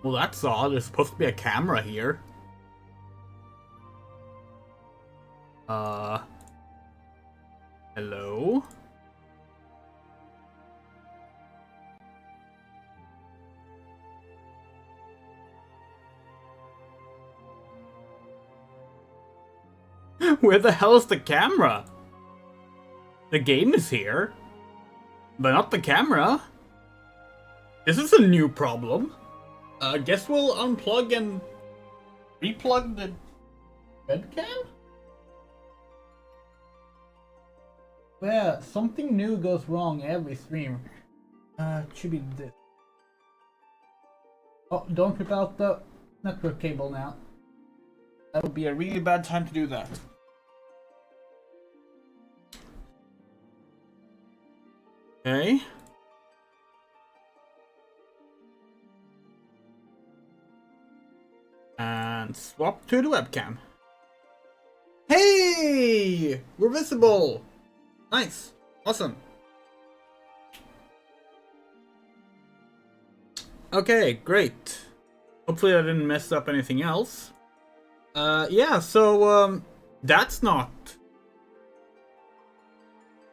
Well, that's odd. There's supposed to be a camera here. Hello? Where the hell is the camera? The game is here, but not the camera. This is a new problem. Guess we'll unplug and replug the webcam? Well, something new goes wrong every stream. It should be this. Oh, don't rip out the network cable now. That would be a really bad time to do that. Okay. And swap to the webcam. Hey! We're visible! Nice. Awesome. Okay, great. Hopefully I didn't mess up anything else. Yeah, so, that's not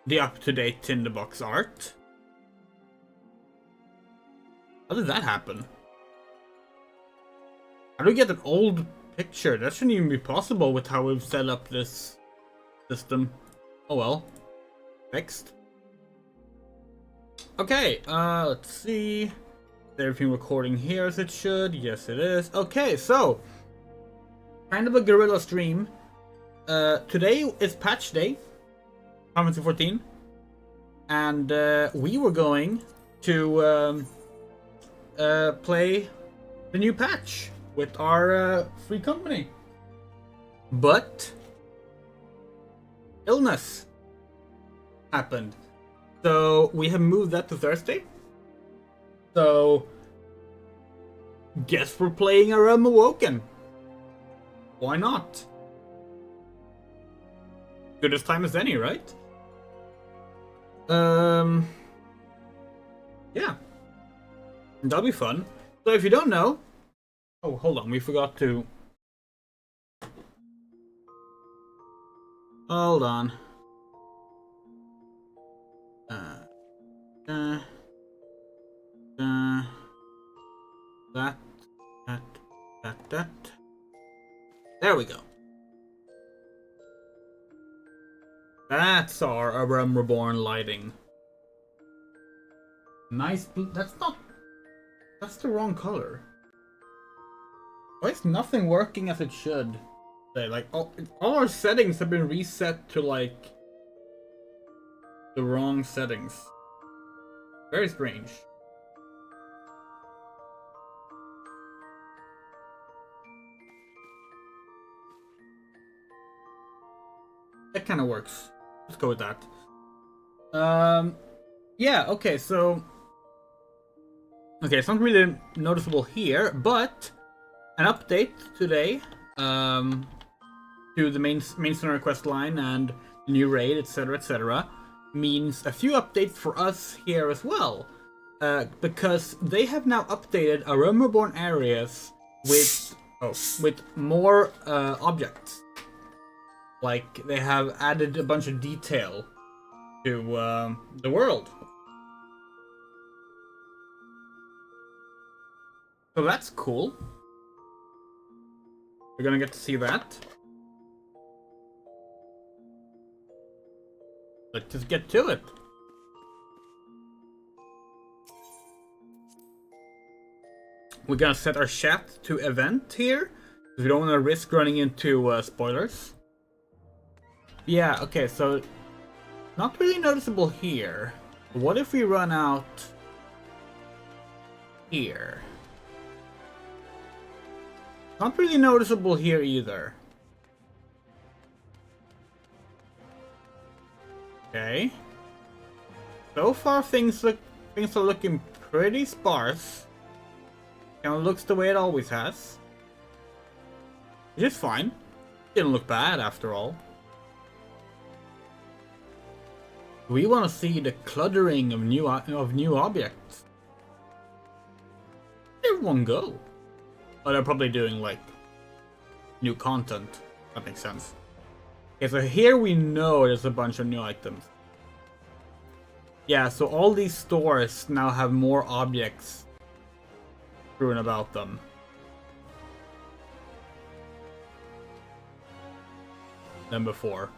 the up-to-date Tinderbox art. How did that happen? How do we get an old picture? That shouldn't even be possible with how we've set up this system. Oh well. Fixed. Okay, let's see. Is everything recording here as it should? Yes, it is. Okay, so kind of a guerrilla stream. Today is patch day, Final Fantasy 14, and we were going to play the new patch with our free company, but illness happened, so we have moved that to Thursday. So guess we're playing a Realm Awoken. Why not? Good as time as any, right? Yeah, that'll be fun. So if you don't know, oh, hold on, we forgot to. Hold on. That. There we go. That's our Realm Reborn lighting. Nice. That's not. That's the wrong color. Why is nothing working as it should? Like all our settings have been reset to like the wrong settings. Very strange. That kind of works. Let's go with that. Yeah, okay, so it's not really noticeable here, but an update today to the main story quest line and the new raid, etc., means a few updates for us here as well, because they have now updated our Realm Reborn areas with more objects. Like, they have added a bunch of detail to the world. So that's cool. We're gonna get to see that. Let's just get to it. We're gonna set our chat to event here, because we don't want to risk running into spoilers. Yeah, okay, so not really noticeable here. What if we run out here? Not really noticeable here either. Okay. So far things are looking pretty sparse. Kinda looks the way it always has. Which is fine. Didn't look bad after all. We want to see the cluttering of new objects. Where'd everyone go? Oh, they're probably doing like new content. That makes sense. Okay, so here we know there's a bunch of new items. Yeah, so all these stores now have more objects strewn about them. Than before.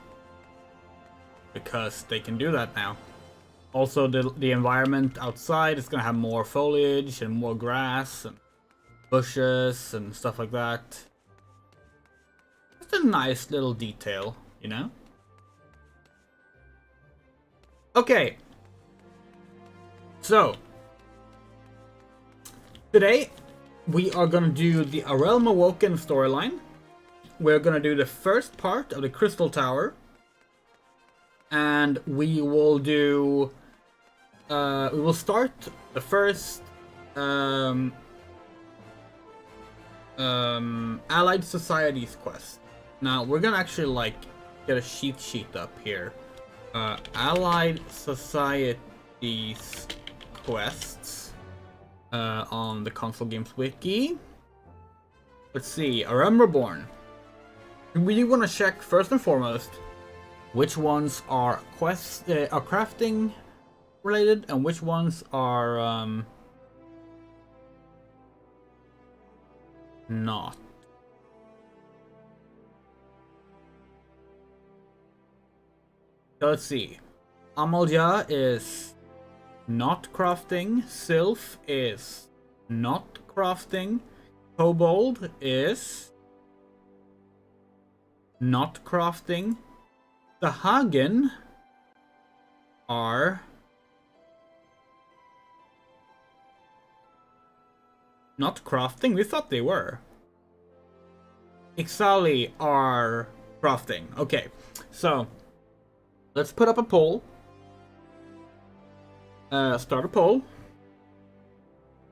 Because they can do that now. Also, the environment outside is gonna have more foliage and more grass and bushes and stuff like that. It's a nice little detail, you know? Okay. So, today we are gonna do the A Realm Awoken storyline. We're gonna do the first part of the Crystal Tower. And we will do... we will start the first... Allied Societies quest. Now, we're gonna actually, like, get a cheat sheet up here. Allied Societies quests. On the Console Games Wiki. Let's see, A Realm Reborn. We want to check, first and foremost, which ones are crafting related and which ones are not. So let's see. Amalja is not crafting. Sylph is not crafting. Kobold is not crafting. The Hagen are not crafting. We thought they were. Ixali are crafting. Okay, so let's put up a poll. Start a poll.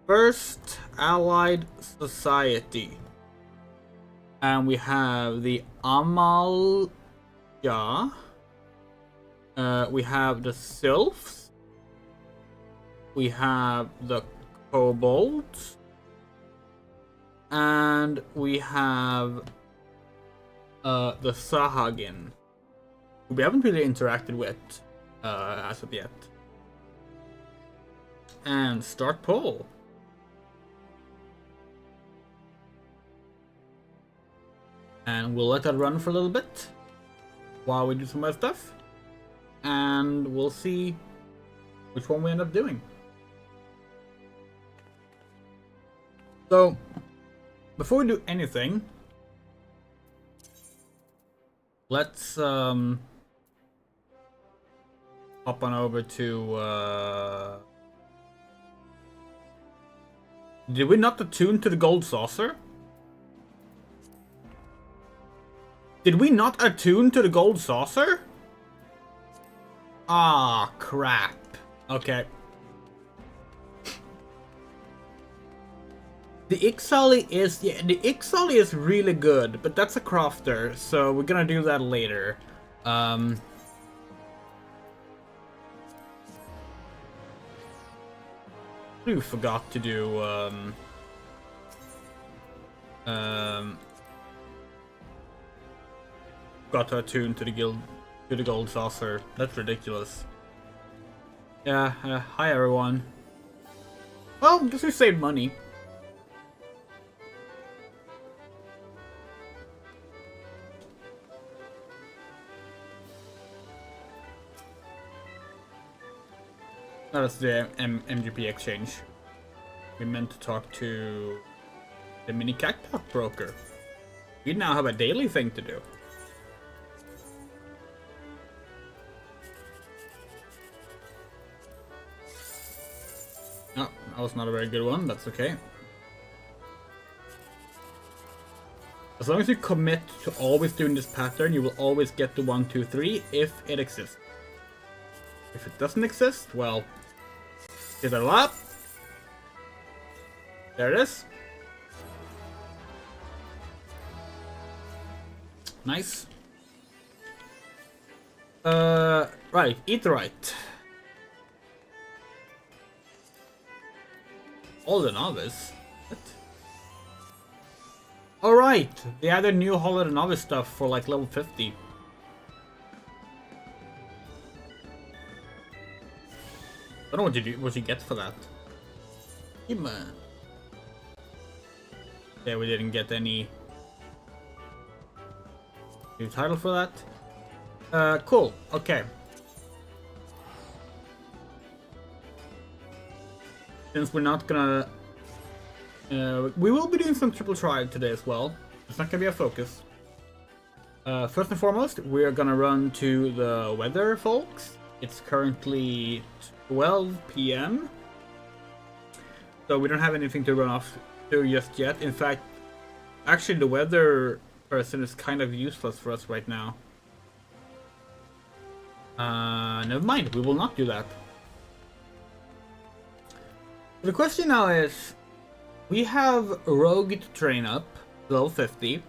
First Allied Society. And we have the Amalja. We have the Sylphs. We have the Kobolds. And we have the Sahagin. We haven't really interacted with as of yet. And start poll. And we'll let that run for a little bit while we do some other stuff. And we'll see which one we end up doing. So, before we do anything, let's hop on over to... Did we not attune to the gold saucer? Did we not attune to the gold saucer? Ah, crap. Okay. The Ixali is... Yeah, the Ixali is really good, but that's a crafter, so we're gonna do that later. We forgot to do... got to attune to the gold saucer. That's ridiculous. Yeah, hi everyone. Well, guess we saved money. That's the MGP exchange. We meant to talk to the mini cactus broker. We now have a daily thing to do. Oh, that was not a very good one. That's okay. As long as you commit to always doing this pattern, you will always get to 1, 2, 3 if it exists. If it doesn't exist, well, is that a lot? There it is. Nice. Right, Aetheryte. All the novice. What? right! They added new Holiday Novice stuff for like level 50. I don't know what you get for that. Yeah, man. Yeah, we didn't get any new title for that. Cool. Okay. Since we're not gonna... we will be doing some triple trial today as well. It's not gonna be our focus. First and foremost, we're gonna run to the weather, folks. It's currently 12 PM. So we don't have anything to run off to just yet. In fact, actually the weather person is kind of useless for us right now. Never mind, we will not do that. The question now is, we have Rogue to train up, level 50.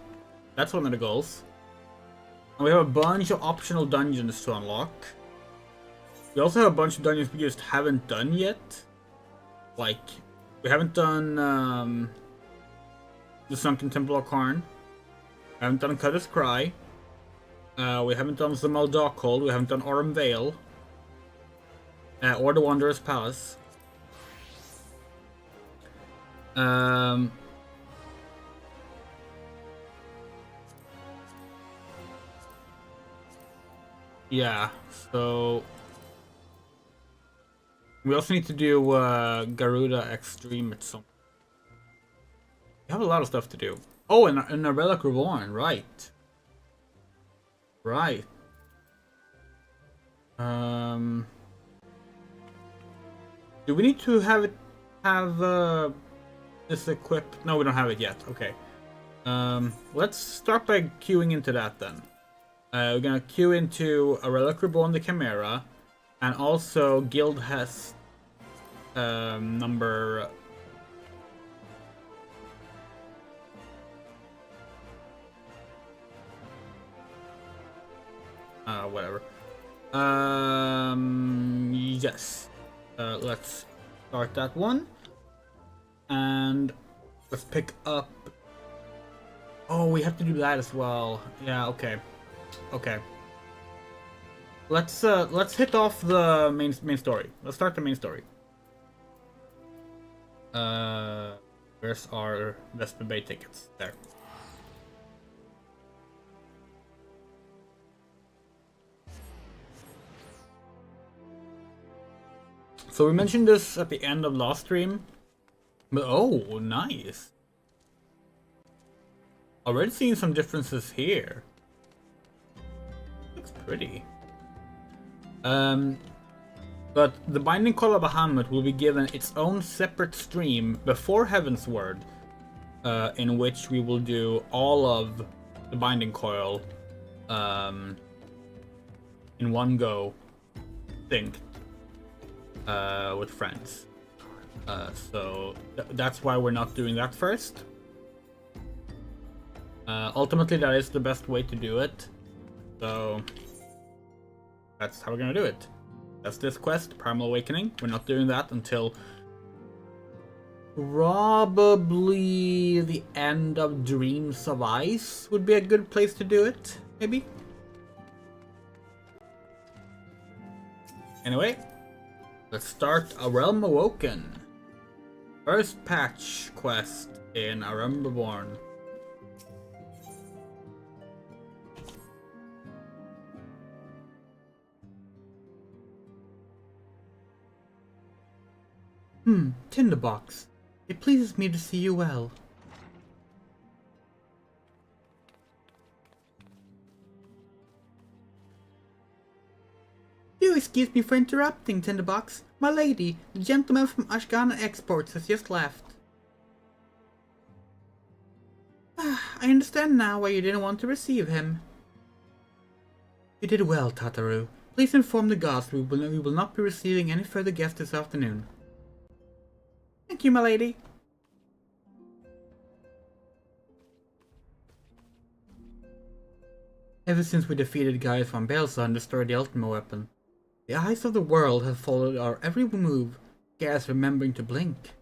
That's one of the goals. And we have a bunch of optional dungeons to unlock. We also have a bunch of dungeons we just haven't done yet. Like, we haven't done the Sunken Temple of Karn. We haven't done Cutter's Cry. We haven't done Zamal Darkhold. We haven't done Aurum Vale. Or the Wanderer's Palace. Yeah, so we also need to do Garuda Extreme at some. We have a lot of stuff to do. Oh, and a Relic Reborn, right? Right. Do we need to have this equipped? No, we don't have it yet. Okay. Let's start by queuing into that then. We're gonna queue into a Relic Reborn the Chimera, and also Guild has number whatever. Yes. Let's start that one, and let's pick up. Oh, we have to do that as well. Yeah. Okay. Okay. Let's hit off the main story. Let's start the main story. Where's our Vespa Bay tickets? There. So we mentioned this at the end of last stream, but oh, nice. Already seeing some differences here. Looks pretty. But the Binding Coil of Bahamut will be given its own separate stream before Heavensward, in which we will do all of the Binding Coil in one go, synced with friends. So that's why we're not doing that first. Ultimately, that is the best way to do it. So that's how we're gonna do it. That's this quest, Primal Awakening. We're not doing that until probably the end of Dreams of Ice would be a good place to do it, maybe? Anyway, let's start A Realm Awoken. First patch quest in A Realm Reborn. Tinderbox. It pleases me to see you well. Do excuse me for interrupting, Tinderbox. My lady, the gentleman from Ashgana Exports has just left. I understand now why you didn't want to receive him. You did well, Tataru. Please inform the gods we will not be receiving any further guests this afternoon. Thank you, my lady. Ever since we defeated Gaius von Belza and destroyed the Ultima weapon, the eyes of the world have followed our every move, scarce remembering to blink.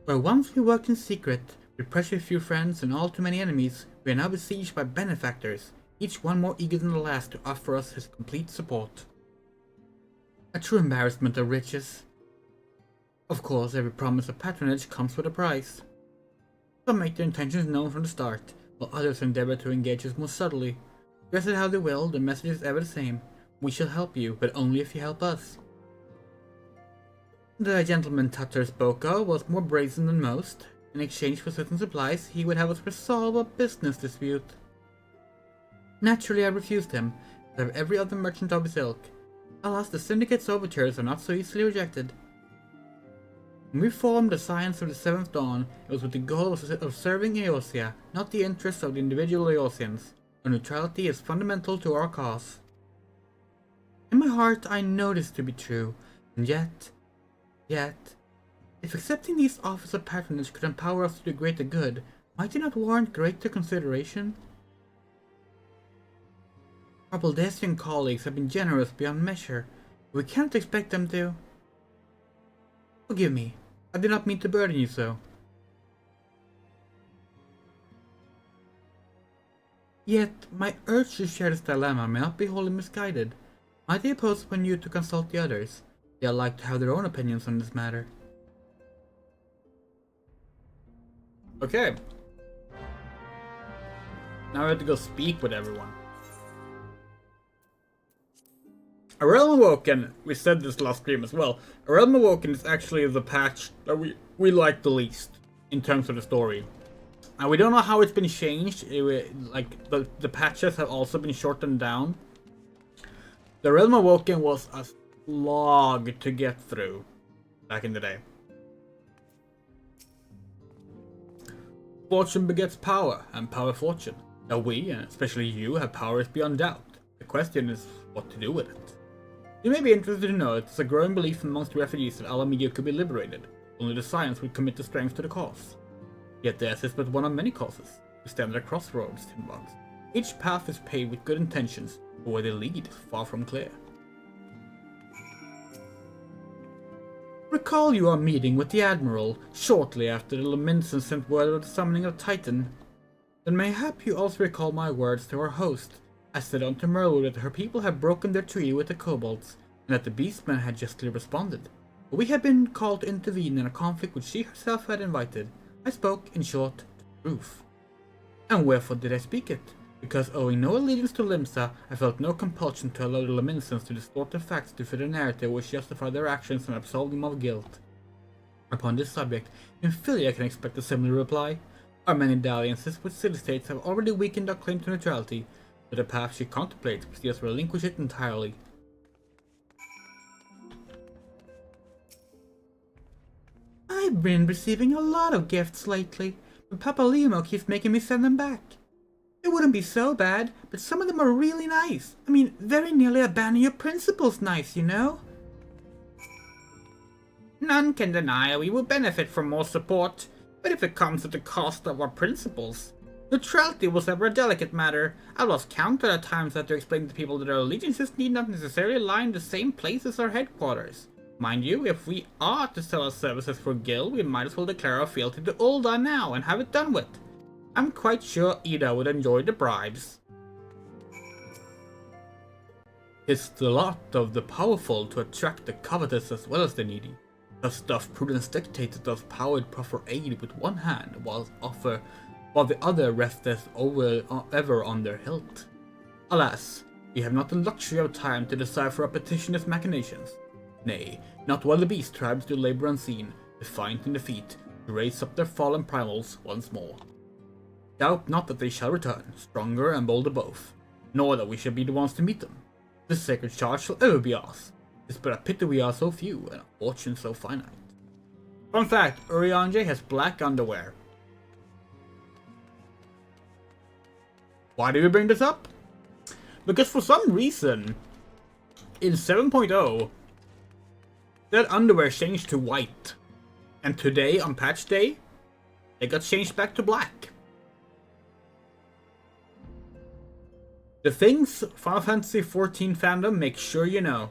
Where once we worked in secret, With precious few friends and all too many enemies, we are now besieged by benefactors, each one more eager than the last to offer us his complete support. A true embarrassment of riches. Of course, every promise of patronage comes with a price. Some make their intentions known from the start, while others endeavor to engage us more subtly. Dress it how they will, the message is ever the same. We shall help you, but only if you help us. The gentleman Tutter spoke of was more brazen than most. In exchange for certain supplies, he would have us resolve a business dispute. Naturally, I refused him, as have every other merchant of his ilk. Alas, the syndicate's overtures are not so easily rejected. When we formed the Science of the Seventh Dawn, it was with the goal of serving Eosia, not the interests of the individual Eosians. Our neutrality is fundamental to our cause. In my heart, I know this to be true, and yet, if accepting these offers of patronage could empower us to do greater good, might it not warrant greater consideration? Our Baldessian colleagues have been generous beyond measure, but we cannot expect them to. Forgive me, I did not mean to burden you so. Yet, my urge to share this dilemma may not be wholly misguided. Might I oppose upon you to consult the others? They are like to have their own opinions on this matter. Okay. Now we have to go speak with everyone. A Realm Awoken, we said this last stream as well, A Realm Awoken is actually the patch that we like the least in terms of the story. And we don't know how it's been changed, like the patches have also been shortened down. The Realm Awoken was a slog to get through back in the day. Fortune begets power, and power fortune. Now we, and especially you, have powers beyond doubt. The question is what to do with it. You may be interested to know that there's a growing belief amongst refugees that Alameda could be liberated. Only the science would commit the strength to the cause. Yet theirs is but one of many causes. We stand at a crossroads, Timbugs. Each path is paved with good intentions, but where they lead is far from clear. Recall your meeting with the Admiral shortly after the Laminsons sent word of the summoning of Titan. Then mayhap you also recall my words to our host. I said unto Merle that her people had broken their treaty with the kobolds, and that the beastmen had justly responded. But we had been called to intervene in a conflict which she herself had invited. I spoke, in short, the truth. And wherefore did I speak it? Because owing no allegiance to Limsa, I felt no compulsion to allow the Laminsons to distort the facts to fit a narrative which justified their actions and absolve them of guilt. Upon this subject, in Philia can expect a similar reply. Our many dalliances with city-states have already weakened our claim to neutrality, but the path she contemplates will see us relinquish it entirely. I've been receiving a lot of gifts lately, but Papa Limo keeps making me send them back. It wouldn't be so bad, but some of them are really nice. I mean, very nearly abandon your principles nice, you know? None can deny we will benefit from more support, but if it comes at the cost of our principles. Neutrality was ever a delicate matter. I lost count at times had to explain to people that our allegiances need not necessarily lie in the same place as our headquarters. Mind you, if we are to sell our services for Gil, we might as well declare our fealty to Ulda now and have it done with. I'm quite sure Ida would enjoy the bribes. It's the lot of the powerful to attract the covetous as well as the needy. Thus doth prudence dictate that those powered proffer aid with one hand, while the other resteth ever on their hilt. Alas, we have not the luxury of time to decipher repetitious machinations. Nay, not while the beast tribes do labor unseen, defiant in defeat, to raise up their fallen primals once more. Doubt not that they shall return, stronger and bolder both, nor that we shall be the ones to meet them. This sacred charge shall ever be ours. It's but a pity we are so few, and our fortune so finite. Fun fact, Urianger has black underwear. Why do we bring this up? Because for some reason, in 7.0, that underwear changed to white. And today, on patch day, it got changed back to black. The things Final Fantasy XIV fandom makes sure you know.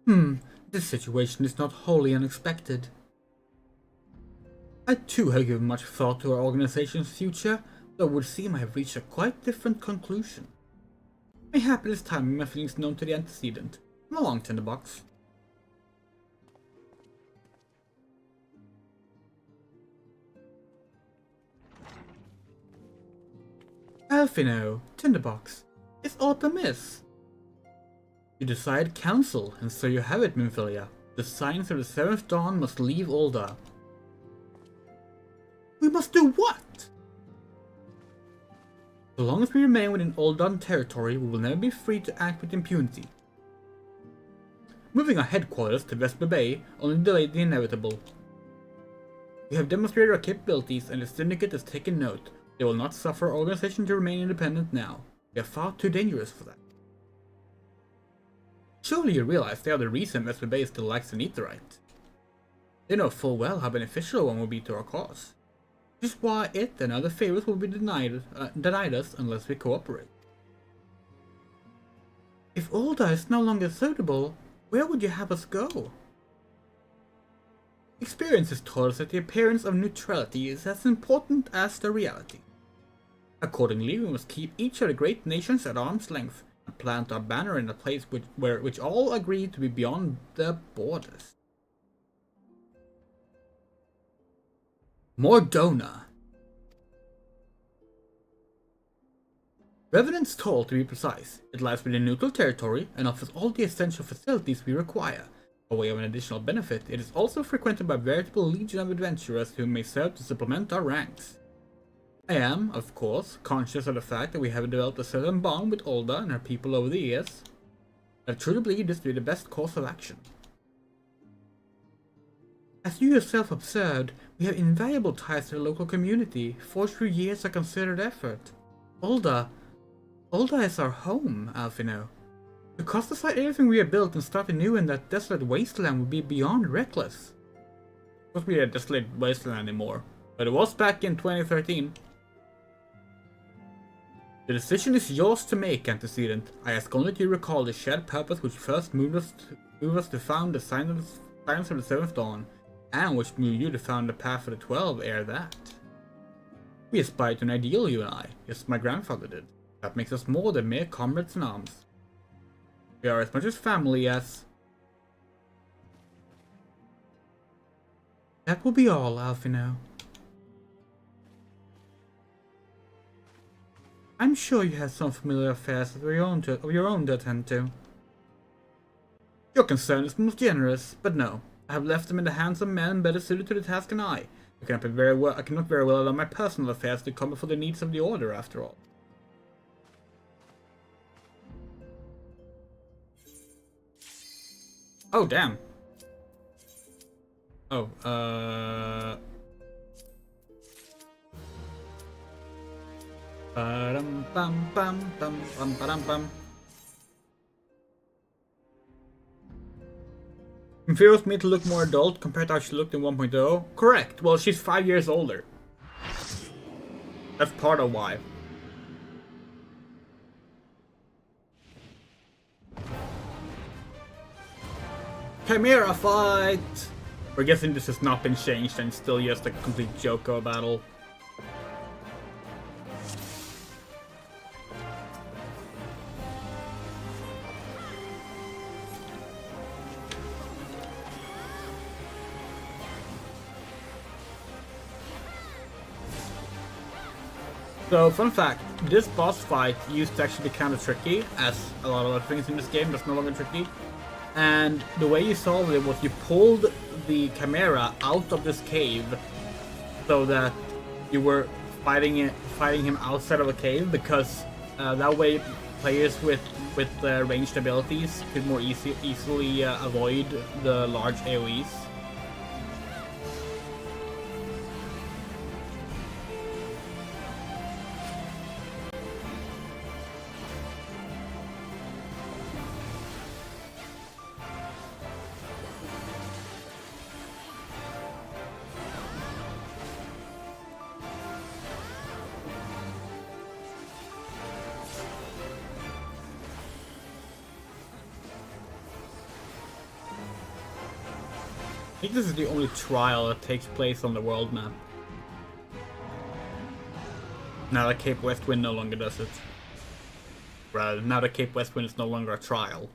This situation is not wholly unexpected. I too have given much thought to our organization's future, though it would seem I have reached a quite different conclusion. Mayhap it is time my feelings known to the antecedent. Come along, Tinderbox. Alphino, Tinderbox, is aught amiss? You decide council, and so you have it, Minfilia. The Signs of the Seventh Dawn must leave Ul'dah. We must do what? So long as we remain within Ul'dah territory, we will never be free to act with impunity. Moving our headquarters to Vesper Bay only delayed the inevitable. We have demonstrated our capabilities, and the Syndicate has taken note. They will not suffer our organization to remain independent now. We are far too dangerous for that. Surely you realize they are the reason Vesper Bay still lacks an Aetherite. They know full well how beneficial one will be to our cause. Which is why it and other favors will be denied us unless we cooperate. If Ul'dah is no longer suitable, where would you have us go? Experience has taught us that the appearance of neutrality is as important as the reality. Accordingly, we must keep each of the great nations at arm's length and plant our banner in a place which all agree to be beyond the borders. Mordona. Revenant's Toll, to be precise. It lies within neutral territory and offers all the essential facilities we require. By way of an additional benefit, it is also frequented by a veritable legion of adventurers who may serve to supplement our ranks. I am, of course, conscious of the fact that we have developed a certain bond with Ul'dah and her people over the years. I truly believe this to be the best course of action. As you yourself observed, we have invaluable ties to the local community, forged through years of considered effort. Ul'dah is our home, Alphino. To cast aside everything we have built and start anew in that desolate wasteland would be beyond reckless. It won't be a desolate wasteland anymore, but it was back in 2013. The decision is yours to make, Antecedent. I ask only that you recall the shared purpose which first moved us to found the Signs of the Seventh Dawn, and which moved you to found the Path of the 12 ere that. We aspire to an ideal, you and I, just my grandfather did. That makes us more than mere comrades in arms. We are as much as family as... That will be all, Alphino. I'm sure you have some familiar affairs of your own to attend to. Your concern is most generous, but no. I have left them in the hands of men better suited to the task than I. I cannot very well allow my personal affairs to come before the needs of the Order, after all. Oh, damn. Oh, Infuriates me to look more adult compared to how she looked in 1.0. Correct. Well, she's 5 years older. That's part of why. Chimera fight! We're guessing this has not been changed and it's still just a complete Joko battle. So, fun fact, this boss fight used to actually be kind of tricky, as a lot of other things in this game that's no longer tricky. And the way you solved it was you pulled the Chimera out of this cave so that you were fighting him outside of a cave, because that way players with ranged abilities could more easily avoid the large AoEs. I think this is the only trial that takes place on the world map. Now that Cape Westwind no longer does it. Rather, now that Cape Westwind is no longer a trial.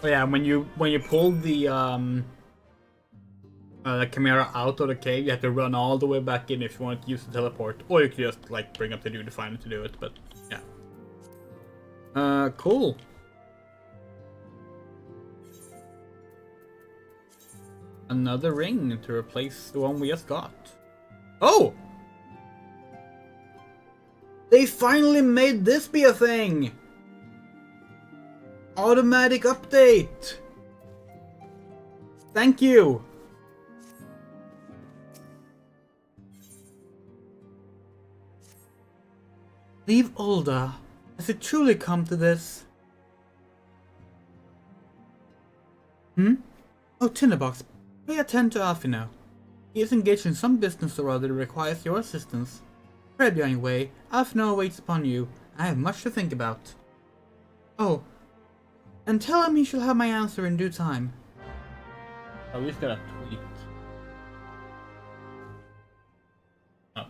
Oh yeah, when you pull the Chimera out of the cave, you have to run all the way back in if you want to use the teleport, or you could just like bring up the dude to find him to do it. But yeah, cool. Another ring to replace the one we just got. Oh! They finally made this be a thing! Automatic update! Thank you! Leave Ulda. Has it truly come to this? Oh, Tinderbox, pray attend to Alfino. He is engaged in some business or other that requires your assistance. Pray be on your way. Alfino waits upon you. I have much to think about. Oh, and tell him he shall have my answer in due time. Oh, we just got a tweet. Oh.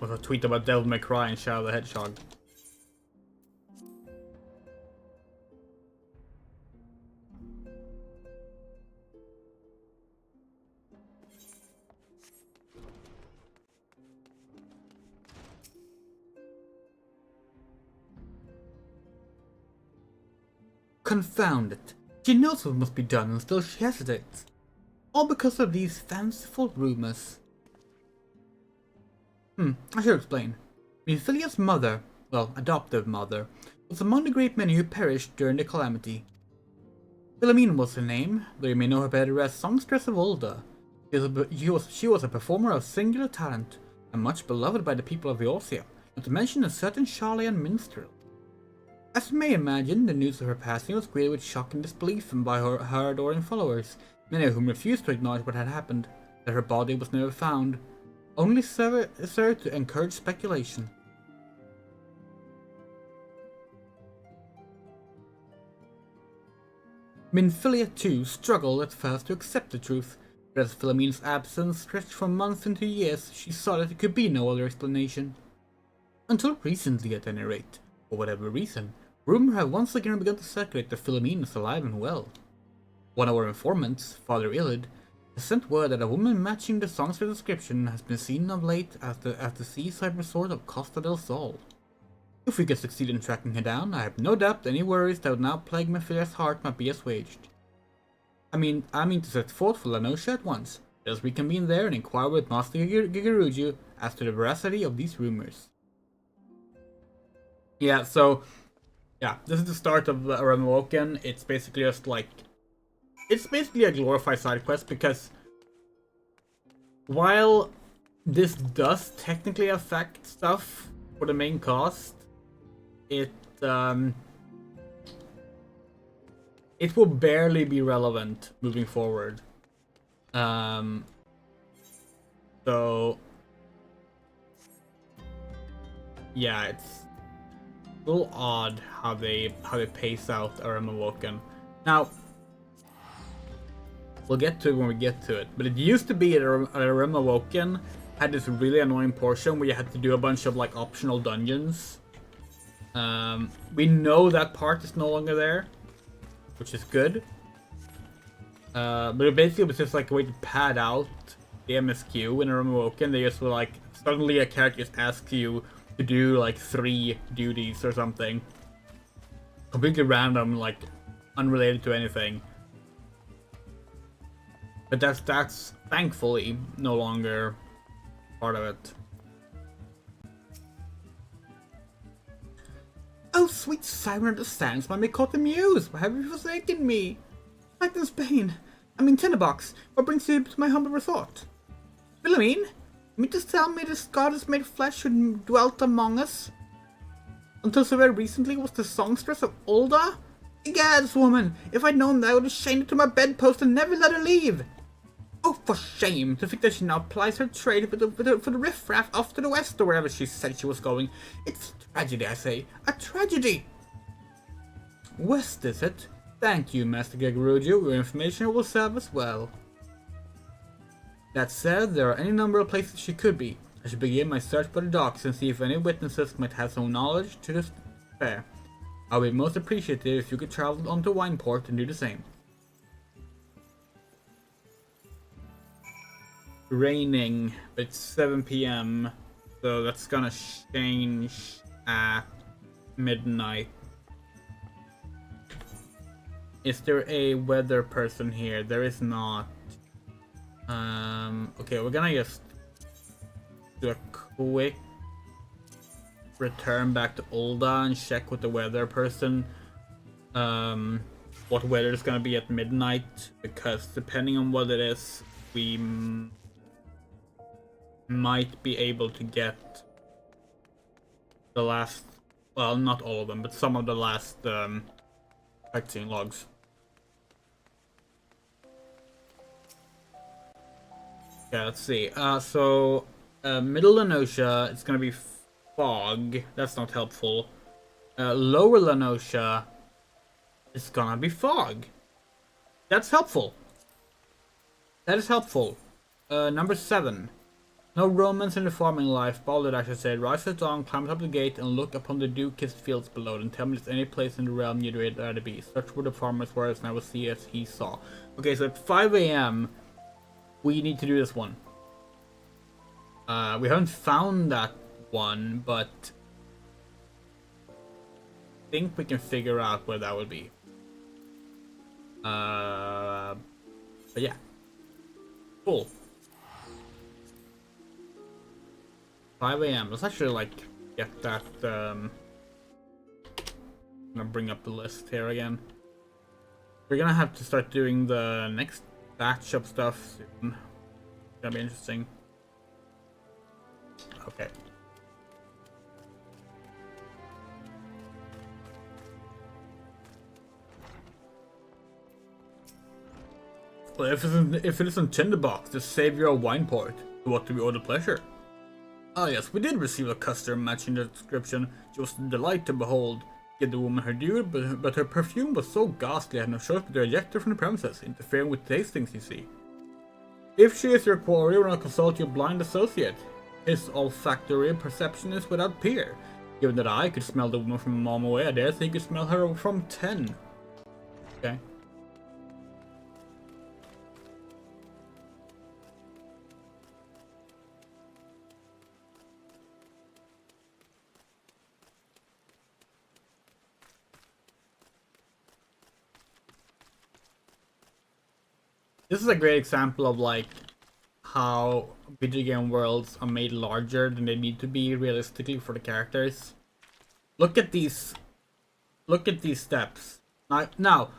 Was a tweet about Devil May Cry and Shadow the Hedgehog. Confound it. She knows what must be done and still she hesitates. All because of these fanciful rumors. I should explain. Minfilia's mother, well, adoptive mother, was among the great many who perished during the calamity. Philomene was her name, though you may know her better as Songstress of Ulda. She was a performer of singular talent, and much beloved by the people of Eorzea, not to mention a certain Charlian minstrel. As you may imagine, the news of her passing was greeted with shock and disbelief by her adoring followers, many of whom refused to acknowledge what had happened, that her body was never found, only served to encourage speculation. Minfilia too struggled at first to accept the truth, but as Philomene's absence stretched from months into years, she saw that there could be no other explanation. Until recently at any rate, for whatever reason, rumor had once again begun to circulate that Philomene is alive and well. One of our informants, Father Illid, has sent word that a woman matching the songster's description has been seen of late at the seaside resort of Costa del Sol. If we could succeed in tracking her down, I have no doubt any worries that would now plague Minfilia's heart might be assuaged. I mean to set forth for La Noscea at once. Let us reconvene there and inquire with Master Gigeruju as to the veracity of these rumors. Yeah, so yeah, this is the start of Remowoken. It's basically just like, it's basically a glorified side quest, because while this does technically affect stuff for the main cast, it will barely be relevant moving forward. So yeah, it's a little odd how they pace out Remowoken. Now, we'll get to it when we get to it, but it used to be that Remowoken had this really annoying portion where you had to do a bunch of like optional dungeons. We know that part is no longer there, which is good. But it basically was just like a way to pad out the MSQ in Remowoken. They just were like, suddenly a character just asks you to do like 3 duties or something. Completely random, like unrelated to anything. But that's thankfully no longer part of it. Oh, sweet siren of the sands, my caught the muse. Why have you forsaken me? Titan's Bane. I mean Tinderbox. What brings you to my humble resort? Philomene? You mean to tell me this goddess made flesh who dwelt among us? Until so very recently was the songstress of Ulda? Egads, woman! If I'd known that, I would have chained her to my bedpost and never let her leave! Oh, for shame! To think that she now plies her trade for the riffraff off to the west or wherever she said she was going. It's a tragedy, I say. A tragedy! West, is it? Thank you, Master Gregorio. Your information will serve us well. That said, there are any number of places she could be. I should begin my search by the docks and see if any witnesses might have some knowledge to this affair. I'll be most appreciative if you could travel on to Wineport and do the same. Raining. It's 7 p.m. So that's gonna change at midnight. Is there a weather person here? There is not. Okay, we're gonna just do a quick return back to Ulda and check with the weather person what weather is gonna be at midnight, because depending on what it is, we might be able to get the last, well, not all of them, but some of the last sightseeing logs. Yeah, let's see. So Middle Lenosha, it's gonna be fog. That's not helpful. Lower Lenosha, it's gonna be fog. That's helpful. That is helpful. Number 7. No romance in the farming life. Balderdash said, rise at dawn, climb up the gate, and look upon the dew-kissed fields below, and tell me if there's any place in the realm you'd rather be. Such were the farmer's words, and I will see as he saw. Okay, so at 5 a.m., we need to do this one. We haven't found that one, but I think we can figure out where that would be. But yeah. Cool. 5 a.m. Let's actually, like, get that, I'm gonna bring up the list here again. We're gonna have to start doing the next batch of stuff soon. It's gonna be interesting. Okay. Well, if it isn't Tinderbox, the savior of Wineport, to what do we owe the pleasure? Ah yes, we did receive a custom matching the description. She was a delight to behold. Give the woman her due, but her perfume was so ghastly I had no choice but to eject her from the premises, interfering with tastings, you see. If she is your quarry, we'll not consult your blind associate. His olfactory perception is without peer. Given that I could smell the woman from a mile away, I dare say you could smell her from 10. Okay. This is a great example of, like, how video game worlds are made larger than they need to be realistically for the characters. Look at these steps. Now,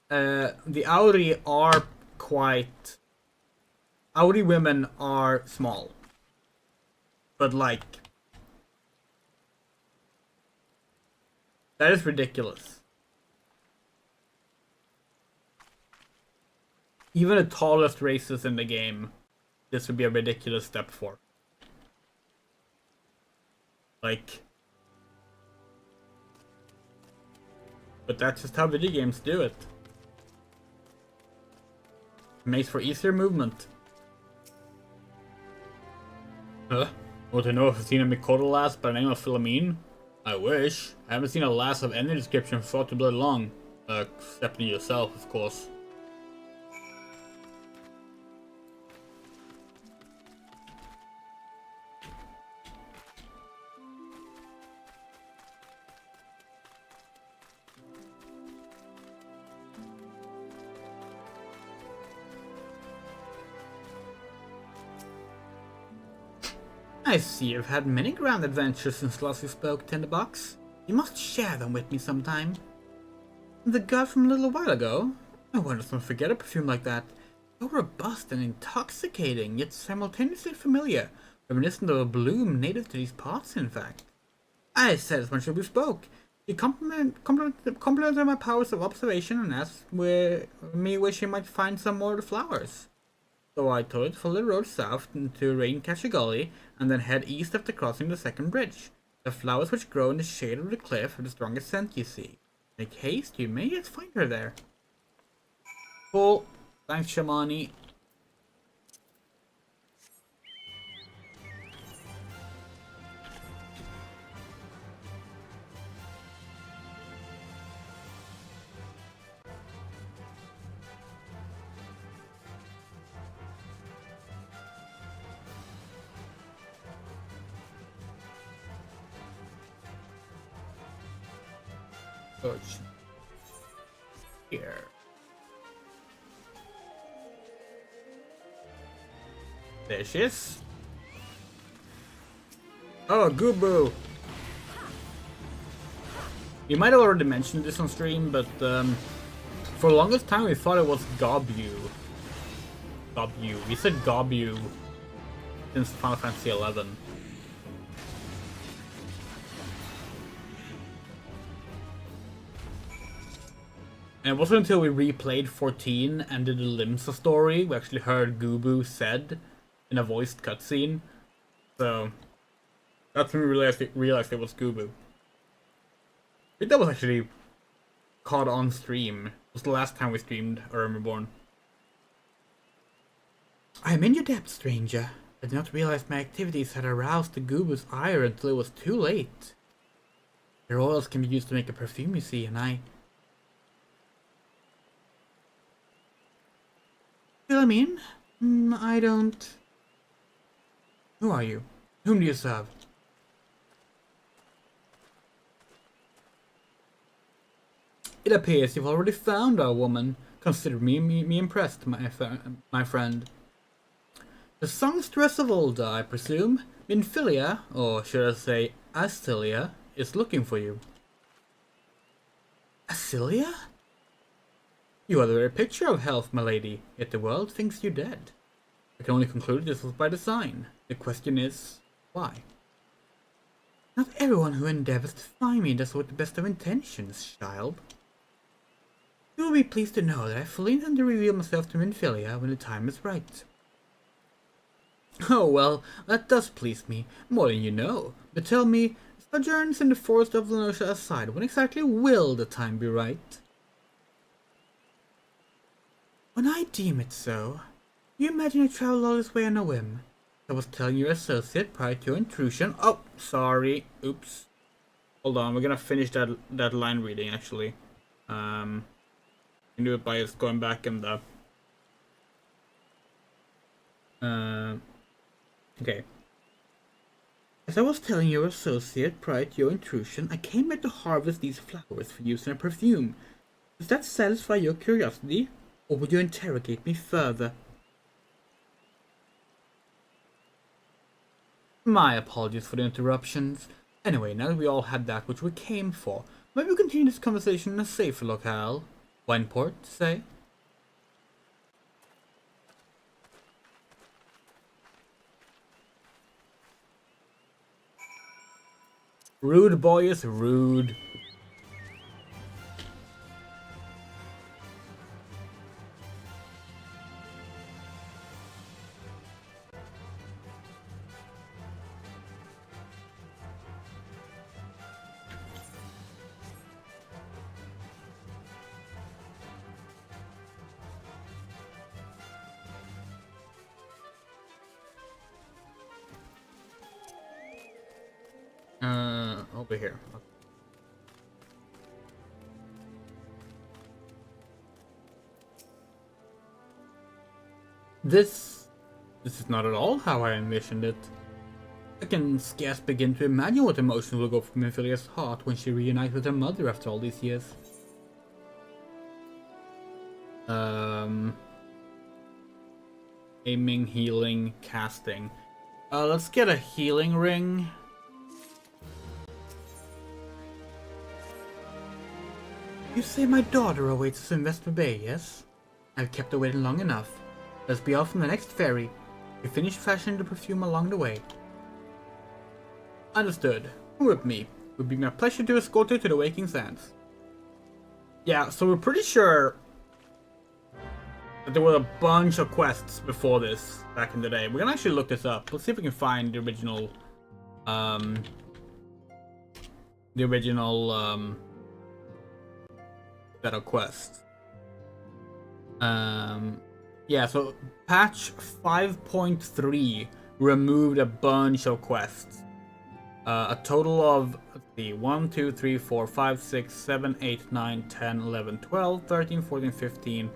the Auri are quite... Auri women are small. But, like, that is ridiculous. Even the tallest races in the game, this would be a ridiculous step for. Like... But that's just how video games do it. It makes for easier movement. Want to know if I've seen a Mikoto lass by the name of Philomene? I wish. I haven't seen a lass of any description thought to blood long. Except yourself, of course. I see you've had many grand adventures since last you spoke, Tinderbox. You must share them with me sometime. The girl from a little while ago? I wonder if I forget a perfume like that. So robust and intoxicating, yet simultaneously familiar. Reminiscent of a bloom native to these parts, in fact. I said as much as we spoke. She complimented my powers of observation and asked me where she might find some more of the flowers. So I told her to follow the road south into Raincatcher Gully and then head east after crossing the second bridge. The flowers which grow in the shade of the cliff have the strongest scent, you see. Make haste, you may yet find her there. Cool. Thanks, Shamani. Here. There she is. Oh, Goobu. You might have already mentioned this on stream, but for the longest time we thought it was Gobu. We said Gobu since Final Fantasy XI. And it wasn't until we replayed 14 and did the Limsa story we actually heard Goobu said in a voiced cutscene. So that's when we realized it was Goobu. I think that was actually caught on stream. It was the last time we streamed REBORN. I am in your debt, stranger. I did not realize my activities had aroused the Goobu's ire until it was too late. Their oils can be used to make a perfume, you see, and I... Feel I mean? I don't... Who are you? Whom do you serve? It appears you've already found our woman. Consider me impressed, my friend. The songstress of Ulda, I presume. Minfilia, or should I say Astilia, is looking for you. Astilia? You are the very picture of health, my lady, yet the world thinks you dead. I can only conclude this was by design. The question is, why? Not everyone who endeavors to find me does so with the best of intentions, child. You will be pleased to know that I fully intend to reveal myself to Minfilia when the time is right. Oh well, that does please me, more than you know. But tell me, sojourns in the forest of Lenosha aside, when exactly will the time be right? When I deem it so, you imagine I travel all this way on a whim. I was telling your associate prior to your intrusion. Oh, sorry. Oops. Hold on, we're gonna finish that line reading actually. You can do it by just going back in the okay. As I was telling your associate prior to your intrusion, I came here to harvest these flowers for use in a perfume. Does that satisfy your curiosity? Or would you interrogate me further? My apologies for the interruptions. Anyway, now that we all had that which we came for, maybe we continue this conversation in a safer locale. Wineport, say? Rude boy is rude. Over here. This is not at all how I envisioned it. I can scarce begin to imagine what emotions will go through Minfilia's heart when she reunites with her mother after all these years. Aiming, healing, casting. Let's get a healing ring. You say my daughter awaits us in Vesper Bay, yes? I've kept her waiting long enough. Let's be off on the next ferry. We finish fashioning the perfume along the way. Understood. Come with me. It would be my pleasure to escort you to the Waking Sands. Yeah, so we're pretty sure that there were a bunch of quests before this back in the day. We're gonna actually look this up. Let's see if we can find the original set of quests. Yeah, so patch 5.3 removed a bunch of quests. A total of, let's see, 1, 2, 3, 4, 5, 6, 7, 8, 9, 10, 11, 12, 13, 14, 15,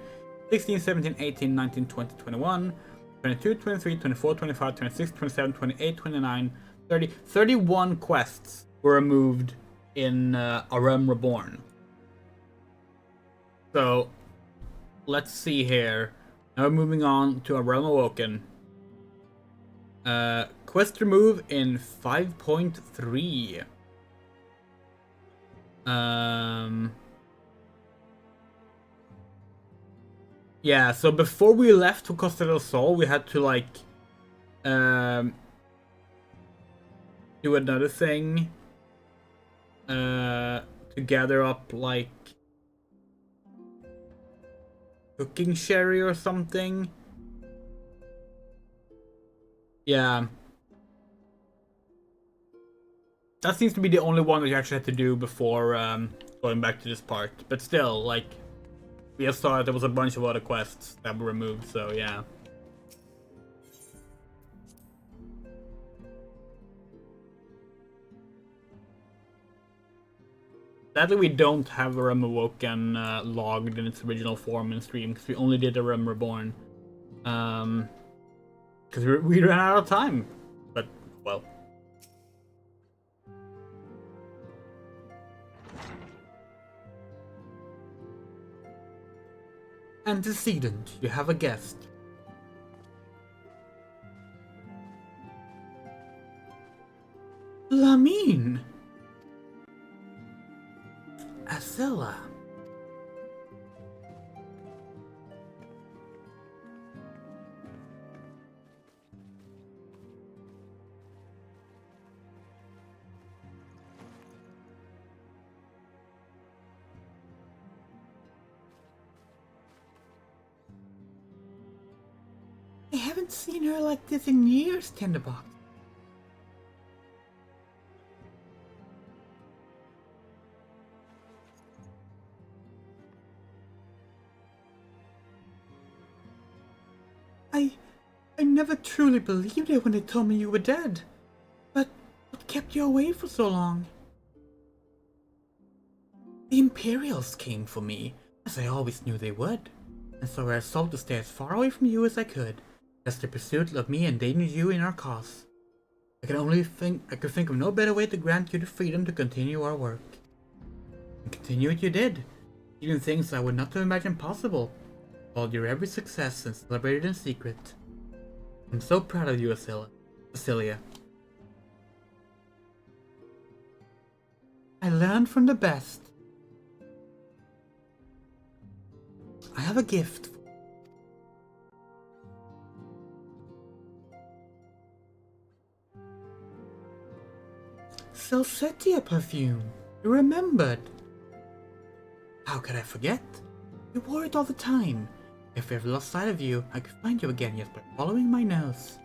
16, 17, 18, 19, 20, 21, 22, 23, 24, 25, 26, 27, 28, 29, 30. 31 quests were removed in REBORN. So, let's see here. Now we're moving on to A Realm Awoken. Quest remove in 5.3. Yeah, so before we left to Costa del Sol, we had to like do another thing to gather up like cooking sherry or something. Yeah. That seems to be the only one that you actually had to do before going back to this part. But still, like, we just saw that there was a bunch of other quests that were removed, so yeah. Sadly, we don't have a Realm Awoken logged in its original form in stream, because we only did a Realm Reborn. Because we ran out of time. But, well. Antecedent, you have a guest. Lamine! Asilla. I haven't seen her like this in years, Tinderbox. I never truly believed it when they told me you were dead. But what kept you away for so long? The Imperials came for me, as I always knew they would, and so I resolved to stay as far away from you as I could, lest the pursuit of me endanger you in our cause. I could think of no better way to grant you the freedom to continue our work. And continue it you did, even things I would not have imagined possible. Followed your every success and celebrated in secret. I'm so proud of you, Asilia. I learned from the best. I have a gift. Celestia perfume. You remembered. How could I forget? You wore it all the time. If I've lost sight of you, I could find you again just by following my nose.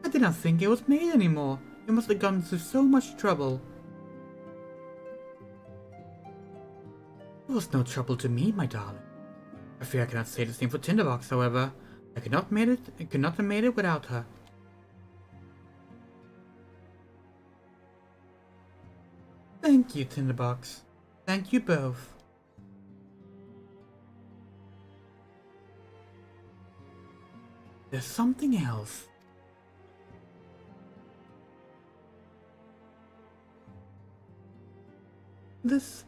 I did not think it was made anymore. You must have gone through so much trouble. It was no trouble to me, my darling. I fear I cannot say the same for Tinderbox, however. I could not have made it without her. Thank you, Tinderbox. Thank you both. There's something else. This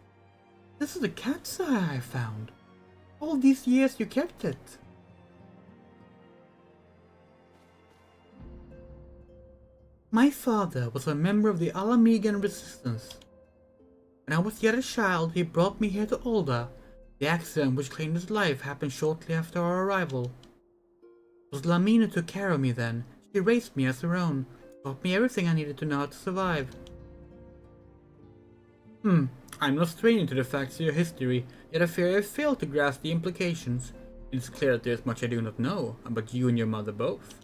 is the cat's eye I found. All these years you kept it. My father was a member of the Alamegan resistance. When I was yet a child, he brought me here to Ulda. The accident which claimed his life happened shortly after our arrival. It was Lamine who took care of me then. She raised me as her own, taught me everything I needed to know how to survive. I'm no stranger to the facts of your history, yet I fear I failed to grasp the implications. It is clear that there is much I do not know about you and your mother both.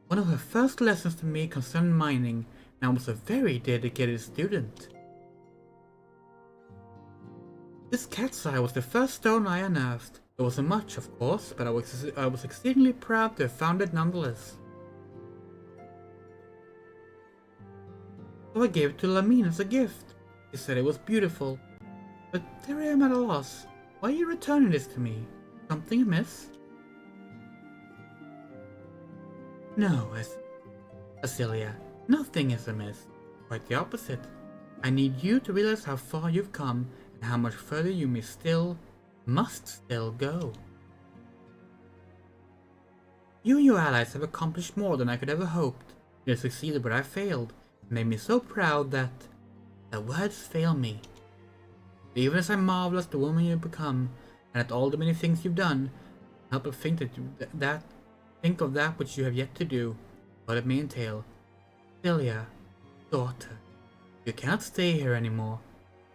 One of her first lessons to me concerned mining, and I was a very dedicated student. This cat's eye was the first stone I unearthed. There wasn't much, of course, but I was exceedingly proud to have found it nonetheless. So I gave it to Lamine as a gift. She said it was beautiful. But there I am at a loss. Why are you returning this to me? Something amiss? No, Asilia, nothing is amiss. Quite the opposite. I need you to realize how far you've come and how much further you must still go. You and your allies have accomplished more than I could ever hoped. You have succeeded where I failed, and made me so proud that words fail me. But even as I marvel at the woman you've become, and at all the many things you've done, I help but think think of that which you have yet to do, what it may entail. Celia, daughter, you cannot stay here anymore.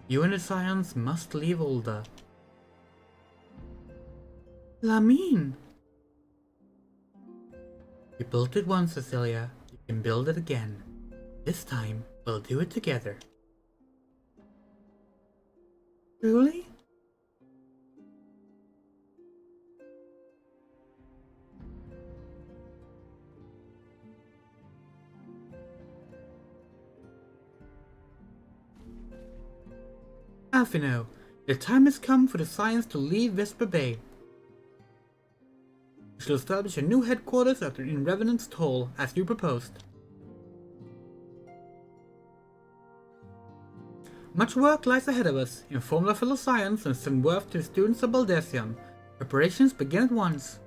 You and the scions must leave Ulda. Lamine! You built it once, Cecilia. You can build it again. This time, we'll do it together. Truly? Alphino, the time has come for the scions to leave Vesper Bay. We shall establish a new headquarters in Revenant's Toll, as you proposed. Much work lies ahead of us. Inform our fellow scions and send word to the students of Baldesion. Preparations begin at once.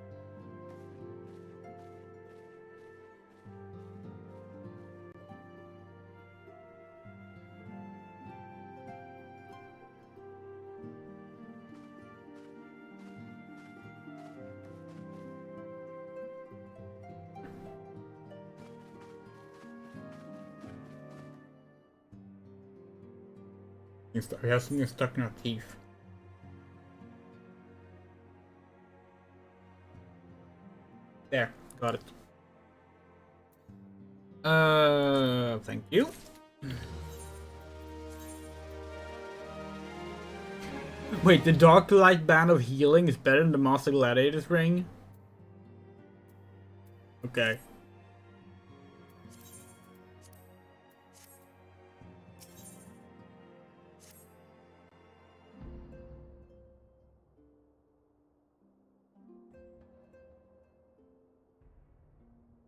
We have something stuck in our teeth. There, got it. Thank you. Wait, the Dark Light Band of Healing is better than the Master Gladiator's Ring? Okay.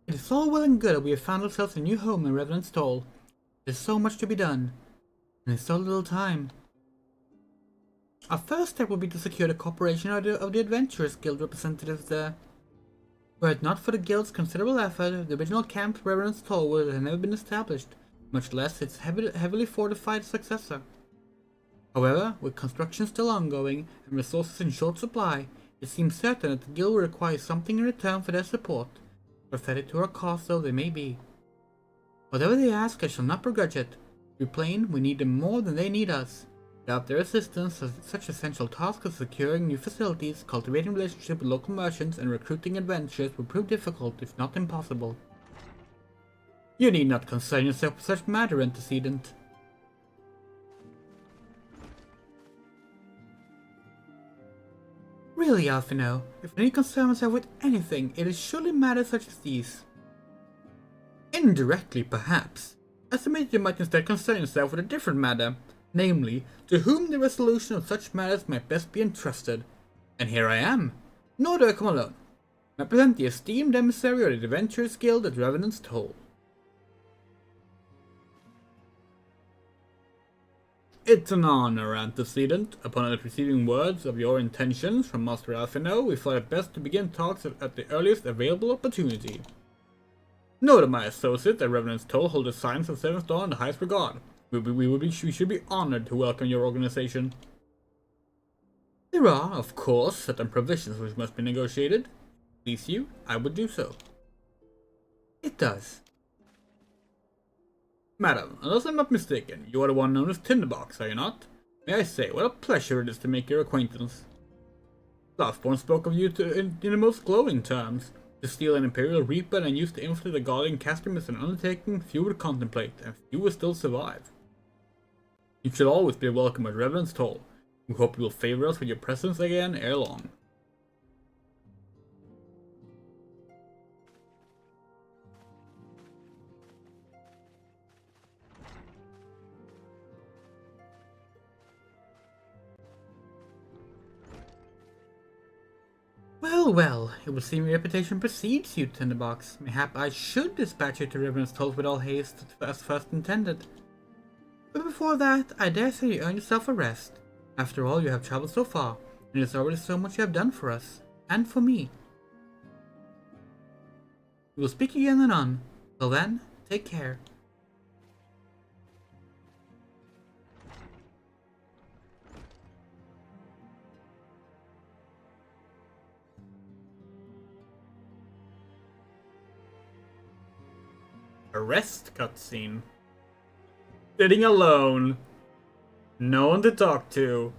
It is all well and good that we have found ourselves a new home in Revenant's Toll. There's so much to be done, and in so little time. Our first step will be to secure the cooperation of the Adventurers Guild representatives there. Were it not for the Guild's considerable effort, the original camp Revenant's Toll would have never been established, much less its heavily fortified successor. However, with construction still ongoing and resources in short supply, it seems certain that the Guild will require something in return for their support. Pathetic to our cost though they may be. Whatever they ask, I shall not begrudge it. To be plain, we need them more than they need us. Without their assistance, such essential tasks as securing new facilities, cultivating relationships with local merchants, and recruiting adventurers will prove difficult, if not impossible. You need not concern yourself with such matter, antecedent. Really, Alphino, if I need concern myself with anything, it is surely matters such as these. Indirectly, perhaps. Estimate you might instead concern yourself with a different matter, namely, to whom the resolution of such matters might best be entrusted. And here I am. Nor do I come alone. I present the esteemed emissary of the Adventurers Guild at Revenant's Toll. It's an honor, antecedent. Upon receiving words of your intentions from Master Alphino, we thought it best to begin talks at the earliest available opportunity. Know that my associates at Revenant's Toll hold the science of Seventh Dawn in the highest regard. We should be honored to welcome your organization. There are, of course, certain provisions which must be negotiated. Please you, I would do so. It does. Madam, unless I'm not mistaken, you are the one known as Tinderbox, are you not? May I say, what a pleasure it is to make your acquaintance. Lastborn spoke of you in the most glowing terms. To steal an Imperial Reaper and use to inflict a Guardian Castrum is an undertaking few would contemplate, and few will still survive. You shall always be welcome at Reverend's Toll. We hope you will favor us with your presence again ere long. Well, well, it would seem your reputation precedes you, Tinderbox. Mayhap I should dispatch you to Reverend's Toll with all haste, as first intended. But before that, I dare say you earn yourself a rest. After all, you have travelled so far, and it is already so much you have done for us, and for me. We will speak again anon. Till then, take care. A rest cutscene. Sitting alone. No one to talk to.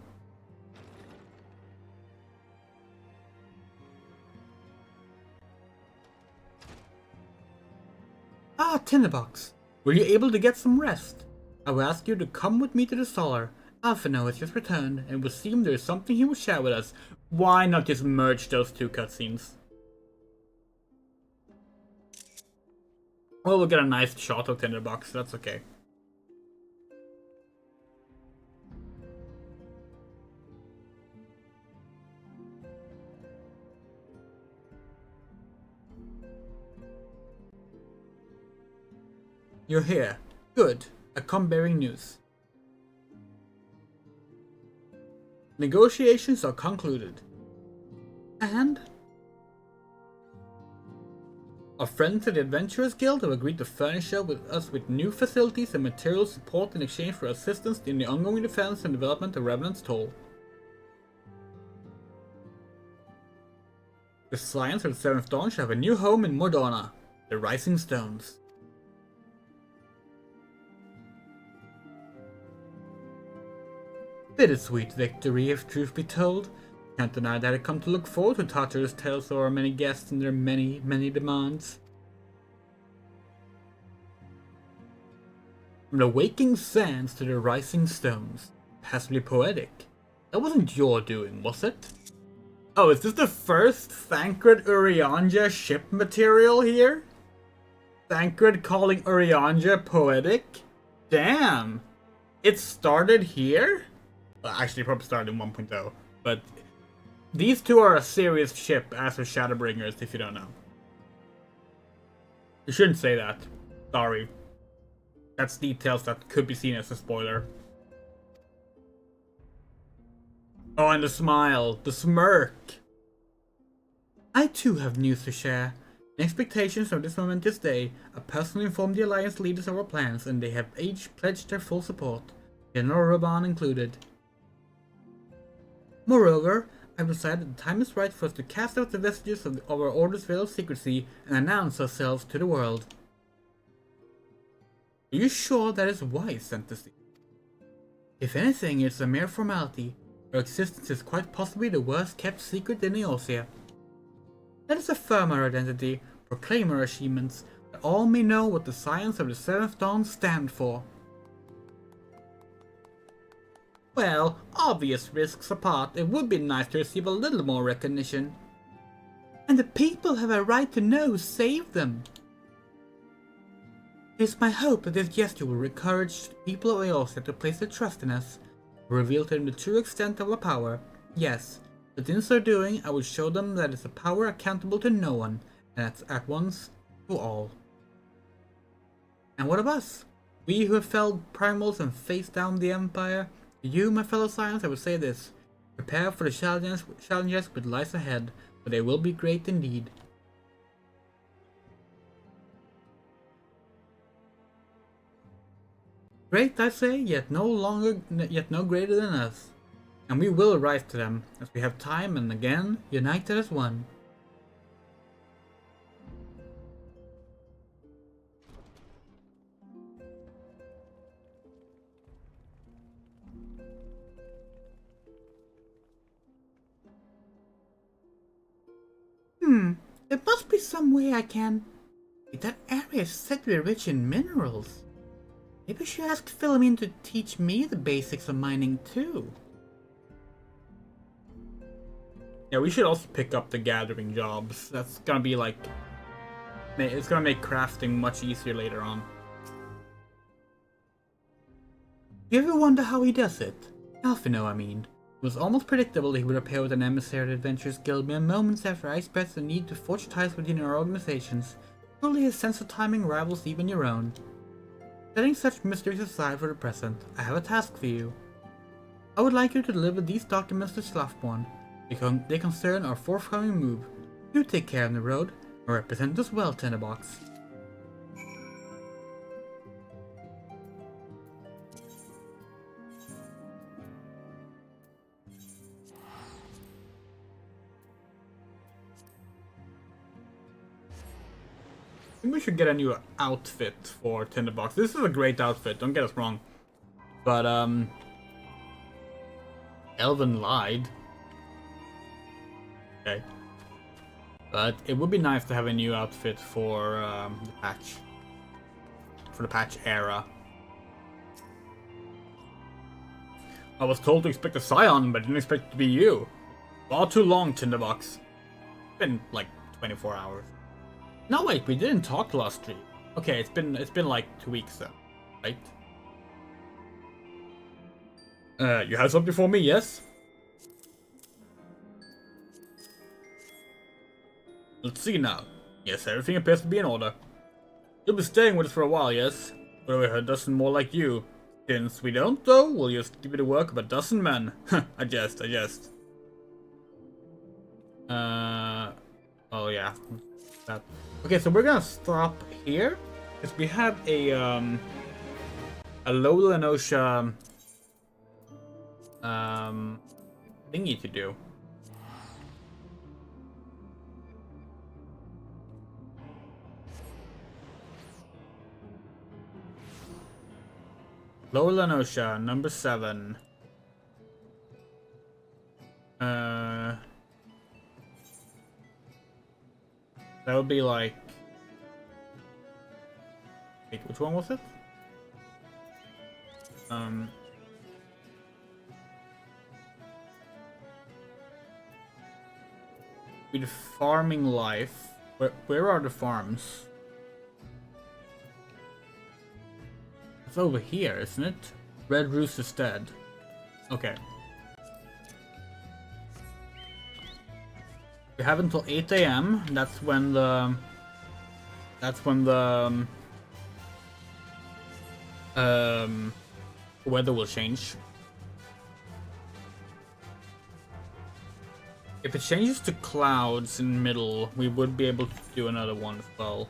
Ah, Tinderbox. Were you able to get some rest? I will ask you to come with me to the Solar. Alphino has just returned, and it would seem there is something he will share with us. Why not just merge those two cutscenes? Well, we'll get a nice shot of Tinderbox, that's okay. You're here. Good. I come bearing news. Negotiations are concluded. And? Our friends at the Adventurers Guild have agreed to furnish us with new facilities and material support in exchange for assistance in the ongoing defense and development of Revenant's Toll. The Science of the 7th Dawn shall have a new home in Mordona, the Rising Stones. Bittersweet victory, if truth be told. Can't deny that I come to look forward to Tartarus' tales of our many guests and their many, many demands. From the waking sands to the rising stones. Passably poetic. That wasn't your doing, was it? Oh, is this the first Thancred Urianja ship material here? Thancred calling Urianja poetic? Damn! It started here? Well, actually, it probably started in 1.0, but these two are a serious ship as with Shadowbringers, if you don't know. You shouldn't say that. Sorry. That's details that could be seen as a spoiler. Oh, and the smile. The smirk. I too have news to share. In expectations of this momentous day, I personally informed the Alliance leaders of our plans, and they have each pledged their full support, General REBORN included. Moreover, I've decided the time is right for us to cast out the vestiges of our Order's veil of secrecy and announce ourselves to the world. Are you sure that is wise, Fantasy? If anything, it's a mere formality. Our existence is quite possibly the worst kept secret in Eorzea. Let us affirm our identity, proclaim our achievements, that all may know what the Science of the 7th Dawn stand for. Well, obvious risks apart, it would be nice to receive a little more recognition. And the people have a right to know who saved them. It is my hope that this gesture will encourage the people of Eorzea to place their trust in us, reveal to them the true extent of our power. Yes, but in so doing, I will show them that it's a power accountable to no one, and that's at once to all. And what of us? We who have felled primals and faced down the Empire? To you, my fellow Scions, I would say this. Prepare for the challenges which lies ahead, for they will be great indeed. Great, I say, yet no greater than us. And we will rise to them, as we have time and again, united as one. There must be some way I can... That area is said to be rich in minerals. Maybe I should ask Philomene to teach me the basics of mining too. Yeah, we should also pick up the gathering jobs. That's gonna be like... It's gonna make crafting much easier later on. You ever wonder how he does it? Alphino, I mean. It was almost predictable he would appear with an emissary of the Adventurers Guild mere moments after I expressed the need to forge ties within our organizations. Surely his sense of timing rivals even your own. Setting such mysteries aside for the present, I have a task for you. I would like you to deliver these documents to Slothborn. They concern our forthcoming move. You take care on the road, and represent us well, Tinderbox. I think we should get a new outfit for Tinderbox. This is a great outfit, don't get us wrong. But, Elven lied. Okay. But it would be nice to have a new outfit for, the patch. For the patch era. I was told to expect a Scion, but didn't expect it to be you. Far too long, Tinderbox. It's been, like, 24 hours. No, wait, we didn't talk last stream. Okay, it's been like 2 weeks then, right? You have something for me, yes? Let's see now. Yes, everything appears to be in order. You'll be staying with us for a while, yes? But we heard a dozen more like you. Since we don't, though, we'll just give you the work of a dozen men. I jest. Oh yeah. That. Okay, so we're gonna stop here because we have a low Lenosha thingy to do. Lower Lenosha, number 7. That would be like... Wait, which one was it? With farming life, where are the farms? It's over here, isn't it? Red Rooster's dead. Okay. We have until 8 AM. That's when the weather will change. If it changes to clouds in the middle, we would be able to do another one as well.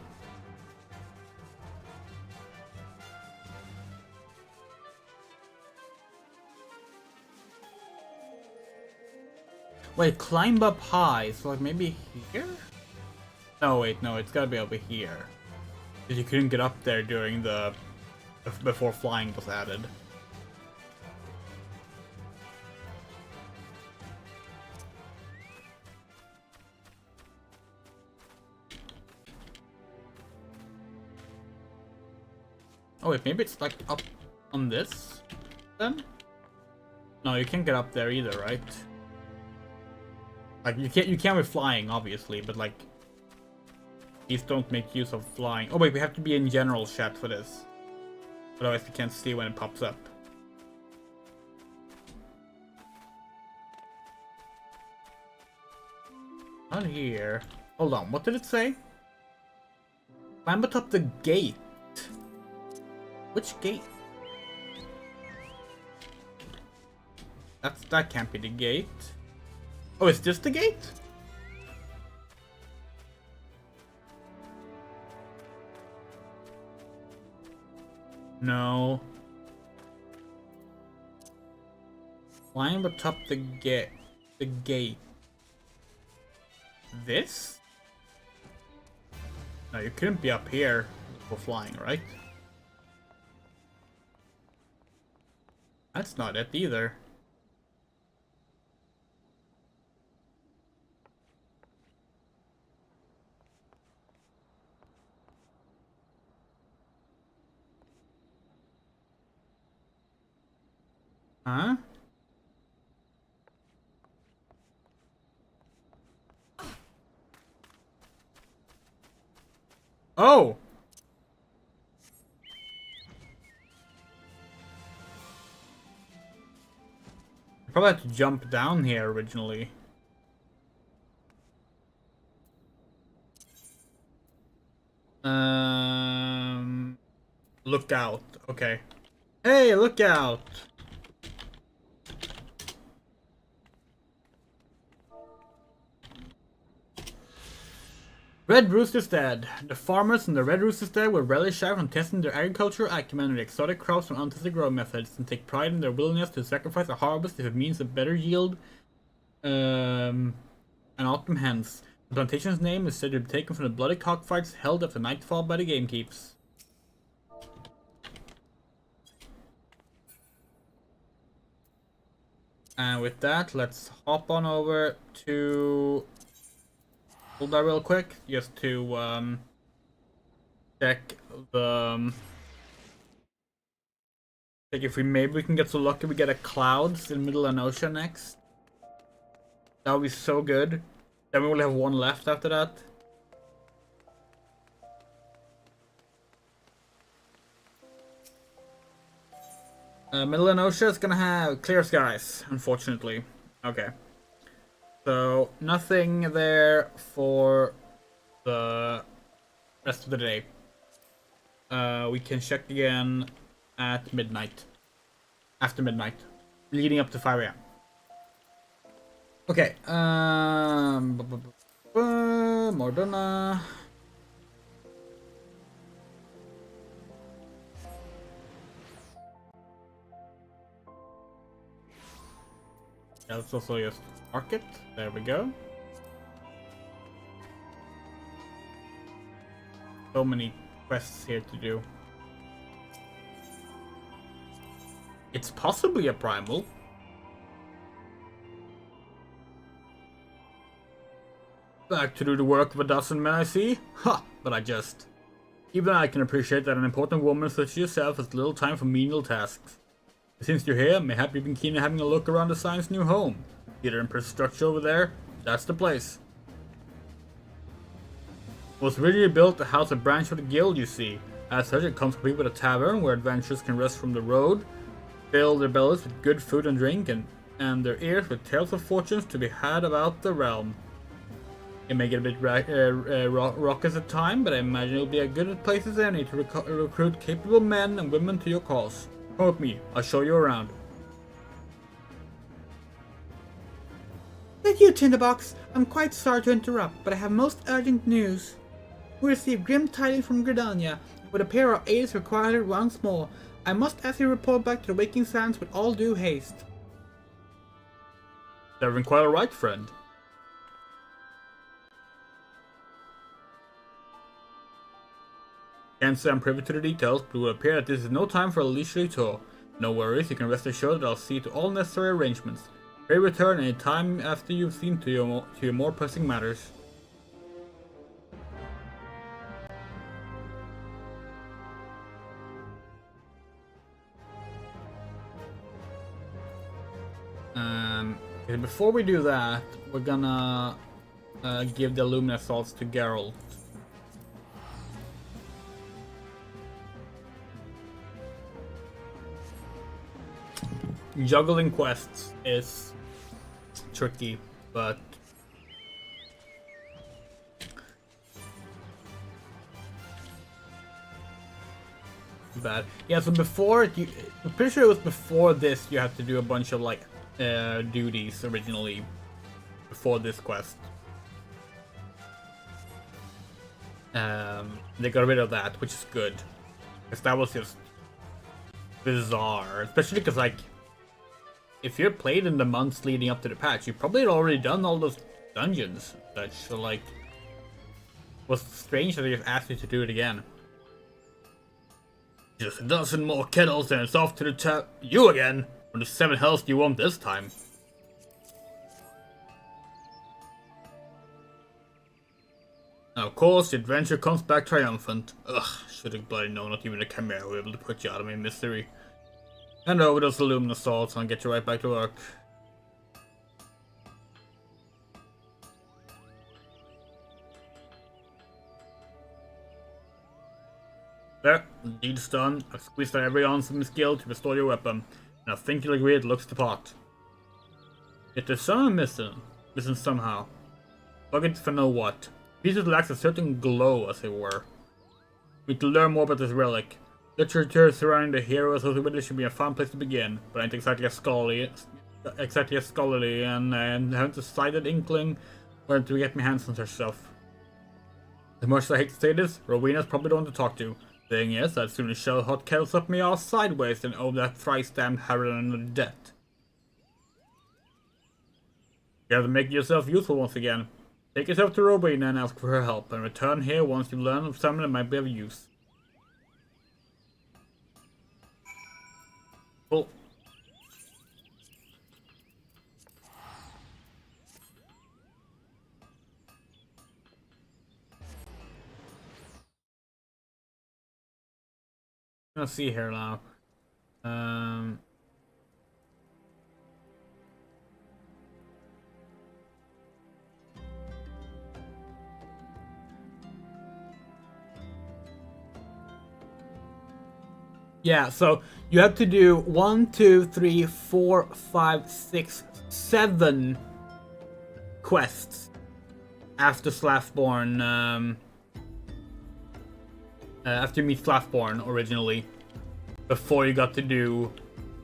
Wait, climb up high, so like maybe here? No, wait, no, it's gotta be over here. Because you couldn't get up there during the... before flying was added. Oh wait, maybe it's like up on this, then? No, you can't get up there either, right? Like, you can't be flying, obviously, but like... These don't make use of flying. Oh wait, we have to be in general chat for this. Otherwise we can't see when it pops up. Not here. Hold on, what did it say? Climb atop the gate. Which gate? That can't be the gate. Oh, is this the gate? No. Climb atop the gate. The gate. This? No, you couldn't be up here for flying, right? That's not it either. Huh? Oh! I probably had to jump down here originally. Look out. Okay. Hey, look out! Red Rooster's dead. The farmers in the Red Rooster's dead were relish shy from testing their agricultural acumen with exotic crops and untested growing methods, and take pride in their willingness to sacrifice a harvest if it means a better yield. An autumn hence. The plantation's name is said to be taken from the bloody cockfights held after nightfall by the gamekeepers. And with that, let's hop on over to... Hold that real quick, just to check the... check if maybe we can get so lucky we get a clouds in the middle of an ocean next. That would be so good. Then we only have one left after that. Middle of Ocean is gonna have clear skies, unfortunately. Okay. So, nothing there for the rest of the day. We can check again at midnight. After midnight. Leading up to 5 AM. Okay, Mordona. Yeah, let's also just mark it. There we go. So many quests here to do. It's possibly a primal. Back to do the work of a dozen men, I see. Ha! But I just... Even I can appreciate that an important woman such as yourself has little time for menial tasks. Since you're here, mayhap you've been keen on having a look around the Science new home. See their impressive structure over there? That's the place. Was originally built to house a branch of the guild, you see. As such, it comes complete with a tavern where adventurers can rest from the road, fill their bellies with good food and drink, and their ears with tales of fortunes to be had about the realm. It may get a bit raucous at times, but I imagine it'll be as good a place as any to recruit capable men and women to your cause. Come with me, I'll show you around. Thank you, Tinderbox. I'm quite sorry to interrupt, but I have most urgent news. We received grim tidings from Gridania. It would appear our aid is required once more. I must ask you to report back to the Waking Sands with all due haste. They're quite alright, friend. Can't say I'm privy to the details, but it will appear that this is no time for a leisurely tour. No worries, you can rest assured that I'll see to all necessary arrangements. Pray return any time after you've seen to your more pressing matters. Okay, before we do that, we're gonna give the Lumina salts to Geralt. Juggling quests is tricky, but bad. Yeah, so before I'm pretty sure it was before this you had to do a bunch of like duties originally before this quest. They got rid of that, which is good, because that was just bizarre, especially because like if you're played in the months leading up to the patch, you probably had already done all those dungeons and such, so like it was strange that they just asked you to do it again. Just a dozen more kettles and it's off to the tap. You again? What the 7 hells do you want this time? Now, of course, the adventure comes back triumphant. Ugh, should have bloody known not even a chimera were able to put you out of my misery. Hand over those aluminum salts and I'll get you right back to work. There, the deed's done. I've squeezed out every ounce of my skill to restore your weapon, and I think you'll agree it looks the part. Yet there's something missing somehow. Bucket for know what. Pieces lacks a certain glow, as it were. We need to learn more about this relic. Literature surrounding the hero associated with it should be a fun place to begin, but I ain't exactly as scholarly, and haven't the slightest inkling where to get my hands on her stuff. As much as I hate to say this, Rowena's probably the one to talk to. Thing is, I'd sooner shove hot kettles up me ass sideways than owe that thrice-damned Harridan another debt. You have to make yourself useful once again. Take yourself to Rowena and ask for her help, and return here once you learn of something that might be of use. Cool. Let's see here now. Yeah, so you have to do 1, 2, 3, 4, 5, 6, 7 quests after Slaftborn. After you meet Slaftborn originally, before you got to do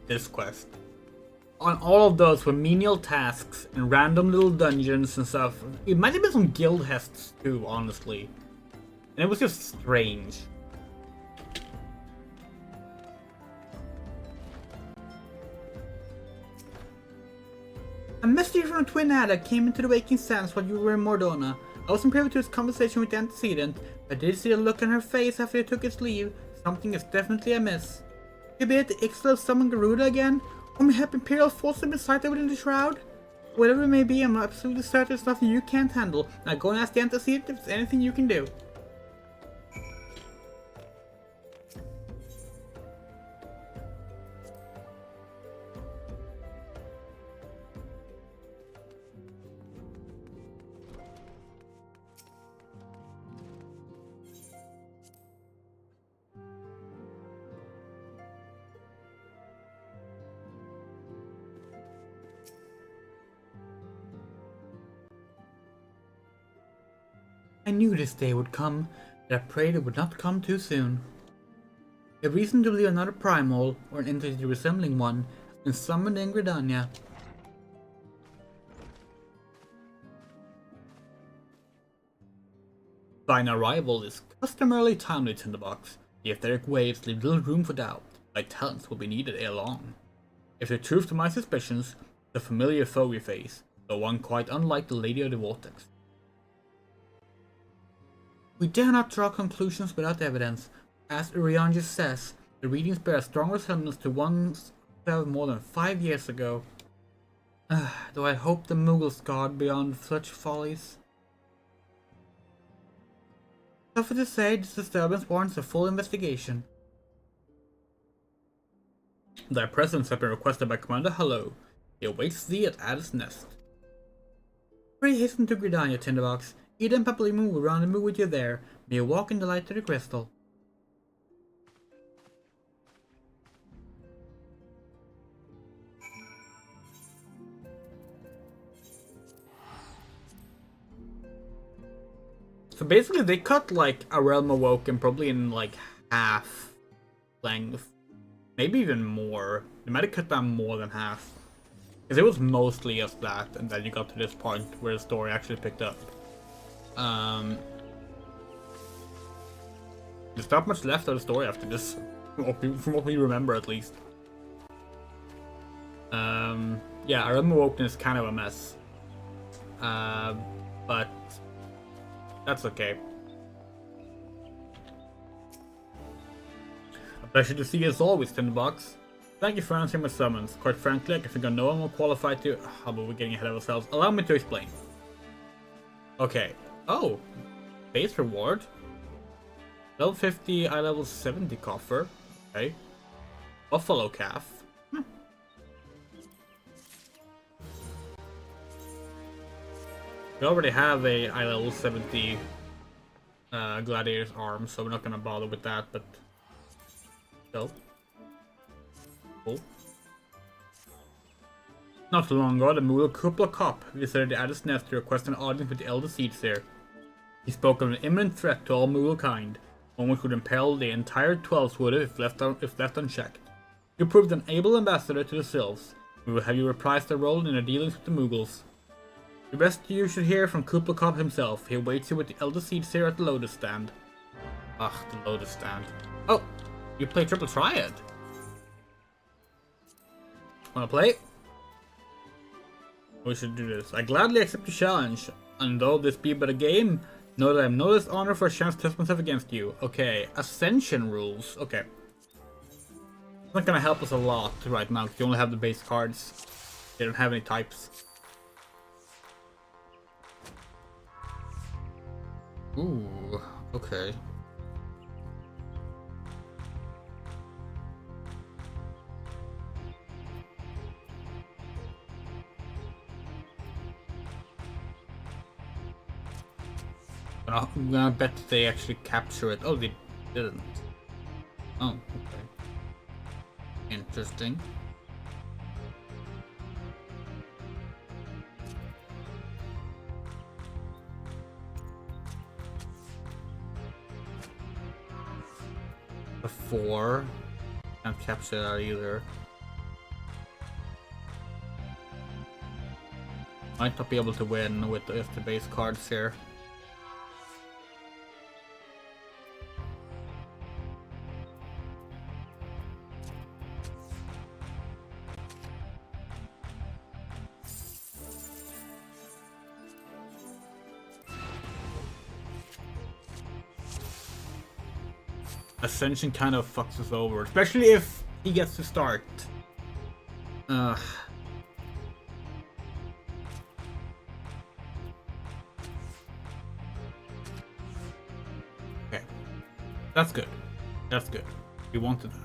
this quest. On all of those were menial tasks and random little dungeons and stuff. It might have been some guild hests too, honestly. And it was just strange. A message from a twin adder came into the waking sands while you were in Mordona. I wasn't privy to his conversation with the antecedent, but I did see a look on her face after he took its leave. Something is definitely amiss. Could be at the XIV summon Garuda again? Or mayhap Imperial forces have been sighted within the shroud? Whatever it may be, I'm absolutely certain it's nothing you can't handle. Now go and ask the antecedent if there's anything you can do. I knew this day would come, but I prayed it would not come too soon. A reason to believe another primal, or an entity resembling one, has been summoned in Gridania. Thine arrival is customarily timely, Tinderbox. The etheric waves leave little room for doubt. Thy talents will be needed ere long. If the truth to my suspicions, the familiar foe we face, though one quite unlike the Lady of the Vortex. We dare not draw conclusions without evidence. As Urianges says, the readings bear a strong resemblance to ones observed more than 5 years ago. Though I hope the Mughals guard beyond such follies. Suffer to say, this disturbance warrants a full investigation. Thy presence has been requested by Commander Hello. He awaits thee at Addis Nest. Pray hasten to Gridania, Tinderbox. Ida and Papalimon will rendezvous with you there. May you walk in the light of the crystal. So basically they cut like A Realm Awoken probably in like half length. Maybe even more. They might have cut down more than half. Because it was mostly just that, and then you got to this point where the story actually picked up. There's not much left of the story after this, from what we remember at least. Yeah, A Realm Awoken is kind of a mess. But that's okay. A pleasure to see you as always, Tinderbox. Thank you for answering my summons. Quite frankly, I think I know I'm more qualified to... How about we getting ahead of ourselves? Allow me to explain. Okay. Oh. Base reward. Level 50, I level 70 coffer. Okay. Buffalo calf. We already have a high level 70 gladiator's arm, so we're not gonna bother with that, but still. Cool. Not too long ago, the Moogle Kupla Cop visited the Addis Nest to request an audience with the Elder Seeds there. He spoke of an imminent threat to all Moogle kind, one which would impel the entire 12th wood if left unchecked. You proved an able ambassador to the Sylphs. We will have you reprise the role in our dealings with the Moogles. The best you should hear from Kupla Cop himself. He awaits you with the Elder Seeds here at the Lotus Stand. Ugh, the Lotus Stand. Oh, you play Triple Triad. Wanna play? We should do this. I gladly accept the challenge, and though this be but a game, know that I am no less honored for a chance to test myself against you. Okay, Ascension rules. Okay. It's not gonna help us a lot right now, because you only have the base cards. They don't have any types. Ooh, okay. I'm gonna bet they actually capture it. Oh, they didn't. Oh, okay. Interesting. A 4. Can't capture that either. Might not be able to win with the base cards here. Ascension kind of fucks us over, especially if he gets to start. Okay, that's good. That's good. We wanted that.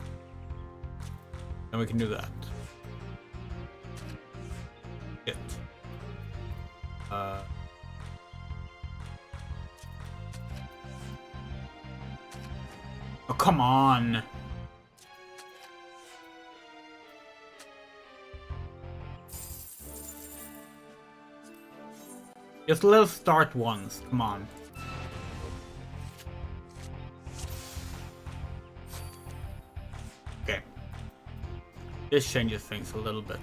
And we can do that. Shit. Oh, come on! Just let us start once, come on. Okay. This changes things a little bit.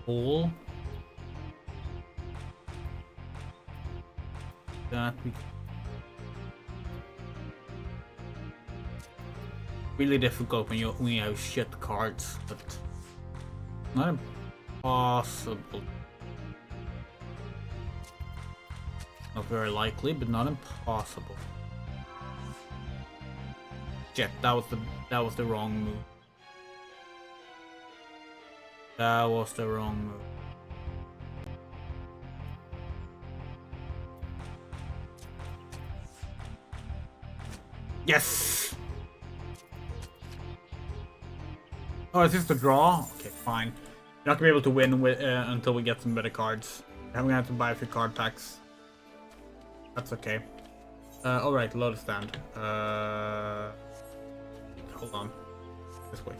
Cool. That we really difficult when you have shit cards, but not impossible. Not very likely, but not impossible. Shit, that was the wrong move. That was the wrong move. Yes! Oh, is this the draw? Okay, fine. You're not gonna be able to win with, until we get some better cards. I'm gonna have to buy a few card packs. That's okay. Alright, Lotus Stand. Hold on. This way.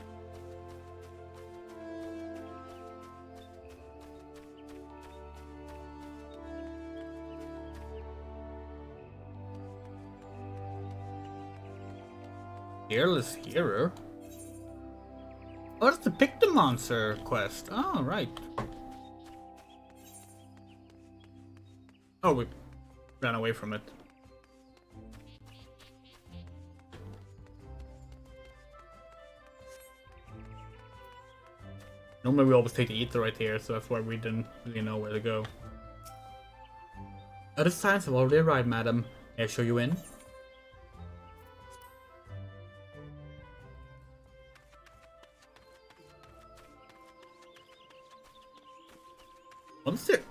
Fearless Hero? Oh, that's the Pick the Monster quest. Oh, right. Oh, we ran away from it. Normally we always take the ether right here, so that's why we didn't really know where to go. Other signs have already arrived, madam. May I show you in?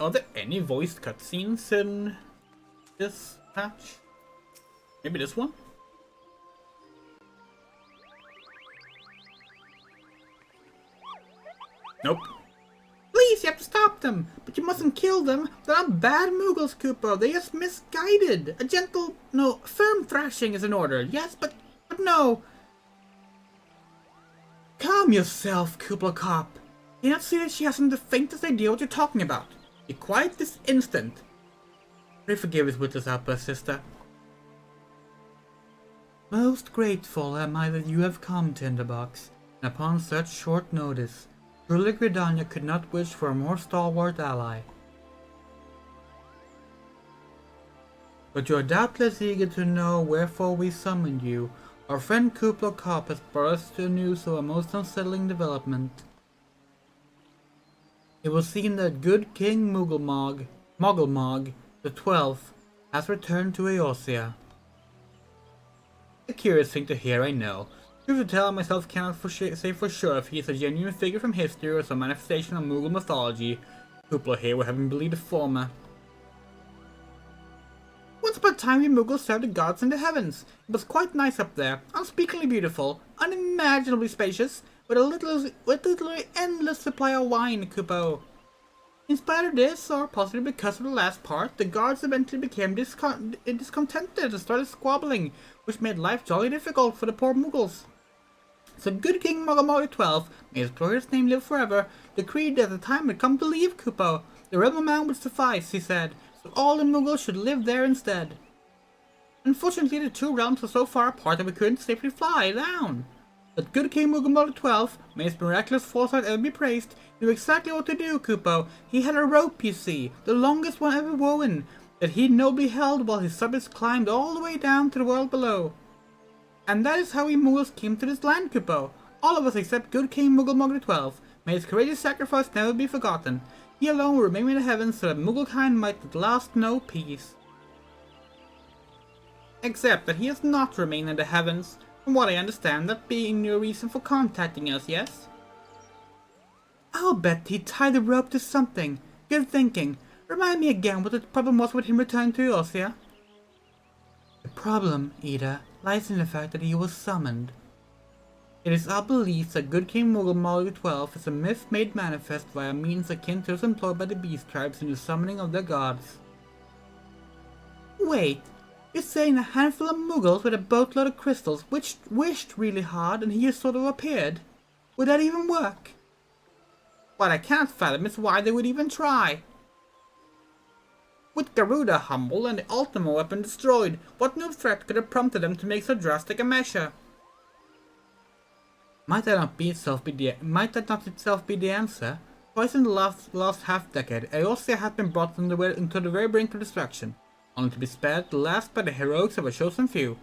Are there any voiced cutscenes in this patch? Maybe this one? Nope. Please, you have to stop them, but you mustn't kill them. They're not bad Muggles, Kupo. They're just misguided. A gentle, no, firm thrashing is in order. Yes, but no. Calm yourself, Kuplo Cop. Do you not see that she hasn't the faintest idea what you're talking about? Be quiet this instant. Pray forgive us with this outburst, sister. Most grateful am I that you have come, Tinderbox, and upon such short notice. Truly Gridania could not wish for a more stalwart ally. But you are doubtless eager to know wherefore we summoned you. Our friend Kuplo Cop has brought us to news of a most unsettling development. It was seen that good King Mugglemog the 12th, has returned to Eorzea. A curious thing to hear, I know. Truth to tell, I myself cannot say for sure if he is a genuine figure from history or some manifestation of Moogle mythology. Kuplo here would have him believe the former. Once upon a time, we Muggles served the gods in the heavens. It was quite nice up there, unspeakably beautiful, unimaginably spacious, with a literally endless supply of wine, Kupo. In spite of this, or possibly because of the last part, the guards eventually became discontented and started squabbling, which made life jolly difficult for the poor Muggles. So good King Mugglemog XII, may his glorious name live forever, decreed that the time had come to leave Kupo. The rebel mound would suffice, he said, so all the Muggles should live there instead. Unfortunately, the two realms were so far apart that we couldn't safely fly down. But good King Mugglemog XII, may his miraculous foresight ever be praised, knew exactly what to do, Kupo. He had a rope, you see, the longest one ever woven, that he nobly held while his subjects climbed all the way down to the world below. And that is how we Muggles came to this land, Kupo. All of us except good King Mugglemog XII. May his courageous sacrifice never be forgotten. He alone will remain in the heavens so that Mugglekind might at last know peace. Except that he has not remained in the heavens. From what I understand, that being your reason for contacting us, yes? I'll bet he tied the rope to something. Good thinking. Remind me again what the problem was with him returning to Eorzea. The problem, Ida, lies in the fact that he was summoned. It is our belief that good King Mugglemog XII is a myth made manifest via means akin to those employed by the Beast Tribes in the summoning of their gods. Wait, you're saying a handful of Muggles with a boatload of crystals wished really hard and he just sort of appeared? Would that even work? What I can't fathom is why they would even try. With Garuda humbled and the Ultima weapon destroyed, what new threat could have prompted them to make so drastic a measure? Might that not itself be the answer? Twice in the last half-decade, Eorzea had been brought into the very brink of destruction, only to be spared at last by the heroics of a chosen few.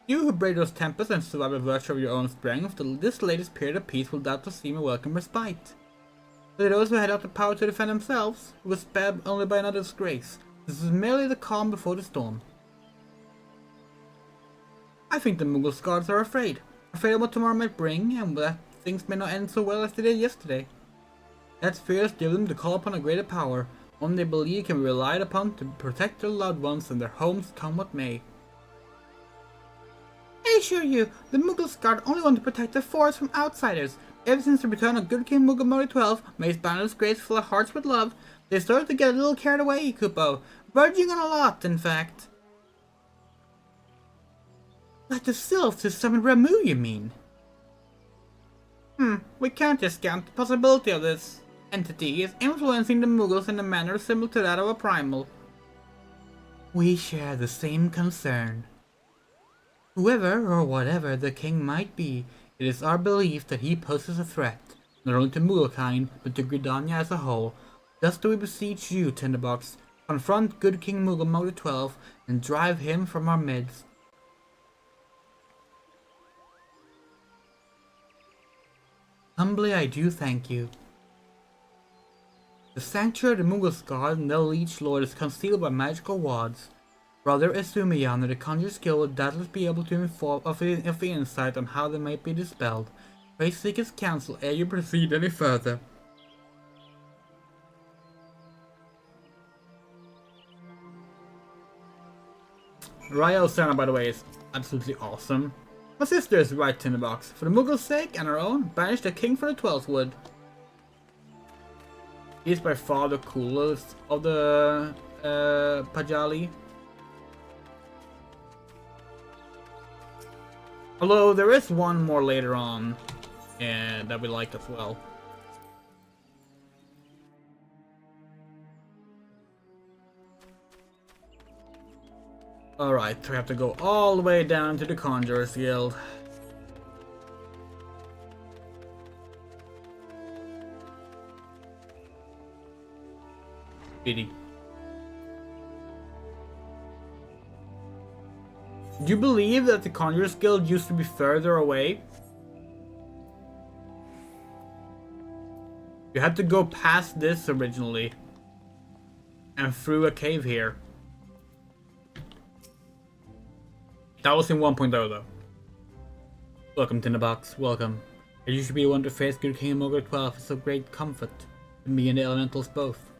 You who brave those tempests and survive by virtue of your own strength, this latest period of peace will doubtless seem a welcome respite. But to those who had not the power to defend themselves, who were spared only by another's grace, this is merely the calm before the storm. I think the Muggles guards are afraid of what tomorrow might bring, and that things may not end so well as they did yesterday. That fear has driven them to call upon a greater power, one they believe can be relied upon to protect their loved ones and their homes come what may. I assure you, the Muggles guard only want to protect the forest from outsiders. Ever since the return of good King Mugglemog XII, may his boundless grace fill our hearts with love, they started to get a little carried away, Kupo, verging on a lot, in fact. Like the sylphs who summoned Ramu, you mean? We can't discount the possibility of this entity is influencing the Muggles in a manner similar to that of a primal. We share the same concern. Whoever or whatever the king might be, it is our belief that he poses a threat, not only to Mugglekind, but to Gridania as a whole. Thus do we beseech you, Tinderbox, confront good King Mugglemog XII and drive him from our midst. Humbly I do thank you. The sanctuary of the Muggles guard and their liege lord is concealed by magical wards. Brother Esumiyan of the Conjure Skill will doubtless be able to inform of the insight on how they might be dispelled. Pray seek his counsel ere you proceed any further. Raya Osana, by the way, is absolutely awesome. My sister is right, Tinderbox. For the Muggles' sake and our own, banish the king for the 12th wood. He's by far the coolest of the Pajali. Although there is one more later on that we like as well. Alright, we have to go all the way down to the Conjurers Guild. Pity. Do you believe that the Conjurers Guild used to be further away? You had to go past this originally. And through a cave here. That was in 1.0 though. Welcome, Tinderbox. Welcome. You should be the one to face Good King Mogul 12. It's of great comfort to me and the elementals both.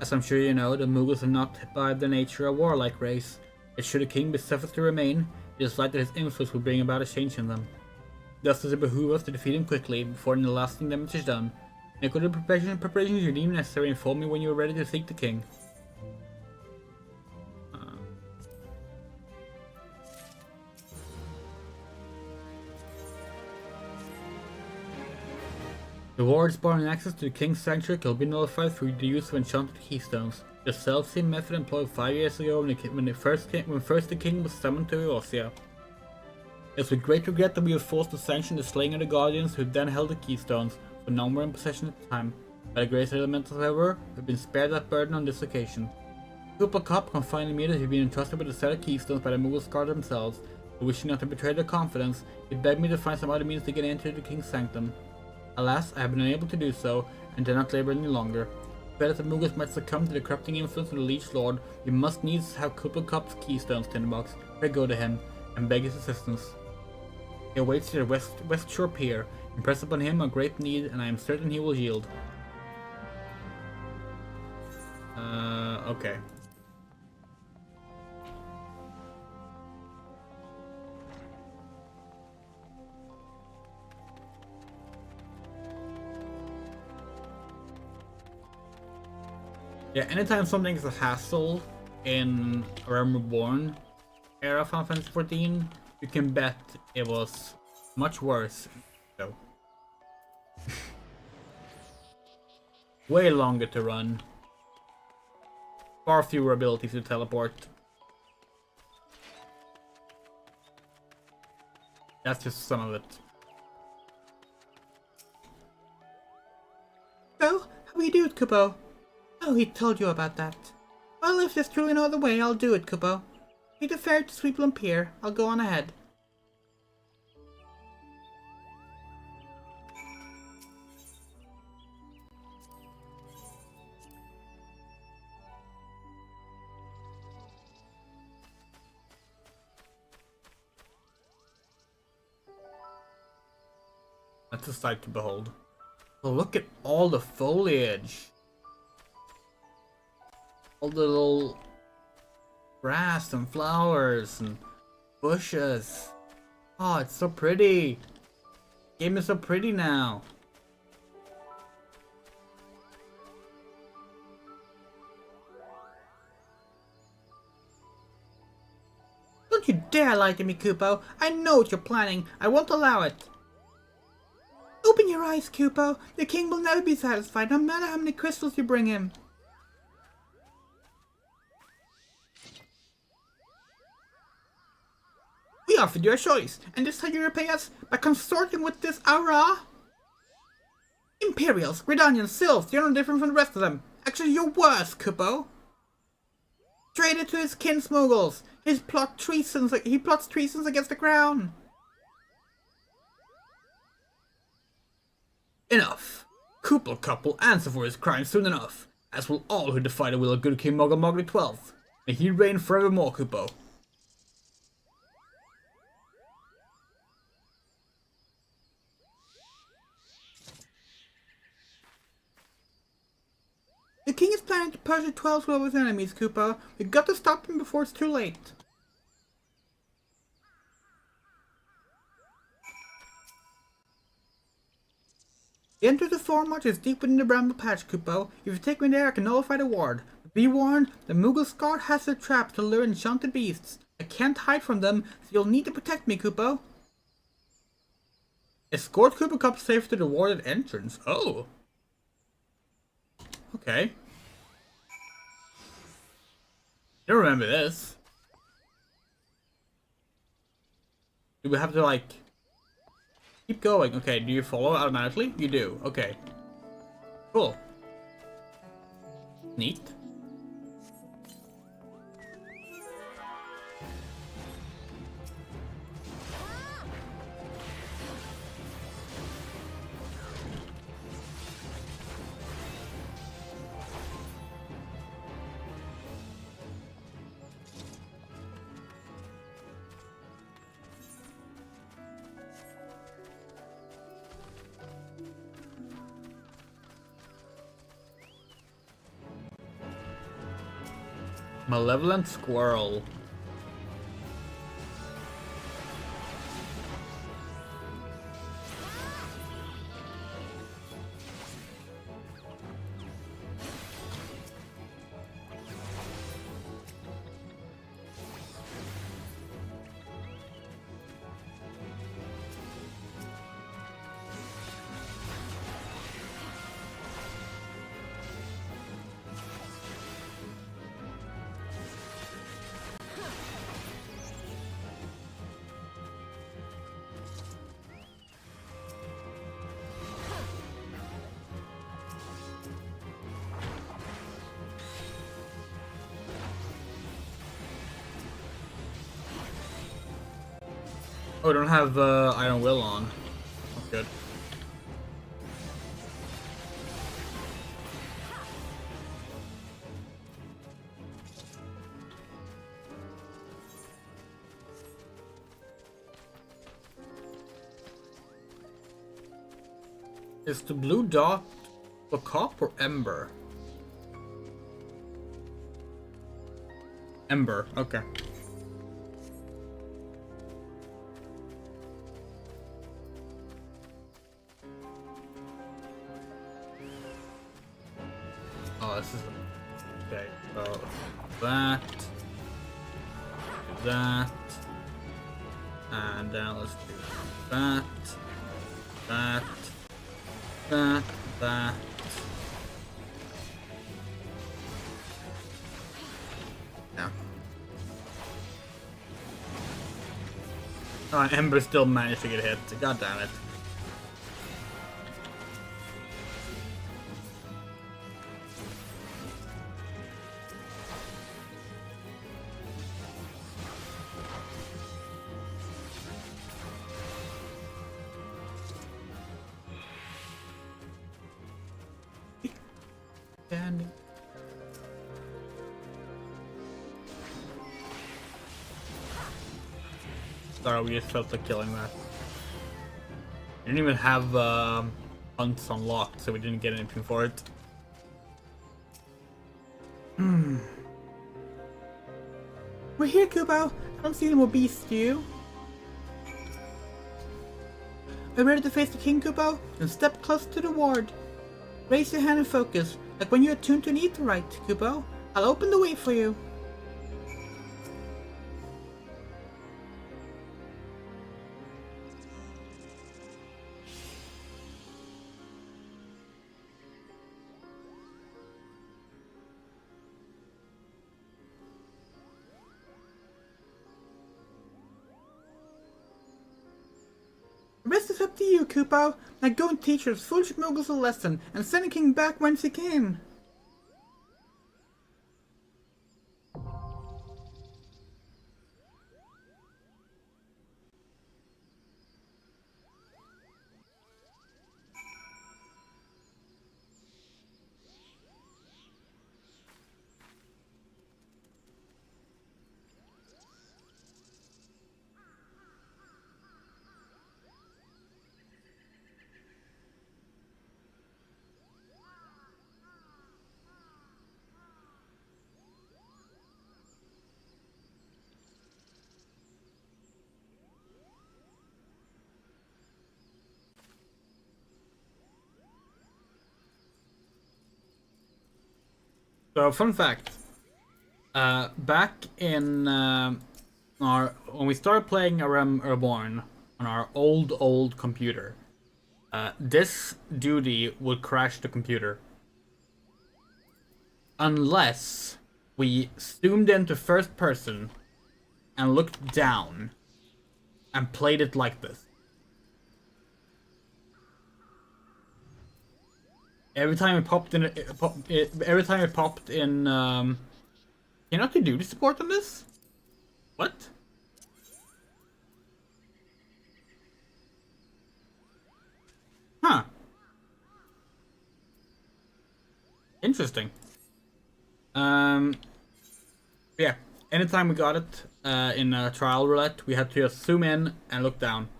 As I'm sure you know, the Mughals are not by their nature a warlike race. Yet should the king be suffered to remain, it is likely that his influence will bring about a change in them. Thus does it behoove us to defeat him quickly, before any lasting damage is done. Make all the preparations you deem necessary and inform me when you are ready to seek the king. The wards barring access to the King's Sanctuary will be nullified through the use of enchanted keystones. The self-same method employed 5 years ago when first the king was summoned to Eorzea. It is with great regret that we were forced to sanction the slaying of the guardians who then held the keystones, for none were in possession at the time. By the grace of elementals, however, we have been spared that burden on this occasion. Kupa Cup can finally meet that he'd been entrusted with a set of keystones by the Mughals guard themselves, but wishing not to betray their confidence, he begged me to find some other means to get into the king's sanctum. Alas, I have been unable to do so, and dare not labor any longer. Fear that the Mughals might succumb to the corrupting influence of the Liege Lord, we must needs have Kublai-Kap's keystones, Tinderbox. Pray go to him, and beg his assistance. He awaits you at West Shore Pier. Impress upon him a great need, and I am certain he will yield. Okay. Yeah, anytime something is a hassle in Realm Reborn era Final Fantasy XIV, you can bet it was much worse. So. Way longer to run. Far fewer abilities to teleport. That's just some of it. So, how do you do it, Kupo? Oh, he told you about that. Well, if there's truly no other way, I'll do it, Kupo. Lead the ferry to Sweetland Pier. I'll go on ahead. That's a sight to behold. Oh, look at all the foliage. All the little grass and flowers and bushes. Oh, it's so pretty. The game is so pretty now. Don't you dare lie to me, Kupo. I know what you're planning. I won't allow it. Open your eyes, Kupo. The king will never be satisfied, no matter how many crystals you bring him. We offered you a choice, and this is how you repay us? By consorting with this Aura? Imperials, Gridanians, Sylphs, you're no different from the rest of them. Actually, you're worse, Kupo. Traitor to his kinsmuggles. He plots treasons against the crown. Enough. Kublai-Kap will answer for his crimes soon enough, as will all who defy the will of good King Mogul 12. May he reign forevermore, Kupo. The king is planning to purge the 12 world with enemies, Kupo. We've got to stop him before it's too late. The entrance to Thornmarch is deep within the Bramble Patch, Kupo. If you take me there, I can nullify the ward. But be warned, the Moogle Scout has their traps to lure enchanted beasts. I can't hide from them, so you'll need to protect me, Kupo. Escort Koopa Cup safe to the warded entrance. Oh. Okay. You remember this. Do we have to, like... keep going? Okay, do you follow automatically? You do. Okay. Cool. Neat. Malevolent Squirrel. Oh, I don't have Iron Will on. That's good. Is the blue dot a cop or ember? Ember, okay. Oh, this is okay. So that, that, and then let's do that, that, that, that. Yeah. Oh, and Ember still managed to get hit. God damn it. And sorry, we just felt like killing that. We didn't even have hunts unlocked, so we didn't get anything for it. We're here, Kupo. I don't see any more beasts, do you? Are you ready to face the king, Kupo? Then step close to the ward. Raise your hand and focus, like when you're attuned to an aetheryte, Kupo. I'll open the way for you. The rest is up to you, Kupo. Now go and teach those foolish moguls a lesson, and send the king back whence he came. So, fun fact. Back in when we started playing REBORN on our old computer, this duty would crash the computer. Unless we zoomed into first person and looked down and played it like this. Every time it popped in, every time it popped in, can you not do duty support on this? What? Huh. Interesting. Yeah. Anytime we got it in a trial roulette, we had to just zoom in and look down.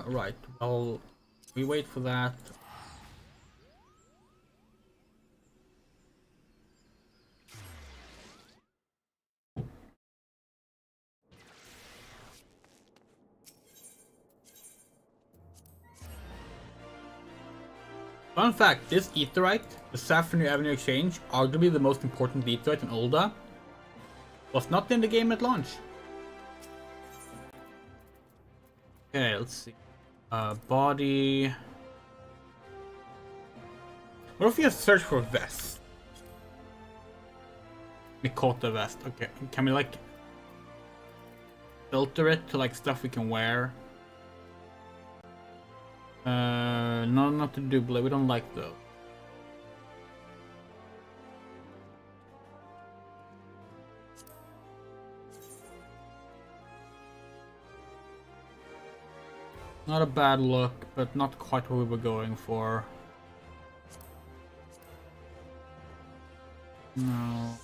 Right. Well, we wait for that. Fun fact, this Aetheryte, the Saffron Avenue Exchange, arguably the most important Aetheryte in Ulda, was not in the game at launch. Okay, let's see. Body. What if you search for vest? Mikota vest. Okay, can we like filter it to like stuff we can wear? No, not to double. We don't like those. Not a bad look, but not quite what we were going for. No.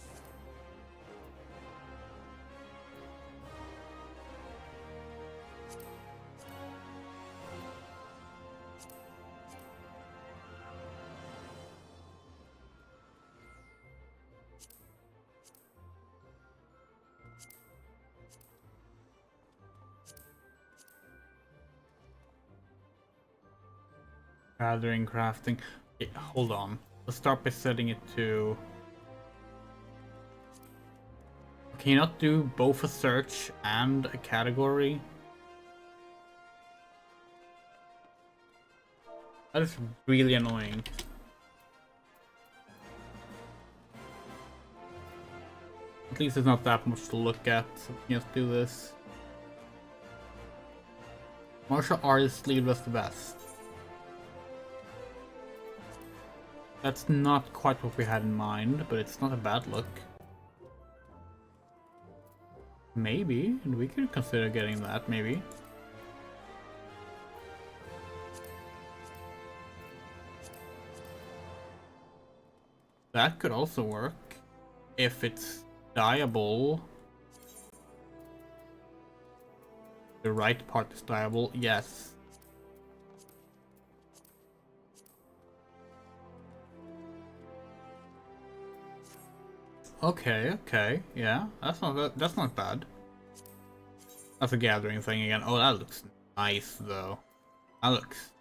Gathering, crafting. Okay, hold on. Let's start by setting it to... Can you not do both a search and a category? That is really annoying. At least there's not that much to look at, so we can just do this. Martial artist lead us the best. That's not quite what we had in mind, but it's not a bad look. Maybe, and we could consider getting that, maybe. That could also work, if it's dyeable. The right part is dyeable, yes. Okay, yeah, that's not bad. That's a gathering thing again. Oh, that looks nice though. That looks.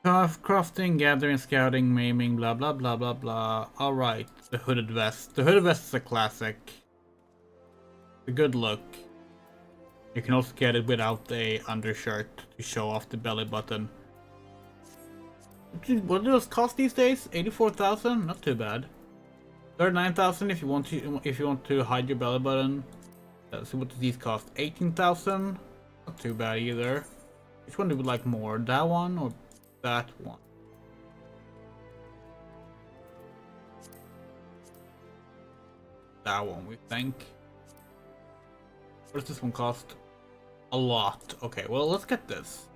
Crafting, gathering, scouting, maiming, blah blah blah blah blah. Alright, the hooded vest. The hooded vest is a classic. A good look. You can also get it without a undershirt to show off the belly button. What do those cost these days? 84,000? Not too bad. 39,000 if you want to hide your belly button. So what do these cost? 18,000? Not too bad either. Which one do we like more? That one or that one? That one, we think. What does this one cost? A lot. Okay, well, let's get this.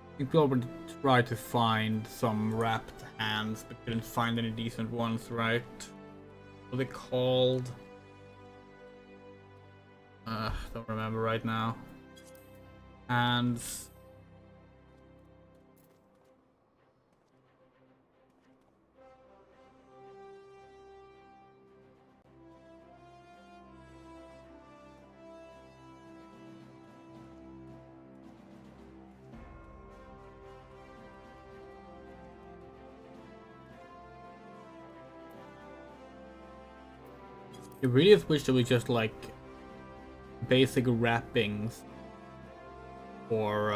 I think we already tried to find some wrapped hands, but couldn't find any decent ones, right? What are they called? Don't remember right now. And I really just wish there was just like basic wrappings for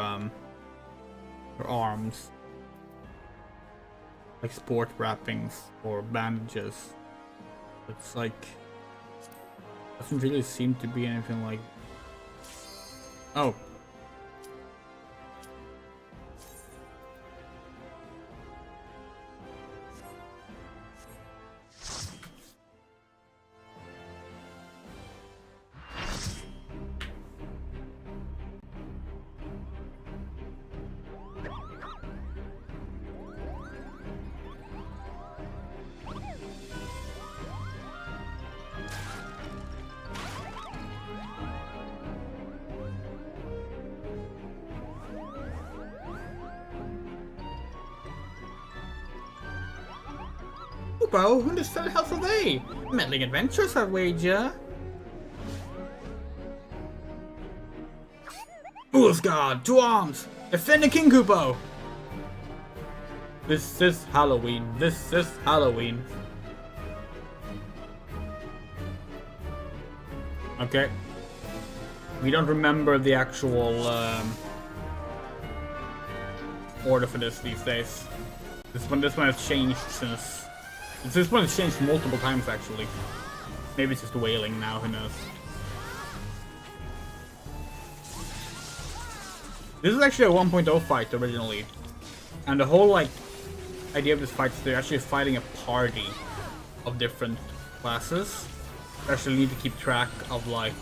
arms, like sport wrappings or bandages. It's like doesn't really seem to be anything like. Oh. Kupo, who the hell are they? Meddling adventures, I wager. Fool's Guard, to arms! Defend the King Kupo! This is Halloween. This is Halloween. Okay. We don't remember the actual order for this these days. This one has changed since. This one has changed multiple times actually. Maybe it's just wailing now. Who knows? This is actually a 1.0 fight originally, and the whole like idea of this fight is they're actually fighting a party of different classes. You actually need to keep track of like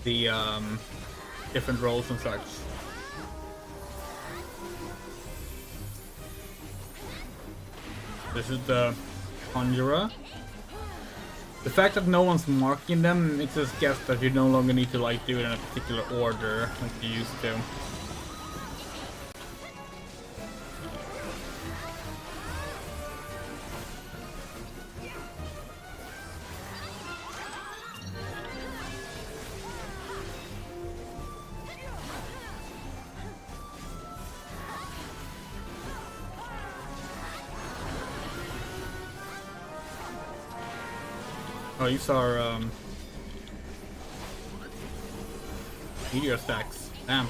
the different roles and such. This is the Conjurer. The fact that no one's marking them makes us guess that you no longer need to like do it in a particular order like you used to. Oh, these are meteor stacks. Damn.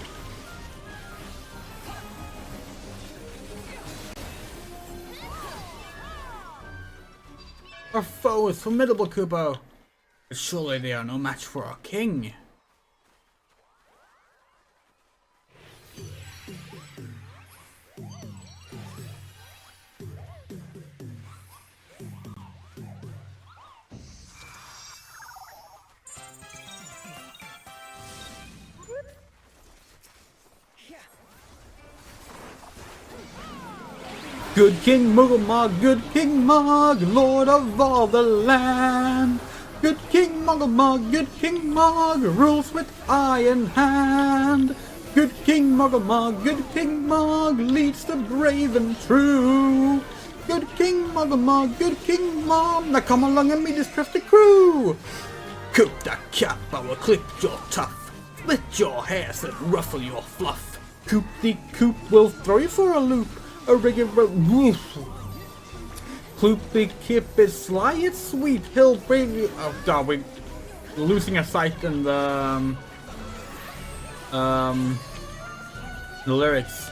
Our foe is formidable, Kupo. But surely they are no match for our king. Good King Muggle-Mog, good King Mog, Lord of all the land. Good King Muggle-Mog, good King Mog, rules with iron hand. Good King Muggle-Mog, good King Mog, leads the brave and true. Good King Muggle-Mog, good King Mog, now come along and meet this trusty crew. Coop that cap, I will clip your tuff, split your hairs and ruffle your fluff. Coop the coop will throw you for a loop. A regular woof. Kloopy Kip is sly, it's sweet. He'll bring you. Oh god, we're losing a sight in the lyrics.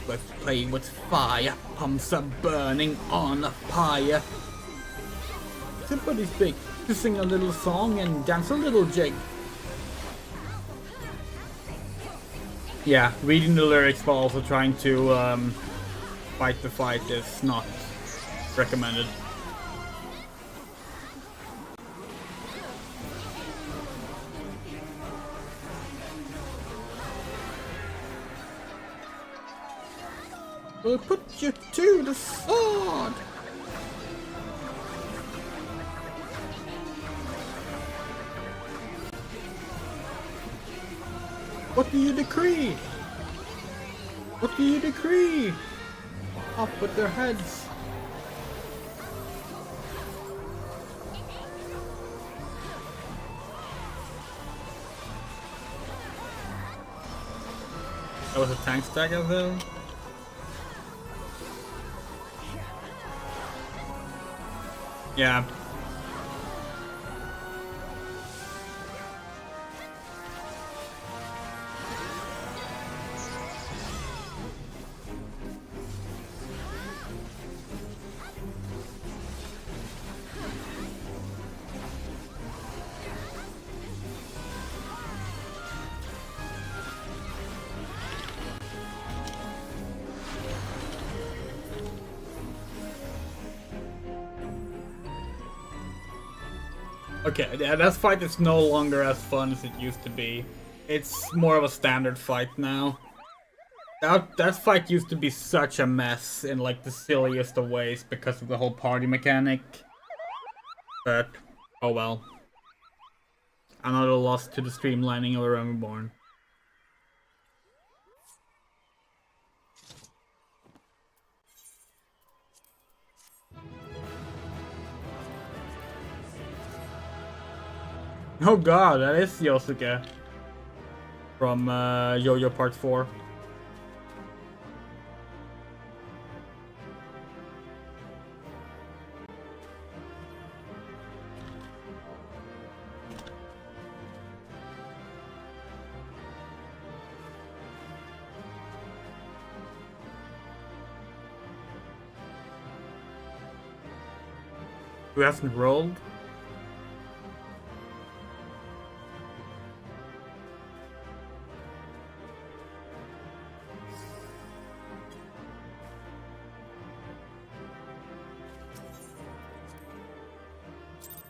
Let's play with fire. Pumps are burning on a pyre. Somebody's big to sing a little song and dance a little jig. Yeah, reading the lyrics while also trying to fight the fight is not recommended. We'll put you to the sword! What do you decree? What do you decree? Off with their heads. That was a tank stack as well. Yeah. Okay, yeah, that fight is no longer as fun as it used to be. It's more of a standard fight now. That fight used to be such a mess in like the silliest of ways because of the whole party mechanic. But, oh well. Another loss to the streamlining of REBORN. Oh god, that is Yosuke from Yo-Yo Part 4. Who hasn't rolled?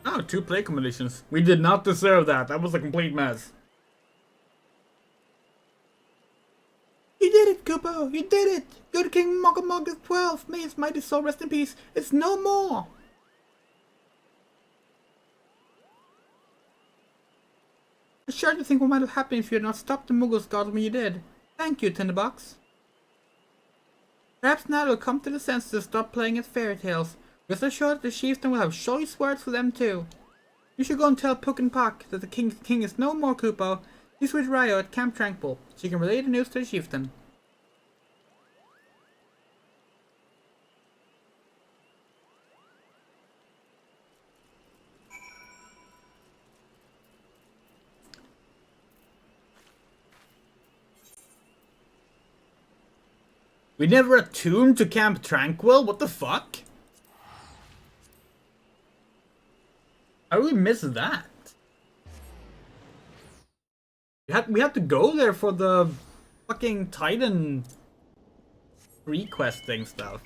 Oh, 2 play combinations. We did not deserve that. That was a complete mess. You did it, Kupo! You did it! Good King Mogamog XIV, may his mighty soul rest in peace. It's no more! I shudder to think what might have happened if you had not stopped the Mughals gods when you did. Thank you, Tinderbox. Perhaps now they'll come to the senses to stop playing at fairy tales. Rest assured the chieftain will have choice words for them too. You should go and tell Puck and Puck that the king is no more, Kupo. He's with Ryo at Camp Tranquil. She can relay the news to the chieftain. We never attuned to Camp Tranquil? What the fuck? How do we miss that? We had to go there for the fucking Titan requesting stuff.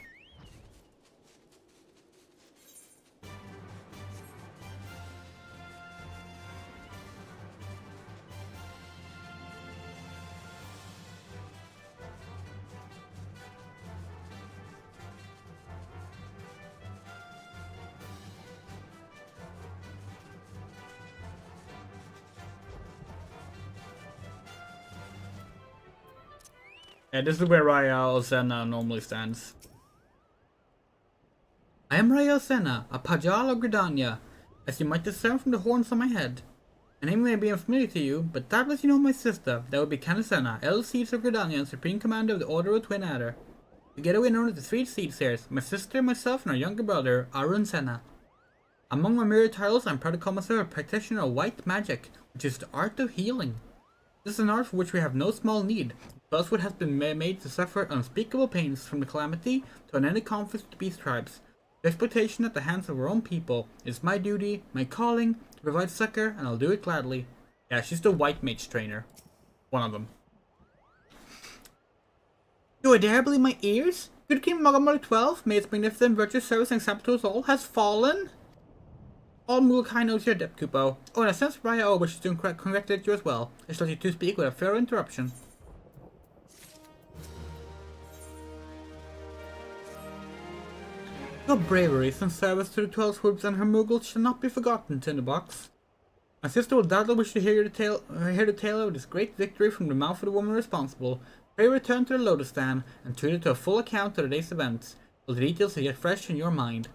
Yeah, this is where Ryo Senna normally stands. I am Ryo Senna, a Pajal of Gridania, as you might discern from the horns on my head. My name may be unfamiliar to you, but doubtless you know my sister. That would be Canna Senna, Eldest Seeds of Gridania and Supreme Commander of the Order of Twin Adder. Together we known as the 3 Seedseers, my sister, myself, and our younger brother, Arun Senna. Among my myriad titles, I'm proud to call myself a practitioner of white magic, which is the art of healing. This is an art for which we have no small need. Buzzwood has been made to suffer unspeakable pains from the calamity to unending conflicts with the beast tribes. The exploitation at the hands of our own people is my duty, my calling, to provide succor, and I'll do it gladly. Yeah, she's the white mage trainer. One of them. Do I dare believe my ears? Good King Mogamog XII, may its magnificent virtuous service and example to us all, has fallen? All Mughal knows your depth, Kupo. Oh, and I sense Ryo wishes to congratulate you as well. I shall let you two speak without further interruption. Your braveries and service to the 12 Hoods and her Muggles shall not be forgotten, Tinderbox. My sister will doubtless wish to hear the tale of this great victory from the mouth of the woman responsible. Pray return to the Lotus Stand and treat it to a full account of the day's events, so the details are yet fresh in your mind.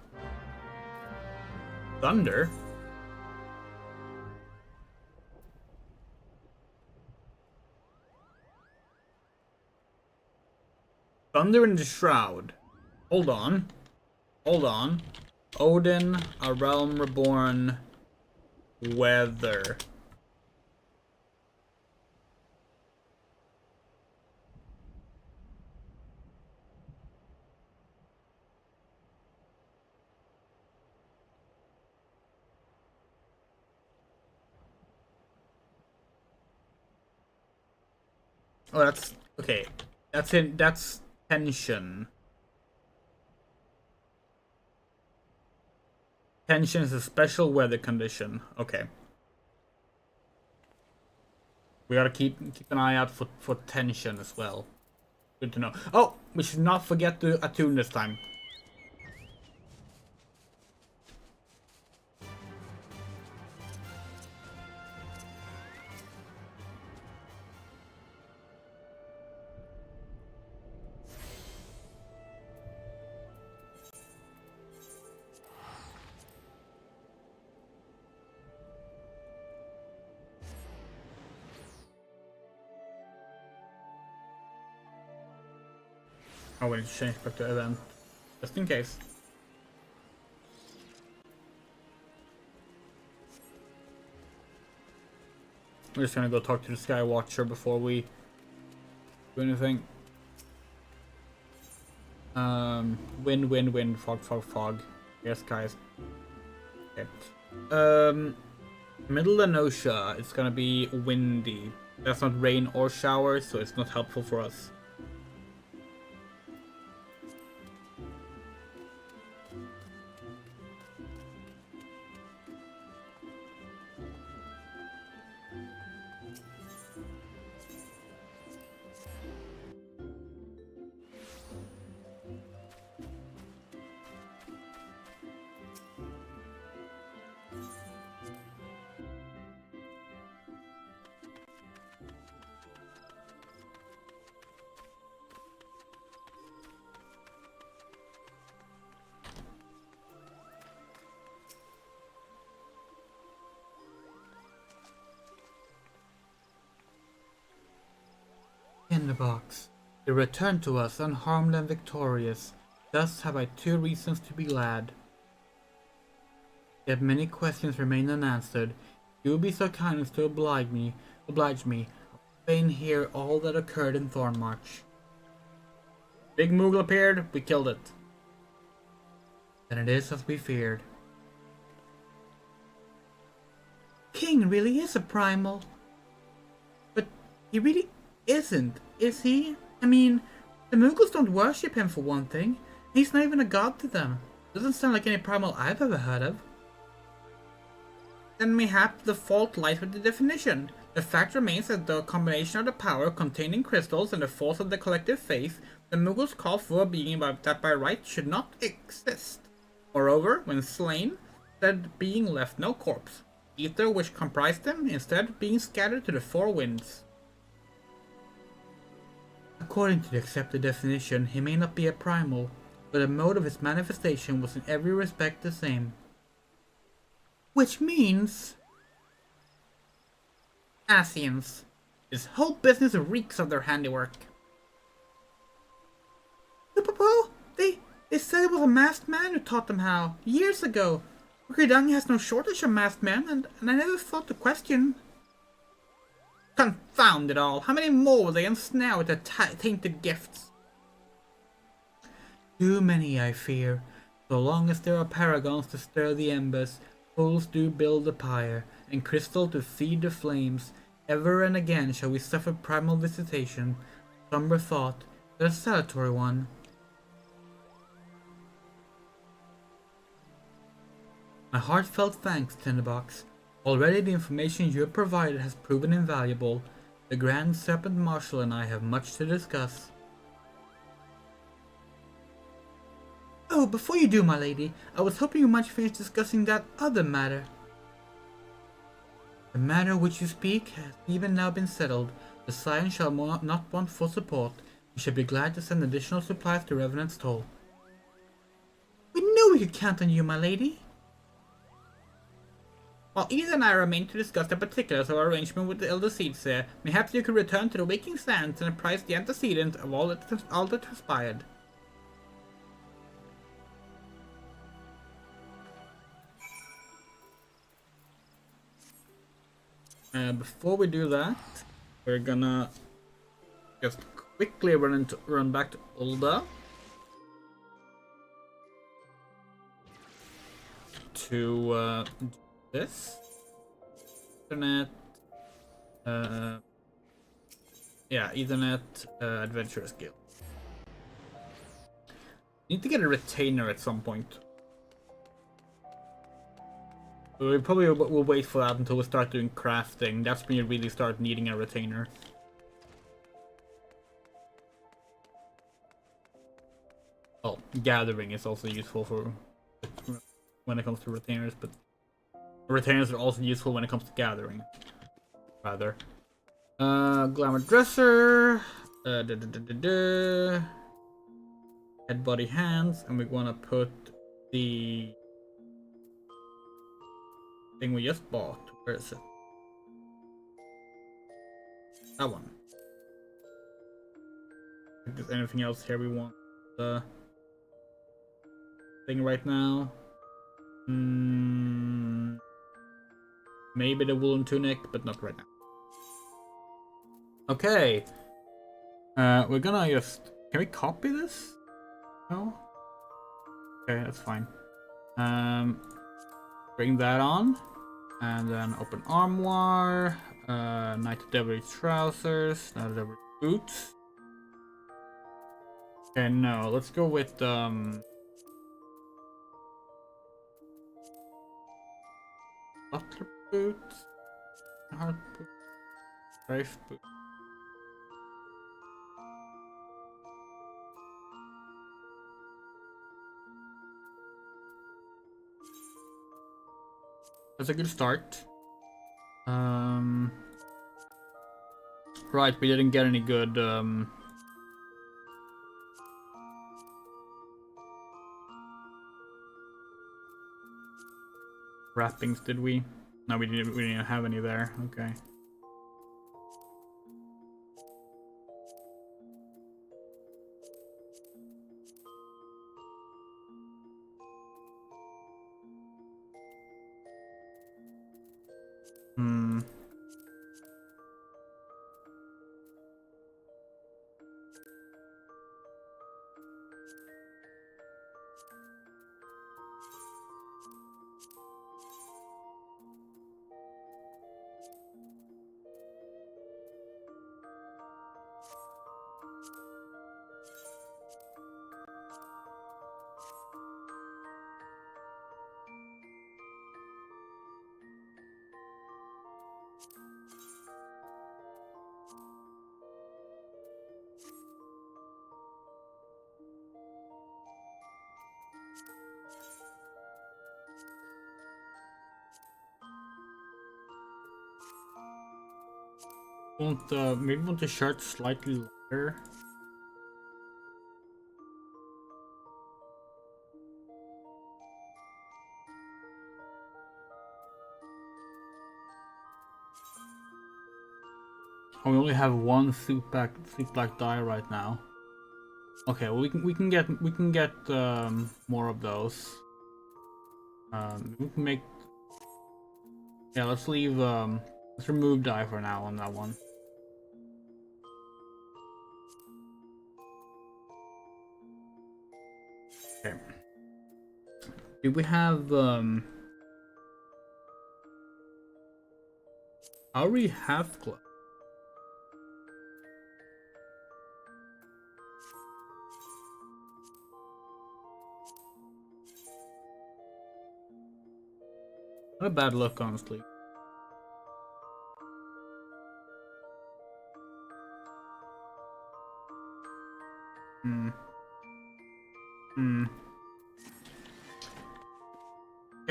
Thunder? Thunder in the Shroud. Hold on. Hold on. Odin, a realm reborn. Weather. Oh, that's okay. That's tension. Tension is a special weather condition. Okay. We gotta keep an eye out for tension as well. Good to know. Oh, we should not forget to attune this time. Oh, we need to change back to event. Just in case. We're just gonna go talk to the Sky Watcher before we do anything. Wind, fog. Yes, guys. Okay. Middle Lenosha, it's gonna be windy. That's not rain or showers, so it's not helpful for us. In the box. They return to us unharmed and victorious. Thus have I 2 reasons to be glad. Yet many questions remain unanswered. You will be so kind as to oblige me. I'll fain hear all that occurred in Thornmarch. Big Moogle appeared, we killed it. Then it is as we feared. King really is a primal. But he really isn't, is he? I mean, the Muggles don't worship him for one thing. He's not even a god to them. Doesn't sound like any primal I've ever heard of. Then mayhap the fault lies with the definition. The fact remains that the combination of the power contained in crystals and the force of the collective faith, the Muggles call for a being that by right should not exist. Moreover, when slain, that being left no corpse, ether which comprised them, instead being scattered to the 4 winds. According to the accepted definition, he may not be a primal, but the mode of his manifestation was in every respect the same. Which means... Asians. This whole business reeks of their handiwork. They said it was a masked man who taught them how, years ago. Gridania has no shortage of masked men, and I never thought to question. Confound it all! How many more will they ensnare with their tainted gifts? Too many, I fear. So long as there are paragons to stir the embers, fools do build the pyre, and crystal to feed the flames. Ever and again shall we suffer primal visitation. Somber thought, but a salutary one. My heartfelt thanks, Tinderbox. Already the information you have provided has proven invaluable. The Grand Serpent Marshal and I have much to discuss. Oh, before you do, my lady, I was hoping you might finish discussing that other matter. The matter which you speak has even now been settled. The Scion shall not want for support. We shall be glad to send additional supplies to Revenant's Toll. We knew we could count on you, my lady. While Ida and I remain to discuss the particulars of our arrangement with the Elder Seedseer, mayhaps you could return to the Waking Sands and apprise the antecedent of all that transpired. Before we do that, we're gonna just quickly run back to Ulda to do this. Ethernet, Ethernet Adventurers Guild. Need to get a retainer at some point. We probably will wait for that until we start doing crafting. That's when you really start needing a retainer. Well, gathering is also useful for when it comes to retainers, but retainers are also useful when it comes to gathering. Rather. Glamour Dresser. Head, body, hands, and we want to put the thing we just bought. Where is it? That one. If there's anything else here we want the thing right now. Maybe the woolen tunic, but not right now. Okay. We're gonna just... Can we copy this? No? Okay, that's fine. Bring that on. And then open armoire. Knight Devil trousers. Knight Devil boots. Okay, no. Let's go with butler boots. Hard boots. Brave boots. That's a good start. Right, we didn't get any good wrappings, did we? No, we didn't have any there. Okay. Maybe want the shirt slightly longer. Oh, we only have one suit black dye right now. Okay, well we can get more of those. We can make. Yeah, let's leave. Let's remove dye for now on that one. Okay. Do we have I already have gloves. Not a bad look, honestly.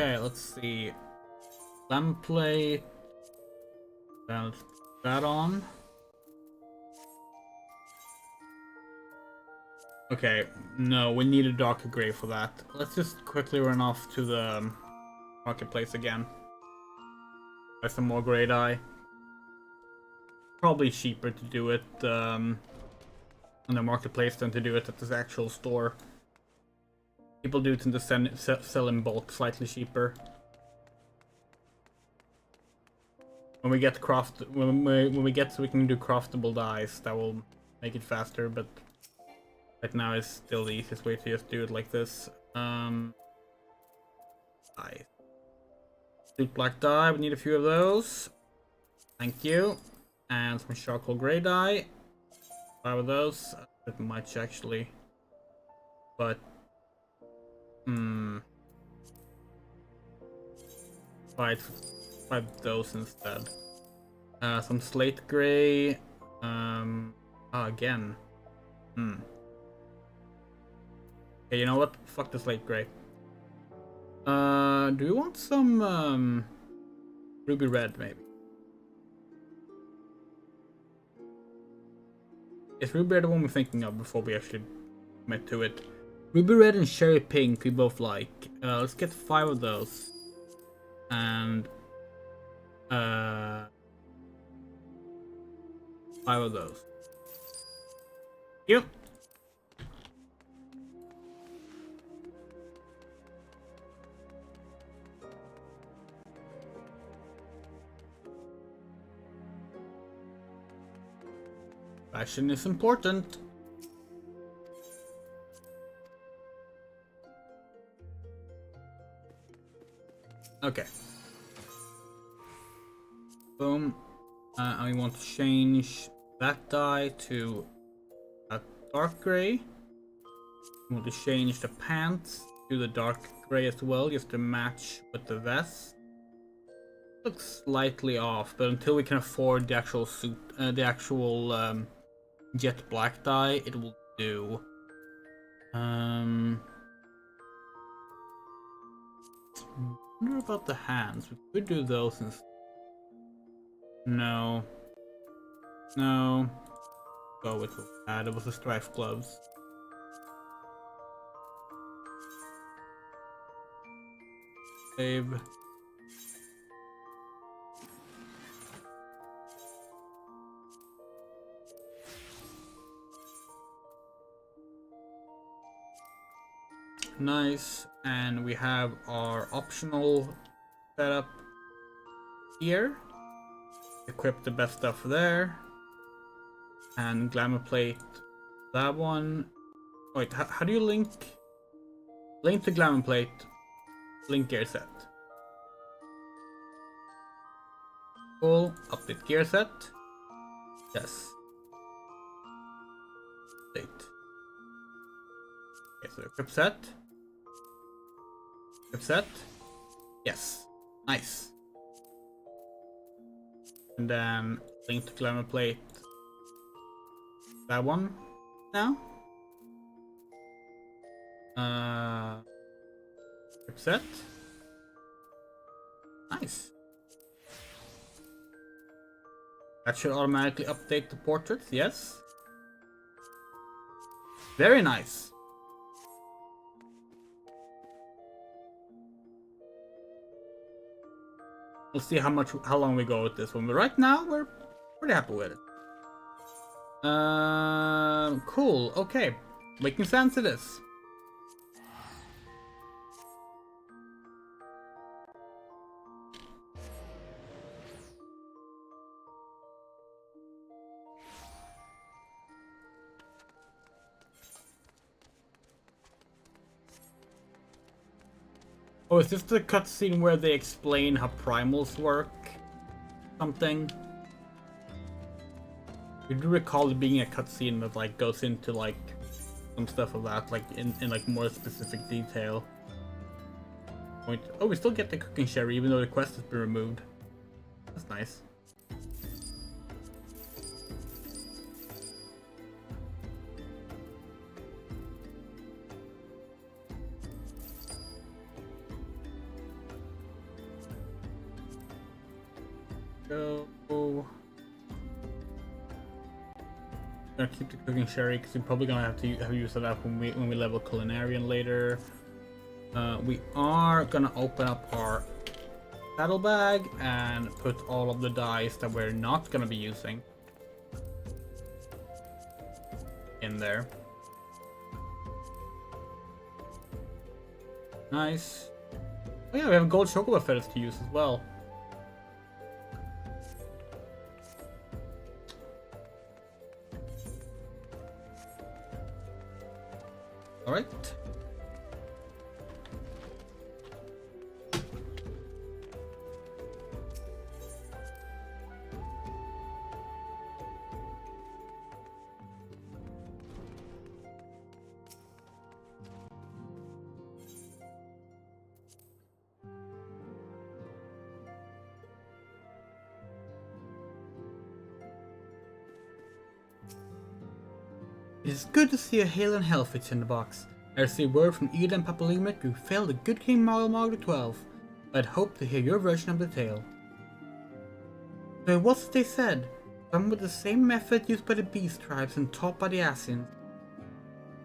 Okay, let's see. Lamp plate. Let's put that on. Okay, no, we need a darker gray for that. Let's just quickly run off to the marketplace again. Buy some more gray dye. Probably cheaper to do it on the marketplace than to do it at this actual store. People do tend to sell in bulk, slightly cheaper. When we get when we get so we can do craftable dyes, that will make it faster. But right now is still the easiest way to just do it like this. Dye. Loot black dye. We need a few of those. Thank you. And some charcoal gray dye. 5 of those. A bit much actually. But 5 those instead. Some slate gray. Again. Okay, you know what? Fuck the slate gray. Do we want some ruby red maybe? Is ruby red the one we're thinking of before we actually commit to it? Ruby red and cherry pink we both like. Let's get 5 of those. And 5 of those. Yep. Fashion is important. Okay. Boom. And we want to change that dye to a dark gray. We want to change the pants to the dark gray as well, just to match with the vest. Looks slightly off, but until we can afford the actual suit, the actual jet black dye, it will do. Wonder about the hands. We could do those instead. No. No. Go with what we had. It was the strife gloves. Save. Nice, and we have our optional setup here. Equip the best stuff there, and glamour plate that one. Wait, how do you link the glamour plate? Link gear set. Cool. Update gear set. Yes. Update. Okay, so equip set. Set. Yes. Nice. And then link to glamour plate. That one now. Set. Nice. That should automatically update the portraits, yes. Very nice. We'll see how long we go with this one, but right now we're pretty happy with it. Cool. Okay, making sense it is. Oh, is this the cutscene where they explain how primals work? Something? I do recall it being a cutscene that like goes into like some stuff of that, like in like more specific detail. Oh, we still get the cooking sherry even though the quest has been removed. That's nice. go. Gonna keep the cooking sherry because we're probably gonna have to use that up when we level culinarian later. We are gonna open up our saddlebag and put all of the dyes that we're not gonna be using in there. Nice. Oh yeah, we have gold chocolate feathers to use as well. Alright. It is good to see a hale and healthy Tinderbox. I received word from Eda and Papalumic you failed the good King Margaret 12. I'd hoped to hear your version of the tale. So it was as they said, done with the same method used by the Beast tribes and taught by the Asians.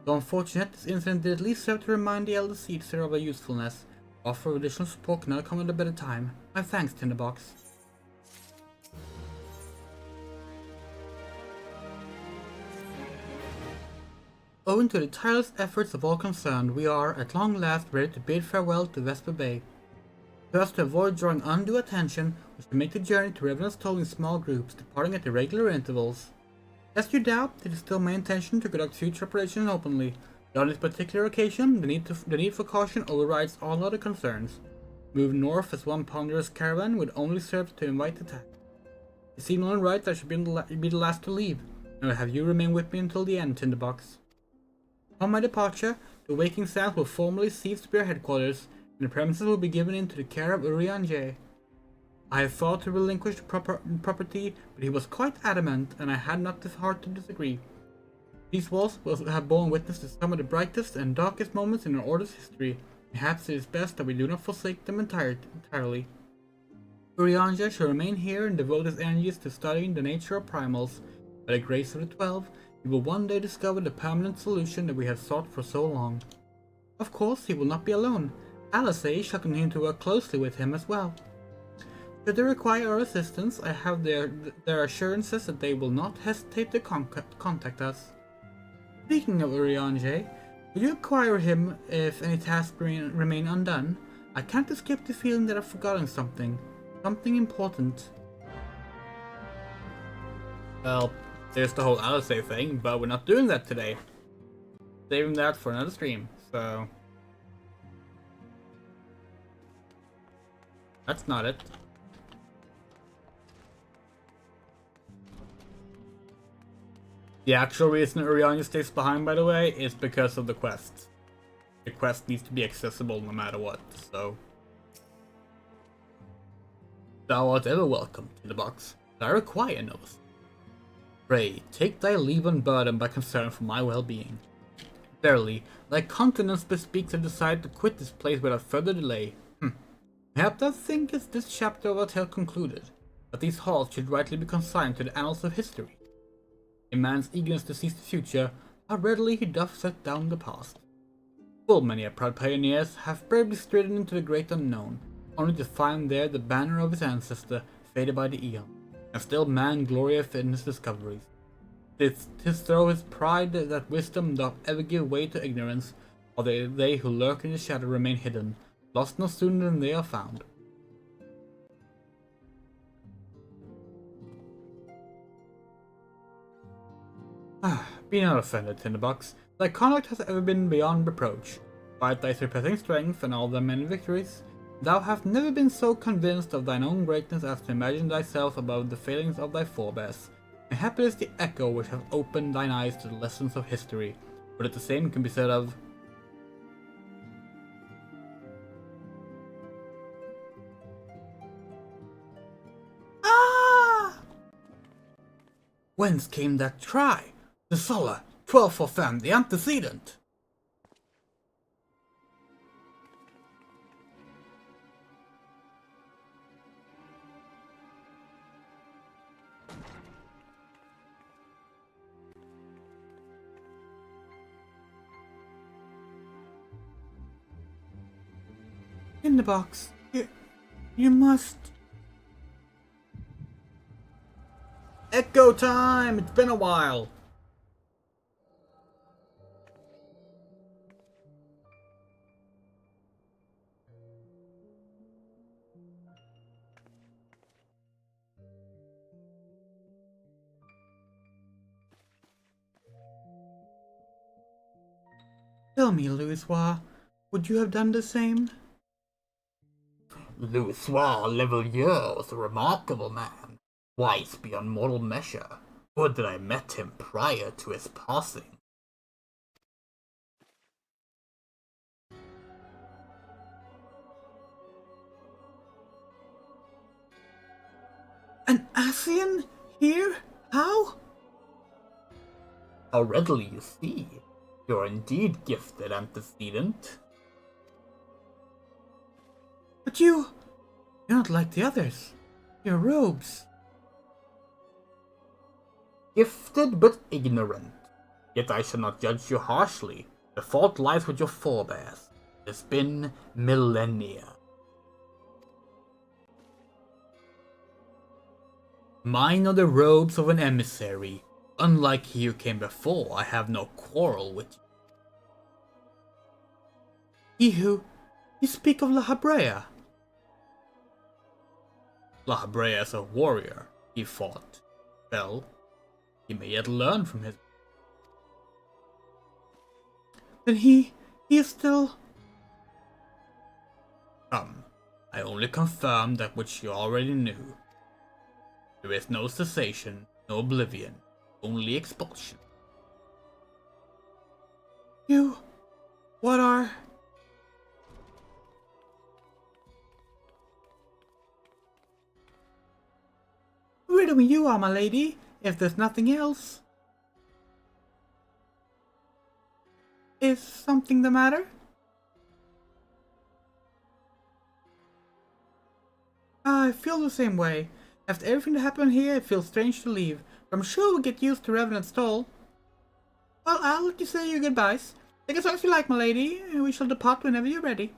Though unfortunate, this incident did at least serve to remind the Elder Seedster of their usefulness. Offer of additional support cannot come at a better time. My thanks, Tinderbox. Owing to the tireless efforts of all concerned, we are, at long last, ready to bid farewell to Vesper Bay. So as to avoid drawing undue attention, we should make the journey to Revenant's Toll in small groups, departing at irregular intervals. Lest you doubt, it is still my intention to conduct future operations openly, but on this particular occasion, the need for caution overrides all other concerns. Move north as one ponderous caravan would only serve to invite attack. It seemed only right that I should be the last to leave, and I will have you remain with me until the end, Tinderbox. Upon my departure, the Waking Sands will formally cease to be our headquarters, and the premises will be given into the care of Urianger. I had thought to relinquish the property, but he was quite adamant, and I had not the heart to disagree. These walls will have borne witness to some of the brightest and darkest moments in our Order's history. Perhaps it is best that we do not forsake them entirely. Urianger shall remain here and devote his energies to studying the nature of primals. By the grace of the 12, he will one day discover the permanent solution that we have sought for so long. Of course, he will not be alone. Alice shall continue to work closely with him as well. Should they require our assistance, I have their assurances that they will not hesitate to contact us. Speaking of Urianger, will you acquire him if any tasks remain undone? I can't escape the feeling that I've forgotten something. Something important. Well, there's the whole Alice thing, but we're not doing that today. Saving that for another stream, so... That's not it. The actual reason Urianger stays behind, by the way, is because of the quest. The quest needs to be accessible no matter what, so... Thou art ever welcome, Tinderbox, but I require no assistance. Pray, take thy leave unburdened by concern for my well-being. Verily, thy countenance bespeaks a desire to quit this place without further delay. Perhaps thou thinkest this chapter of our tale concluded, that these halls should rightly be consigned to the annals of history. A man's eagerness to seize the future, how readily he doth set down the past. Full many a proud pioneers have bravely stridden into the great unknown, only to find there the banner of his ancestor faded by the eon. And still man glorieth in his discoveries. 'Tis through his pride that wisdom doth ever give way to ignorance, or they who lurk in the shadow remain hidden, lost no sooner than they are found. Be not offended, Tinderbox. Thy conduct has ever been beyond reproach. Despite thy surpassing strength and all thy many victories, thou hast never been so convinced of thine own greatness as to imagine thyself above the failings of thy forebears. And happy is the echo which hath opened thine eyes to the lessons of history, but that the same can be said of... Ah! Whence came that cry? The Solar, 12 for Femme, the antecedent! In the box. You must... Echo time! It's been a while! Tell me, Louisoix, would you have done the same? Louisoix Levelier was a remarkable man, wise beyond mortal measure. Would that I met him prior to his passing. An Asian? Here? How? How readily you see. You're indeed gifted, antecedent. But you're not like the others. Your robes. Gifted but ignorant. Yet I shall not judge you harshly. The fault lies with your forebears. It has been millennia. Mine are the robes of an emissary. Unlike he who came before, I have no quarrel with you. You speak of La Habrea. La Habrea is a warrior. He fought. Fell. He may yet learn from his... Then he is still... Come, I only confirm that which you already knew. There is no cessation, no oblivion, only expulsion. What are... Riddle me you are, my lady, if there's nothing else. Is something the matter? I feel the same way. After everything that happened here, it feels strange to leave. But I'm sure we'll get used to Revenant's toll. Well, I'll let you say your goodbyes. Take as long as you like, my lady, and we shall depart whenever you're ready.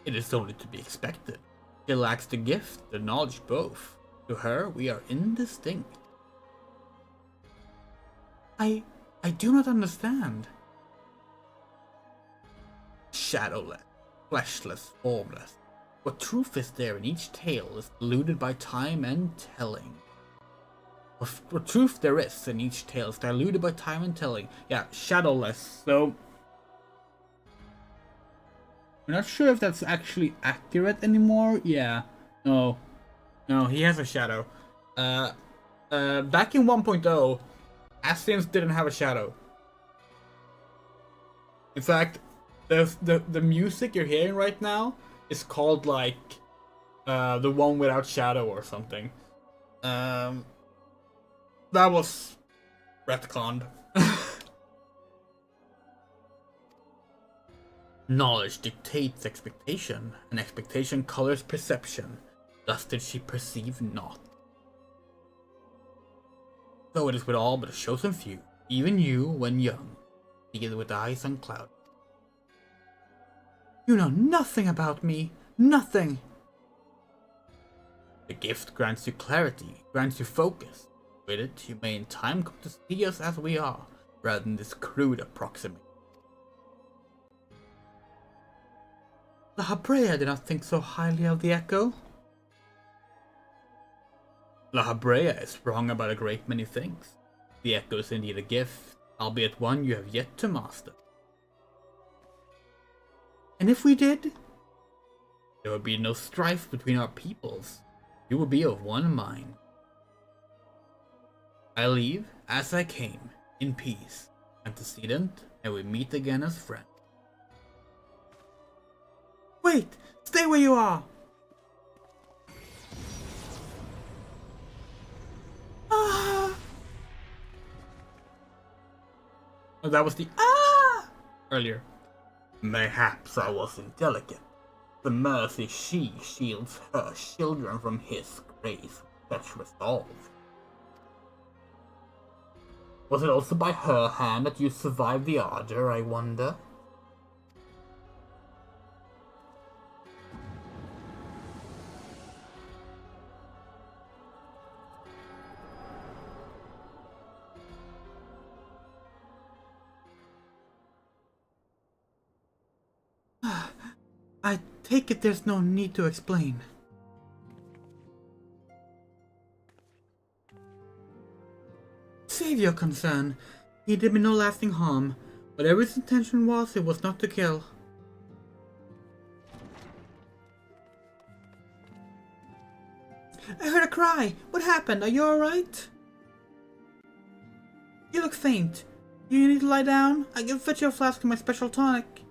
It is only to be expected. She lacks the gift, the knowledge both. To her, we are indistinct. I do not understand. Shadowless, fleshless, formless. What truth is there in each tale is diluted by time and telling. What truth there is in each tale is diluted by time and telling. Yeah, shadowless, so... I'm not sure if that's actually accurate anymore. Yeah, no, he has a shadow. Back in 1.0, Ascians didn't have a shadow. In fact, the music you're hearing right now is called like the one without shadow or something. That was retconned. Knowledge dictates expectation, and expectation colors perception. Thus did she perceive not. So it is with all but a chosen few, even you, when young, see it with eyes unclouded. You know nothing about me. Nothing. The gift grants you clarity, grants you focus. With it, you may in time come to see us as we are, rather than this crude approximation. La Habrea did not think so highly of the Echo. La Habrea is wrong about a great many things. The Echo is indeed a gift, albeit one you have yet to master. And if we did? There would be no strife between our peoples. You would be of one mind. I leave, as I came, in peace. Antecedent, and we meet again as friends. Wait! Stay where you are! Ah! Oh, that was the ah earlier. Mayhaps I was indelicate. The mercy she shields her children from his grace with such resolve. Was it also by her hand that you survived the Ardor, I wonder? I take it there's no need to explain. Save your concern. He did me no lasting harm. Whatever his intention was, it was not to kill. I heard a cry. What happened? Are you alright? You look faint. You need to lie down? I can fetch you a flask of my special tonic.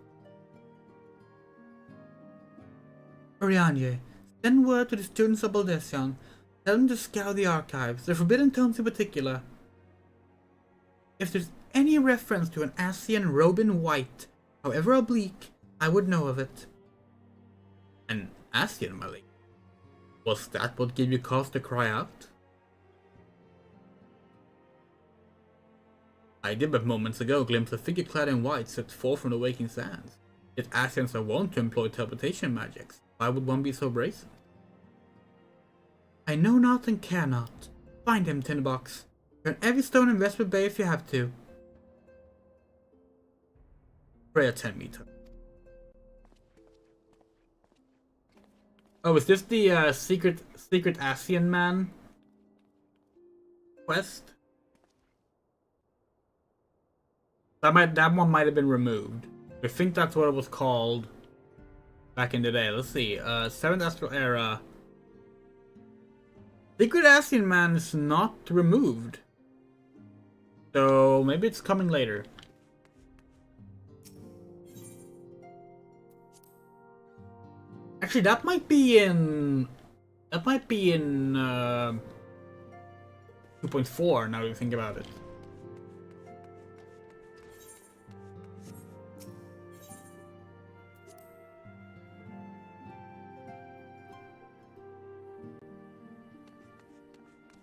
Oriane, send word to the students of Baldesion. Tell them to scour the archives, the Forbidden Tomes in particular. If there's any reference to an Asian robe in white, however oblique, I would know of it. An Asian, my lady? Was that what gave you cause to cry out? I did but moments ago glimpse a figure clad in white set forth from the waking sands. If Asians are wont to employ teleportation magics, why would one be so brazen? I know not and care not. Find him, Tinderbox. Turn every stone in Vesper Bay if you have to. Pray attend me to. Oh, is this the secret Asian man quest? That one might have been removed. I think that's what it was called back in the day. Let's see. 7th Astral Era. Secret Asian Man is not removed. So maybe it's coming later. Actually, that might be in 2.4 now that you think about it.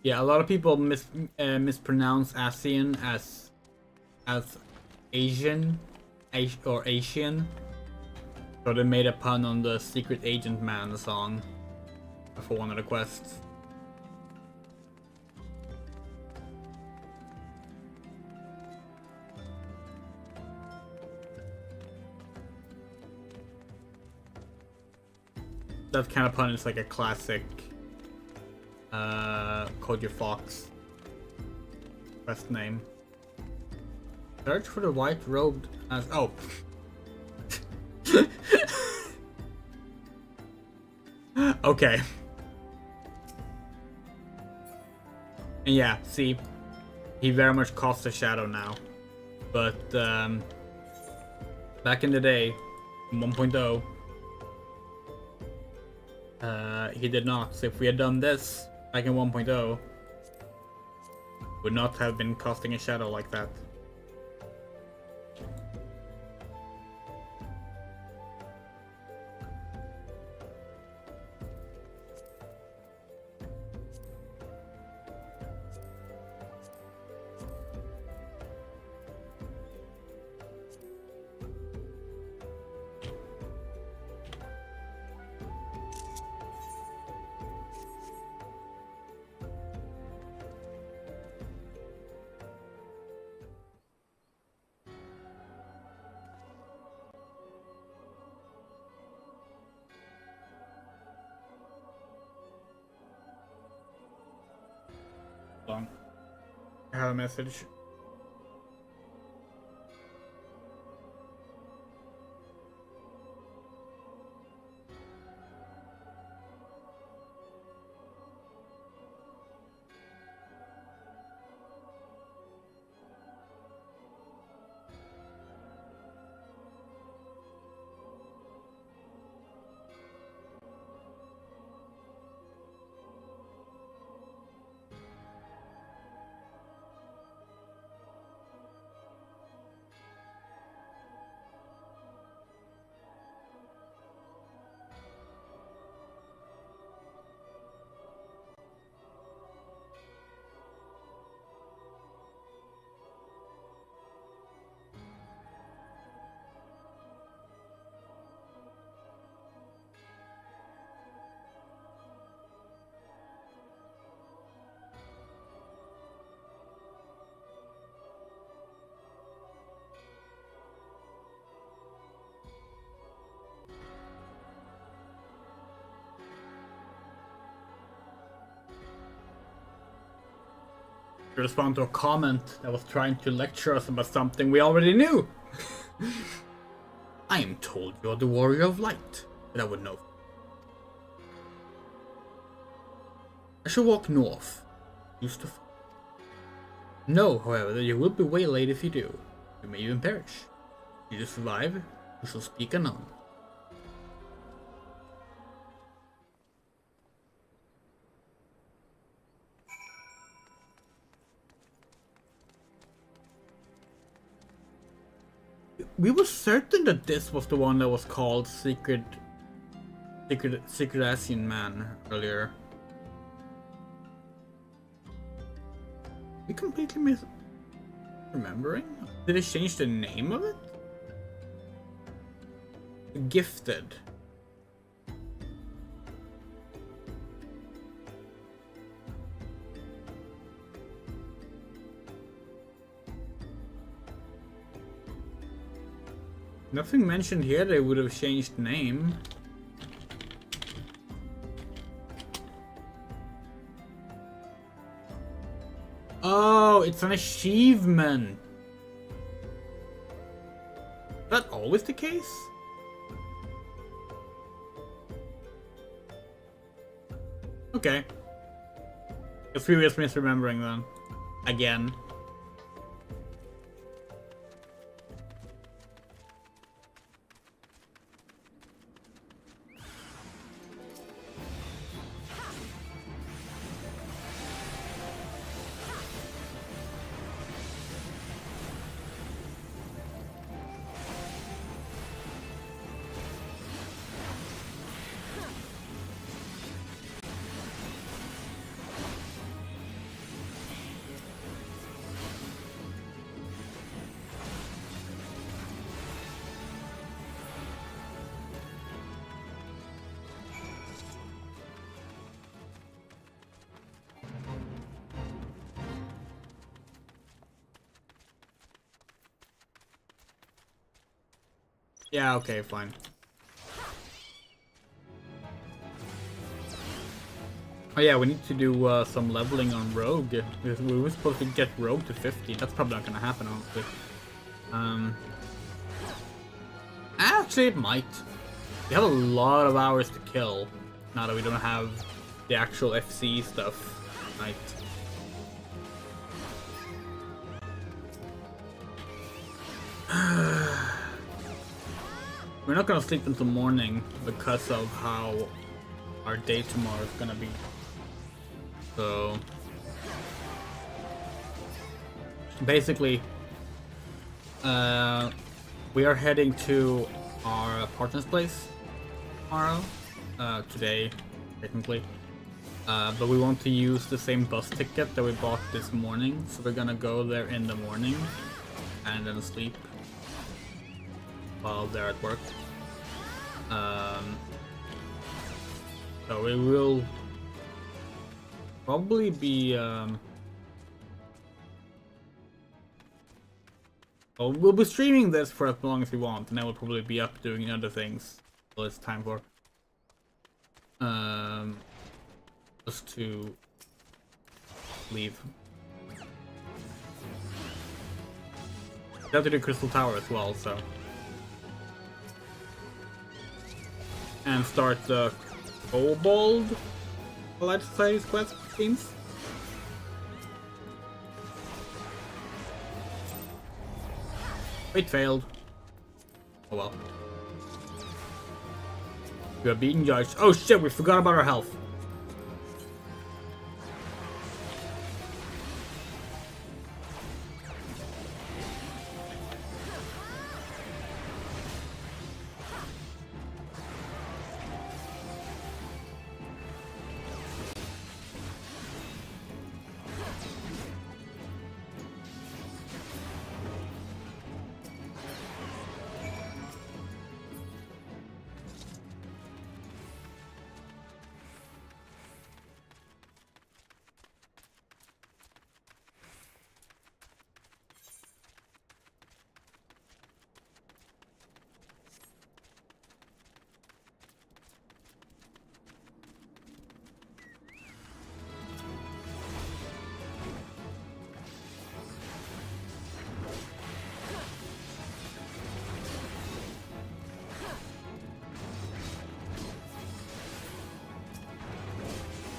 Yeah, a lot of people mispronounce ASEAN as Asian, or Asian. So they made a pun on the Secret Agent Man song for one of the quests. That kind of pun is like a classic Code Your Fox quest name. Search for the white robed as oh. Okay. And yeah, see, he very much casts a shadow now. But back in the day, in 1.0, he did not. So if we had done this back in 1.0, would not have been casting a shadow like that. I have a message. to respond to a comment that was trying to lecture us about something we already knew. I am told you're the warrior of light, but I would know. I shall walk north. Used to. Know, however, that you will be waylaid if you do. You may even perish. If you survive, you shall speak unknown. We were certain that this was the one that was called Secret Asian Man earlier. We completely remembering? Did they change the name of it? Gifted. Nothing mentioned here they would have changed name. Oh, it's an achievement. Is that always the case? Okay. A furious misremembering then. Again. Yeah, okay, fine. Oh yeah, we need to do some leveling on Rogue. We were supposed to get Rogue to 50. That's probably not gonna happen, honestly. Actually, it might. We have a lot of hours to kill now that we don't have the actual FC stuff. Right. We're not gonna sleep until morning because of how our day tomorrow is gonna be. So basically, we are heading to our partner's place tomorrow. Today, technically. But we want to use the same bus ticket that we bought this morning, so we're gonna go there in the morning and then sleep while they're at work. So we will probably be well, we'll be streaming this for as long as we want, and then we'll probably be up doing other things till it's time for just to leave. We have to do Crystal Tower as well, so. And start the Kobold Allied Society's quest schemes. It failed. Oh well. We are being judged. Oh shit, we forgot about our health.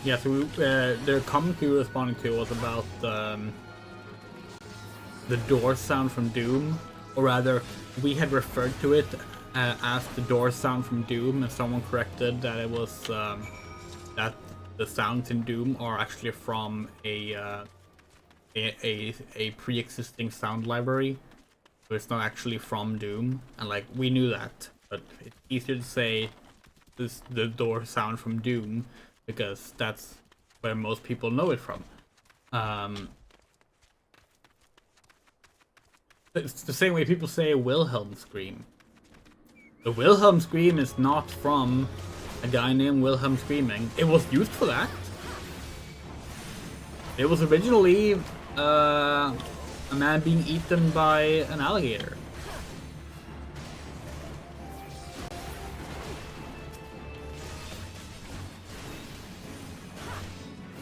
Yeah, so the comment we were responding to was about the door sound from Doom, or rather, we had referred to it as the door sound from Doom, and someone corrected that it was that the sounds in Doom are actually from a pre-existing sound library, so it's not actually from Doom. And like, we knew that, but it's easier to say the door sound from Doom because that's where most people know it from. It's the same way people say a Wilhelm scream. The Wilhelm scream is not from a guy named Wilhelm screaming. It was used for that. It was originally a man being eaten by an alligator.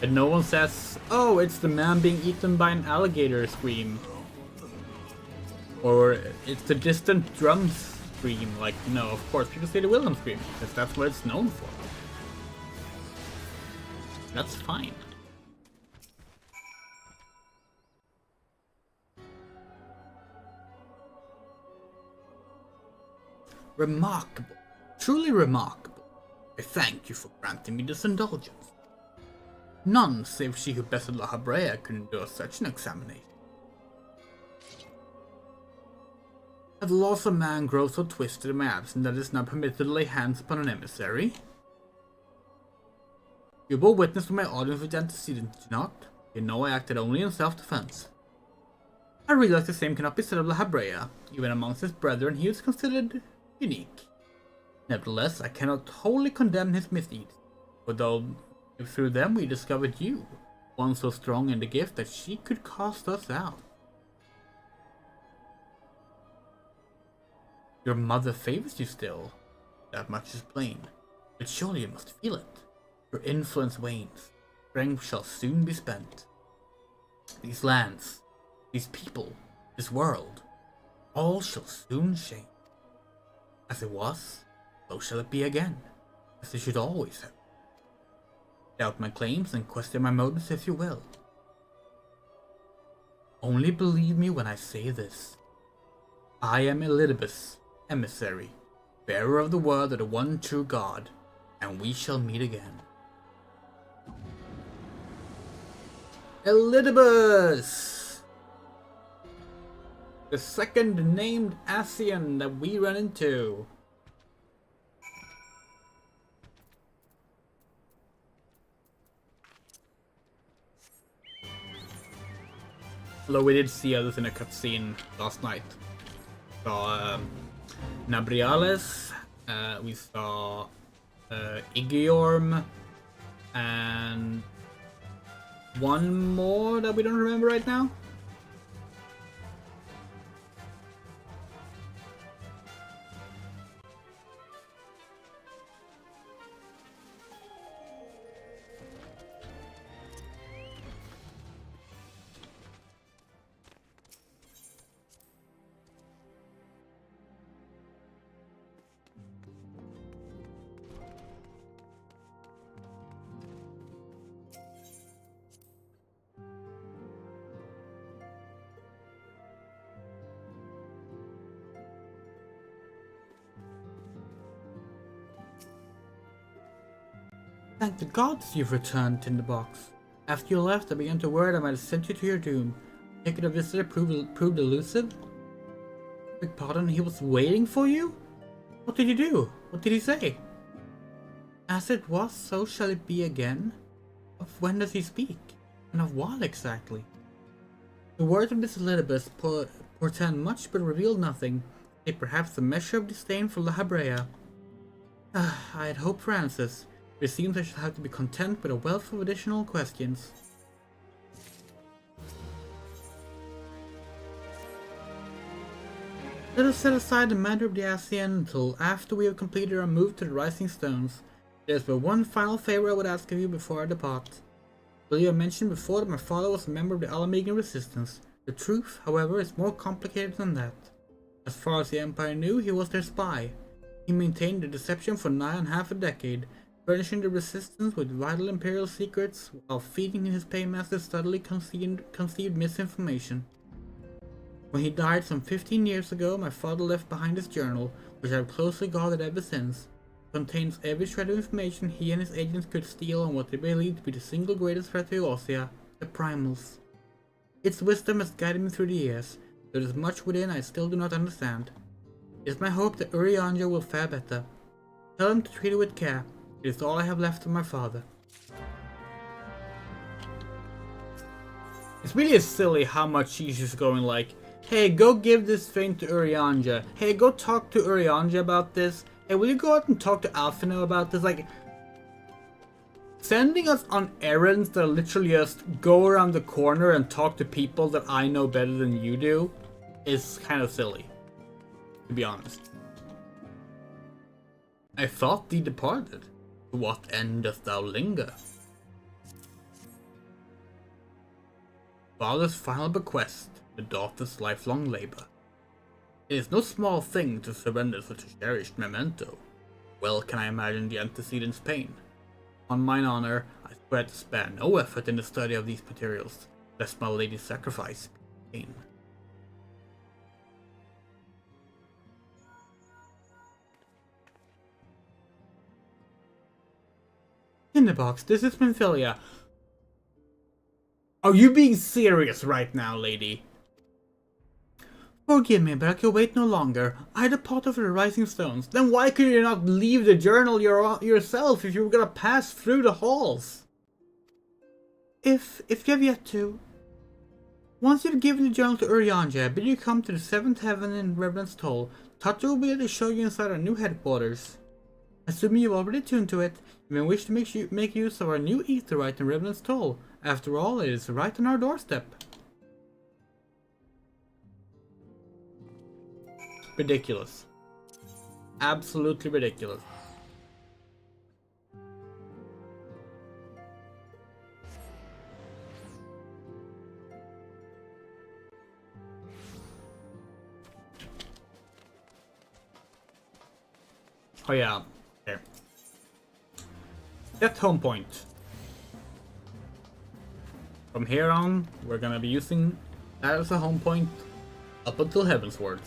And no one says, oh, it's the man being eaten by an alligator scream. Or it's the distant drums scream. Like, no, of course, people say the Wilhelm scream, because that's what it's known for. That's fine. Remarkable. Truly remarkable. I thank you for granting me this indulgence. None save she who bested La Habrea could endure such an examination. Have the laws of man grown so twisted in my absence that it is now permitted to lay hands upon an emissary? You bore witness to my audience with antecedent, did you not? You know I acted only in self-defense. I realize the same cannot be said of La Habrea. Even amongst his brethren he is considered unique. Nevertheless, I cannot wholly condemn his misdeeds, for though through them we discovered you, one so strong in the gift that she could cast us out. Your mother favors you still, that much is plain, but surely you must feel it. Your influence wanes, strength shall soon be spent. These lands, these people, this world, all shall soon change. As it was, so shall it be again, as it should always have. Doubt my claims and question my motives if you will. Only believe me when I say this. I am Elidibus, emissary, bearer of the word of the one true God, and we shall meet again. Elidibus! The second named Asian that we run into. Although we did see others in a cutscene last night. We saw Nabriales, we saw Igiorm, and one more that we don't remember right now. Thank the gods you've returned, Tinderbox. After you left, I began to worry I might have sent you to your doom. Ticket of visitor proved elusive? Beg pardon, he was waiting for you? What did you do? What did he say? As it was, so shall it be again? Of when does he speak? And of what exactly? The words of this Elidibus portend much but reveal nothing, save perhaps a measure of disdain for La Habrea. I had hoped for answers. It seems I shall have to be content with a wealth of additional questions. Let us set aside the matter of the Asian until after we have completed our move to the Rising Stones. There is but one final favor I would ask of you before I depart. Will you have mentioned before that my father was a member of the Alamegan Resistance? The truth, however, is more complicated than that. As far as the Empire knew, he was their spy. He maintained the deception for nigh on half a decade, furnishing the resistance with vital Imperial secrets while feeding his paymaster subtly conceived misinformation. When he died some 15 years ago, my father left behind his journal, which I've closely guarded ever since. It contains every shred of information he and his agents could steal on what they believed to be the single greatest threat to Eorzea, the Primals. Its wisdom has guided me through the years, though there is much within I still do not understand. It is my hope that Urianger will fare better. Tell him to treat it with care. It is all I have left of my father. It's really silly how much she's just going like, hey, go give this thing to Urianger. Hey, go talk to Urianger about this. Hey, will you go out and talk to Alphino about this? Like, sending us on errands that literally just go around the corner and talk to people that I know better than you do is kind of silly, to be honest. I thought thee departed. To what end dost thou linger? Father's final bequest, the daughter's lifelong labor. It is no small thing to surrender such a cherished memento. Well can I imagine the antecedent's pain. On mine honor, I swear to spare no effort in the study of these materials, lest my lady's sacrifice be vain. Tinderbox, this is Minfilia. Are you being serious right now, lady? Forgive me, but I can wait no longer. I had a pot of the rising stones. Then why could you not leave the journal yourself if you were gonna pass through the halls? If you have yet to. Once you've given the journal to Urianger, I bid you come to the 7th heaven in Reverend's Toll. Tatcha will be able to show you inside our new headquarters. Assuming you've already tuned to it, you may wish to make use of our new Aetheryte in Revenant's Toll. After all, it is right on our doorstep. Ridiculous. Absolutely ridiculous. Oh yeah, okay. Set home point. From here on, we're gonna be using that as a home point up until Heavensward.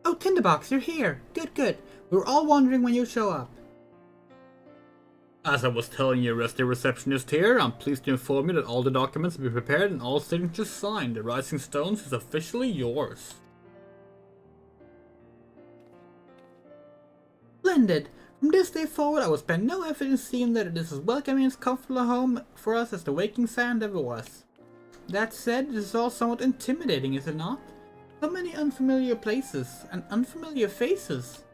Oh, Tinderbox, you're here. Good. We were all wondering when you'd show up. As I was telling your rusty receptionist here, I'm pleased to inform you that all the documents have been prepared and all signatures signed. The Rising Stones is officially yours. Splendid. From this day forward, I will spend no effort in seeing that it is as welcoming and comfortable a home for us as the Waking Sand ever was. That said, it is all somewhat intimidating, is it not? So many unfamiliar places and unfamiliar faces.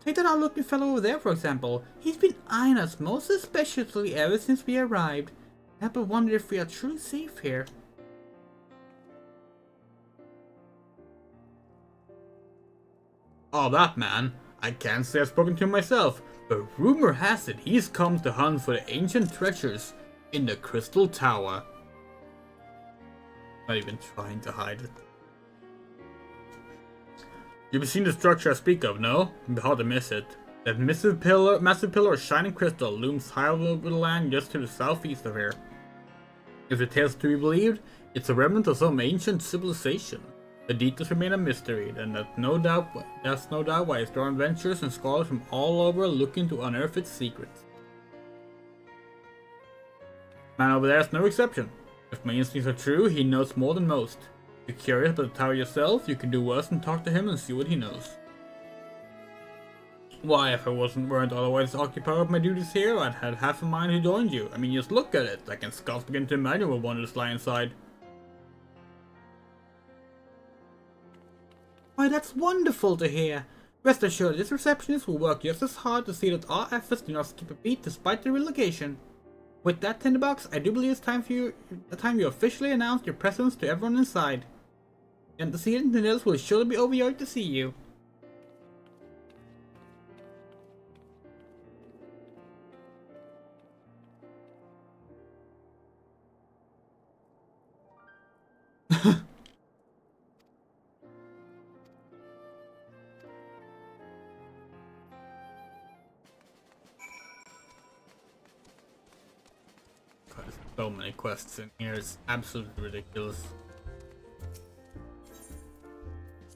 Take that odd-looking fellow over there, for example. He's been eyeing us most suspiciously ever since we arrived. I have to wonder if we are truly safe here. Oh, that man. I can't say I've spoken to him myself, but rumor has it he's come to hunt for the ancient treasures in the Crystal Tower. Not even trying to hide it. You've seen the structure I speak of, no? It'd be hard to miss it. That massive pillar of shining crystal looms high over the land just to the southeast of here. If the tales to be believed, it's a remnant of some ancient civilization. The details remain a mystery, and that's no doubt why it's drawn adventurers and scholars from all over looking to unearth its secrets. Man over there is no exception. If my instincts are true, he knows more than most. If you're curious about the tower yourself, you can do worse than talk to him and see what he knows. Why, if I weren't otherwise occupied with my duties here, I'd had half a mind who joined you. I mean, just look at it. I can scarce begin to imagine what wonders lie inside. Why, that's wonderful to hear. Rest assured, this receptionist will work just as hard to see that our efforts do not skip a beat despite the relocation. With that, Tinderbox, I do believe it's time you officially announce your presence to everyone inside. The antecedent Nils will surely be overjoyed to see you. God, there's so many quests in here, it's absolutely ridiculous.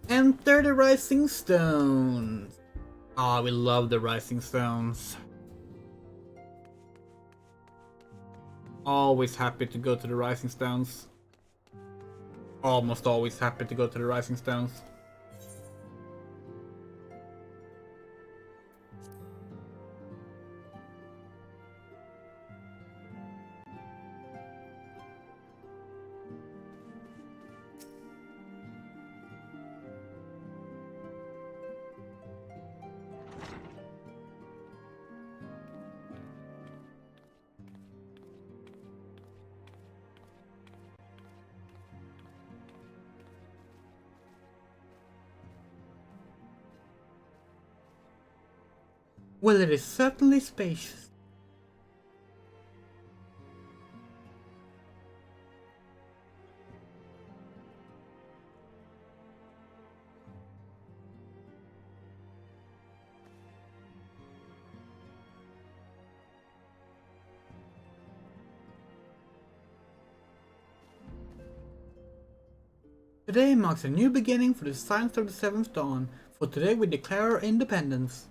Enter the Rising Stones! Ah, we love the Rising Stones. Always happy to go to the Rising Stones. Almost always happy to go to the Rising Stones. Well, it is certainly spacious. Today marks a new beginning for the Science of the Seventh Dawn, for today we declare our independence.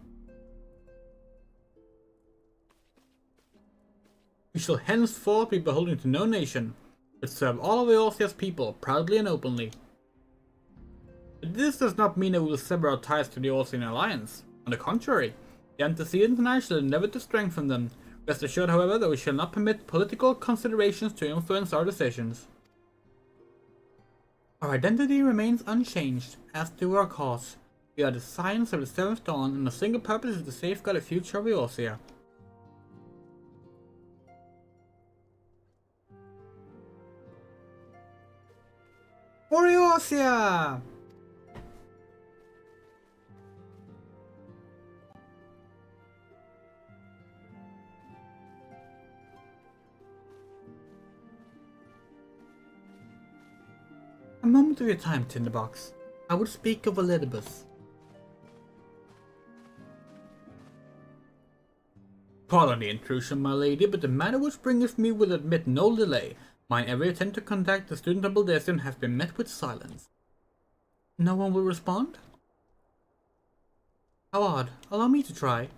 We shall henceforth be beholden to no nation, but serve all of Eorzea's people proudly and openly. But this does not mean that we will sever our ties to the Eorzean alliance. On the contrary, the antecedents and I shall endeavor to strengthen them. Rest assured, however, that we shall not permit political considerations to influence our decisions. Our identity remains unchanged, as do our cause. We are the Science of the Seventh Dawn, and our single purpose is to safeguard the future of Eorzea. For Eorzea! A moment of your time, Tinderbox. I would speak of Elizabeth. Pardon the intrusion, my lady, but the matter which bringeth me will admit no delay. Mine every attempt to contact the student of Baldesion has been met with silence. No one will respond? How odd. Allow me to try.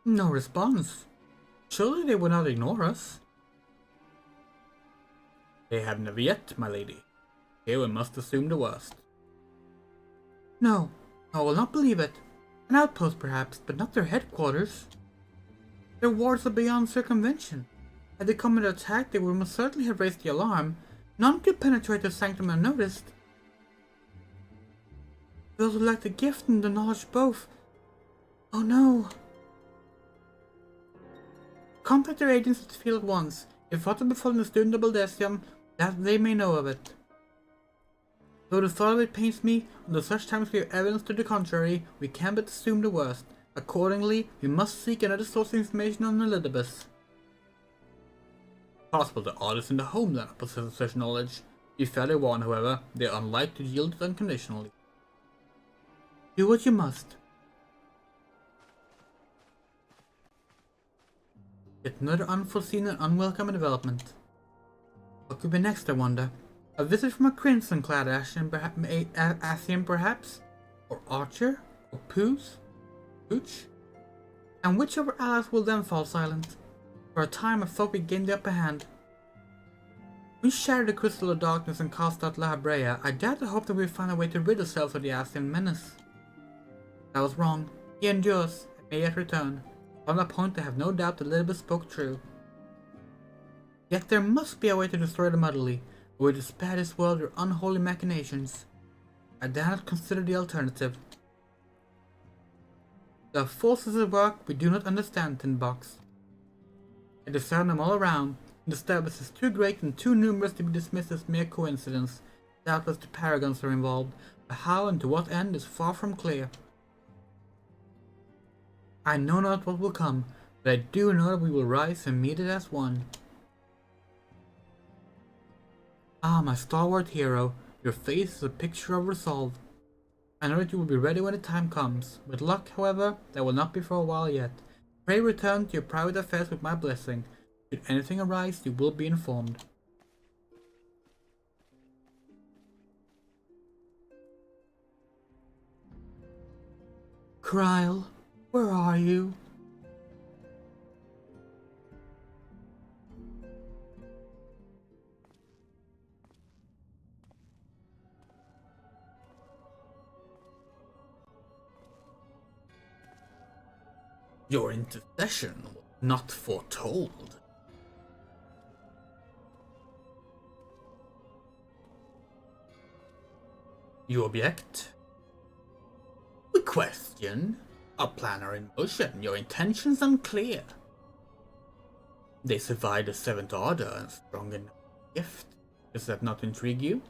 No response. Surely they would not ignore us. They have never yet, my lady. Here we must assume the worst. No, I will not believe it. An outpost perhaps, but not their headquarters. Their wards are beyond circumvention. Had they come under attack, they would most certainly have raised the alarm. None could penetrate their sanctum unnoticed. Those who lack the gift and the knowledge both. Oh no. Contact their agents at the field at once. If what had befallen the student of Baldesion, that they may know of it. Though the thought of it pains me, under such times we have evidence to the contrary, we can but assume the worst. Accordingly, we must seek another source of information on Elizabeth. Possible that others in the homeland are possessed of such knowledge. Be fairly warned, however, they are unlike to yield it unconditionally. Do what you must. Yet another unforeseen and unwelcome development. What could be next, I wonder? A visit from a crimson-clad Ascian, perhaps? Or Archer? Or Pooch? And which of our allies will then fall silent? For a time I thought we gained the upper hand. We shattered the crystal of darkness and cast out Lesbiandrea. I dared to hope that we would find a way to rid ourselves of the Ascian menace. That was wrong. He endures, and may yet return. On that point I have no doubt that Elizabeth spoke true. Yet there must be a way to destroy them utterly, or to spare this world their unholy machinations. I dare not consider the alternative. There are forces at work we do not understand, Tinbox. I discern them all around. The disturbance is too great and too numerous to be dismissed as mere coincidence. Doubtless the paragons are involved, but how and to what end is far from clear. I know not what will come, but I do know that we will rise and meet it as one. Ah, my stalwart hero, your face is a picture of resolve. I know that you will be ready when the time comes. With luck, however, that will not be for a while yet. Pray return to your private affairs with my blessing. Should anything arise, you will be informed. Kryle, where are you? Your intercession was not foretold. You object? We question. Our plan are in motion. Your intentions unclear. They survived the Seventh Order and strong enough gift. Does that not intrigue you?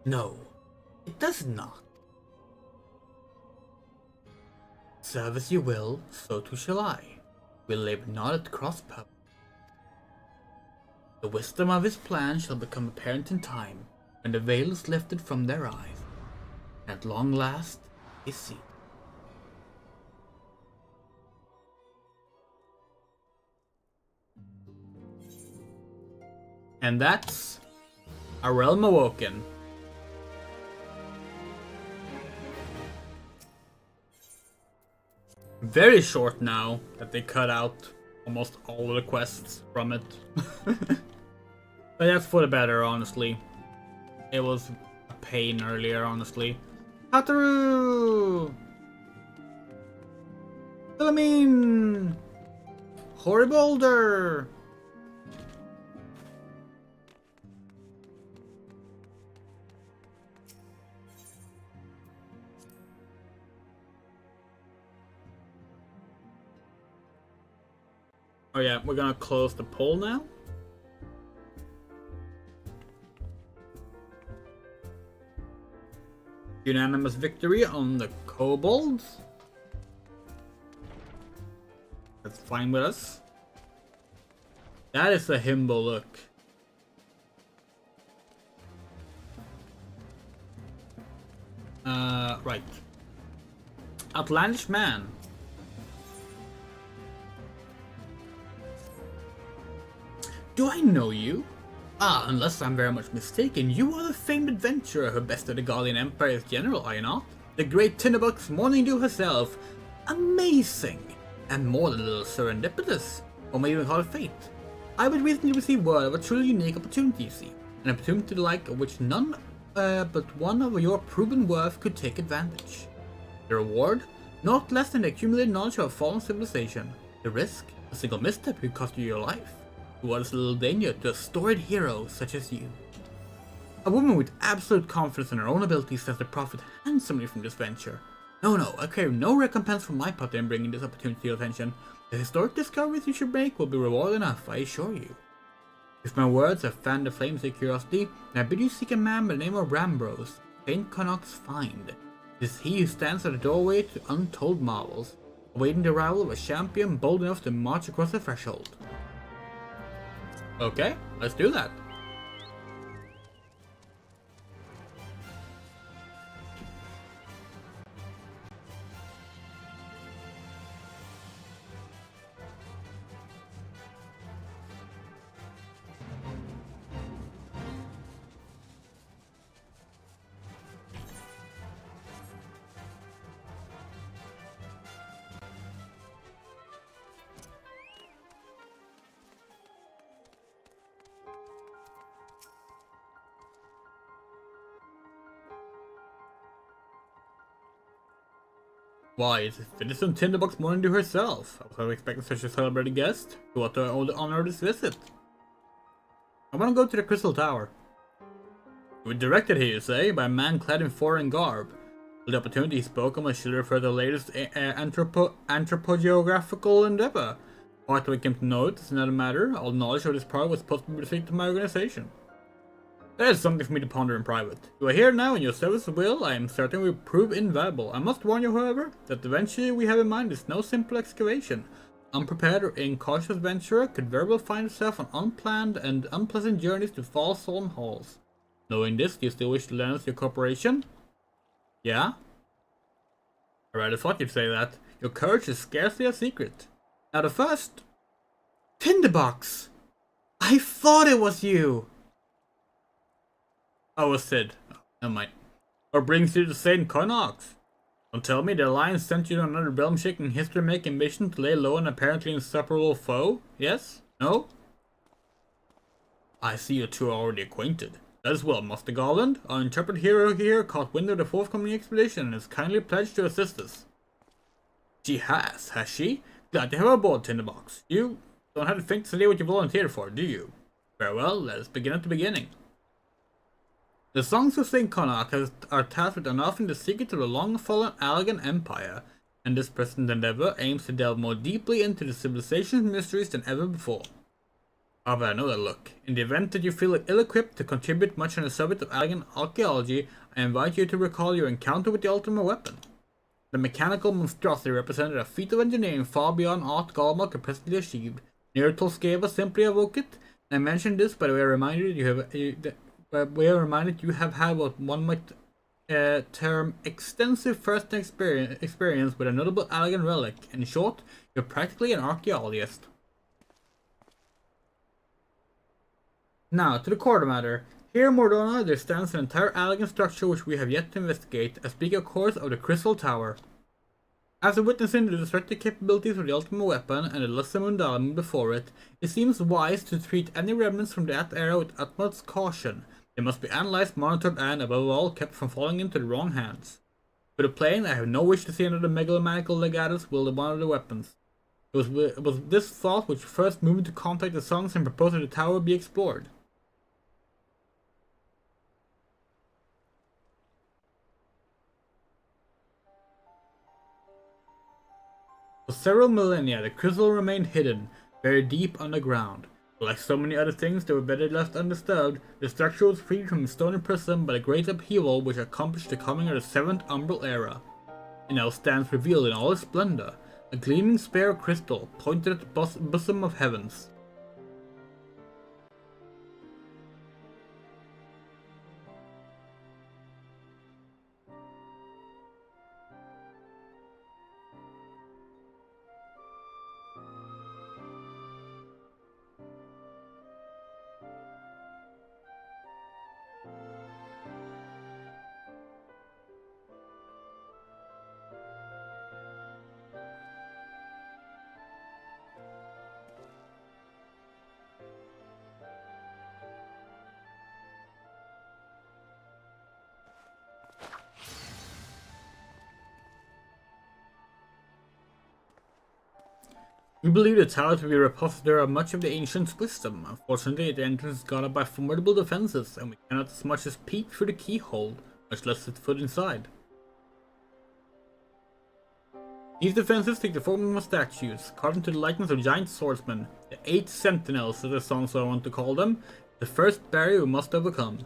No, it does not. Serve as you will, so too shall I. We'll labor not at cross purpose. The wisdom of his plan shall become apparent in time, when the veil is lifted from their eyes. At long last, they see. And that's A Realm Awoken. Very short now that they cut out almost all of the quests from it. But that's for the better, honestly. It was a pain earlier, honestly. Hataru! Philomene! Horribolder! Oh yeah, we're gonna close the poll now. Unanimous victory on the kobolds. That's fine with us. That is a himbo look. Right. Outlandish man. Do I know you? Ah, unless I'm very much mistaken, you are the famed adventurer who bested the Guardian Empire's general, are you not? The great Tinderbox Morning Dew herself. Amazing! And more than a little serendipitous, or maybe even call it fate. I would recently receive word of a truly unique opportunity, you see. An opportunity the like of which none but one of your proven worth could take advantage. The reward? Not less than the accumulated knowledge of a fallen civilization. The risk? A single misstep could cost you your life. What is a little danger to a storied hero such as you? A woman with absolute confidence in her own abilities stands to profit handsomely from this venture. No, I crave no recompense from my part in bringing this opportunity to your attention. The historic discoveries you should make will be reward enough, I assure you. If my words have fanned the flames of curiosity, then I bid you seek a man by the name of Rambros, Saint Connacht's find. It is he who stands at the doorway to untold marvels, awaiting the arrival of a champion bold enough to march across the threshold. Okay, let's do that. Why, it's Citizen Tinderbox Morning Dew herself. I was expecting such a celebrated guest. Who ought to owe the honor of this visit? I want to go to the Crystal Tower. You were directed here, you say, by a man clad in foreign garb. The opportunity he spoke of should refer to the latest anthropogeographical endeavor. Part we came to know it is another matter. All knowledge of this part was supposed to be received to my organization. That is something for me to ponder in private. You are here now, and your service will, I am certain, will prove invaluable. I must warn you, however, that the venture we have in mind is no simple excavation. unprepared or incautious adventurer could very well find himself on unplanned and unpleasant journeys to far-flung halls. Knowing this, do you still wish to lend us your cooperation? Yeah? I rather thought you'd say that. Your courage is scarcely a secret. Now the first... Tinderbox! I thought it was you! Oh, was Sid. Oh, never mind. What brings you to St. Connaught? Don't tell me the Alliance sent you on another realm-shaking, history-making mission to lay low an apparently inseparable foe? Yes? No? I see you two are already acquainted. That is well, Master Garland. Our intrepid hero here caught wind of the forthcoming expedition and is kindly pledged to assist us. She has she? Glad to have her aboard, Tinderbox. You don't have to think to say what you volunteered for, do you? Very well, let us begin at the beginning. The Songs of St. Connaught are tasked with unearthing the secret of the long-fallen Allegan Empire, and this present endeavor aims to delve more deeply into the civilization's mysteries than ever before. However, I know that look. In the event that you feel ill-equipped to contribute much on the subject of Allegan archaeology, I invite you to recall your encounter with the ultimate weapon. The mechanical monstrosity represented a feat of engineering far beyond aught Galma could presently achieve. Neartolskeva simply awoke it, and I mention this by the way we are reminded you have had what one might term extensive first-hand experience with a notable Allegan relic. In short, you're practically an archaeologist. Now, to the core of the matter. Here in Mordona, there stands an entire Allegan structure which we have yet to investigate. I speak of course of the Crystal Tower. After witnessing the destructive capabilities of the ultimate weapon and the lesser Mundalamun before it, it seems wise to treat any remnants from that era with utmost caution. They must be analyzed, monitored, and, above all, kept from falling into the wrong hands. For the plain, I have no wish to see another megalomaniacal legatus wield one of the weapons. It was this thought which first moved me to contact the Songs and propose that the tower be explored. For several millennia, the crystal remained hidden, buried deep underground. But like so many other things that were better left undisturbed, the structure was freed from its stony prison by the great upheaval which accomplished the coming of the 7th Umbral Era. It now stands revealed in all its splendor, a gleaming sphere of crystal pointed at the bosom of heavens. We believe the tower to be a repository of much of the ancient wisdom. Unfortunately, the entrance is guarded by formidable defenses, and we cannot as much as peek through the keyhole, much less set foot inside. These defenses take the form of statues, carved into the likeness of giant swordsmen, the 8 sentinels, as the songs I want to call them, the first barrier we must overcome.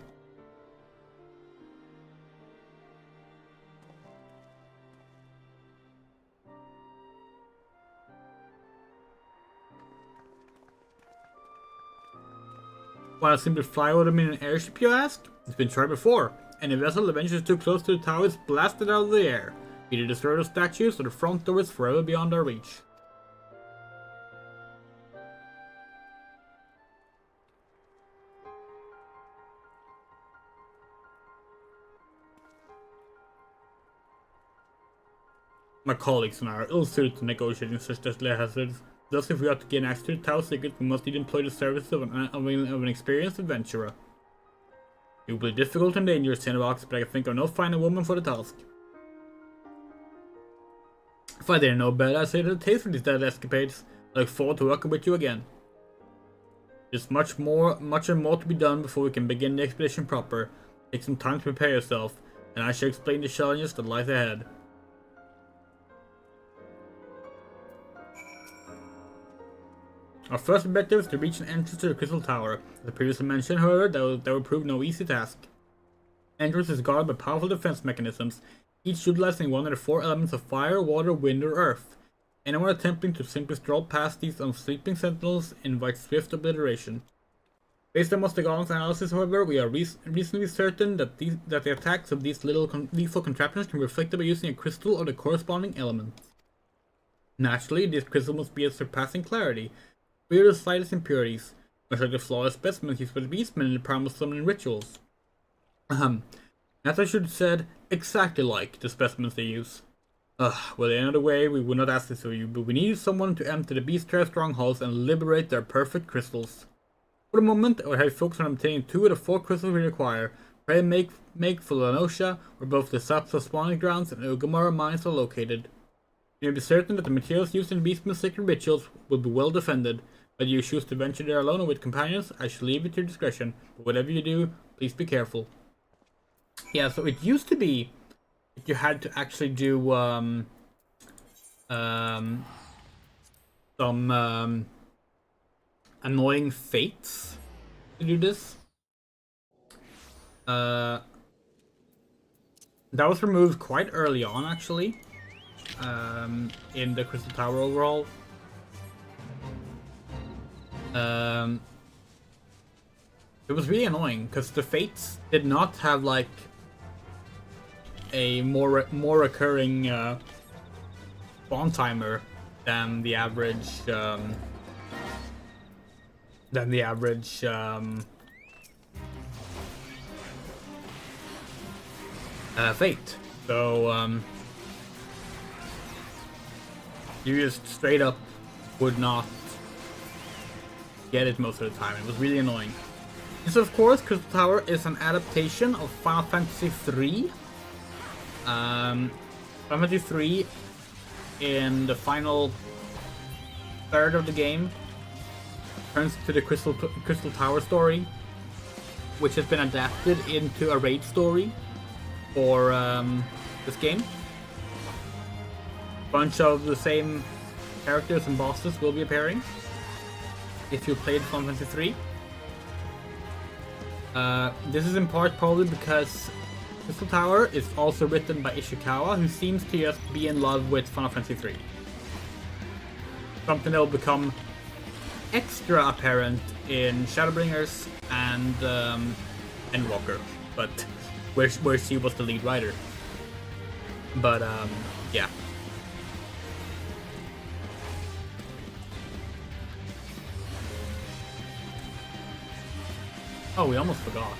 Why not simply fly over them in an airship, you ask? It's been tried before. Any vessel that ventures too close to the tower is blasted out of the air. Either destroy the statues or the front door is forever beyond our reach. My colleagues and I are ill-suited to negotiating such deadly hazards. Thus, if we are to gain access to the tower secret, we must need employ the services of an experienced adventurer. It will be difficult and dangerous, Tinderbox, but I can think of no finer woman for the task. If I didn't know better, I'd say that the taste for these deadly escapades. I look forward to working with you again. There's much and more to be done before we can begin the expedition proper. Take some time to prepare yourself, and I shall explain the challenges that lies ahead. Our first objective is to reach an entrance to the Crystal Tower. As previously mentioned, however, that will prove no easy task. Entrance is guarded by powerful defense mechanisms, each utilizing one of the 4 elements of fire, water, wind, or earth. Anyone attempting to simply stroll past these unsleeping sentinels invites swift obliteration. Based on Mostegong's analysis, however, we are reasonably certain that the attacks of these lethal contraptions can be reflected by using a crystal of the corresponding element. Naturally, this crystal must be of surpassing clarity, free of the slightest impurities, much like the flawless specimens used by the beastmen in the primal summoning rituals. As I should have said, exactly like the specimens they use. Well, in another way, we would not ask this of you, but we need someone to enter the Beastria strongholds and liberate their perfect crystals. For the moment, I will have you focus on obtaining 2 of the 4 crystals we require. Pray and make for Lanosha, where both the Sapsa spawning grounds and Ugamara mines are located. You may be certain that the materials used in Beastman's sacred rituals will be well defended. Whether you choose to venture there alone or with companions, I shall leave it to your discretion, but whatever you do, please be careful. Yeah, so it used to be that you had to actually do some annoying fates to do this. That was removed quite early on, actually, in the Crystal Tower overall. It was really annoying because the fates did not have like a more recurring spawn timer than the average fate. So you just straight up would not get it most of the time. It was really annoying. This, of course, Crystal Tower is an adaptation of Final Fantasy III. Final Fantasy III, in the final third of the game, turns to the Crystal Tower story, which has been adapted into a raid story for this game. A bunch of the same characters and bosses will be appearing if you played Final Fantasy III. This is in part probably because Crystal Tower is also written by Ishikawa, who seems to just be in love with Final Fantasy III. Something that will become extra apparent in Shadowbringers and Endwalker, but where she was the lead writer. But yeah. Oh, we almost forgot.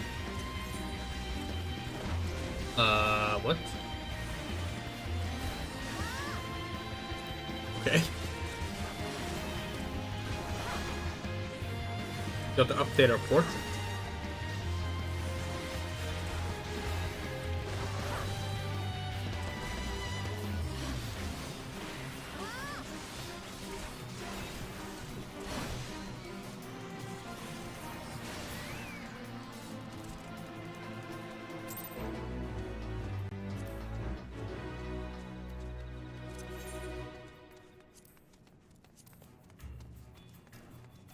What? Okay. Got to update our portrait.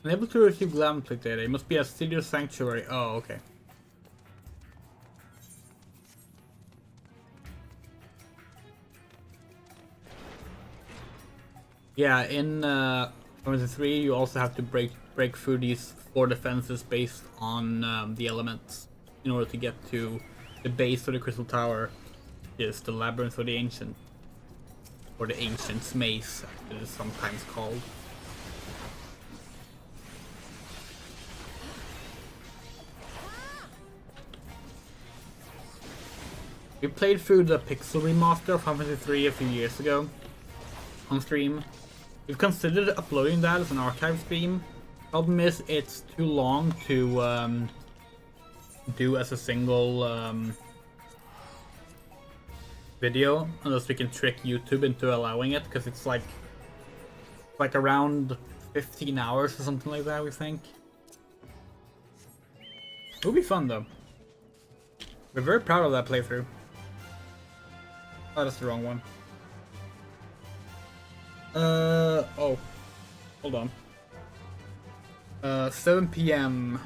Unable to receive glam click data. It must be a studio sanctuary. Oh, okay. Yeah, in Final Fantasy 3 you also have to break through these 4 defenses based on the elements in order to get to the base of the Crystal Tower, is the Labyrinth of the Ancient, or the Ancient's Maze, as it is sometimes called. We played through the Pixel remaster of Final Fantasy 3 a few years ago on stream. We've considered uploading that as an archive stream. Problem is, it's too long to do as a single video, unless we can trick YouTube into allowing it, because it's like around 15 hours or something like that, we think. It'll be fun though. We're very proud of that playthrough. Oh, that's the wrong one. Oh. Hold on. 7 p.m.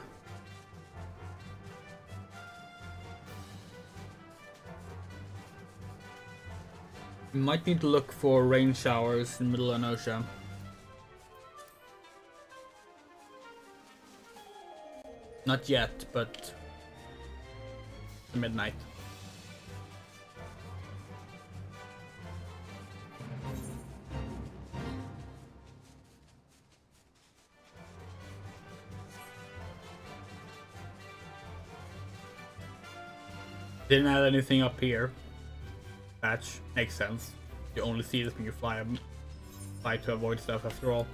We might need to look for rain showers in the middle of Anosha. Not yet, but midnight. Didn't add anything up here. Patch makes sense. You only see this when you fly to avoid stuff after all.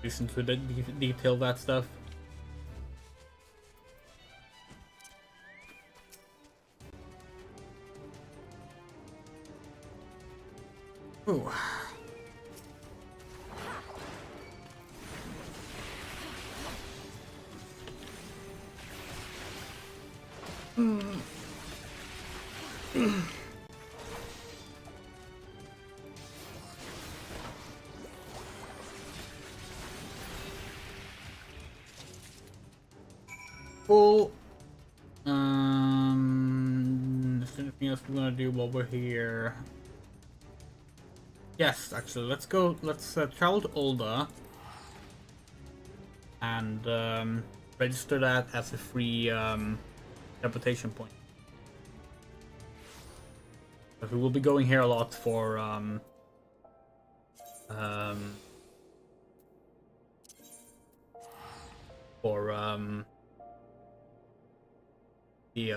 Listen to the detail that stuff. Ooh. Cool. Is there anything else we're gonna do while we're here? Yes, actually, let's go. Let's travel to Ulda and register that as a free reputation point. But we will be going here a lot for the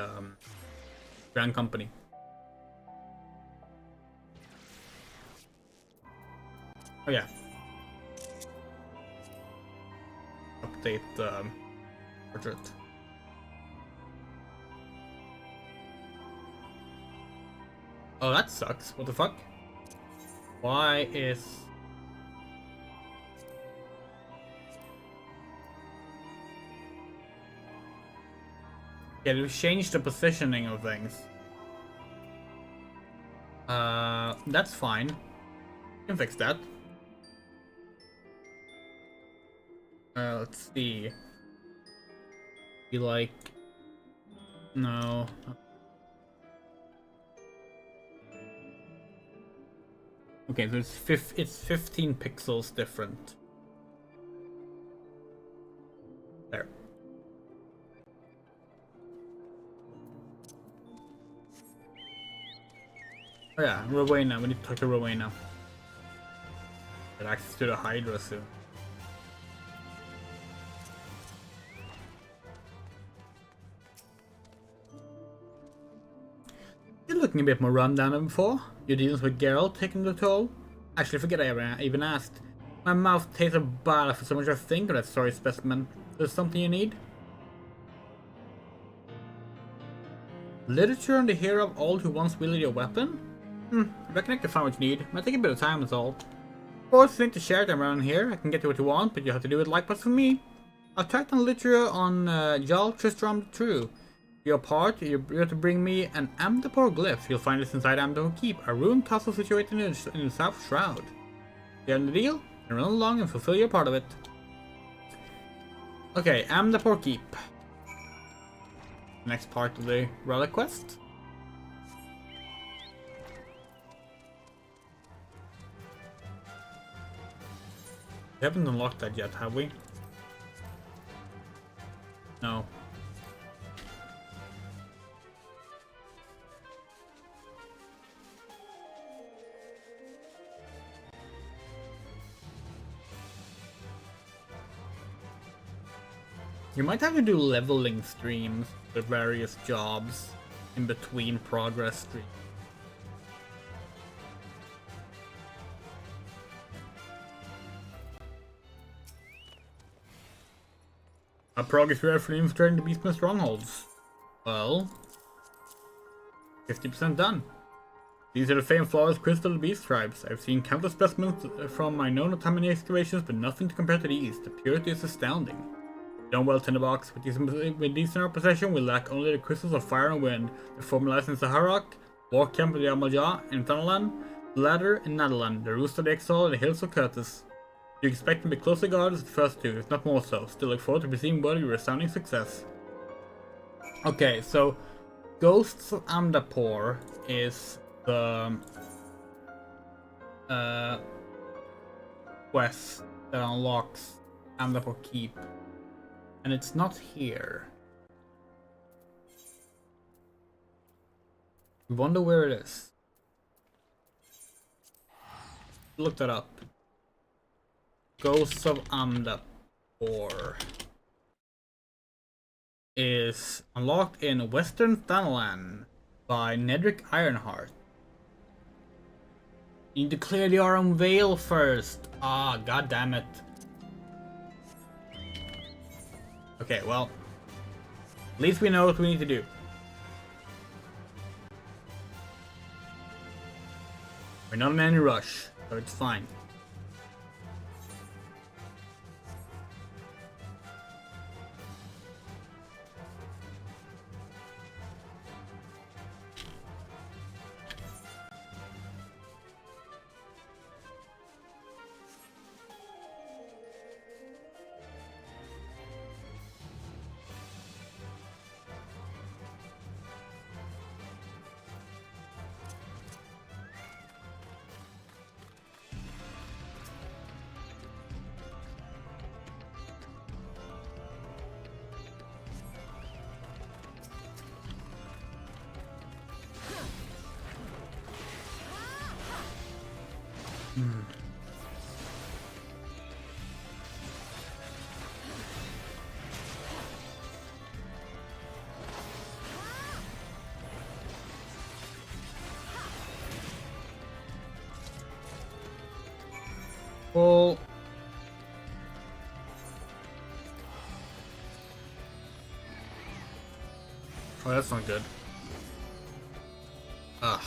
Grand Company. Oh yeah. Update the portrait. Oh, that sucks. What the fuck? Why is... Yeah, they've changed the positioning of things. That's fine. You can fix that. Let's see. Be like... No. Okay, so it's 15 pixels different. There. Oh yeah, Rowena. We need to talk to Rowena. Get access to the Hydra soon. You're looking a bit more rundown than before. Your dealings with Geralt taking the toll? Actually, forget I even asked. My mouth tastes bad for so much I think of that sorry specimen. There's something you need? Literature on the hero of old who once wielded your weapon? Reckon I can find what you need. Might take a bit of time, that's all. Of course, you need to share them around here. I can get you what you want, but you have to do it likewise for me. I've tracked down literature on Jarl Tristram the True. For your part, you're to bring me an Amdapor glyph. You'll find this inside Amdapor Keep, a ruined castle situated in the South Shroud. You have the deal? Then run along and fulfill your part of it. Okay, Amdapor Keep. Next part of the relic quest. We haven't unlocked that yet, have we? No. You might have to do leveling streams with various jobs in between progress streams. Our progress rate for infiltrating the Beastman strongholds. Well, 50% done. These are the famed flawless crystal beast tribes. I've seen countless specimens from my known autonomy excavations, but nothing to compare to these. The purity is astounding. Done well, Tinderbox. With these in our possession, we lack only the crystals of fire and wind, the formalized in Saharak, War Camp of the Amalja in Thanalan, the Ladder in Nadalan, the Roost of the Exile in the Hills of Curtis. You expect to be closer guarded as the first two, if not more so. Still look forward to receiving word of your resounding success. Okay, so Ghosts of Amdapor is the quest that unlocks Amdapor Keep. And it's not here. We wonder where it is. Look that up. Ghosts of Amdapor is unlocked in Western Thanalan by Nedric Ironheart. You need to clear the Aurum Veil first. Ah, god damn it. Okay, well, at least we know what we need to do. We're not in any rush, so it's fine. Well, oh, that's not good. Ugh.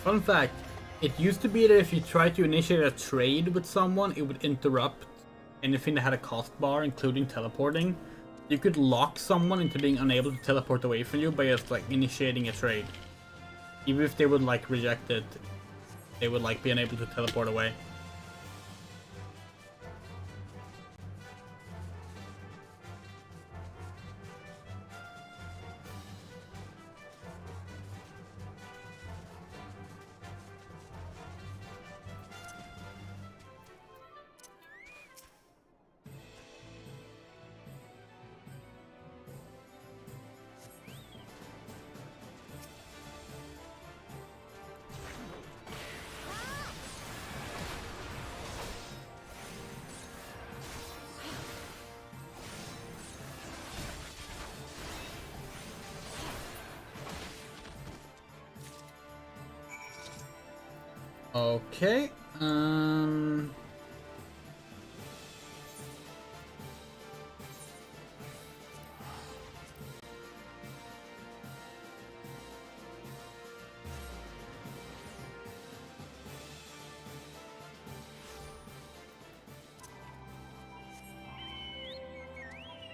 Fun fact, it used to be that if you tried to initiate a trade with someone, it would interrupt anything that had a cost bar, including teleporting. You could lock someone into being unable to teleport away from you by just like initiating a trade. Even if they would like reject it, they would like be unable to teleport away. Okay,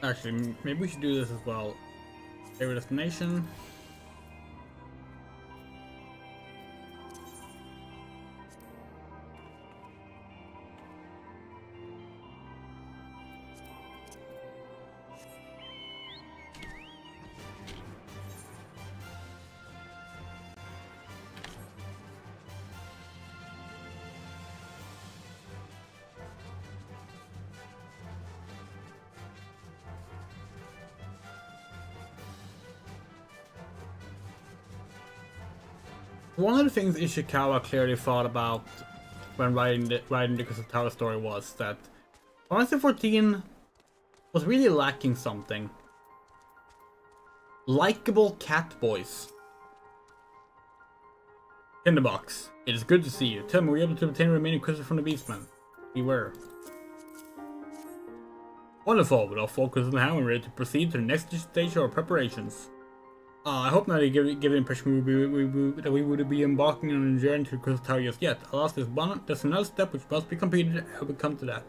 actually, maybe we should do this as well. Favorite destination. One of the things Ishikawa clearly thought about when writing the Crystal Tower story was that Final Fantasy XIV was really lacking something. Likeable cat voice. Tinderbox, it is good to see you. Tell me, were you able to obtain remaining crystals from the Beastman? We were. Wonderful, with all 4 crystals in hand, we're ready to proceed to the next stage of our preparations. I hope not to give the impression that we would be embarking on a journey to the Crystal Tower just yet. Alas, there's another step which must be completed and we come to that.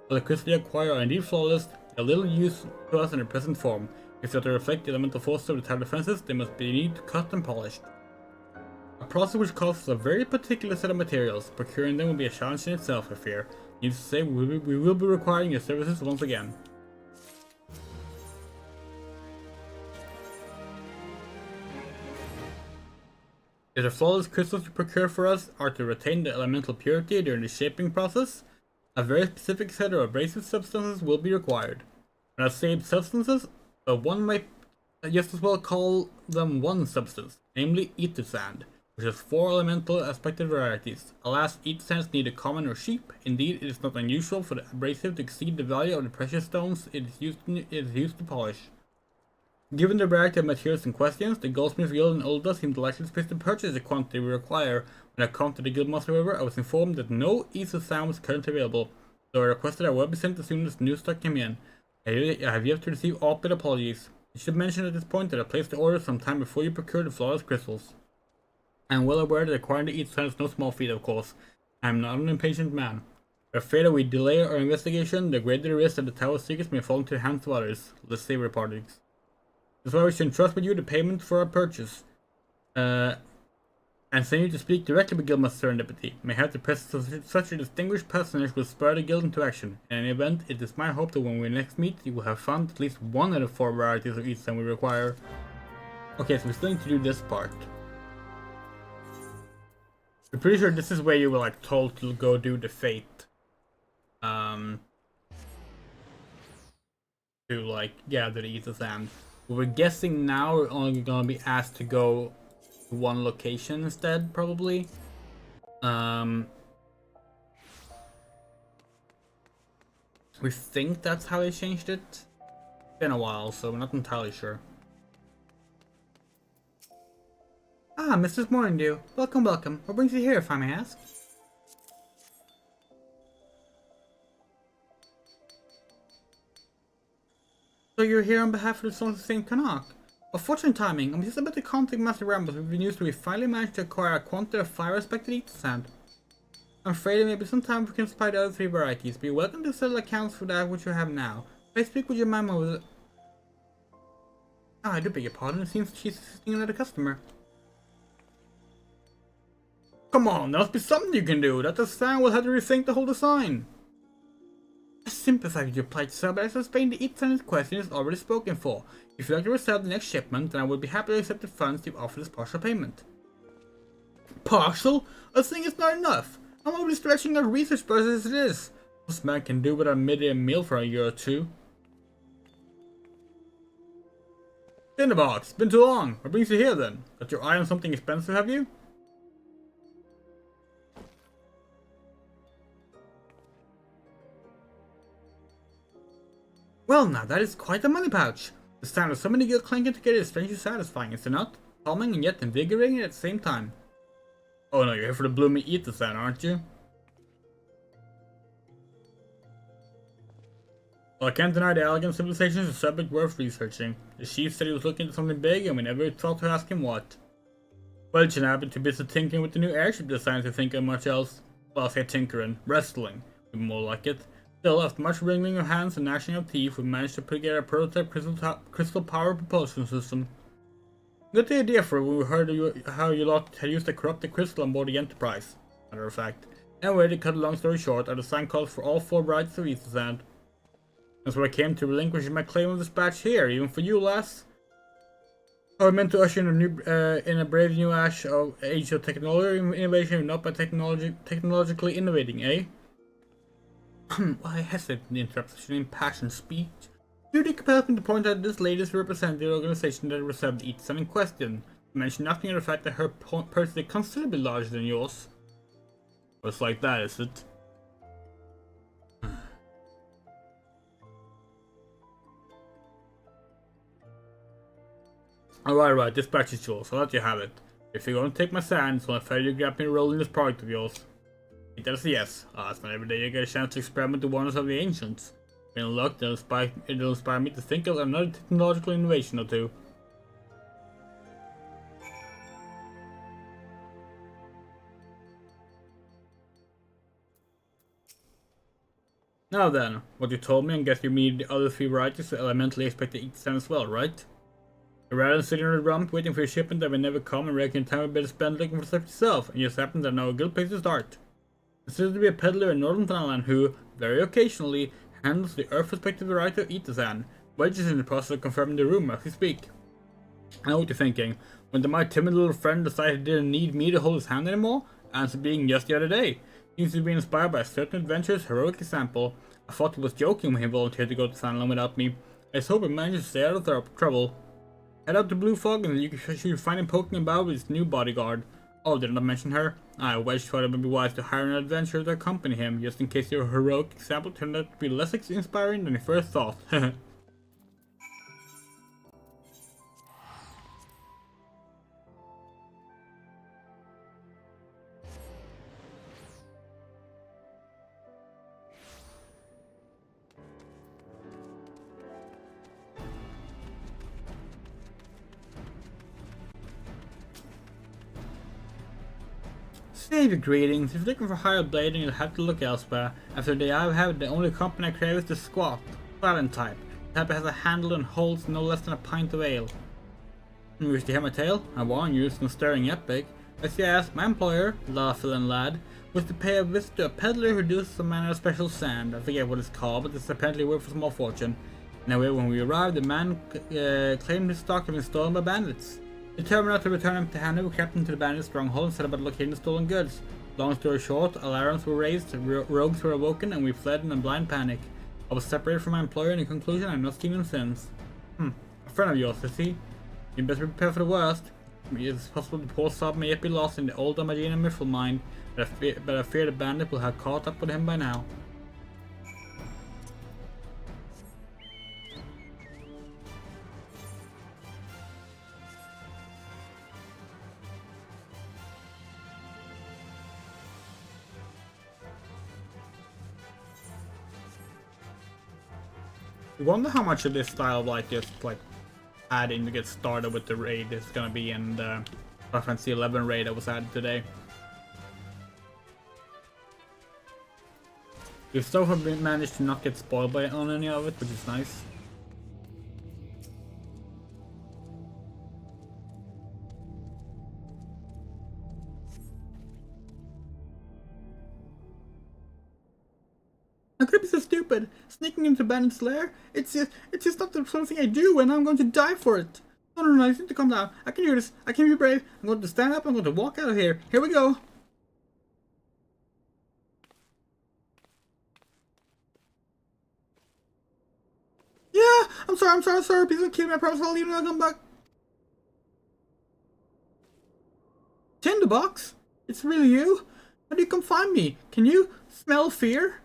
While the crystals you acquire are indeed flawless, they are little use to us in their present form. If they are to reflect the elemental force of the tower defenses, they must be neat, cut, and polished. A process which costs a very particular set of materials. Procuring them will be a challenge in itself, I fear. Needless to say, we will be requiring your services once again. If the flawless crystals you procure for us are to retain the elemental purity during the shaping process, a very specific set of abrasive substances will be required. When I say substances, one might just as well call them one substance, namely ether sand, which has 4 elemental aspected varieties. Alas, ether sand is neither common nor cheap. Indeed, it is not unusual for the abrasive to exceed the value of the precious stones it is used to polish. Given the variety of materials in question, the Goldsmith Guild in Ulda seemed the likeliest place to purchase the quantity we require. When I contacted the Guildmaster, however, I was informed that no ether sand was currently available, so I requested I will be sent as soon as new stock came in. I have yet to receive all but apologies. I should mention at this point that I placed the order some time before you procured the flawless crystals. I am well aware that acquiring the ether sand is no small feat, of course. I am not an impatient man. I'm afraid that we delay our investigation, the greater the risk that the tower's secrets may fall into the hands of others. Let's say parties. That's why we should entrust with you the payment for our purchase, and send you to speak directly with Guildmaster Serendipity. May have the presence of such a distinguished personage will spur the guild into action. In any event, it is my hope that when we next meet, you will have found at least one of the 4 varieties of ether sand we require. Okay, so we still need to do this part. I'm pretty sure this is where you were like told to go do the fate. To like gather the ether sand. We're guessing now we're only gonna be asked to go to one location instead, probably. We think that's how they changed it. It's been a while, so we're not entirely sure. Ah, Mrs. Morndew. Welcome, welcome. What brings you here, if I may ask? So you're here on behalf of the Sons of St. Canuck? Of fortunate timing, I'm just about to contact Master Rambus with the news that we finally managed to acquire a quantity of fire respected ether sand. I'm afraid it may be some time before we can supply the other 3 varieties, but you're welcome to settle accounts for that which you have now. If I speak with your mama with... Ah, I do beg your pardon, it seems she's assisting another customer. Come on, there must be something you can do. That the sand will have to rethink the whole design. I sympathize with your plight, sir, but I suspect the ether sand in question is already spoken for. If you'd like to reserve the next shipment, then I would be happy to accept the funds you've offered as partial payment. Partial? I think it's not enough. I'm already stretching our research budget as it is. This man can do without a midday meal for a year or 2. Tinderbox, been too long. What brings you here then? Got your eye on something expensive, have you? Well now, that is quite a money pouch. The sound of so many guild clanking together is strangely satisfying, is it not? Calming and yet invigorating at the same time. Oh no, you're here for the blooming ether sand, aren't you? Well, I can't deny the elegant civilization is a subject worth researching. The chief said he was looking into something big, and we never thought to ask him what. Well, Chin, I've been too busy tinkering with the new airship design to think of much else. Well, I say tinkering. Wrestling. Would be more like it. Still, after much wringing of hands and gnashing of teeth, we managed to put together a prototype crystal power propulsion system. Got the idea for it when we heard how you lot had used a corrupted crystal on board the Enterprise. Matter of fact. Anyway, to cut a long story short, our design calls for all 4 varieties of ether sand. That's where I came to relinquishing my claim of dispatch here, even for you, lass. I meant to usher in a brave new age of technology innovation, not by technologically innovating, eh? I hesitate to interrupt such an impassioned speech. Duty compels me to point out that this lady is representing the organization that reserved the ether sand in question. To mention nothing of the fact that her purse is considerably larger than yours. It's like that, is it? Alright, dispatch is yours, I'll let you have it. If you're going to take my sand, it's only fair you grab me rolling this product of yours. It does yes. It's not every day you get a chance to experiment the wonders of the ancients. In luck, it'll inspire me to think of another technological innovation or 2. Now then, what you told me, and guess you mean the other 3 varieties elementally expect to eat the sand as well, right? Rather than sitting on the rump waiting for your shipment that will never come and reckoning time will better spend looking for stuff yourself, and you just happen to know a good place to start. Consider to be a peddler in northern Thailand who, very occasionally, handles the Earth-respective variety of Itasan. Wedge is in the process of confirming the rumor as we speak. I know what you're thinking. When my timid little friend decided he didn't need me to hold his hand anymore, answer being just the other day. He seems to be inspired by a certain adventurous, heroic example. I thought he was joking when he volunteered to go to Thailand without me. I just hope he manages to stay out of trouble. Head out to Blue Fog and you should find him poking about with his new bodyguard. Oh, did I not mention her? Wedge thought it would be wise to hire an adventurer to accompany him, just in case your heroic example turned out to be less inspiring than he first thought. Save your greetings. If you're looking for higher blading, you'll have to look elsewhere. After the I have, the only company I crave is the squat, Fallon type. The type that has a handle and holds no less than a pint of ale. You wish to hear my tale? I warn you, it's no stirring epic. As you asked, my employer, Laughlin lad, was to pay a visit to a peddler who deals some manner of special sand. I forget what it's called, but it's apparently worth a small fortune. Anyway, when we arrived, the man claimed his stock had been stolen by bandits. Determined not to return empty-handed, we crept into the bandit stronghold and set about locating the stolen goods. Long story short, alarms were raised, rogues were awoken, and we fled in a blind panic. I was separated from my employer, and in conclusion, I have not seen him since. A friend of yours, is he? You best be prepared for the worst. It's possible the poor sod may yet be lost in the old Imagine and Miffle mine, but I fear the bandit will have caught up with him by now. I wonder how much of this style of adding to get started with the raid is gonna be in the Final Fantasy XI raid that was added today. We've so far managed to not get spoiled on any of it, which is nice. How could I be so stupid? Sneaking into Bandit's lair? It's just not the sort of thing I do, and I'm going to die for it. No, you need to calm down. I can do this. I can be brave. I'm going to stand up. I'm going to walk out of here. Here we go. Yeah, I'm sorry. Please don't kill me. I promise I'll leave and I'll come back. Tinderbox? It's really you? How do you come find me? Can you smell fear?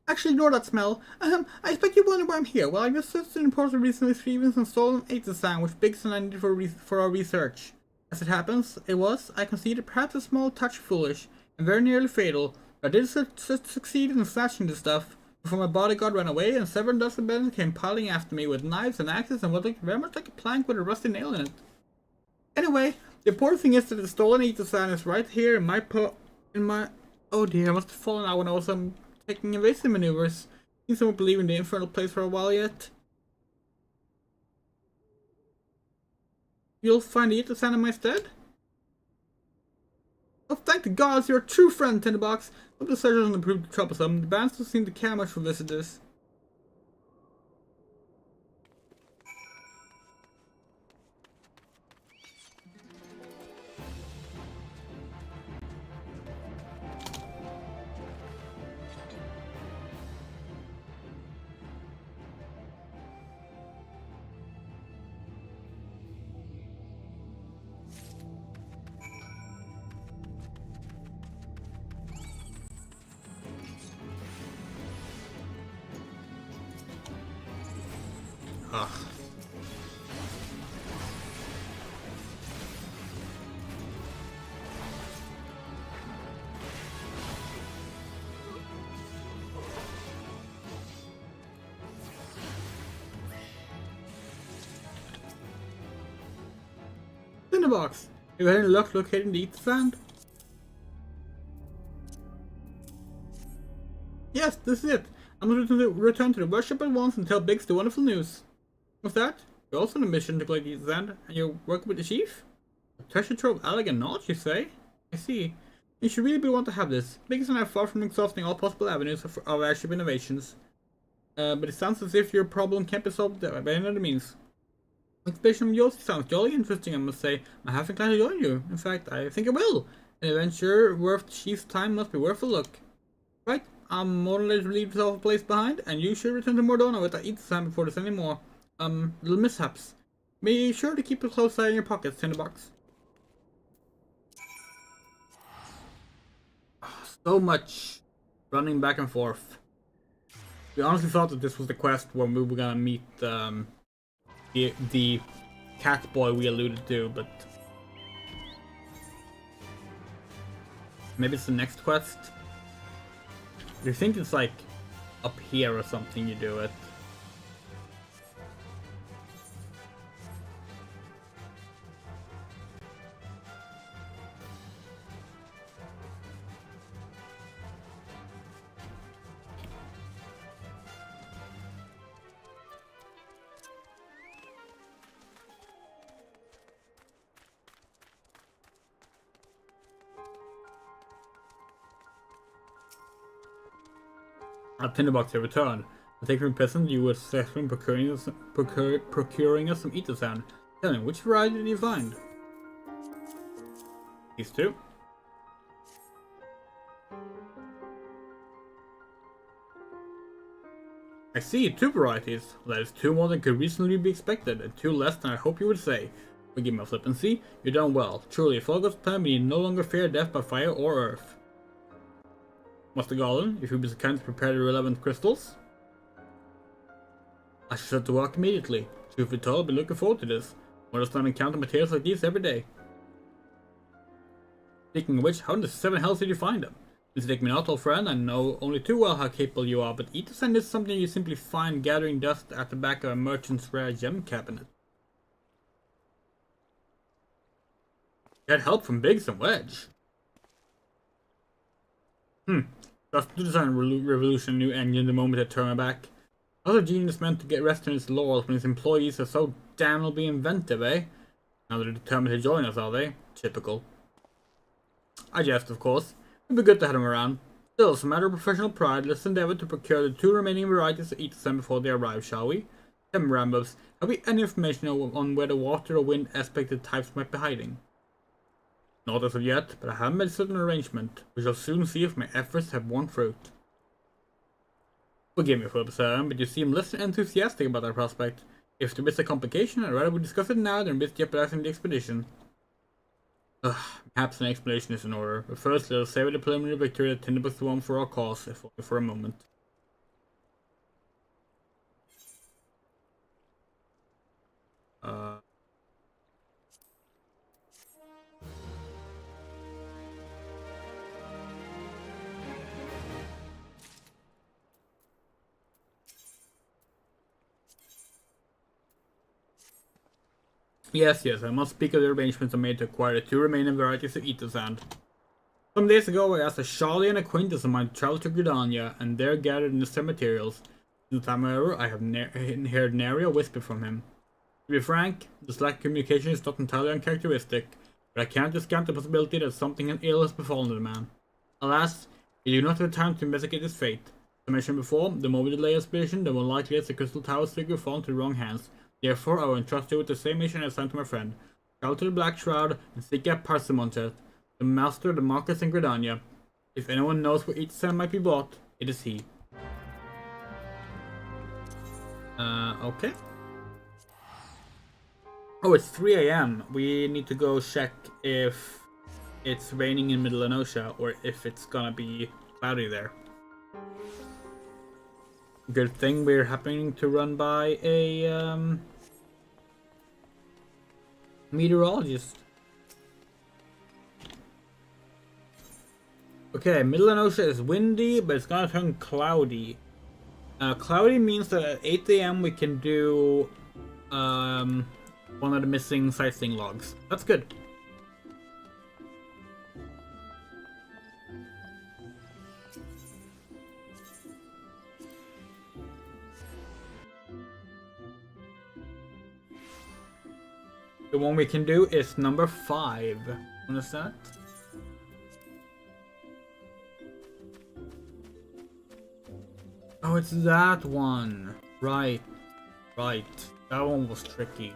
Actually, ignore that smell. I expect you wonder why I'm here. Well, I just searched an important recently retrieving some stolen Atisan, which Biggs and I needed for our research. As it happens, I conceded perhaps a small touch foolish, and very nearly fatal, but I did succeed in snatching the stuff, before my bodyguard ran away and several dozen bandits came piling after me with knives and axes and what looked very much like a plank with a rusty nail in it. Anyway, the important thing is that the stolen Atisan is right here in my oh dear, I must have fallen out when I was taking evasive maneuvers. Think someone believe in the infernal place for a while yet? You'll find the Itasan in my stead? Oh, thank the gods, you're a true friend, Tinderbox. Hope the search doesn't prove troublesome. The bands don't seem to care much for visitors. Ugh. Tinderbox, have you had any luck locating the Itasan? Yes, this is it. I must return to the workshop at once and tell Biggs the wonderful news. What's that? You're also on a mission to collect the sand, and you're working with the chief? A treasure trove of elegant knots, you say? I see. You should really be one to have this. Biggs and I are far from exhausting all possible avenues of airship innovations. But it sounds as if your problem can't be solved by any other means. Expedition of yours sounds jolly interesting, I must say. I'm half inclined to join you. In fact, I think I will. An adventure worth the chief's time must be worth a look. Right, I'm more than ready to leave this awful place behind, and you should return to Mordona without eating some before there's any more, little mishaps. Be sure to keep a close eye on your pockets, Tinderbox. So much running back and forth. We honestly thought that this was the quest where we were gonna meet, the cat boy we alluded to, but maybe it's the next quest? Do you think it's like up here or something you do it? A tinderbox have returned. I take from present you were successful procuring us some ether sand. Tell me, which variety did you find? These two. I see, 2 varieties. That is 2 more than could reasonably be expected, and 2 less than I hope you would say. Forgive my flippancy, you've done well. Truly, if all goes to time, we need no longer fear death by fire or earth. Master Garland, if you would be so kind to prepare the relevant crystals. I shall set to work immediately. Truth be told, I've been looking forward to this. I want to encounter materials like these every day. Speaking of which, how in the 7 hells did you find them? Please take me out, old friend. I know only too well how capable you are, but ether sand is something you simply find gathering dust at the back of a merchant's rare gem cabinet. Get help from Biggs and Wedge. Just to design revolution new engine the moment they turn back. Other genius meant to get rest in his laurels when his employees are so damnably inventive, eh? Now they're determined to join us, are they? Typical. I jest, of course. It'd be good to have them around. Still, as a matter of professional pride, let's endeavor to procure the 2 remaining varieties of ether sand before they arrive, shall we? Tell me, Rambos, have we any information on where the water or wind aspected types might be hiding? Not as of yet, but I have made a certain arrangement. We shall soon see if my efforts have borne fruit. Forgive me for observing, but you seem less enthusiastic about our prospect. If there is a complication, I'd rather we discuss it now than risk jeopardizing the expedition. Perhaps an explanation is in order, but first let us savor the preliminary victory that Tinderbox won for our cause, if only for a moment. Yes, I must speak of the arrangements I made to acquire the 2 remaining varieties of ether sand. Some days ago, I asked a Charlie and acquaintance of mine to travel to Gridania, and there gathered in the materials. Since time, however, I have heard nary a whisper from him. To be frank, this lack of communication is not entirely uncharacteristic, but I can't discount the possibility that something ill has befallen the man. Alas, we do not have time to investigate his fate. As I mentioned before, the more we delay our expedition, the more likely is the crystal tower's figure fall into the wrong hands. Therefore, I will entrust you with the same mission I assigned to my friend. Travel to the Black Shroud and seek out Parsimontet, the master of the markets in Gridania. If anyone knows where each sand might be bought, it is he. Okay. Oh, it's 3 AM. We need to go check if it's raining in Middle Enosia or if it's gonna be cloudy there. Good thing we're happening to run by a meteorologist. Okay, Middle Enosia is windy, but it's gonna turn cloudy. Cloudy means that at 8 AM we can do one of the missing sightseeing logs. That's good. The one we can do is number 5. What is that? Oh, it's that one. Right. Right. That one was tricky.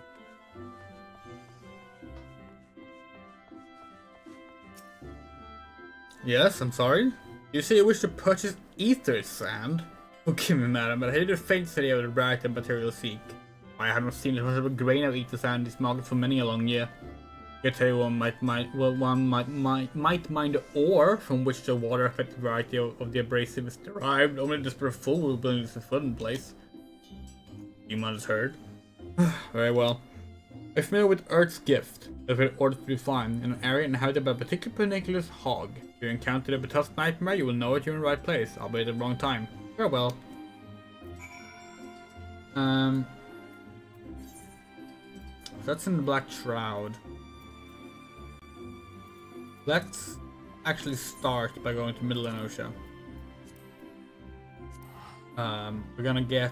Yes, I'm sorry. You say you wish to purchase ether sand? Forgive me, madam, but I hate the faint city of the bright and material seek. I have not seen as much of a grain of ether sand in this market for many a long year. I tell you, one might mind the ore from which the water-affected variety of the abrasive is derived. Only a desperate fool will build this foot in place. You might have heard. Very well. I'm familiar with Earth's gift, that will order to be found in an area inhabited by a particular pernicious hog. If you encounter the Batusk nightmare, you will know that you're in the right place, albeit at the wrong time. Farewell. That's in the Black Shroud. Let's actually start by going to Middle Enosia. We're gonna get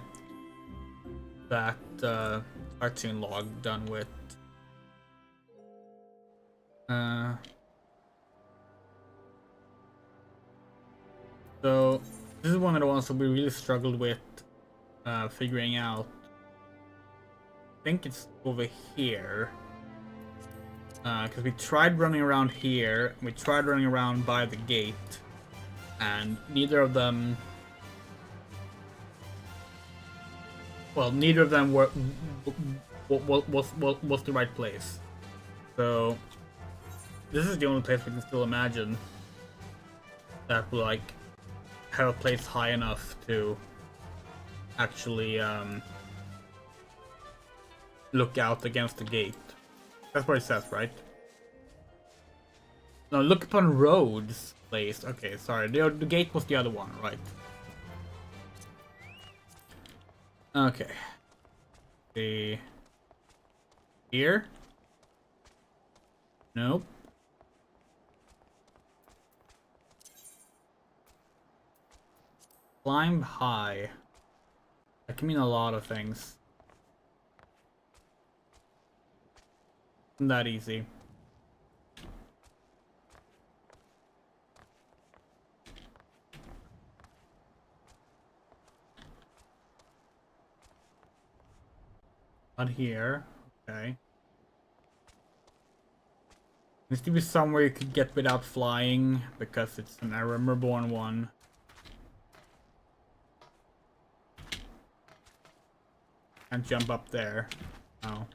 that cartoon log done with. So this is one of the ones that we really struggled with figuring out. I think it's over here. Because we tried running around here, we tried running around by the gate, and neither of them... Well, neither of them was the right place. So this is the only place we can still imagine that will like have a place high enough to actually look out against the gate. That's what it says, right? No, look upon roads placed. Okay, sorry. The gate was the other one, right? Okay. Here? Nope. Climb high. That can mean a lot of things. Isn't that easy? Not here. Okay. Needs to be somewhere you could get without flying, because it's an REBORN one. Can't jump up there. No.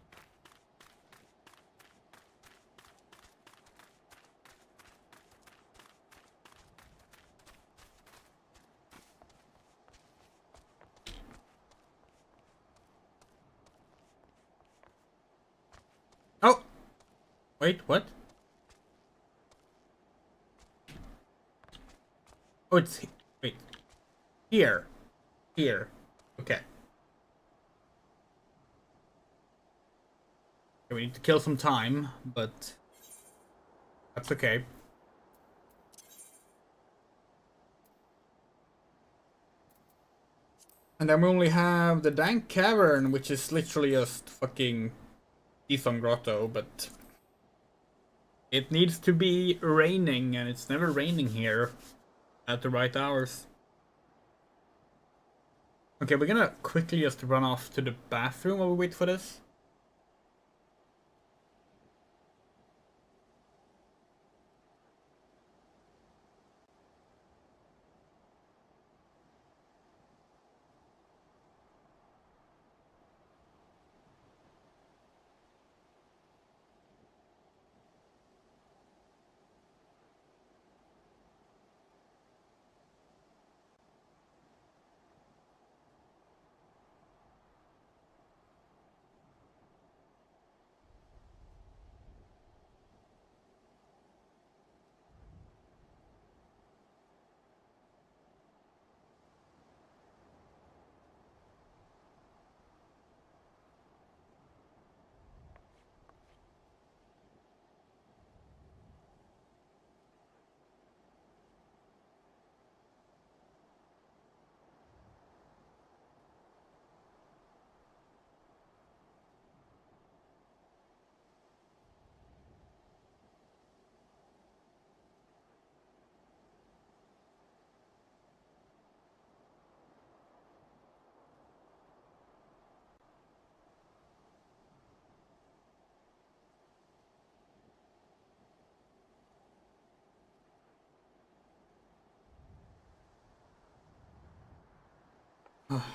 Oh! Wait, what? Oh, it's... Wait. Here. Here. Okay. Okay, we need to kill some time, but... That's okay. And then we only have the Dank Cavern, which is literally just fucking... Ethon Grotto, but it needs to be raining, and it's never raining here at the right hours. Okay, we're gonna quickly just run off to the bathroom while we wait for this.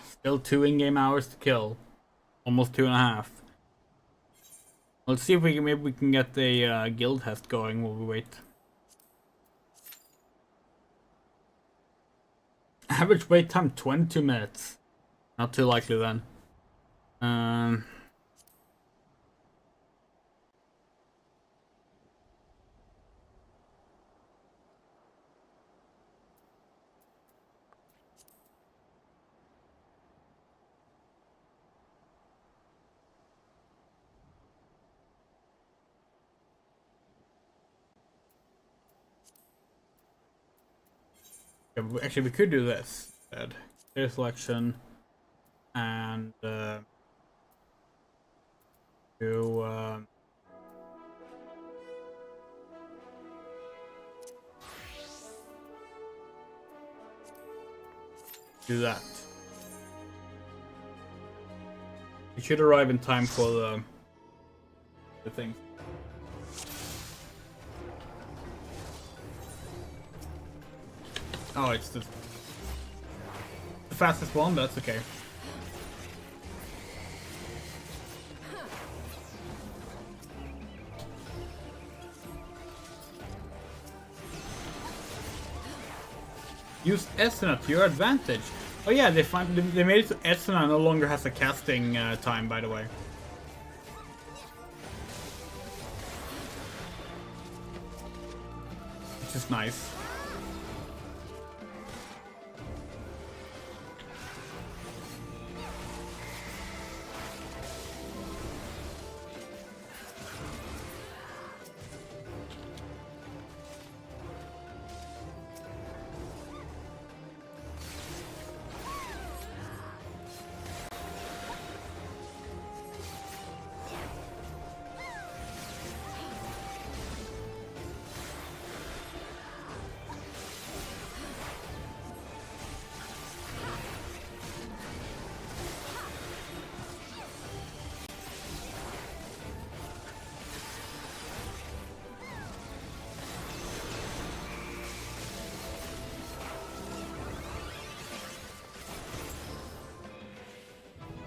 Still 2 in-game hours to kill. Almost 2.5. Let's see if maybe we can get the guild test going while we wait. Average wait time 22 minutes. Not too likely then. Actually, we could do this instead. Clear selection and do that. We should arrive in time for the thing. Oh, it's the fastest one, but that's okay. Use Esuna to your advantage. Oh yeah, they made it so Esuna no longer has a casting time, by the way. Which is nice.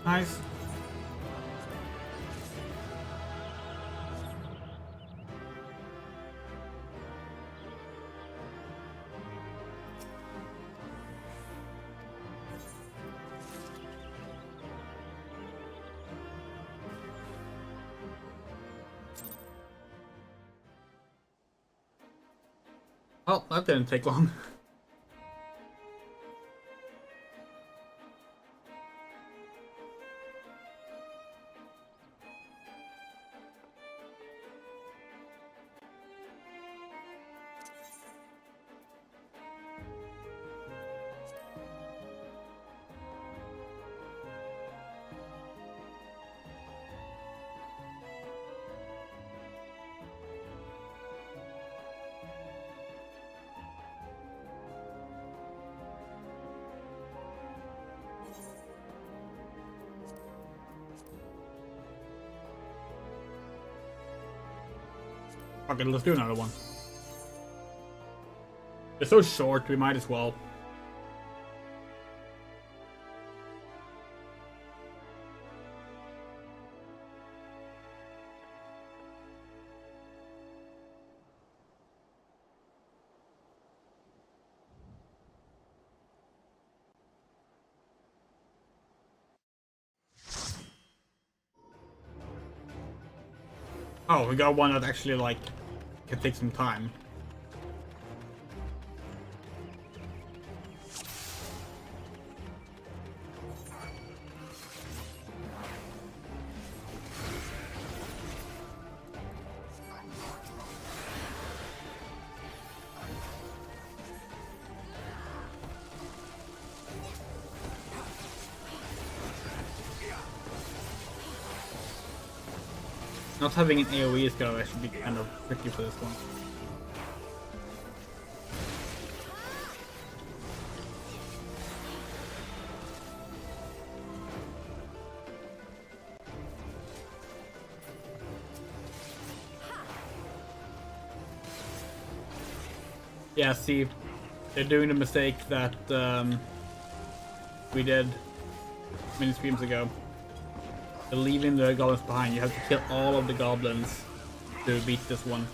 Nice. Oh, that didn't take long. Okay, let's do another one. They're so short, we might as well. Oh, we got one that actually, like, can take some time. Not having an AoE is gonna actually be kind of tricky for this one. Yeah, see, they're doing the mistake that we did many streams ago. They're leaving the goblins behind. You have to kill all of the goblins to beat this one.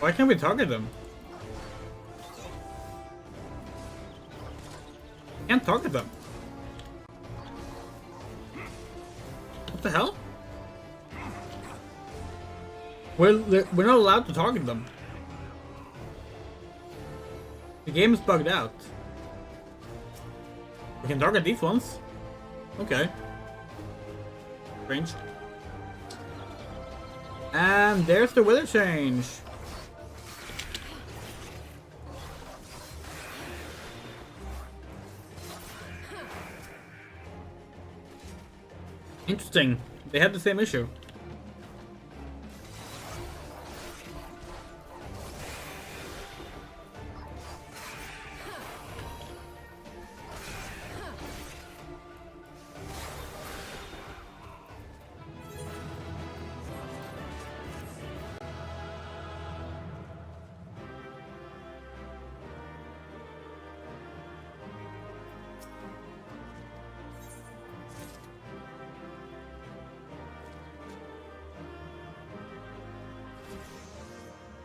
Why can't we target them? Can't target them. What the hell? We're not allowed to target them. The game is bugged out. We can target these ones. Okay. Strange. And there's the weather change. Interesting. They had the same issue.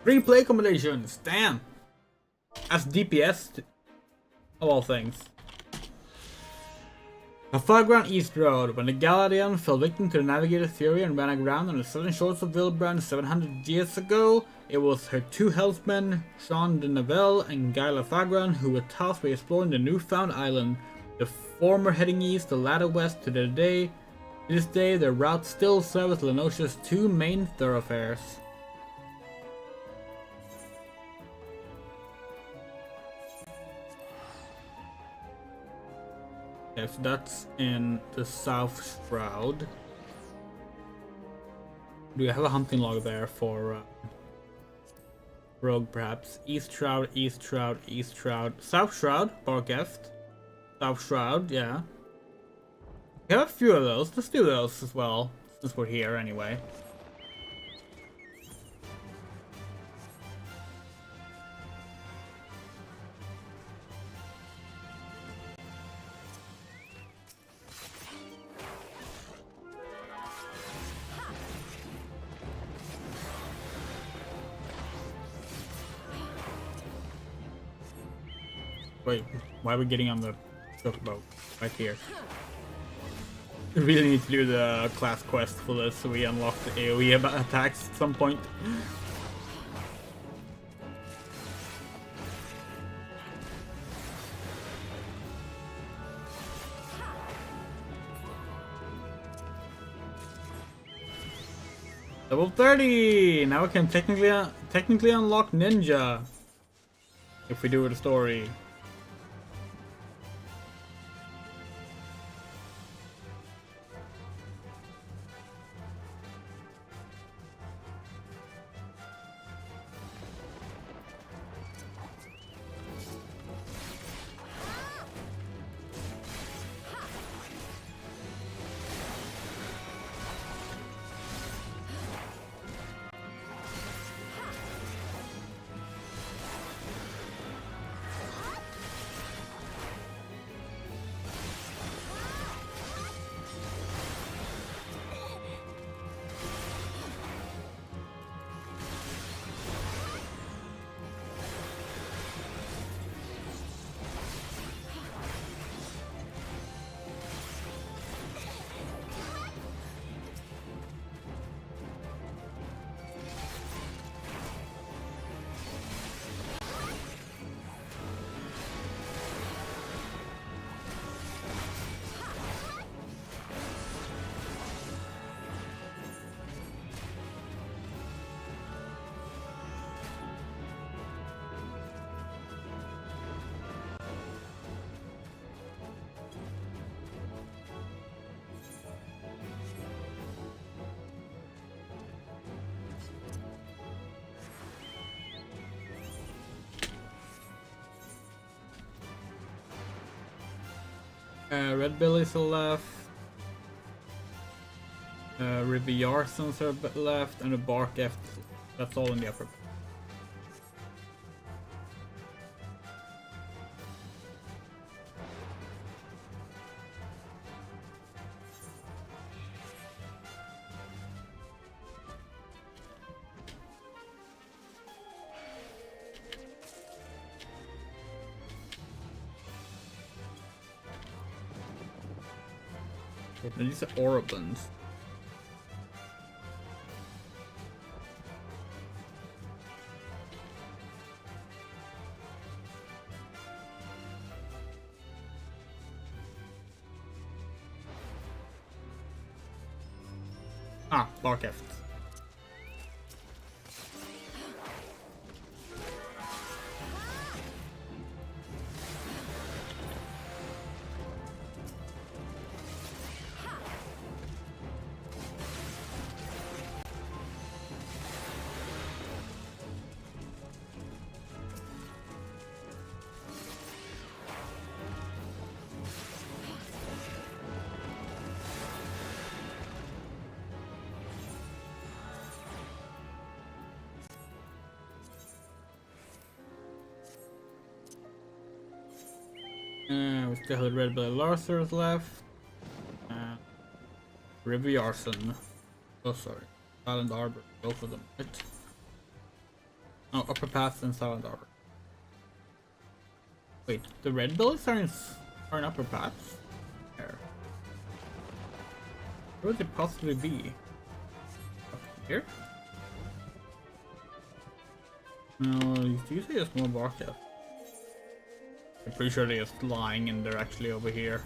Free play combinations, damn! As DPS, of all things. A far ground east road. When the Galadian fell victim to the Navigator's fury and ran aground on the southern shores of Vilbrand 700 years ago, it was her two helmsmen, Jean de Nivelle and Guy Lafagran, who were tasked with exploring the newfound island, the former heading east, the latter west to this day, their route still serves Lenosha's two main thoroughfares. Okay, so that's in the South Shroud. Do we have a hunting log there for Rogue, perhaps? East Shroud, East Shroud, East Shroud. South Shroud, Barkeft. South Shroud, yeah. We have a few of those. Let's do those as well, since we're here anyway. Wait, why are we getting on the boat right here? We really need to do the class quest for this so we unlock the AoE attacks at some point. Level 30! Now we can technically unlock Ninja. If we do the story. Red Billies are left. River Yarsons are left, and the Bark F. That's all in the upper. And these are Orobans. Ah, Barkeft. We still have Red Belly Larsers left. River Yarson. Oh, sorry. Silent Arbor. Both of them, right? Oh, Upper Pass and Silent Arbor. Wait, the Red Bellies are in Upper Pass? There. Where would it possibly be? Up here? No, you say there's more Barketh. I'm pretty sure they're just lying and they're actually over here.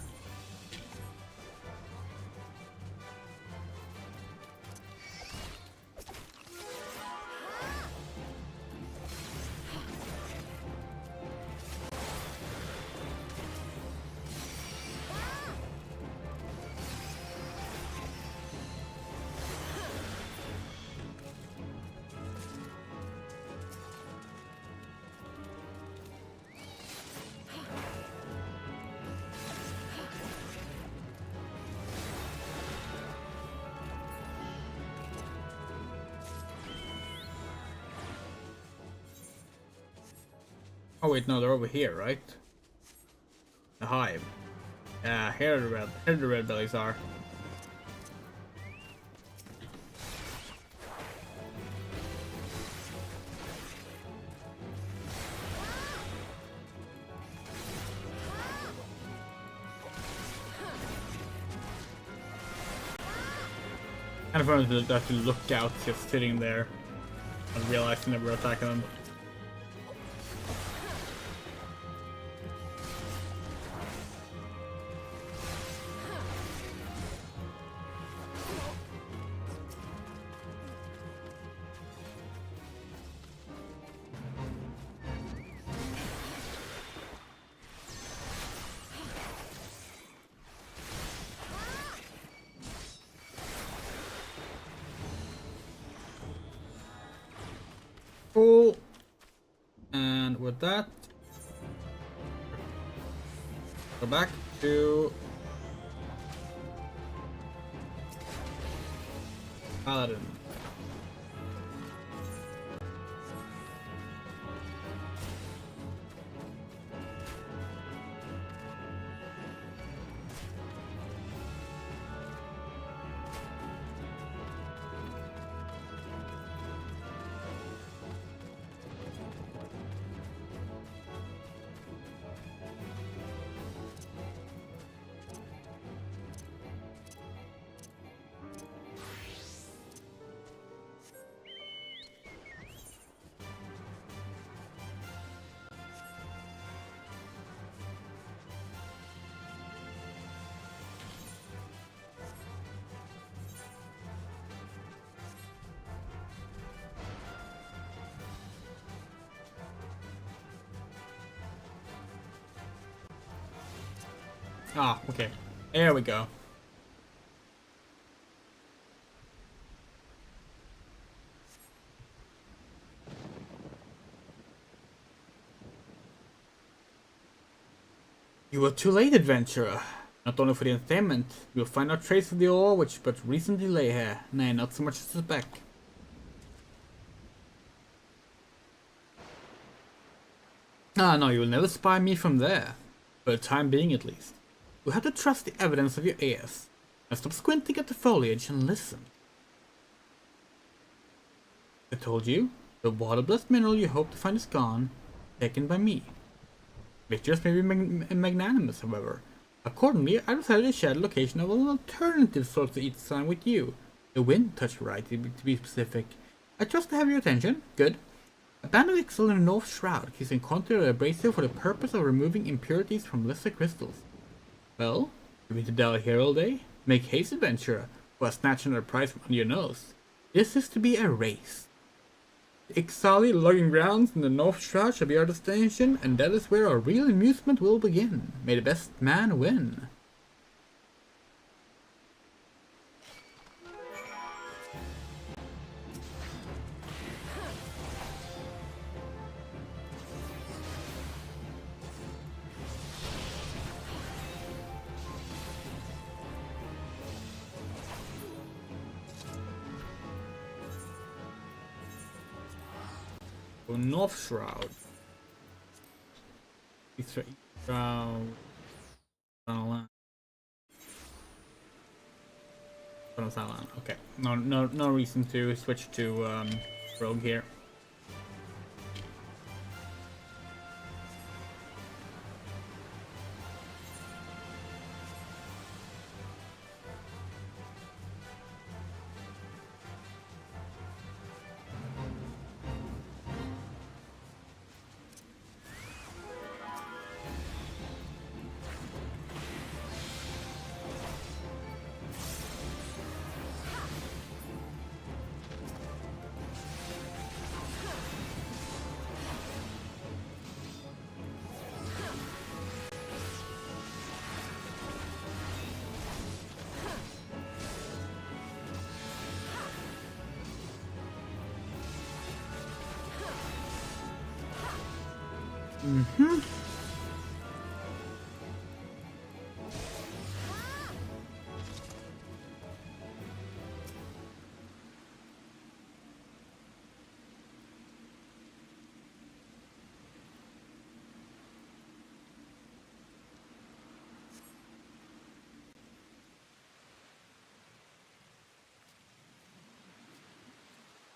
Oh wait, no, they're over here, right? The hive. Yeah, here the red bellies are. Kind of funny to actually look out just sitting there and realizing that we're attacking them. Cool. And with that, go back to Paladin. Ah, okay. There we go. You were too late, adventurer. Not only for the entertainment, you'll find no trace of the ore which but recently lay here. Nay, not so much as a speck. Ah, no, you'll never spy me from there. For the time being, at least. You'll have to trust the evidence of your ears. Now stop squinting at the foliage and listen. I told you, the water-blessed mineral you hope to find is gone, taken by me. Victors may be magnanimous, however. Accordingly, I decided to share the location of an alternative source to each sign with you. The wind touch right, to be specific. I trust to have your attention. Good. A band of Ixal in the North Shroud keeps in contact with abrasive for the purpose of removing impurities from lesser crystals. Well, you mean to dally here all day? Make haste, adventurer, or snatch another prize from under your nose. This is to be a race. The Ixali logging grounds in the North Shroud shall be our destination, and that is where our real amusement will begin. May the best man win. So North Shroud. East Shroud. Okay. No reason to switch to Rogue here.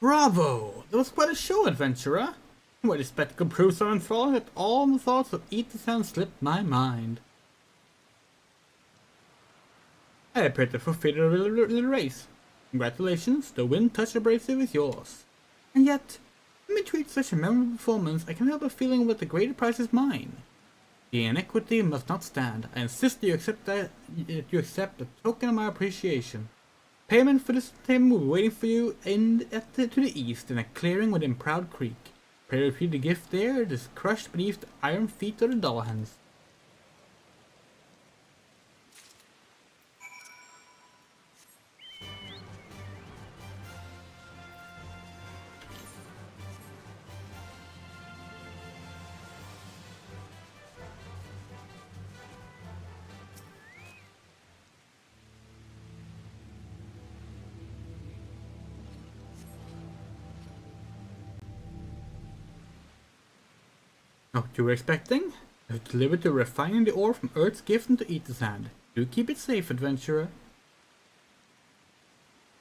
Bravo! That was quite a show, adventurer. When the spectacle proved so enthralling that all the thoughts of eat the sound slipped my mind. I appear to fulfill a little race. Congratulations, the wind touch abrasive is yours. And yet, in between such a memorable performance, I can't help but feeling that the greater prize is mine. The inequity must not stand. I insist that you accept a token of my appreciation. Payment for this entertainment will be waiting for you to the east in a clearing within Proud Creek. Pray repeat the gift there, it is crushed beneath the iron feet of the Dullahans. Not what you were expecting? I've delivered to refining the ore from Earth's gift into Ether's hand. Do keep it safe, adventurer.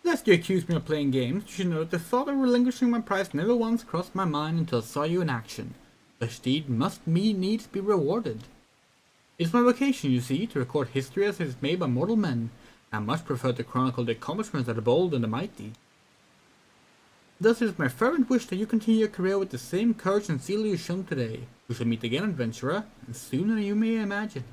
Lest you accuse me of playing games, you should know that the thought of relinquishing my prize never once crossed my mind until I saw you in action. Such deed must needs be rewarded. It's my vocation, you see, to record history as it is made by mortal men. I much prefer to chronicle the accomplishments of the bold and the mighty. Thus it is my fervent wish that you continue your career with the same courage and zeal you shown today. We shall meet again, adventurer, and sooner than you may imagine.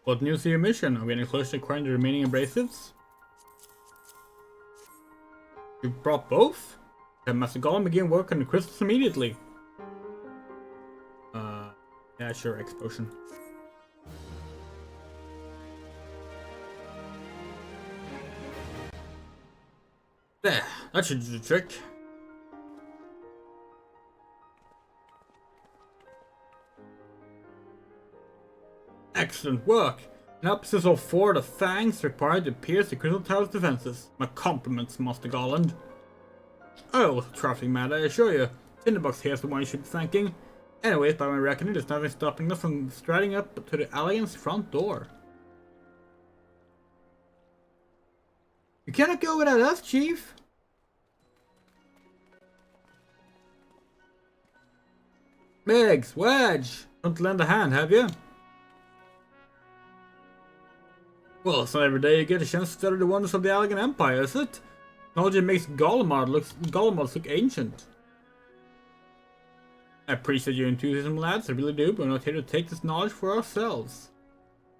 What news to your mission? Are we getting close to acquiring the remaining abrasives? You brought both? Then Master Golem begin work on the crystals immediately. Yeah, sure, X-Potion. There, that should do the trick. Excellent work! An emphasis of 4 of the fangs required to pierce the Crystal Tower's defenses. My compliments, Master Garland. Oh, it's a trifling matter, I assure you. Tinderbox here's the one you should be thanking. Anyways, by my reckoning, there's nothing stopping us from striding up to the Alliance front door. You cannot go without us, Chief! Biggs, Wedge! Don't lend a hand, have you? Well, it's not every day you get a chance to study the wonders of the Allegan Empire, is it? Technology makes Golemods look ancient. I appreciate your enthusiasm, lads, I really do, but we're not here to take this knowledge for ourselves.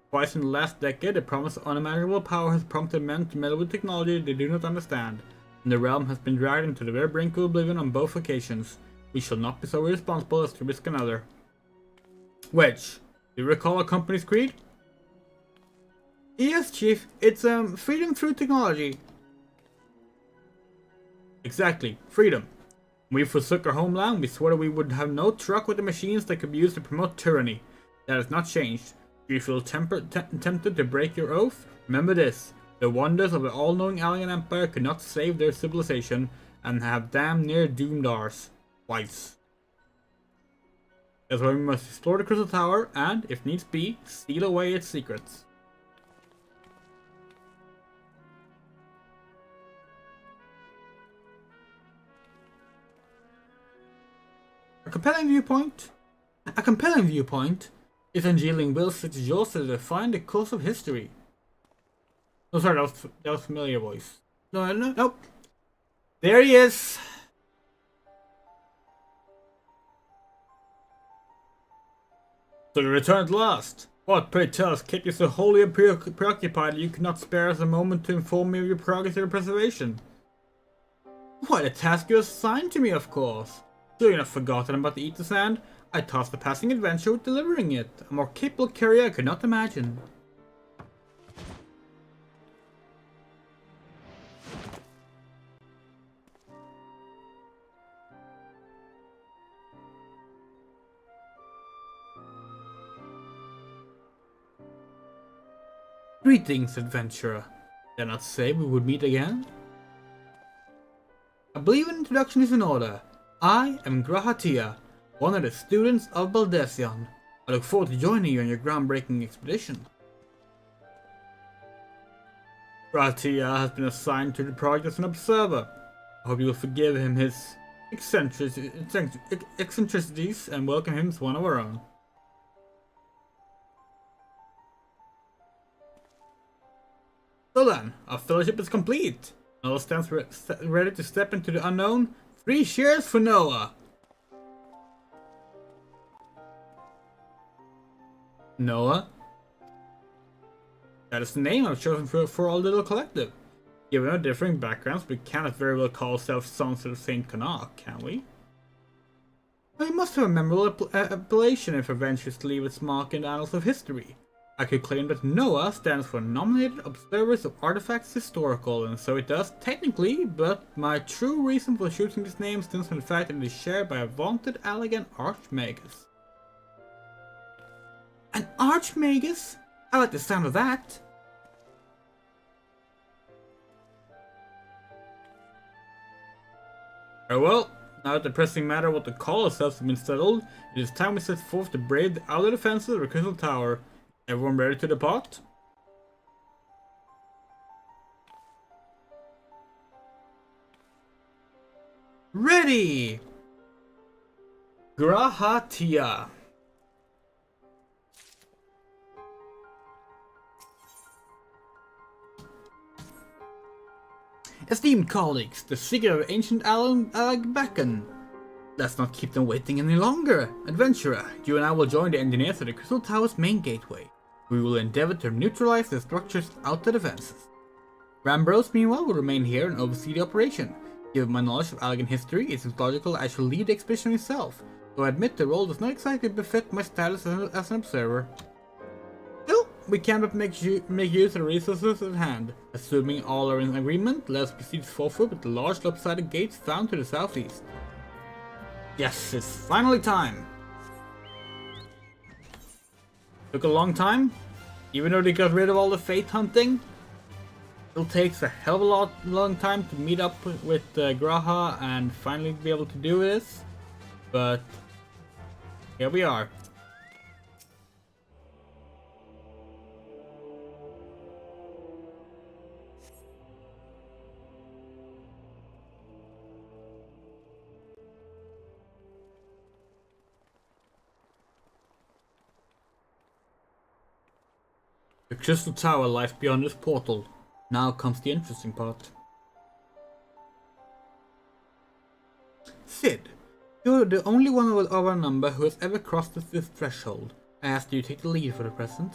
Twice in the last decade, the promise of unimaginable power has prompted men to meddle with technology they do not understand, and the realm has been dragged into the very brink of oblivion on both occasions. We shall not be so irresponsible as to risk another. Wedge, do you recall our company's creed? Yes, Chief. It's, freedom through technology. Exactly, freedom. When we forsook our homeland, we swore that we would have no truck with the machines that could be used to promote tyranny. That has not changed. Do you feel tempted to break your oath? Remember this. The wonders of the all-knowing Alien Empire could not save their civilization, and have damn near doomed ours. Twice. That's why we must explore the Crystal Tower, and, if needs be, steal away its secrets. A compelling viewpoint is unveiling wills such as yours to define the course of history. Oh, sorry, that was familiar voice. Nope. There he is. So you returned at last. What, pray tell us, kept you so wholly preoccupied that you could not spare us a moment to inform me of your progress or preservation? Why, the task you assigned to me, of course. So you're not forgotten about the Ether Sand? I tasked the passing adventure with delivering it. A more capable carrier I could not imagine. Greetings, adventurer. Did I not say we would meet again? I believe an introduction is in order. I am Grahatia, one of the students of Baldesion. I look forward to joining you on your groundbreaking expedition. Grahatia has been assigned to the project as an observer. I hope you will forgive him his eccentricities and welcome him as one of our own. So then, our fellowship is complete. Noah stands ready to step into the unknown. 3 cheers for Noah! Noah? That is the name I've chosen for our little collective. Given our differing backgrounds, we cannot very well call ourselves sons of Saint Connacht, can we? We must have a memorable appellation if our ventures to leave its mark in the annals of history. I could claim that NOAA stands for Nominated Observers of Artifacts Historical, and so it does technically, but my true reason for choosing this name stems from the fact that it is shared by a vaunted Allegan Archmagus. An Archmagus? I like the sound of that. Very well, now that the pressing matter of what to call ourselves has been settled, it is time we set forth to brave the outer defenses of the Crystal Tower. Everyone ready to depart? Ready! Grahatia. Esteemed colleagues, the secret of ancient Alagbakan. Let's not keep them waiting any longer. Adventurer, you and I will join the engineers at the Crystal Tower's main gateway. We will endeavor to neutralize the structure's outer defenses. Rambros, meanwhile, will remain here and oversee the operation. Given my knowledge of Allegan history, it is logical I shall lead the expedition myself, though I admit the role does not exactly befit my status as an observer. Still, we cannot make use of the resources at hand. Assuming all are in agreement, let us proceed forward with the large lopsided gates found to the southeast. Yes, it's finally time! Took a long time, even though they got rid of all the fate hunting. Still takes a hell of a long time to meet up with Graha and finally be able to do this, but here we are. The Crystal Tower lies beyond this portal. Now comes the interesting part. Sid, you're the only one of our number who has ever crossed this threshold. I ask you to take the lead for the present.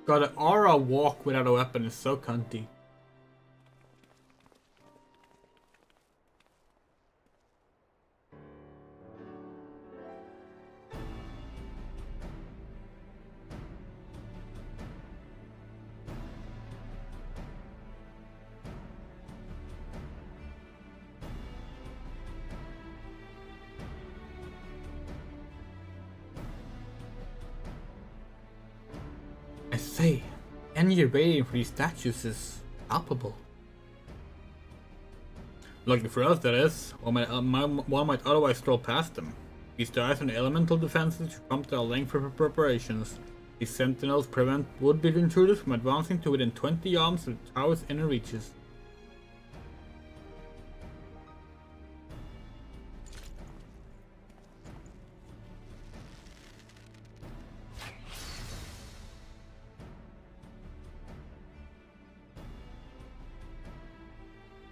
God, an aura walk without a weapon is so cunty. I say, energy radiating from these statues is palpable. Lucky for us, that is. One might otherwise stroll past them. These dives and elemental defenses should prompt our lengthy preparations. These sentinels prevent would-be intruders from advancing to within 20 arms of the tower's inner reaches.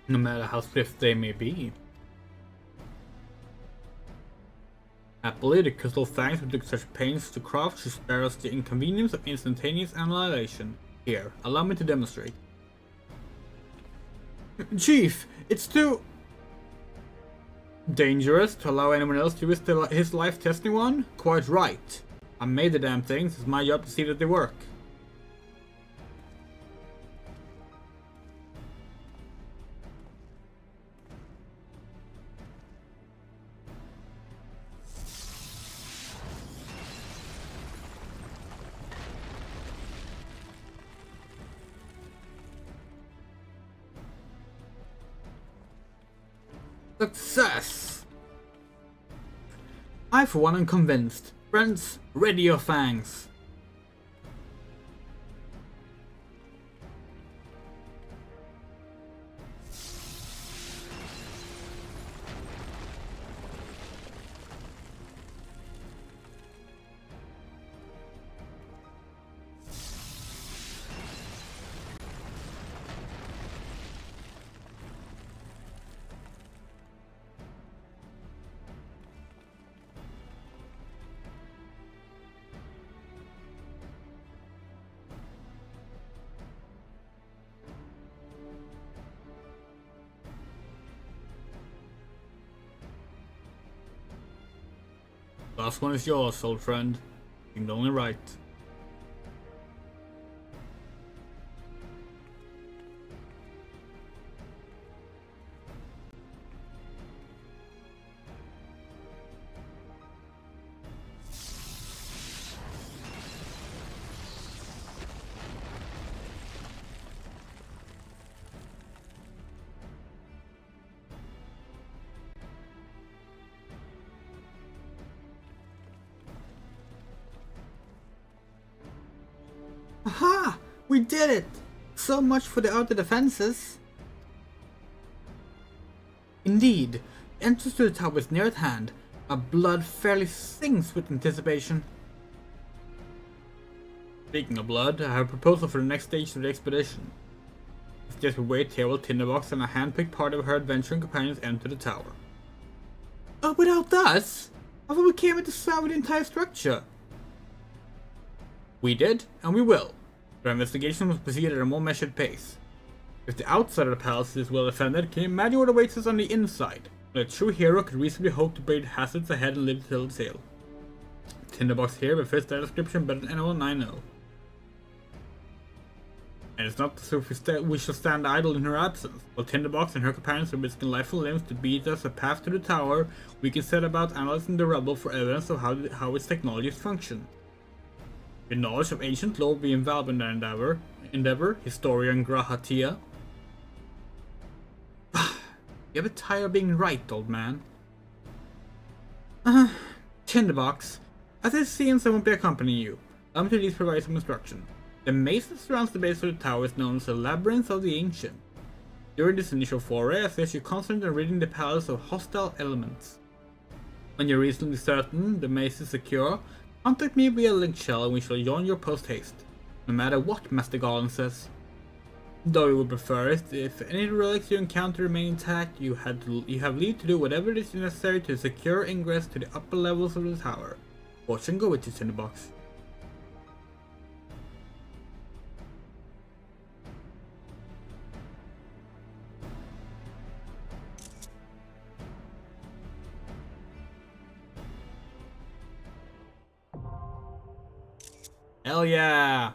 No matter how swift they may be. Happily, the crystal fangs we took such pains to craft should spare us the inconvenience of instantaneous annihilation. Here, allow me to demonstrate. Chief, it's too dangerous to allow anyone else to risk his life testing one? Quite right. I made the damn things, it's my job to see that they work. Success! I for one am convinced. Friends, ready your fangs. Last one is yours, old friend. Seemed only right. Aha! We did it! So much for the outer defenses. Indeed, the entrance to the tower is near at hand. Our blood fairly sings with anticipation. Speaking of blood, I have a proposal for the next stage of the expedition. The Just wait here while Tinderbox and a hand-picked party of her adventuring companions enter the tower. Oh, without us? I thought we came in to salvage the entire structure. We did, and we will. Our investigation must proceed at a more measured pace. If the outside of the palace is well defended, can you imagine what awaits us on the inside? A true hero could reasonably hope to brave hazards ahead and live to tell the tale. Tinderbox here, but fits that description better than anyone I know. And it's not so we shall stand idle in her absence. While Tinderbox and her companions are risking life and limbs to beat us a path to the tower, we can set about analyzing the rubble for evidence of how its technologies function. Your knowledge of ancient lore will be invaluable in that endeavor, historian Grahatia. You ever tired of being right, old man? Tinderbox. As it seems I won't be accompanying you. Allow me to at least provide some instruction. The maze that surrounds the base of the tower is known as the Labyrinth of the Ancient. During this initial foray, I suggest you concentrate on ridding the palace of hostile elements. When you're reasonably certain the maze is secure, contact me via link shell and we shall join your post-haste. No matter what Master Garland says. Though we would prefer it if any relics you encounter remain intact, you have leave to do whatever it is necessary to secure ingress to the upper levels of the tower. Watch and go with you, Tinderbox. Hell yeah!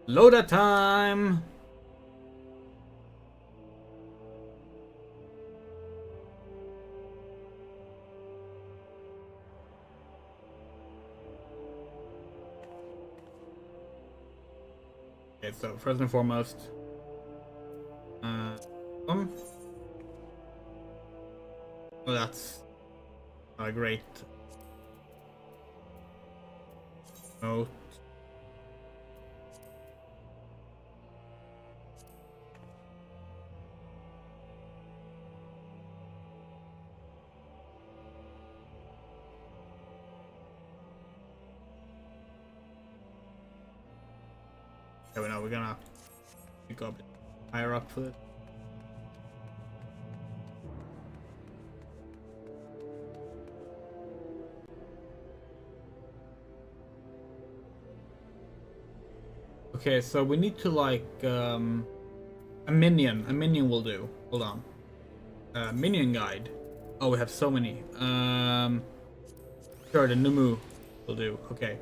Loader time! Okay, so first and foremost, oh, that's great. Note. Okay, now we're gonna go a bit higher up for this. Okay, so we need to like a minion. A minion will do. Hold on. Minion guide. Oh, we have so many. Sure, the Numu will do. Okay.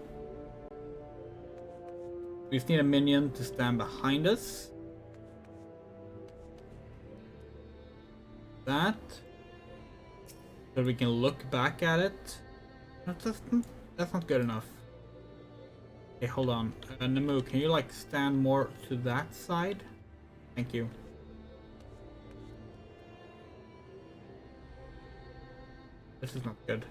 We just need a minion to stand behind us. That. So we can look back at it. That's not good enough. Okay, hold on. Namu, can you like stand more to that side? Thank you. This is not good.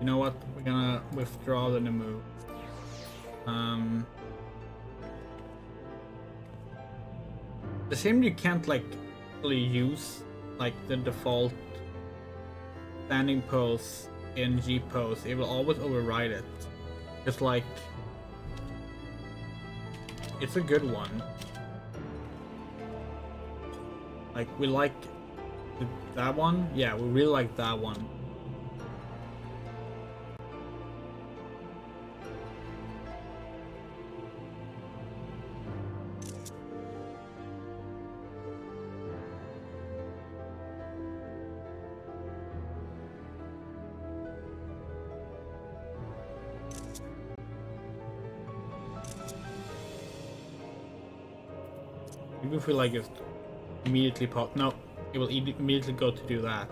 You know what? We're gonna withdraw the Namu. The shame you can't like really use like the default standing pose in G pose. It will always override it. It's like it's a good one. Like we like that one. Yeah, we really like that one. Maybe if we like just immediately pop. No, it will immediately go to do that.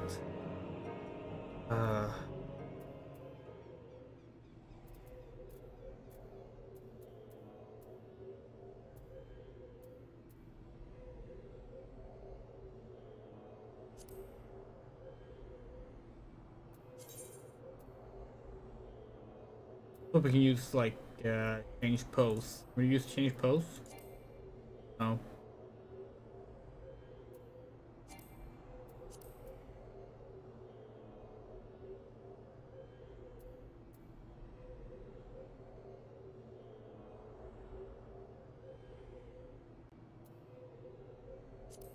Hope we can use like change pose. Will you use change pose? No.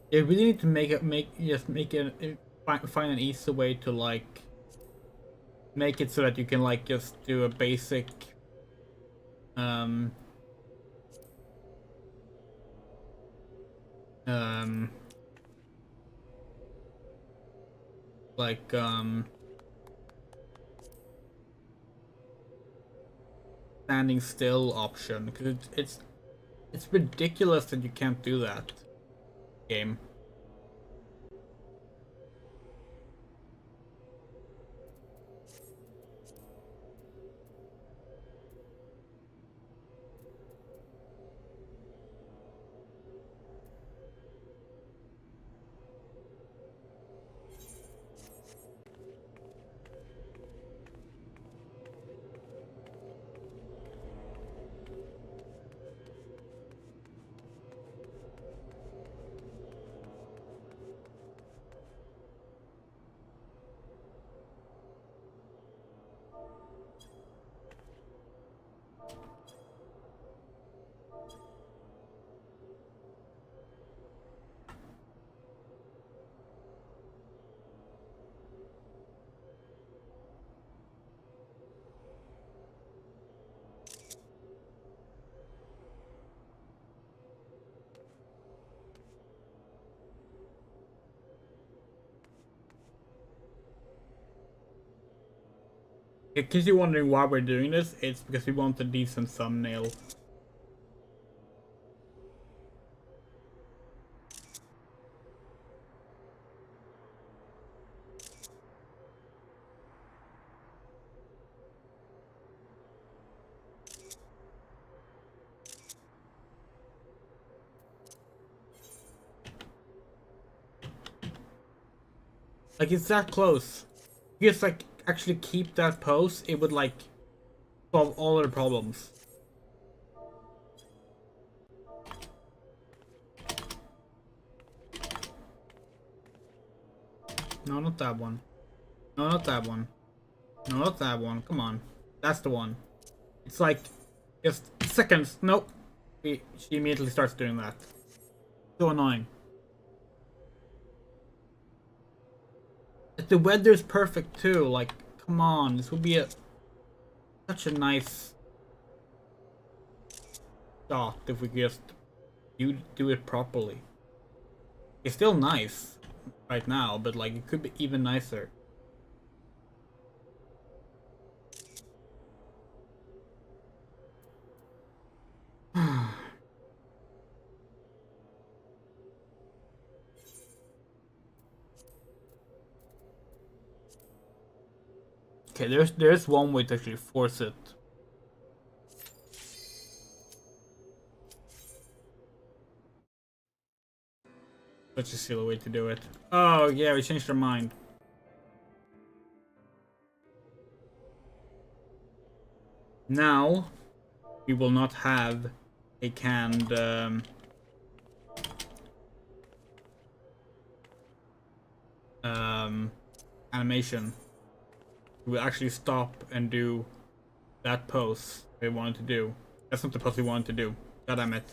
Yeah, we really need to make it find an easy way to like make it so that you can like just do a basic um um like standing still option, because it's ridiculous that you can't do that game. In case you're wondering why we're doing this, it's because we want a decent thumbnail. Like, it's that close. If you just like actually keep that pose, it would like solve all the problems. No, not that one. No, not that one. No, not that one. Come on. That's the one. It's like just seconds. Nope. She immediately starts doing that. So annoying. But the weather's perfect too. Like, come on. This would be such a nice shot if we just do it properly. It's still nice right now, but like it could be even nicer. Okay, there's one way to actually force it. Let's just see the way to do it. Oh yeah, we changed our mind. Now we will not have a canned animation. We will actually stop and do that pose we wanted to do. That's not the pose we wanted to do. God damn it.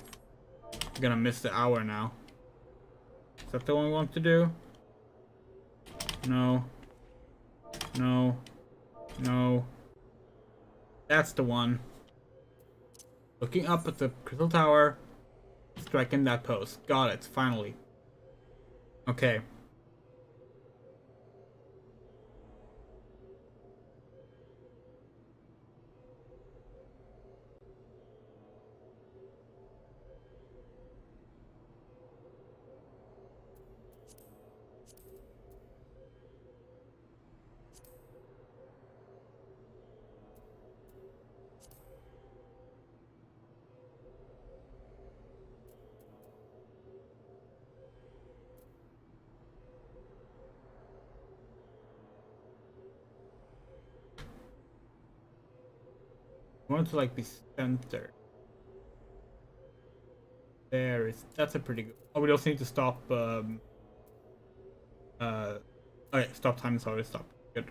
I'm gonna miss the hour now. Is that the one we want to do? No. No. No. That's the one. Looking up at the crystal tower. Striking that pose. Got it. Finally. Okay. I want it to like be centered. That's a pretty good. Oh, we also need to stop. Okay, stop time is already stopped. Good.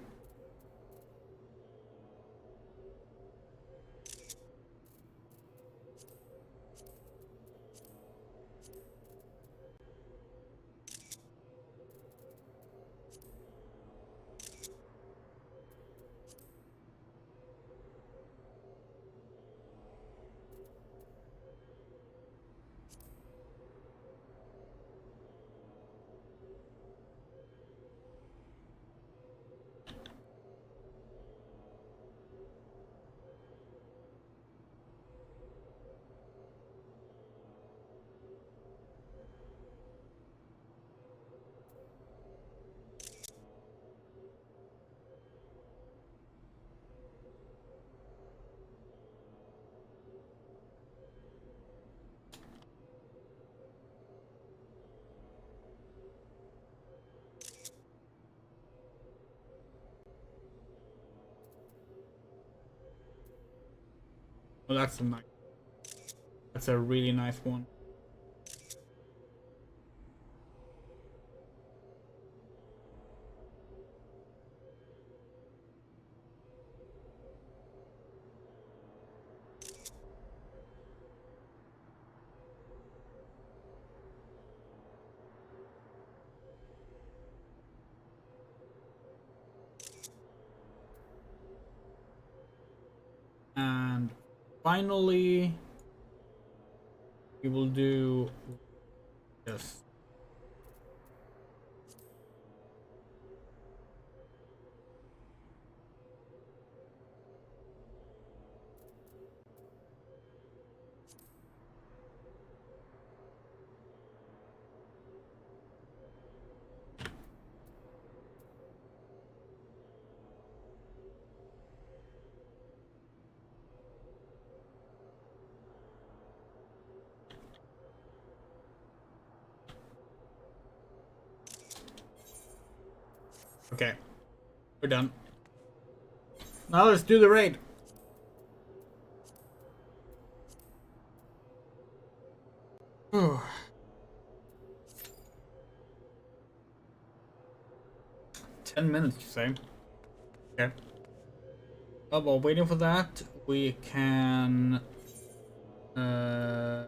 Well, that's a nice. That's a really nice one. And finally, we will do this. Okay, we're done. Now let's do the raid. Whew. 10 minutes, you say? Okay. Oh, while waiting for that, we can do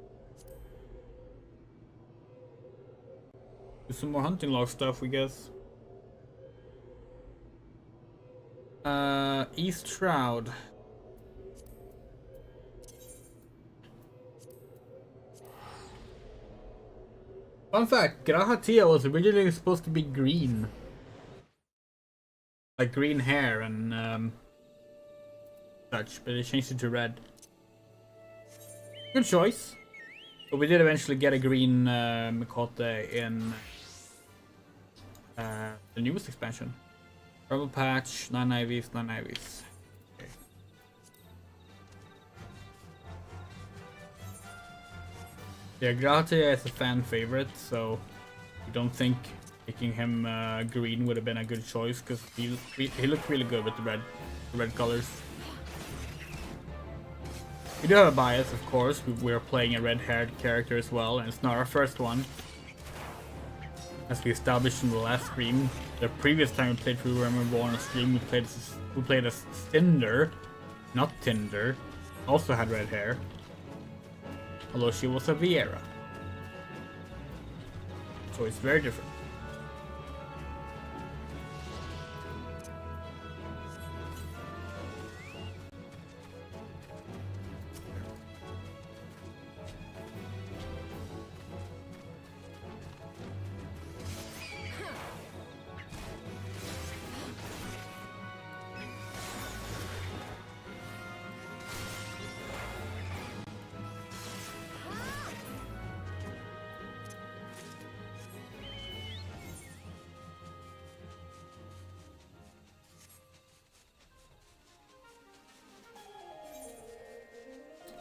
some more hunting log stuff, we guess. East Shroud. Fun fact, Grahatia was originally supposed to be green. Like green hair and such, but they changed it to red. Good choice. But we did eventually get a green Mikote in the newest expansion. Purple patch, 9 IVs, 9 IVs. Okay. Yeah, Grahatia is a fan favorite, so I don't think making him green would have been a good choice because he looked really good with the red colors. We do have a bias, of course. We're playing a red-haired character as well, and it's not our first one. As we established in the last stream, the previous time we played through REBORN stream, we played as Cinder, not Tinder. Also had red hair, although she was a Viera. So it's very different.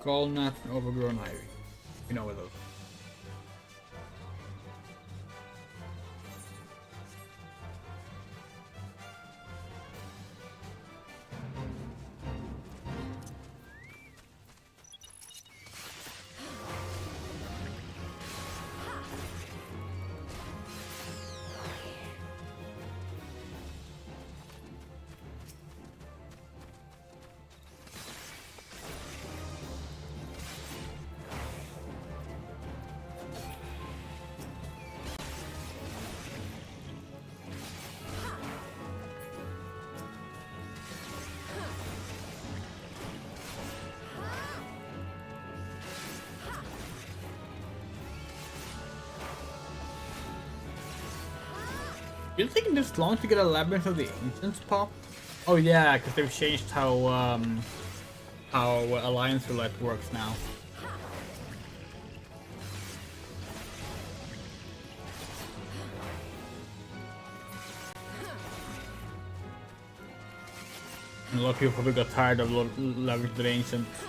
Gallnut and overgrown ivy. You know what those. Did it take this long to get a Labyrinth of the Ancients pop? Oh yeah, because they've changed how Alliance Roulette works now. And a lot of people probably got tired of Labyrinth of the Ancients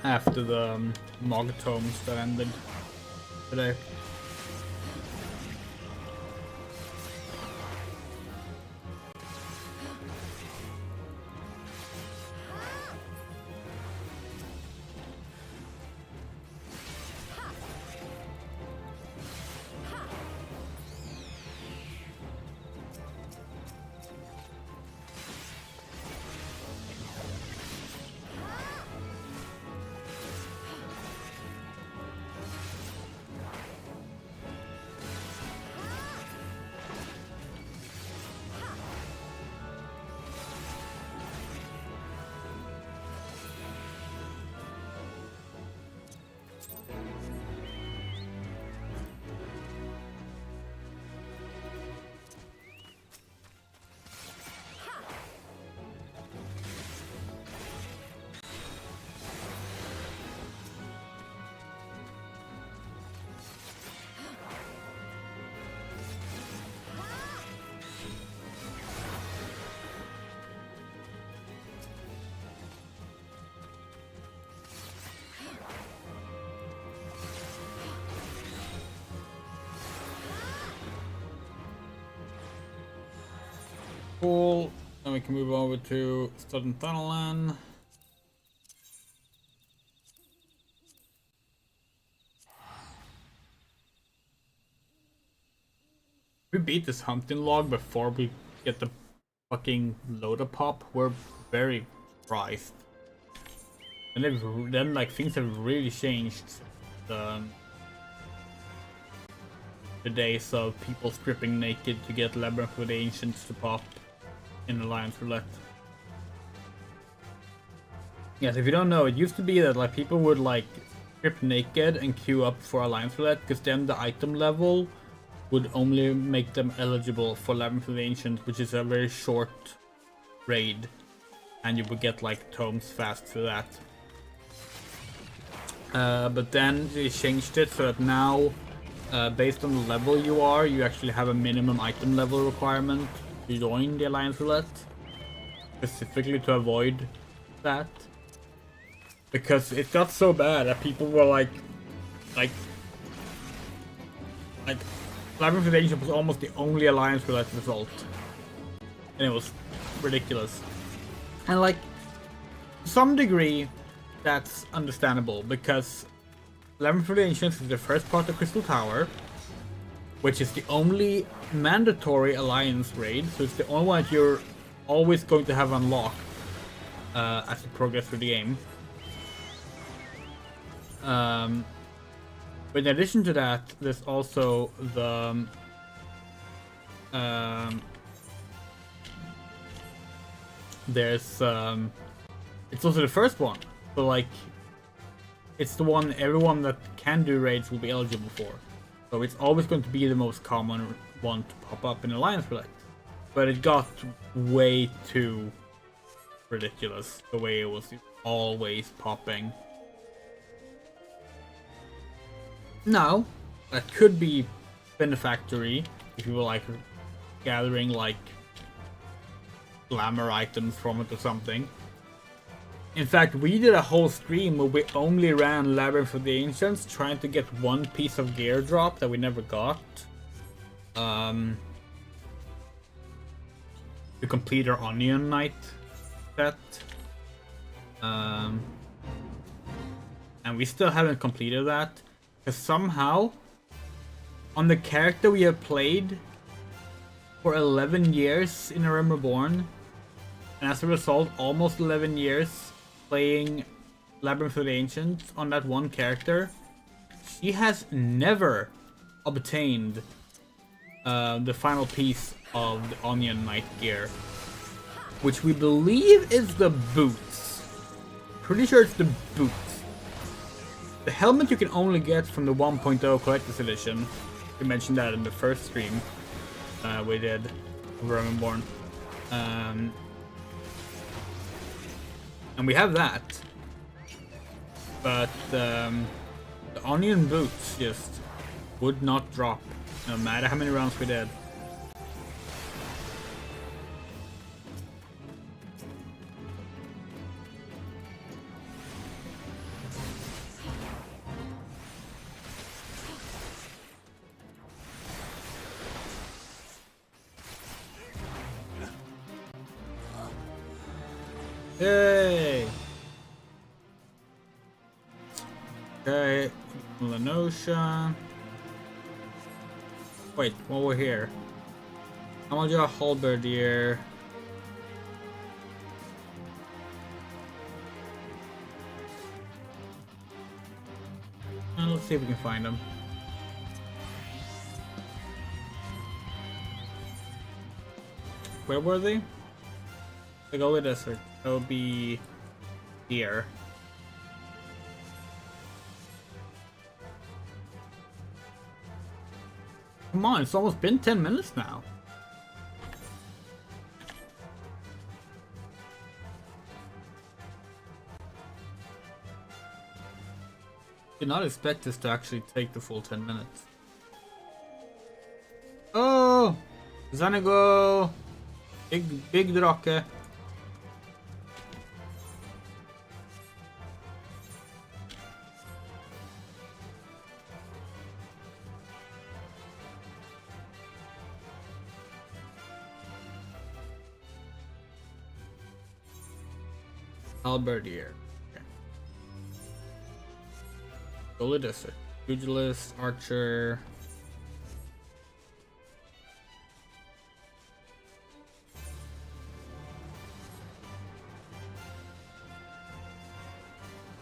after the Mog Tomes that ended today. Cool. Then we can move over to Southern Tunnelland. We beat this hunting log before we get the fucking loader pop. We're very surprised. And then like things have really changed. The days of people stripping naked to get Labyrinth with the Ancients to pop in Alliance Roulette. Yes, if you don't know, it used to be that like people would like strip naked and queue up for Alliance Roulette, because then the item level would only make them eligible for Labyrinth of the Ancients, which is a very short raid, and you would get like tomes fast for that. But then they changed it so that now, based on the level you are, you actually have a minimum item level requirement to join the Alliance Roulette, specifically to avoid that. Because it got so bad that people were like Labyrinth of the Ancients was almost the only Alliance Roulette result, and it was ridiculous. And like, to some degree, that's understandable, because Labyrinth of the Ancients is the first part of Crystal Tower, which is the only mandatory Alliance raid, so it's the only one that you're always going to have unlocked as you progress through the game. But in addition to that, there's also the it's also the first one, so like it's the one everyone that can do raids will be eligible for. So it's always going to be the most common one to pop up in Alliance Roulette. But it got way too ridiculous the way it was always popping. Now, that could be benefactory if you were like gathering like glamour items from it or something. In fact, we did a whole stream where we only ran Labyrinth of the Ancients, trying to get one piece of gear drop that we never got. To complete our Onion Knight set. And we still haven't completed that. Because somehow, on the character we have played for 11 years in REBORN, and as a result, almost 11 years playing Labyrinth of the Ancients on that one character, she has never obtained the final piece of the Onion Knight gear, which we believe is the boots. Pretty sure it's the boots. The helmet you can only get from the 1.0 Collector's Edition, We mentioned that in the first stream we did of REBORN. And we have that. But the onion boots just would not drop, no matter how many rounds we did. Yay! Okay, Lenosha. Wait, while we're here, I'm gonna do a halberdier. And let's see if we can find them. Where were they? The Gully Desert. That would be here. Come on, it's almost been 10 minutes now. Did not expect this to actually take the full 10 minutes. Oh! Xanago! Big drake. Halberdier. Okay. Golidus, pugilist, archer.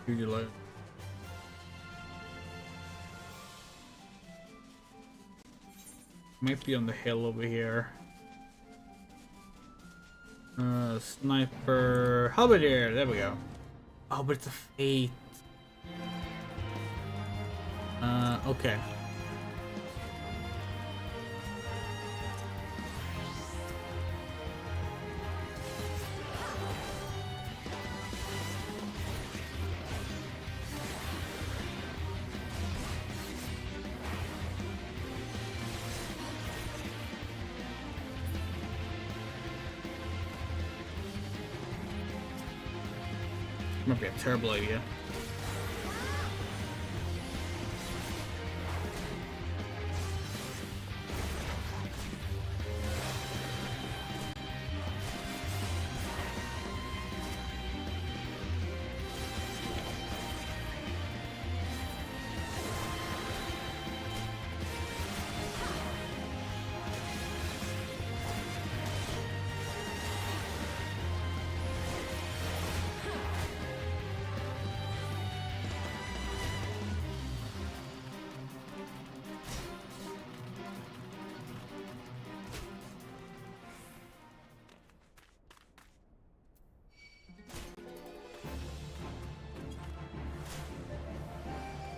Pugilist. Might be on the hill over here. Sniper. Halberdier, there we go. Oh, but it's a fate. Okay. Might be a terrible idea.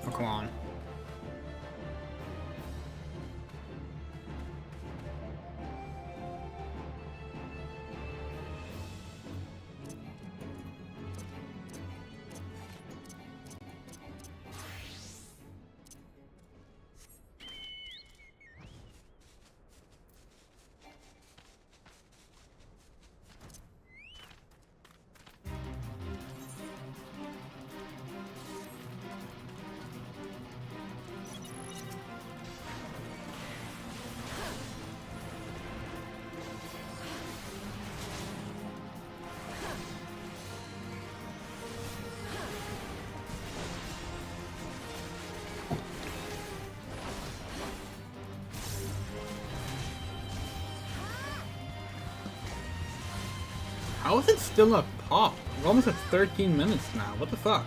Oh, come on. How is it still not pop? We're almost at 13 minutes now. What the fuck?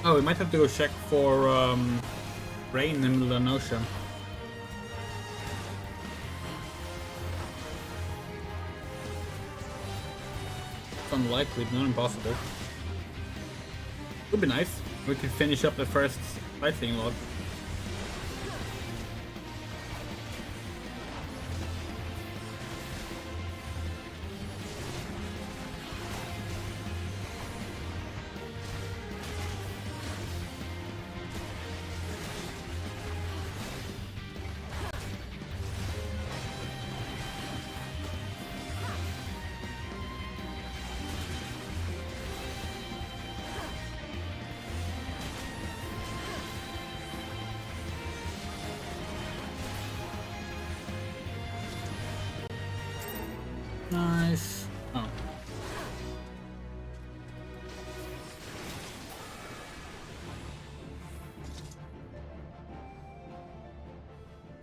Oh, we might have to go check for rain in the ocean. It's unlikely, but not impossible. Would be nice. We could finish up the first sightseeing log. Nice. Oh.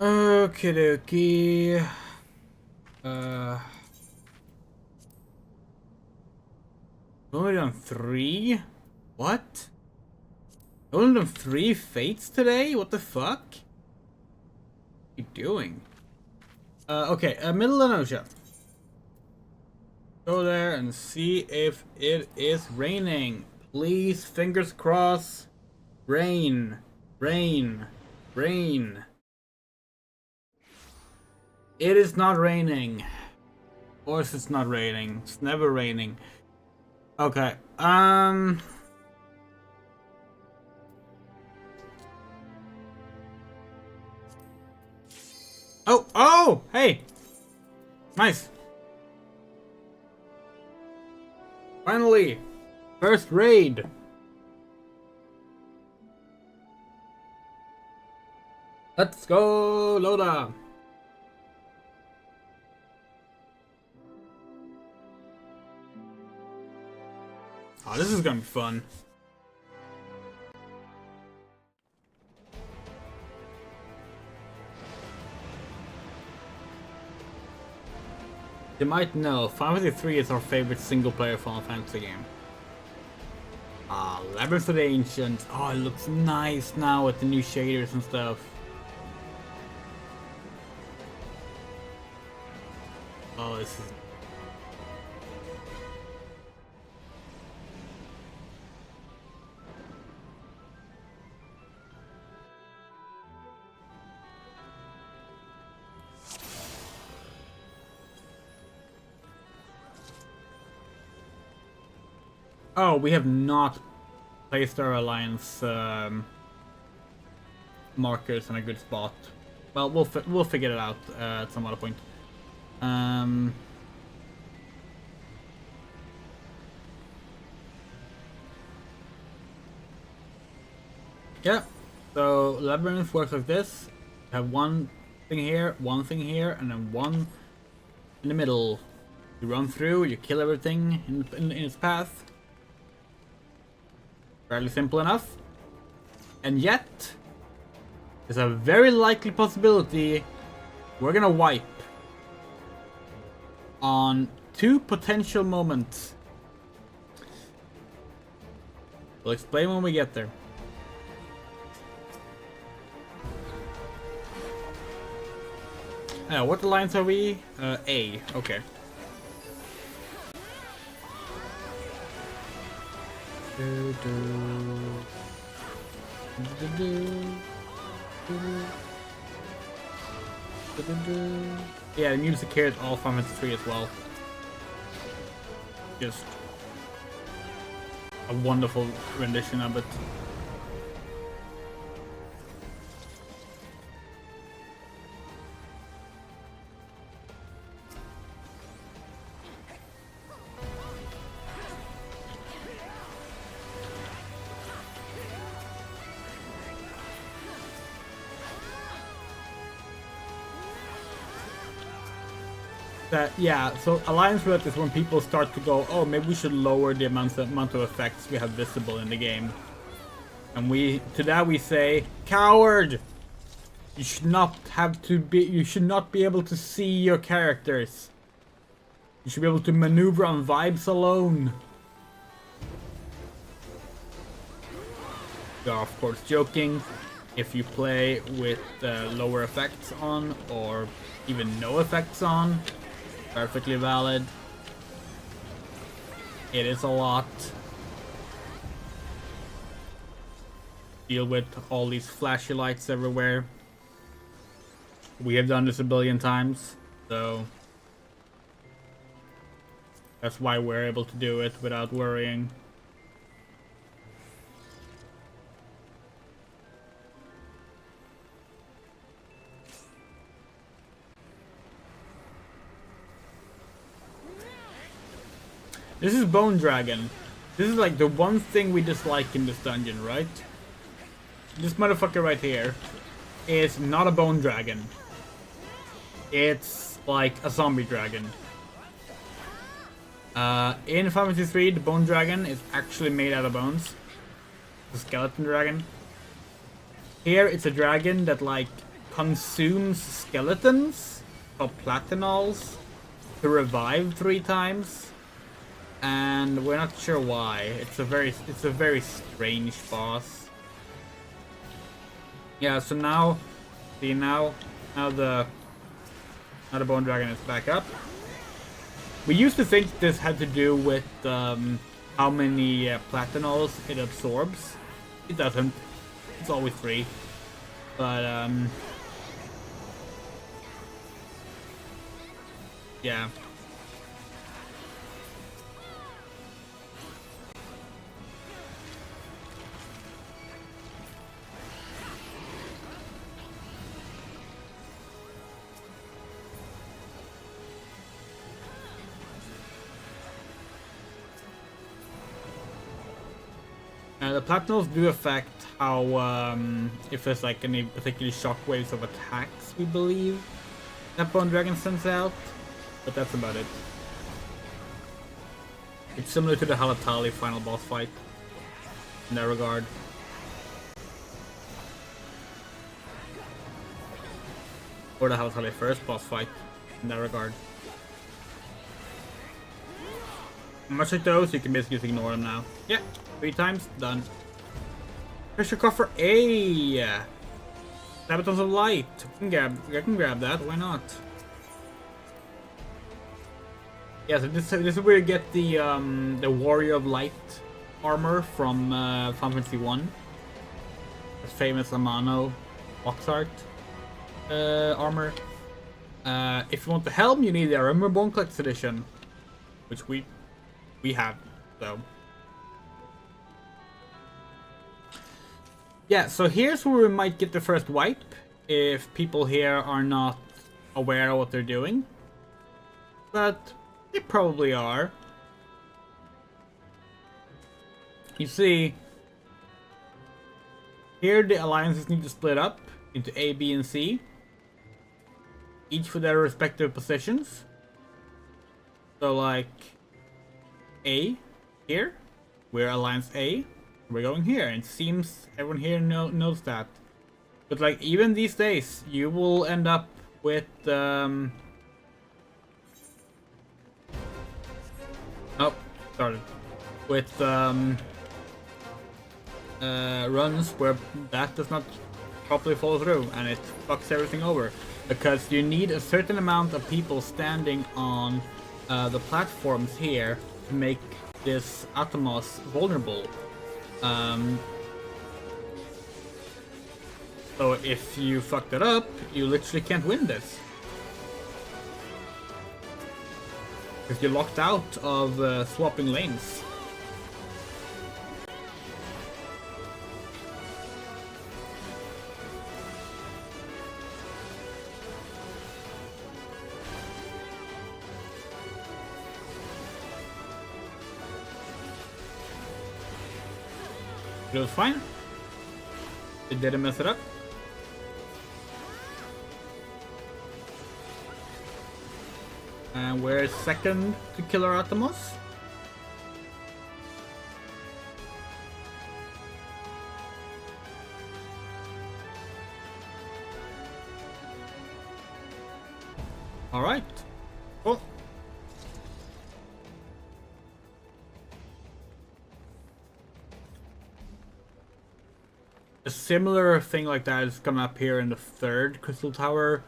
Okie dokie. Only done 3? What? Only done 3 fates today? What the fuck? What are you doing? Okay, Middle Lenosia. Go there and see if it is raining. Please, fingers crossed. Rain. Rain. Rain. It is not raining. Of course it's not raining. It's never raining. Okay, Oh! Hey! Nice. Finally! First raid! Let's go, Loda! Oh, this is gonna be fun. You might know, Final Fantasy III is our favorite single-player Final Fantasy game. Labyrinth of the Ancients. Oh, it looks nice now with the new shaders and stuff. Oh, this is... Oh, we have not placed our alliance markers in a good spot. Well, we'll figure it out at some other point. Yeah. So Labyrinth works like this. You have one thing here, and then one in the middle. You run through, you kill everything in its path. Fairly simple enough. And yet, there's a very likely possibility we're gonna wipe on 2 potential moments. We'll explain when we get there. What alliance are we? A. Okay. Yeah, the music here is all Final Fantasy 3 as well. Just a wonderful rendition of it. Yeah, so Alliance Red is when people start to go, oh, maybe we should lower the amount of effects we have visible in the game. And to that we say, coward! You should not be able to see your characters. You should be able to maneuver on vibes alone. We are of course joking. If you play with lower effects on, or even no effects on, perfectly valid. It is a lot. deal with all these flashy lights everywhere. We have done this a billion times, so that's why we're able to do it without worrying. This is Bone Dragon. This is like the one thing we dislike in this dungeon, right? This motherfucker right here is not a bone dragon. It's like a zombie dragon. In Final Fantasy 3, the bone dragon is actually made out of bones. The skeleton dragon. Here, it's a dragon that like consumes skeletons called platinols to revive 3 times. And we're not sure why. It's a very strange boss. Yeah, so now see now the bone dragon is back up. We used to think this had to do with how many platinols it absorbs. It doesn't. It's always 3. But yeah. The platinols do affect how, if there's like any particular shockwaves of attacks, we believe, that Bone Dragon sends out, but that's about it. It's similar to the Halatali final boss fight, in that regard. Or the Halatali first boss fight, in that regard. Much like those, you can basically just ignore them now. Yeah. 3 times, done. Treasure coffer A! Sabatons of Light. I can grab that, why not? Yeah, so this is where you get the Warrior of Light armor from Final Fantasy 1. The famous Amano box art armor. If you want the helm, you need the REBORN Collector's Edition. Which we have, so... Yeah, so here's where we might get the first wipe, if people here are not aware of what they're doing. But they probably are. You see, here the alliances need to split up into A, B, and C, each for their respective positions. So like, A, here, we're Alliance A. We're going here, and it seems everyone here knows that. But like, even these days, you will end up with oh, started with runs where that does not properly follow through, and it fucks everything over, because you need a certain amount of people standing on the platforms here to make this Atomos vulnerable. So if you fucked it up, you literally can't win this. Because you're locked out of swapping lanes. It was fine. It didn't mess it up. And we're second to Killer Atomos. Alright. Cool. A similar thing like that is coming up here in the 3rd Crystal Tower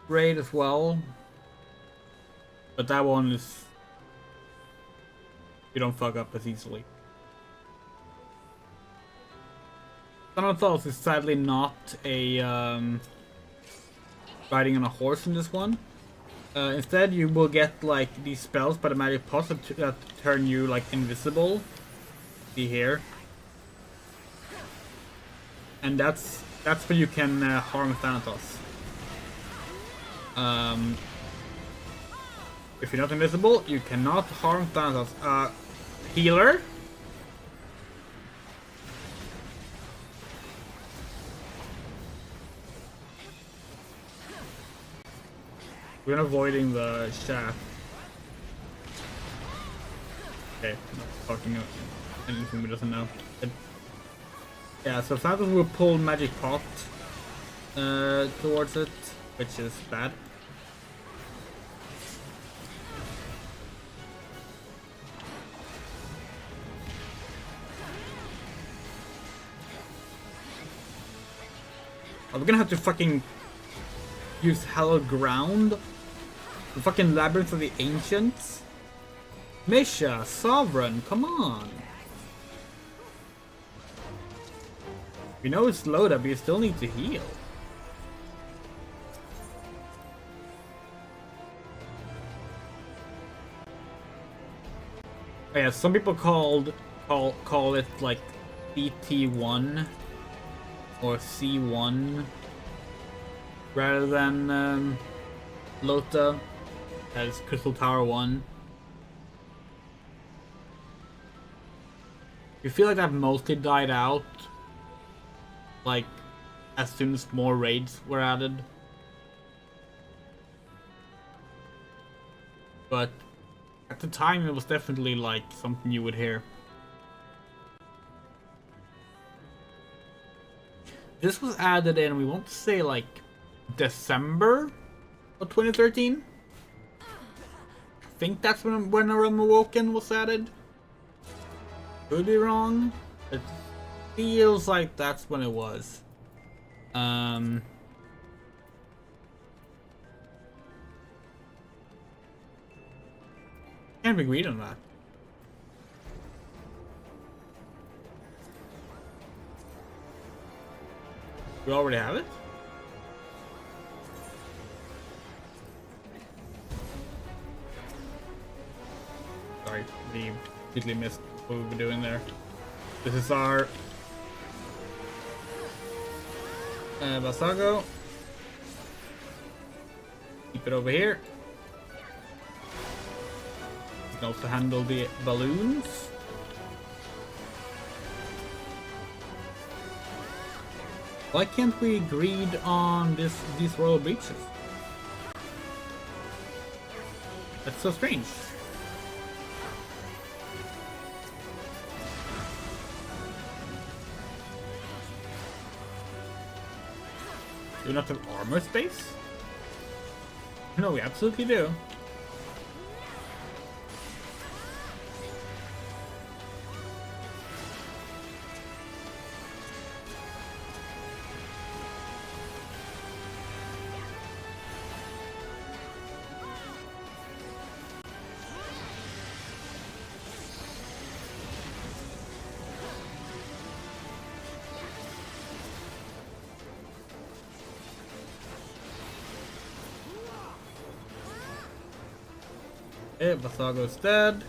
raid as well. But that one is... you don't fuck up as easily. Thanatos is sadly not a riding on a horse in this one. Instead, you will get like these spells by the magic pots that turn you like invisible. See here, and that's where you can harm Thanatos. If you're not invisible, you cannot harm Thanatos. Healer. We're avoiding the shaft. Okay, not talking about anything we doesn't know. But yeah, so Thanatos will pull magic pot towards it, which is bad. Are we gonna have to fucking use hallowed ground? The fucking labyrinth of the ancients? Misha, Sovereign, come on. We know it's loaded, but you still need to heal. Oh yeah, some people call it like CT1 or C1 rather than Lota as Crystal Tower 1. You feel like that mostly died out like as soon as more raids were added. But at the time it was definitely like something you would hear. This was added in, we won't say like December of 2013. I think that's when A Realm Awoken was added. Could be wrong. It feels like that's when it was. Can't be agreed on that. We already have it? Sorry, we completely missed what we were doing there. This is our Basago. Keep it over here. You can also handle the balloons. Why can't we greed on these royal breaches? That's so strange. Do we not have armor space? No, we absolutely do. Okay, Basago's dead.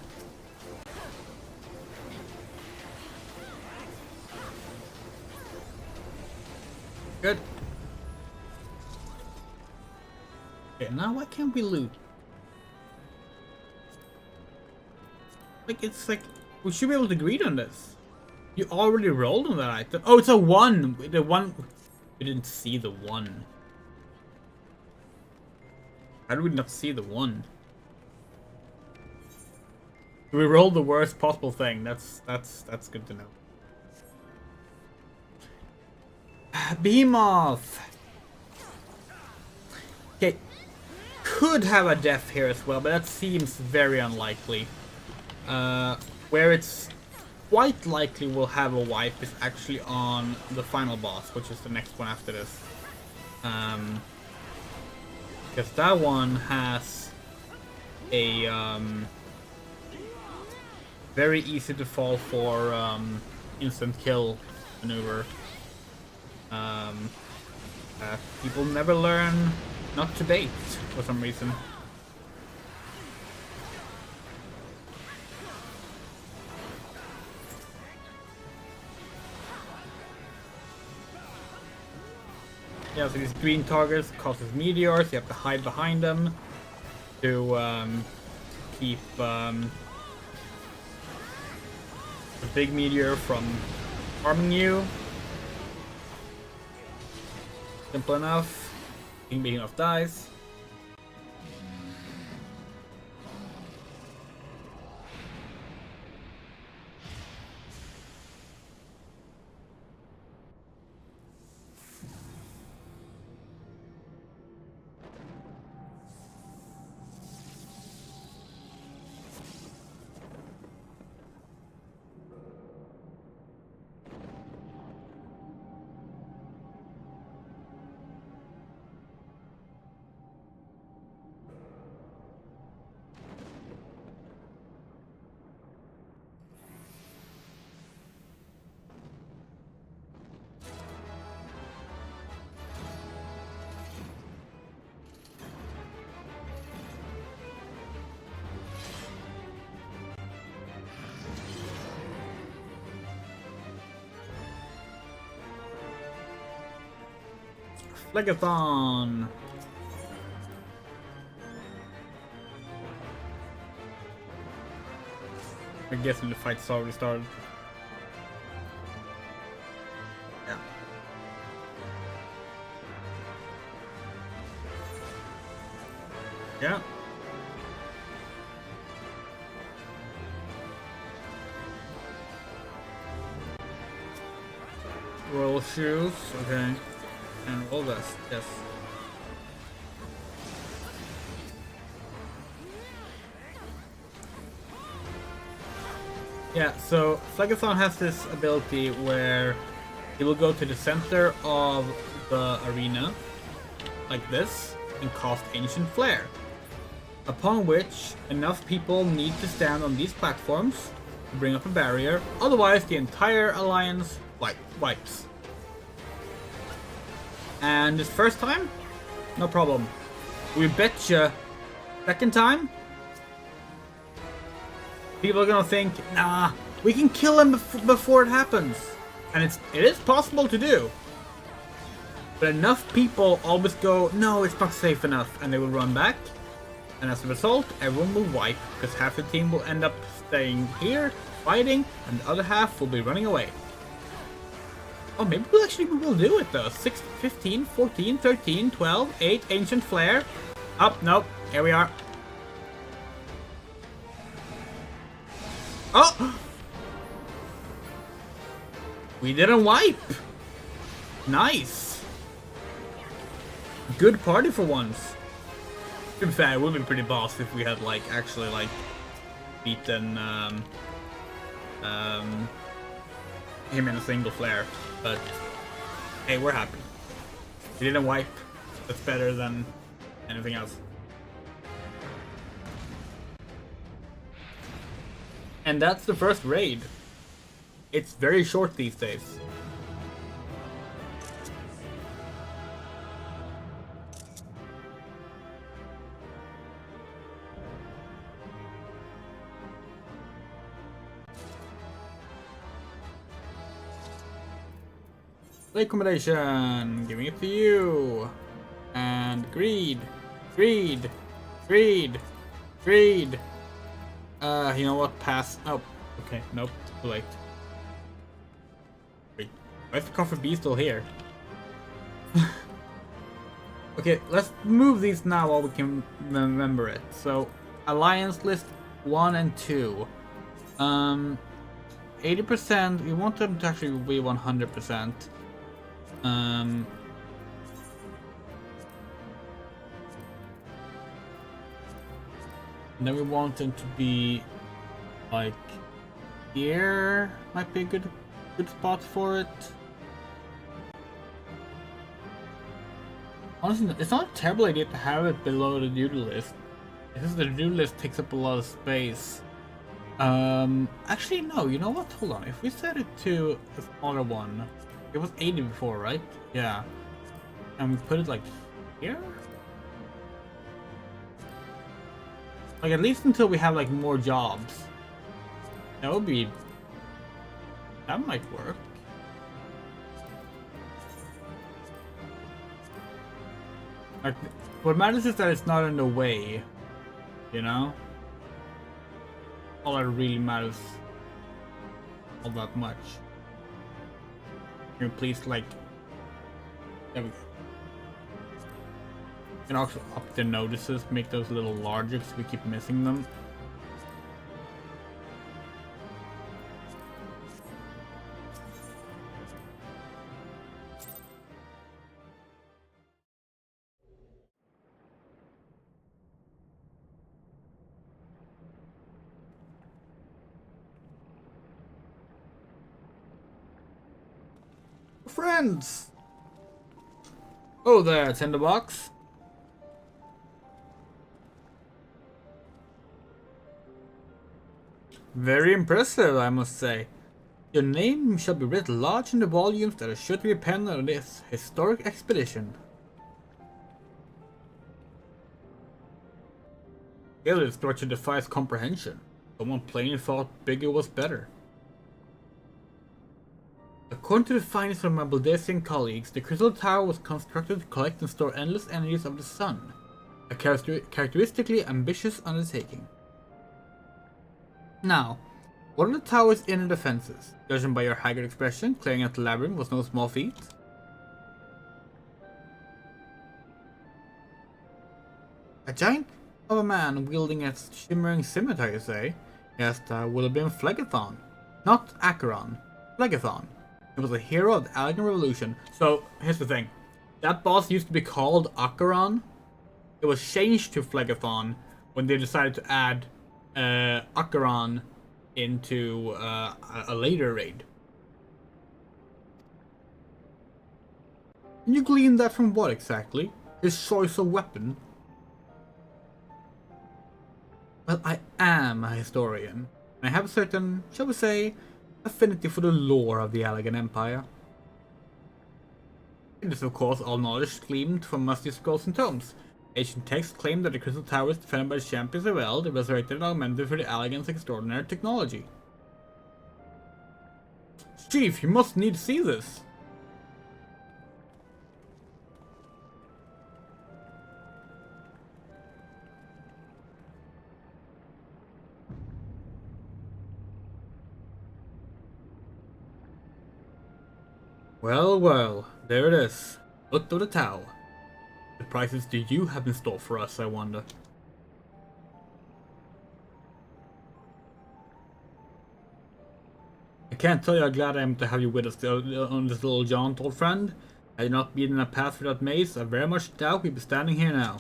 Good. Okay, now why can't we loot? Like, it's like, we should be able to greed on this. You already rolled on that item. Oh, it's a 1! The 1... We didn't see the 1. How did we not see the 1? We rolled the worst possible thing. That's good to know. Behemoth! Okay. Could have a death here as well, but that seems very unlikely. Where it's quite likely we'll have a wipe is actually on the final boss, which is the next one after this. Because that one has a very easy to fall for instant kill maneuver. People never learn not to bait for some reason. Yeah, so these green targets causes meteors, you have to hide behind them to keep the big meteor from harming you. Simple enough. Being big enough dies. Phlegathon! I'm guessing the fight's already started. Yeah. Yeah. Roll shoes, okay. And roll this, yes. Yeah, so Phlegathon has this ability where he will go to the center of the arena, like this, and cast Ancient Flare. Upon which, enough people need to stand on these platforms to bring up a barrier, otherwise the entire alliance wipes. And this first time, no problem. We betcha, second time, people are gonna think, nah, we can kill him before it happens. And it is possible to do. But enough people always go, no, it's not safe enough, and they will run back. And as a result, everyone will wipe, because half the team will end up staying here, fighting, and the other half will be running away. Oh, maybe we will do it though. 6, 15, 14, 13, 12, 8, Ancient Flare. Oh, nope. Here we are. Oh! We didn't wipe. Nice. Good party for once. To be fair, it would have been pretty boss if we had actually beaten him in a single flare. But hey, we're happy. We didn't wipe. That's better than anything else. And that's the first raid. It's very short these days. Accommodation, giving it to you. And greed, greed, greed, greed. You know what? Pass. Oh, okay. Nope. Too late. Wait, why is the coffee bee still here? Okay, let's move these now while we can remember it. So, alliance list 1 and 2. 80%. We want them to actually be 100%. And then we want them to be here. Might be a good spot for it. Honestly, it's not a terrible idea to have it below the do list. Because the do list takes up a lot of space. Actually no, you know what? Hold on. If we set it to a smaller one, It was 80 before, right? Yeah. And we put it like here? Like at least until we have like more jobs. That would be... That might work. Like, what matters is that it's not in the way. You know? All that really matters all that much. Can you please like... There we go. You can also up the notices, make those a little larger because we keep missing them. Friends! Oh there, Tinderbox. Very impressive, I must say. Your name shall be writ large in the volumes that are sure to be penned on this historic expedition. Clearly, this structure defies comprehension. Someone plainly thought bigger was better. According to the findings from my Baldesian colleagues, the Crystal Tower was constructed to collect and store endless energies of the sun, a characteristically ambitious undertaking. Now, what are the tower's inner defenses? Judging by your haggard expression, clearing out the labyrinth was no small feat. A giant of a man wielding a shimmering scimitar, you say? Yes, that would have been Phlegethon. Not Acheron. Phlegethon. It was a hero of the Allegan Revolution. So, here's the thing. That boss used to be called Acheron. It was changed to Phlegethon when they decided to add Acheron into a later raid. Can you glean that from what exactly? His choice of weapon? Well, I am a historian. And I have a certain, shall we say, affinity for the lore of the Allegan Empire. It is of course all knowledge gleaned from musty scrolls and tomes. Ancient texts claim that the Crystal Tower is defended by the champions of El, the resurrected and augmented for the Allegan's extraordinary technology. Chief, you must need to see this! Well, well, there it is. Foot of the Tower. What prices do you have in store for us, I wonder? I can't tell you how glad I am to have you with us on this little jaunt, old friend. Had you not been in a path through that maze, I very much doubt we'd be standing here now.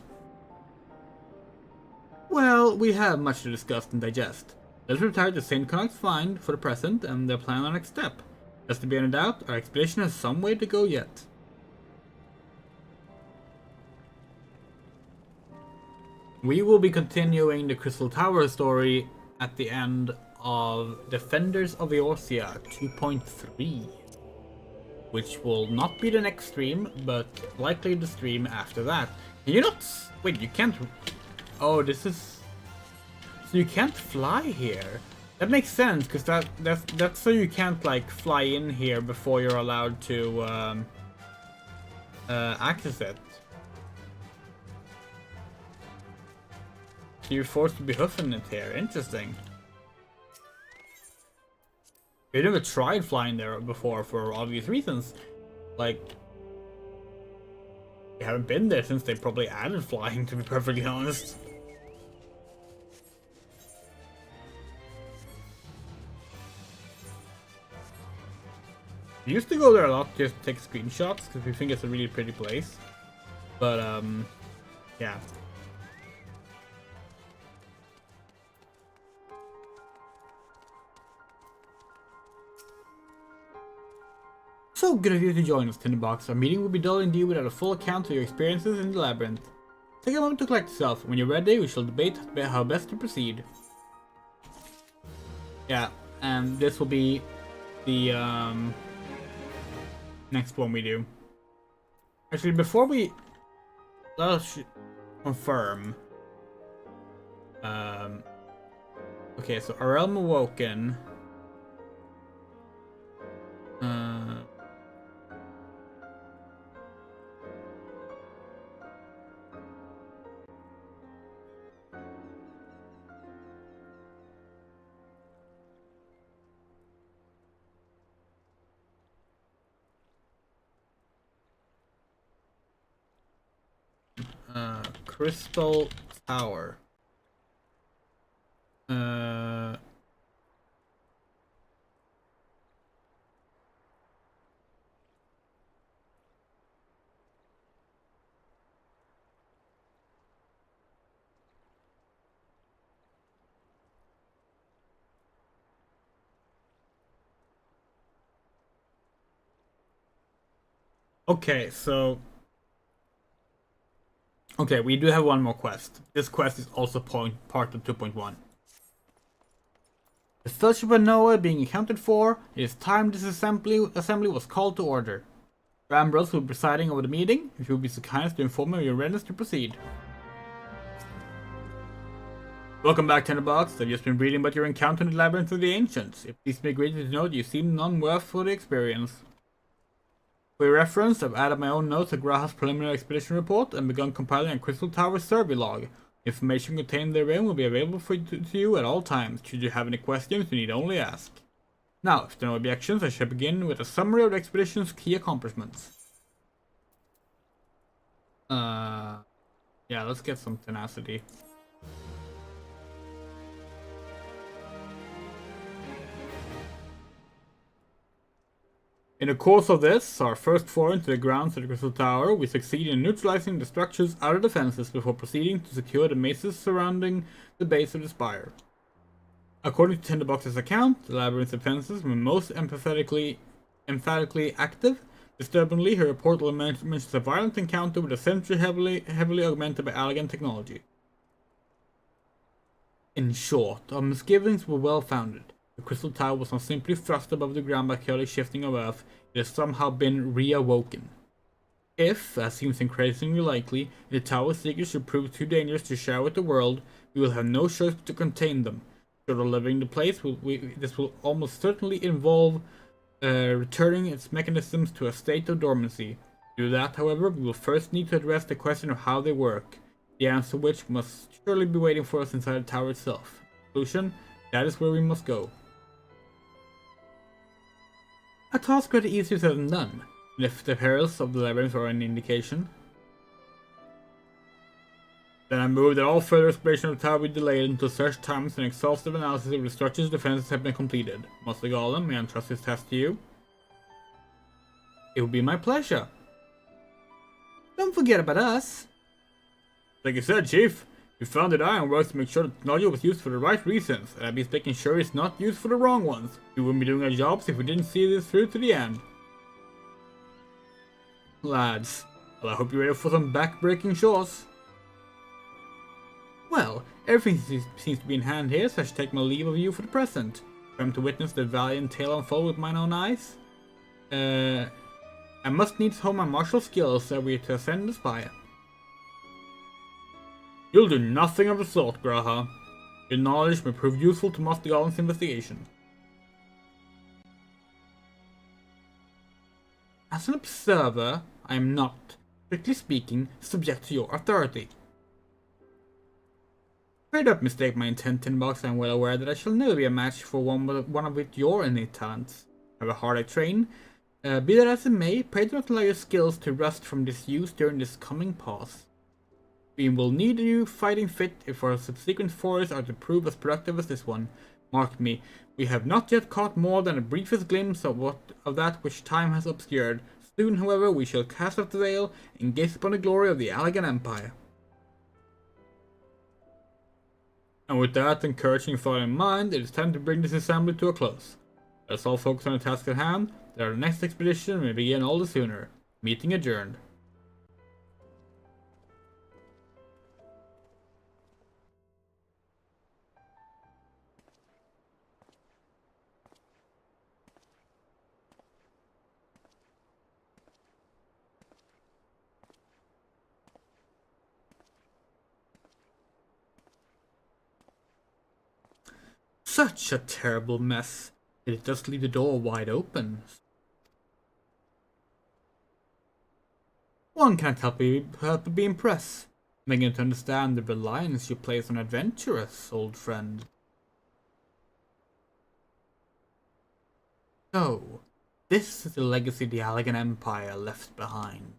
Well, we have much to discuss and digest. Let's retire to St. Connacht's Find for the present and plan our next step. Just to be in a doubt, our expedition has some way to go yet. We will be continuing the Crystal Tower story at the end of Defenders of Eorzea 2.3, which will not be the next stream, but likely the stream after that. Can you not... Wait, you can't... Oh, this is... So you can't fly here? That makes sense, because that's so you can't, like, fly in here before you're allowed to access it. So you're forced to be hoofing it here. Interesting. We've never tried flying there before for obvious reasons. Like, we haven't been there since they probably added flying, to be perfectly honest. We used to go there a lot just to take screenshots because we think it's a really pretty place. But, yeah. So good of you to join us, Tinderbox. Our meeting will be dull indeed without a full account of your experiences in the labyrinth. Take a moment to collect yourself. When you're ready, we shall debate how best to proceed. Yeah, and this will be the next one we do. Actually, before we... Let's confirm. Okay, so our Realm Awoken. Crystal Tower. Okay, so... Okay, we do have one more quest. This quest is also part of 2.1. The Fellowship of Noah being accounted for, it is time this assembly was called to order. Ambrose will be presiding over the meeting, if you will be so kind as to inform me of your readiness to proceed. Welcome back, Tinderbox. I've just been reading about your encounter in the Labyrinth of the Ancients. It please me greatly to know that you seem none worth for the experience. For your reference, I've added my own notes to Graha's preliminary expedition report and begun compiling a Crystal Tower survey log. Information contained therein will be available to you at all times. Should you have any questions, you need only ask. Now, if there are no objections, I shall begin with a summary of the expedition's key accomplishments. Yeah, let's get some tenacity. In the course of this, our first foray into the grounds of the Crystal Tower, we succeed in neutralizing the structure's outer defenses before proceeding to secure the mazes surrounding the base of the spire. According to Tinderbox's account, the labyrinth's defenses were most emphatically active. Disturbingly, her report mentions a violent encounter with a sentry heavily augmented by elegant technology. In short, our misgivings were well founded. The Crystal Tower was not simply thrust above the ground by chaotic shifting of Earth, it has somehow been reawoken. If, as seems increasingly likely, the Tower's secrets should prove too dangerous to share with the world, we will have no choice but to contain them. Short of leveling the place, this will almost certainly involve returning its mechanisms to a state of dormancy. To do that, however, we will first need to address the question of how they work, the answer which must surely be waiting for us inside the tower itself. Conclusion, that is where we must go. A task rather easier said than done, if the perils of the labyrinth are any indication. Then I move that all further exploration of the tower be delayed until such times an exhaustive analysis of the structure's defenses have been completed. Master Golem, may I entrust this task to you? It will be my pleasure. Don't forget about us. Like you said, Chief, we founded Ironworks to make sure the technology was used for the right reasons, and that means making sure it's not used for the wrong ones. We wouldn't be doing our jobs if we didn't see this through to the end. Lads, well, I hope you're ready for some back-breaking chores. Well, everything seems to be in hand here, so I should take my leave of you for the present. I'm to witness the valiant tale unfold with mine own eyes. I must needs hone my martial skills so we are to ascend the spire. You'll do nothing of the sort, Graha. Your knowledge may prove useful to Master Golem's investigation. As an observer, I am not, strictly speaking, subject to your authority. Pray don't mistake my intent, Tinbox. I am well aware that I shall never be a match for one of your innate talents. However hard I train, be that as it may, pray do not allow your skills to rust from disuse during this coming pause. We will need you fighting fit if our subsequent forays are to prove as productive as this one. Mark me, we have not yet caught more than a briefest glimpse of that which time has obscured. Soon, however, we shall cast off the veil and gaze upon the glory of the Allegan Empire. And with that encouraging thought in mind, it is time to bring this assembly to a close. Let us all focus on the task at hand, that our next expedition may begin all the sooner. Meeting adjourned. Such a terrible mess. It does leave the door wide open. One can't help but be impressed, making it understand the reliance you place on adventurers, old friend. So, this is the legacy the Allegan Empire left behind.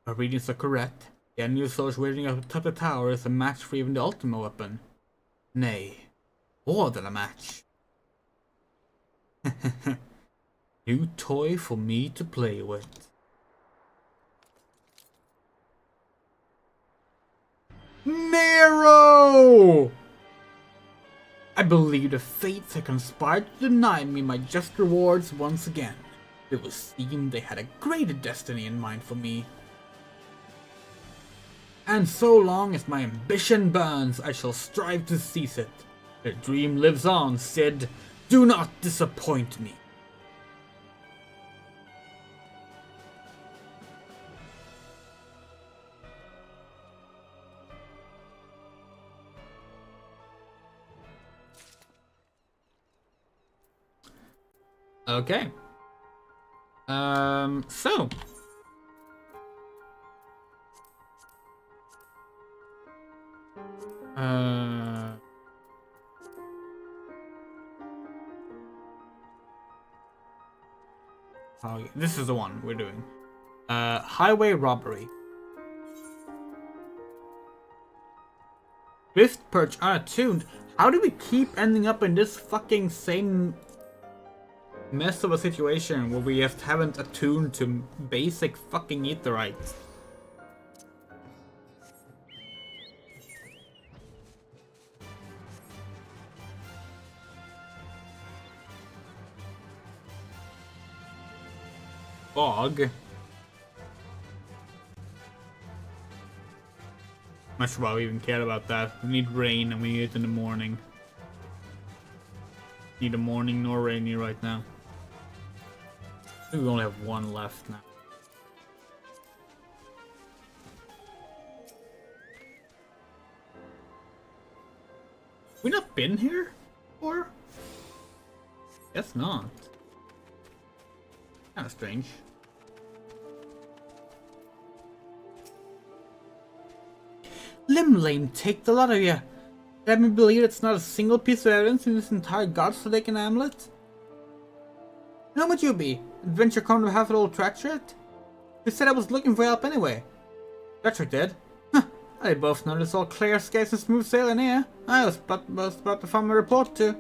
Our readings are correct. The enemy soldiers waiting at the top of the tower is a match for even the ultimate weapon. Nay, more than a match. New toy for me to play with. Nero! I believe the fates had conspired to deny me my just rewards once again. It would seem they had a greater destiny in mind for me. And so long as my ambition burns, I shall strive to seize it. The dream lives on, Sid. Do not disappoint me. Okay. So. Oh, this is the one we're doing. Highway robbery. Wrist perch unattuned. How do we keep ending up in this fucking same mess of a situation where we just haven't attuned to basic fucking aetherytes? Fog. Not sure why we even care about that. We need rain and we need it in the morning. Neither morning nor rainy right now. I think we only have one left now. We not been here before? Guess not. Kinda strange. Limlane, take the lot of you. Let me believe it's not a single piece of evidence in this entire god-forsaken amulet? How would you be? Adventure come to have it all Treacherate? You said I was looking for help anyway. Treacherate did? Huh, they both know it's all clear skies and smooth sailing here. I was about to find my report too.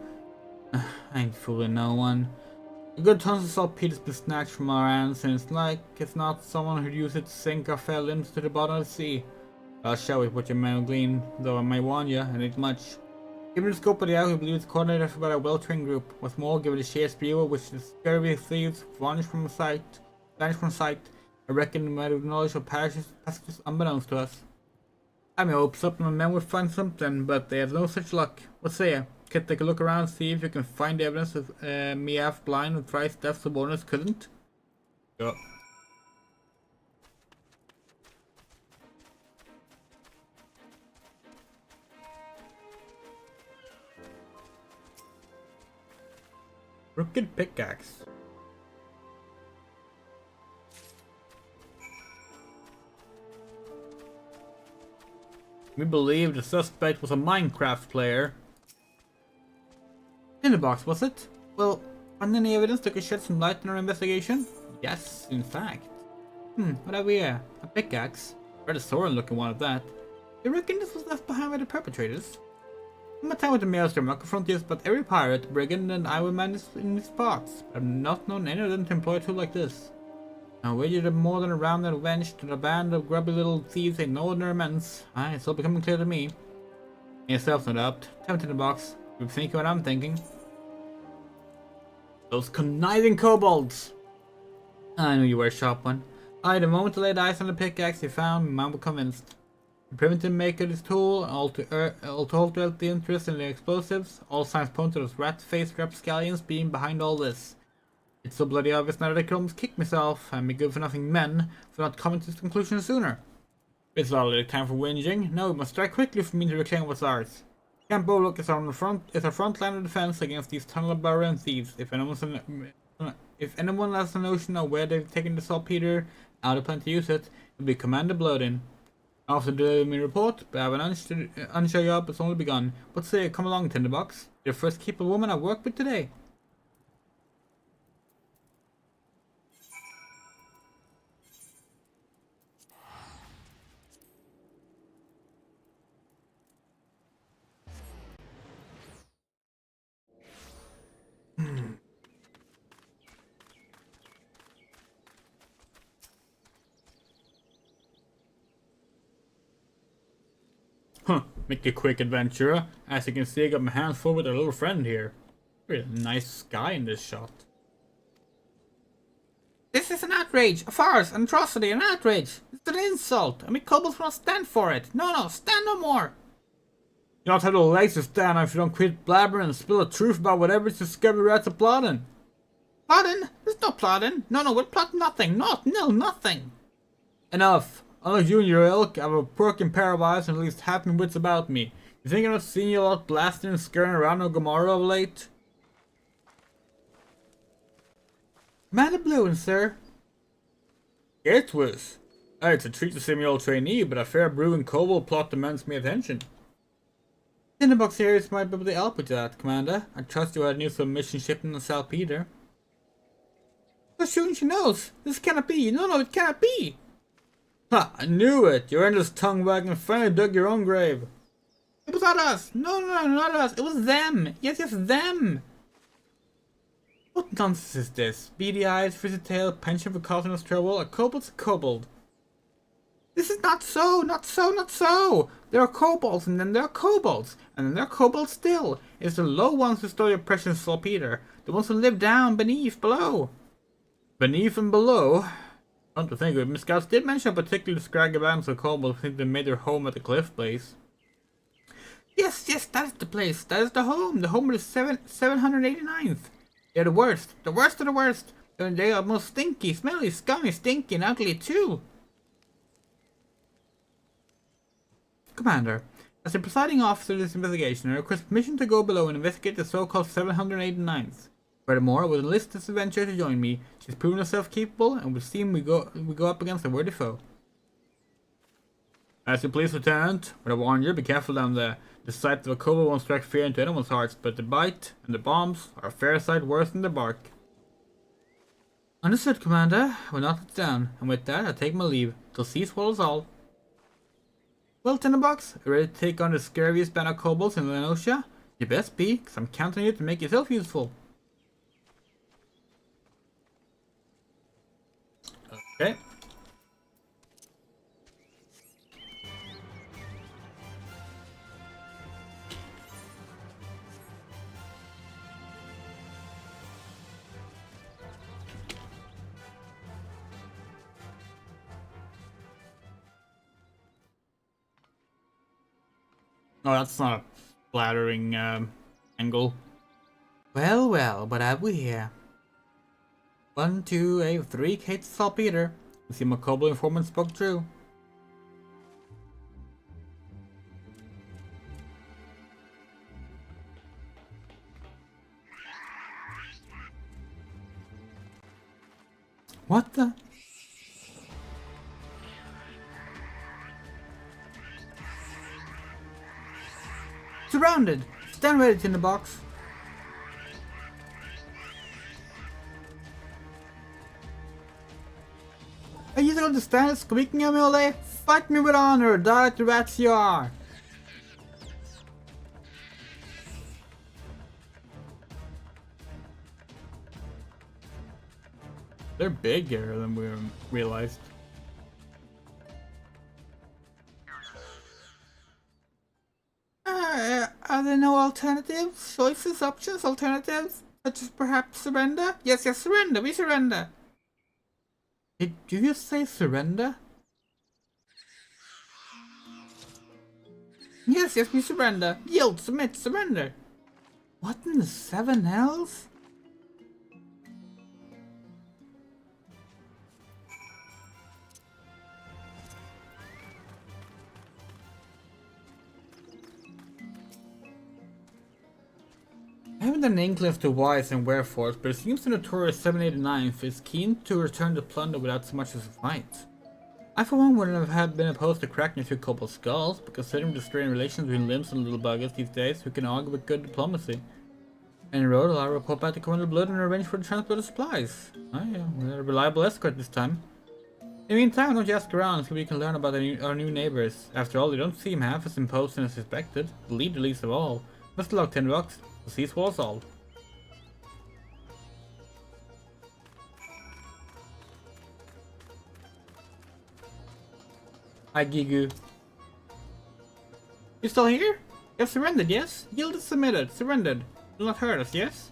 I ain't fooling no one. A good ton of saltpeter's been snatched from our hands, and it's like it's not someone who'd use it to sink our fair limbs to the bottom of the sea. I'll show you what your men will glean, though I may warn you, and ain't much. Given the scope of the hour, we believe it's coordinated by a well-trained group. What's more, given the sheer speed with which the scurvy thieves vanish from sight, I reckon they might have knowledge of passages unbeknownst to us. I may hope some of my men will find something, but they have no such luck. What say you? Can take a look around, see if you can find evidence of me half blind and thrice deaf subordinates couldn't? Go. Crooked pickaxe. We believe the suspect was a Minecraft player. In the box, was it? Well, find any evidence that could shed some light on our investigation? Yes, in fact. What have we here? A pickaxe? Rather Soren looking one at that. You reckon this was left behind by the perpetrators? In my time with the Maelstrom, I confronted just about every pirate, brigand, and highwayman in these parts. I've not known any of them to employ a tool like this. Now wager them more than a round and wench to the band of grubby little thieves ain't no ordinary men's. Aye, it's all becoming clear to me. And yourself, no doubt. Tell me in the box. You're thinking what I'm thinking. Those conniving kobolds! I knew you were a sharp one. Aye, the moment I laid eyes on the pickaxe you found, my mind was convinced. The primitive maker of this tool, all to alter the interest in the explosives, all signs point to those rat-faced rapscallions being behind all this. It's so bloody obvious now that I could almost kick myself, and be good-for-nothing men, for not coming to this conclusion sooner. It's not a little time for whinging. No, we must strike quickly for me to reclaim what's ours. Camp Bulwark is our front line of defense against these tunnel burrow thieves. If anyone has a notion of where they've taken the saltpeter, how they plan to use it, it'll be Commander Bloden. After the report, but I have an unsure job has only begun. But say, come along, Tinderbox. You're the first capable woman I've worked with today. Huh, make a quick adventurer. As you can see, I got my hands full with a little friend here. Really nice guy in this shot. This is an outrage, a farce, an atrocity, an outrage. It's an insult, and we kobolds will not stand for it. No, stand no more. You don't have the legs to stand on if you don't quit blabbering and spill the truth about whatever is discovered rats are plotting. Plotting? There's no plotting. No, we'll plot nothing. Nothing. Enough. Unlike you and your ilk, I have a broken pair of eyes and at least half my wits about me. You think I'm not seeing you out blasting and scurrying around on Gomorrah of late? Commander Bloden, sir. It was. It's a treat to see me old trainee, but a fair brewing kobold plot demands me attention. Tinderbox here might be able to help with that, Commander. I trust you had news of a mission ship in the saltpeter. So soon she knows. This cannot be. No, it cannot be. Ha! I knew it! Your endless tongue wagging finally dug your own grave. It was not us. No, not us. It was them. Yes, them. What nonsense is this? Beady eyes, frizzy tail, penchant for causing us trouble. A kobold's a kobold. This is not so. There are kobolds, and then there are kobolds, and then there are kobolds still. It's the low ones who stole your precious saltpeter. The ones who live down, below. Beneath and below? Come to think of it, Miss Scouts did mention a particularly scraggy band of kobolds who think they made their home at the cliff place. Yes, that is the place. That is the home. The home of the 789th. They're the worst of the worst. They are most stinky, smelly, scummy, stinky, and ugly too. Commander, as the presiding officer of this investigation, I request permission to go below and investigate the so-called 789th. Furthermore, I would enlist this adventurer to join me. She's proven herself capable, and would seem we go up against a worthy foe. As you please, Lieutenant, but I warn you, be careful down there. The sight of a kobold won't strike fear into anyone's hearts, but the bite and the bombs are a fair sight worse than the bark. Understood, Commander. I will not let down, and with that I take my leave, till sea swallows all. Well, Tinderbox, are you ready to take on the scariest band of kobolds in Lenosha? You best be, because I'm counting on you to make yourself useful. Okay. Oh, that's not a flattering angle. Well, what have we here? 1, 2, 8, 3 Kate saltpeter. You see my kobold informant spoke true. What the? Surrounded! Stand ready, Tinderbox. Are you going to stand squeaking at me all day? Fight me with honor, die like the rats you are! They're bigger than we realized. Are there no alternatives? Choices, options, alternatives? Such as perhaps surrender? Yes, surrender, we surrender! Did you just say surrender? Yes, we surrender. Yield, submit, surrender. What in the 7 hells? haven't an inkling as to why and wherefore, but it seems the notorious 789th is keen to return the plunder without so much as a fight. I for one wouldn't have been opposed to cracking a few couple skulls, but considering the strained relations between limbs and little buggers these days, we can argue with good diplomacy. En road, I'll report back to Commander Blood and arrange for the transport of supplies. Oh yeah, we're a reliable escort this time. In the meantime, don't just ask around so we can learn about our new neighbors. After all, they don't seem half as imposing as suspected. The leader least of all. Must log 10 rocks. The seas walls all. Hi, Gigu. You still here? You have surrendered, yes? Yielded, submitted, surrendered. Will not hurt us, yes?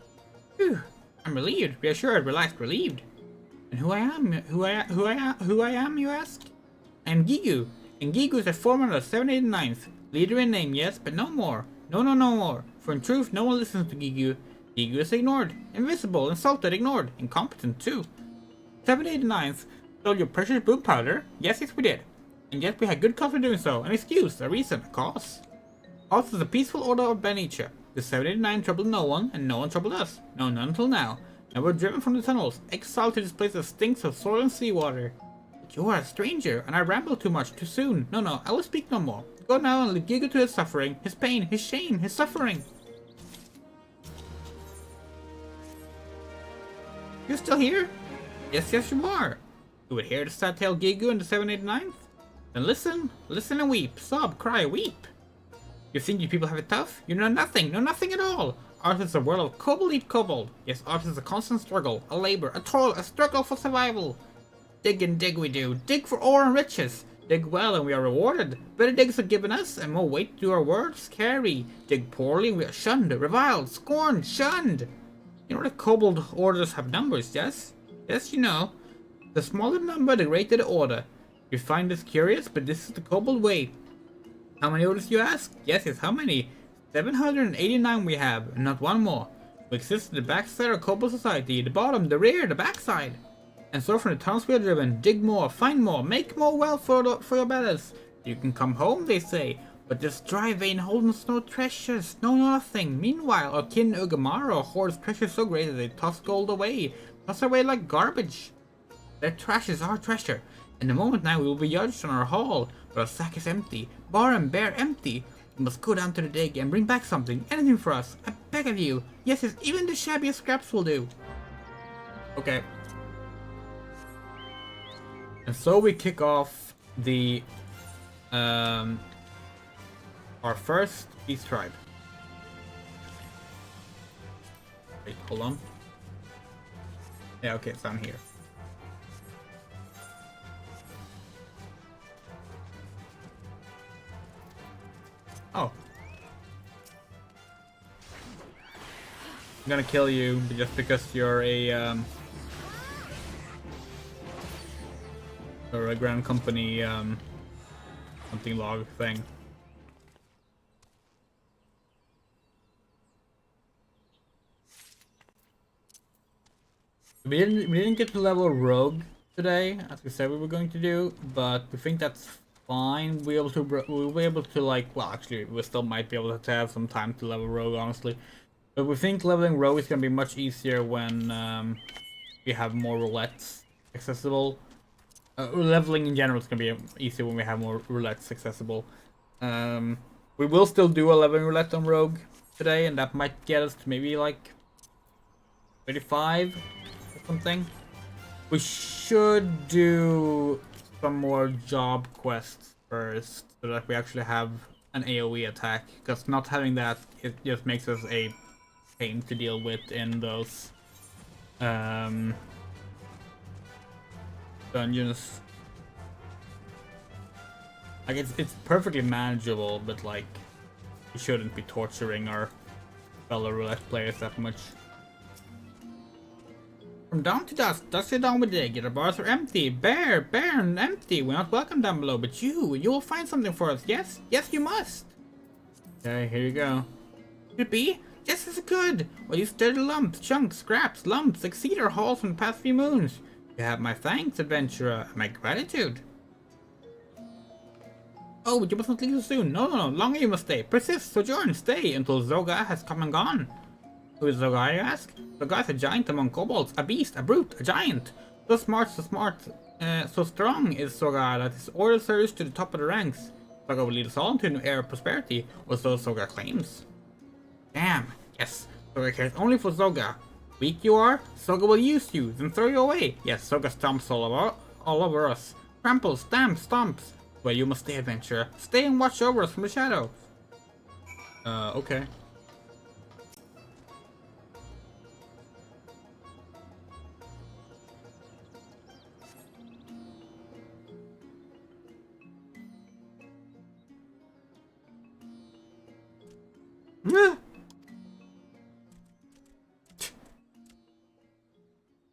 Phew. I'm relieved, reassured, relaxed, relieved. And who I am, you ask? I am Gigu, and Gigu is a foreman of the 789th. Leader in name, yes, but no more. No more. For in truth, no one listens to Gigu. Gigu is ignored, invisible, insulted, ignored, incompetent too. 789th stole your precious boom powder? Yes, we did. And yet we had good cause for doing so, an excuse, a reason, a cause. Also the peaceful order of Benicia. The 789 troubled no one, and no one troubled us. No, none until now. And we're driven from the tunnels, exiled to this place that stinks of soil and seawater. But you are a stranger, and I ramble too much, too soon. No, I will speak no more. Go now and leave Giga to his suffering, his pain, his shame, his suffering. You still here? Yes, you are. You would hear the sad tale Gigu and the 789th? Then listen and weep, sob, cry, weep. You think you people have it tough? You know nothing at all. Ours is a world of kobold eat kobold. Yes, ours is a constant struggle, a labor, a toil, a struggle for survival. Dig and dig we do, dig for ore and riches. Dig well and we are rewarded. Better digs are given us, and more weight to our words carry. Dig poorly and we are shunned, reviled, scorned, shunned. You know the kobold orders have numbers, yes? Yes, you know. The smaller the number, the greater the order. You find this curious, but this is the kobold way. How many orders you ask? Yes, how many? 789 we have, and not one more. We exist at the backside of kobold society, the bottom, the rear, the backside. And so from the towns we are driven, dig more, find more, make more wealth for your bellies. You can come home, they say, but this dry vein holds no treasures, no nothing. Meanwhile, our kin Ugamara hoards treasures so great that they toss gold away, toss away like garbage. Their trash is our treasure. In a moment now we will be judged on our haul, but our sack is empty, bar and bare empty. We must go down to the dig and bring back something, anything for us, I beg of you. Yes, even the shabbiest scraps will do. Okay. And so we kick off the, our first Beast Tribe. Wait, hold on. Yeah, okay, it's down here. Oh. I'm gonna kill you just because you're a Grand Company something log thing. We didn't get to level Rogue today, as we said we were going to do, but we think that's fine. We'll be able to like, well, actually we still might be able to have some time to level Rogue, honestly. But we think leveling Rogue is gonna be much easier when we have more roulettes accessible. Leveling in general is gonna be easier when we have more roulettes accessible. We will still do a leveling roulette on Rogue today, and that might get us to maybe like 35 or something. We should do some more job quests first, so that we actually have an AoE attack, because not having that, it just makes us a pain to deal with in those dungeons. Like it's perfectly manageable, but like we shouldn't be torturing our fellow roulette players that much. From dawn to dusk, dusk to dawn we dig. Our bars are empty, bare, barren, empty. We're not welcome down below, but you will find something for us. Yes, yes, you must. Okay, here you go. Could it be? Just as it could. Well, you stirred lumps, chunks, scraps, lumps, exceed our hauls from the past few moons. You have my thanks, adventurer, and my gratitude. Oh, but you must not leave so soon. No, longer you must stay. Persist, sojourn, stay, until Zoga has come and gone. Who is Zoga, you ask? Zoga's a giant among kobolds, a beast, a brute, a giant. So smart, so strong is Zoga that his order surges to the top of the ranks. Zoga will lead us all into an era of prosperity, or so Zoga claims. Damn, yes, Zoga cares only for Zoga. Weak you are, Zoga will use you, then throw you away. Yes, Zoga stomps all over us. Tramples, stamps, stomps. Well, you must stay, adventurer. Stay and watch over us from the shadows. Okay.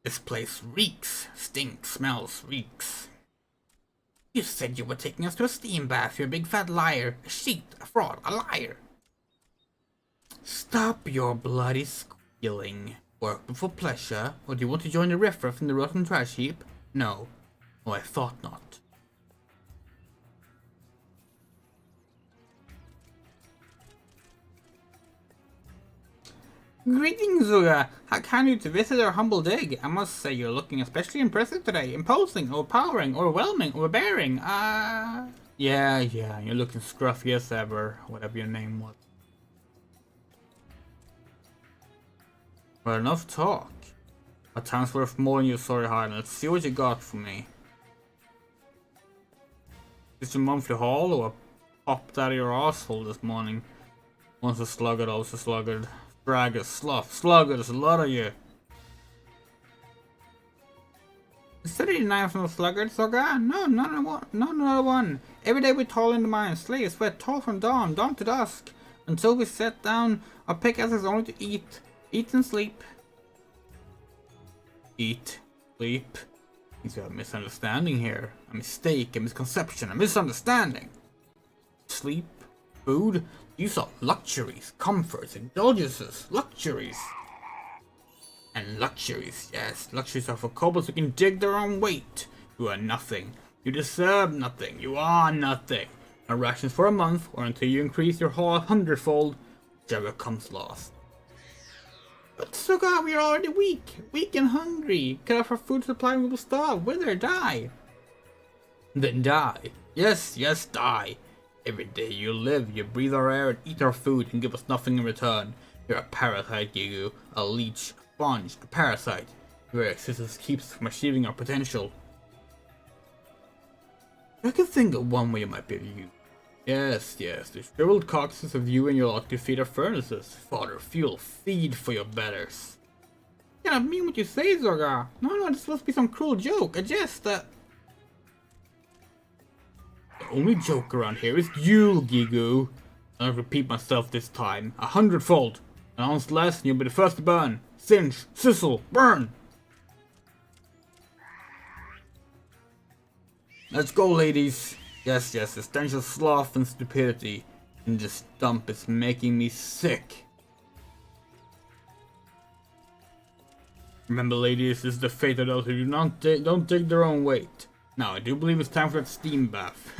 This place reeks, stinks, smells, reeks. You said you were taking us to a steam bath, you big fat liar. A cheat, a fraud, a liar. Stop your bloody squealing. Work before pleasure, or do you want to join the riffraff in the rotten trash heap? No. Oh, I thought not. Greetings, Zuga! How kind of you to visit our humble dig? I must say you're looking especially impressive today. Imposing, overpowering, overwhelming, overbearing. Yeah, you're looking scruffy as ever, whatever your name was. Well, enough talk. My time's worth more than your sorry heart. Let's see what you got for me. Is this your monthly haul, or popped out of your arsehole this morning? Once a sluggard, always a sluggard. Braggers, sloth, sluggard, there's a lot of you. Instead of denying from the sluggard, Zoga? No, not one. Every day we toil in the mines, slave, sweat, toil from dawn to dusk. Until we set down our pickaxes only to eat. Eat and sleep. Eat, sleep. Seems we have a misunderstanding here. A mistake, a misconception, a misunderstanding. Sleep, food. These are luxuries, comforts, indulgences, luxuries. And luxuries, yes, luxuries are for kobolds who can dig their own weight. You are nothing. You deserve nothing. You are nothing. No rations for a month, or until you increase your haul 100-fold, whichever comes last. But Suga, we are already weak and hungry. Cut off our food supply and we will starve, wither, die. Then die. Yes, die. Every day you live, you breathe our air and eat our food and give us nothing in return. You're a parasite, Gigu. A leech, a sponge, a parasite. Your existence keeps from achieving our potential. I can think of one way you might be used. Yes, the shriveled carcasses of you and your lot could feed our furnaces. Fodder, fuel, feed for your betters. You cannot mean what you say, Zorga. No, this must be some cruel joke, a jest, The only joke around here is you, Gigu. I'll repeat myself this time, 100-fold. An ounce less and you'll be the first to burn. Singe, sizzle, burn! Let's go, ladies. Yes, the stench of sloth and stupidity in this dump is making me sick. Remember, ladies, this is the fate of those who don't dig their own weight. Now, I do believe it's time for that steam bath.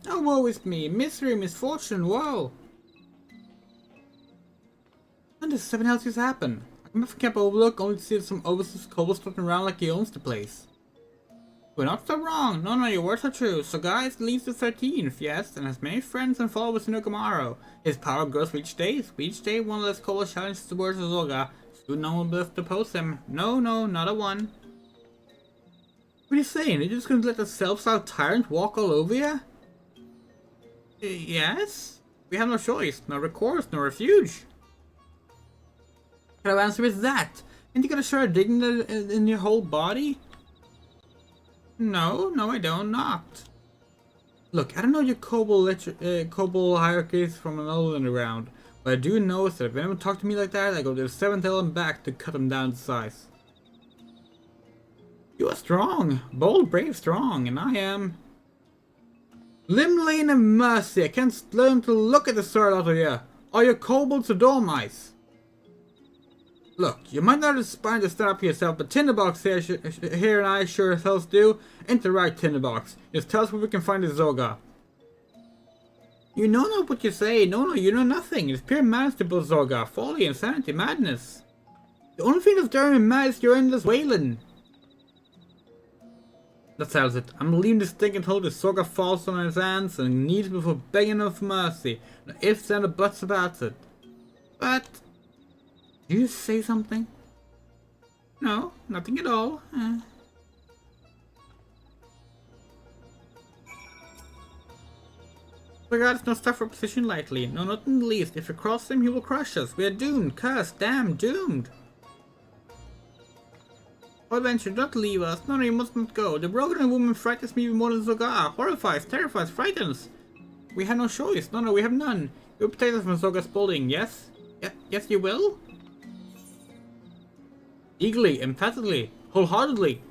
Oh, woe is me. Misery, misfortune, woe. When does 7 houses happen? I never kept overlook only to see some overseas kobold floating around like he owns the place. We're not so wrong. No, your words are true. So guys leads the 13th, yes, and has many friends and followers in Ogamaro. His power grows with each day. With each day, one less kobold challenges the words of Zoga. Soon no one will be able to oppose him. No, not a one. What are you saying? You're just gonna let the self-styled tyrant walk all over you? Yes? We have no choice, no recourse, no refuge. Can I answer with that? Ain't you gonna show a dignity in your whole body? No, I don't, not. Look, I don't know your kobold hierarchies from another underground, but I do know that if anyone talks to me like that, I go to the 7th element back to cut them down to size. You are strong, bold, brave, strong, and I am... Lim Lane and Mercy, I can't learn to look at the sword out of you. Are you kobolds or dormice? Look, you might not aspire to stand up for yourself, but Tinderbox here and I sure as hell do. Ain't the right Tinderbox. Just tell us where we can find the Zoga. You know not what you say. No, you know nothing. It's pure madness to build Zoga. Folly, insanity, madness. The only thing that's driving me mad is your endless wailing. That settles it. I'm leaving this thing until the Zoga falls on his hands and knees before begging him for mercy. No ifs and no buts about it. But... did you say something? No, nothing at all. The gods not suffer position lightly. No, not in the least. If we cross him, he will crush us. We are doomed, cursed, damned, doomed. Oh, adventure, don't leave us. No, you must not go. The broken woman frightens me even more than Zoga. Horrifies, terrifies, frightens. We have no choice. No, we have none. You will protect us from Zoga's bullying, yes? Yes, you will? Eagerly, emphatically, wholeheartedly.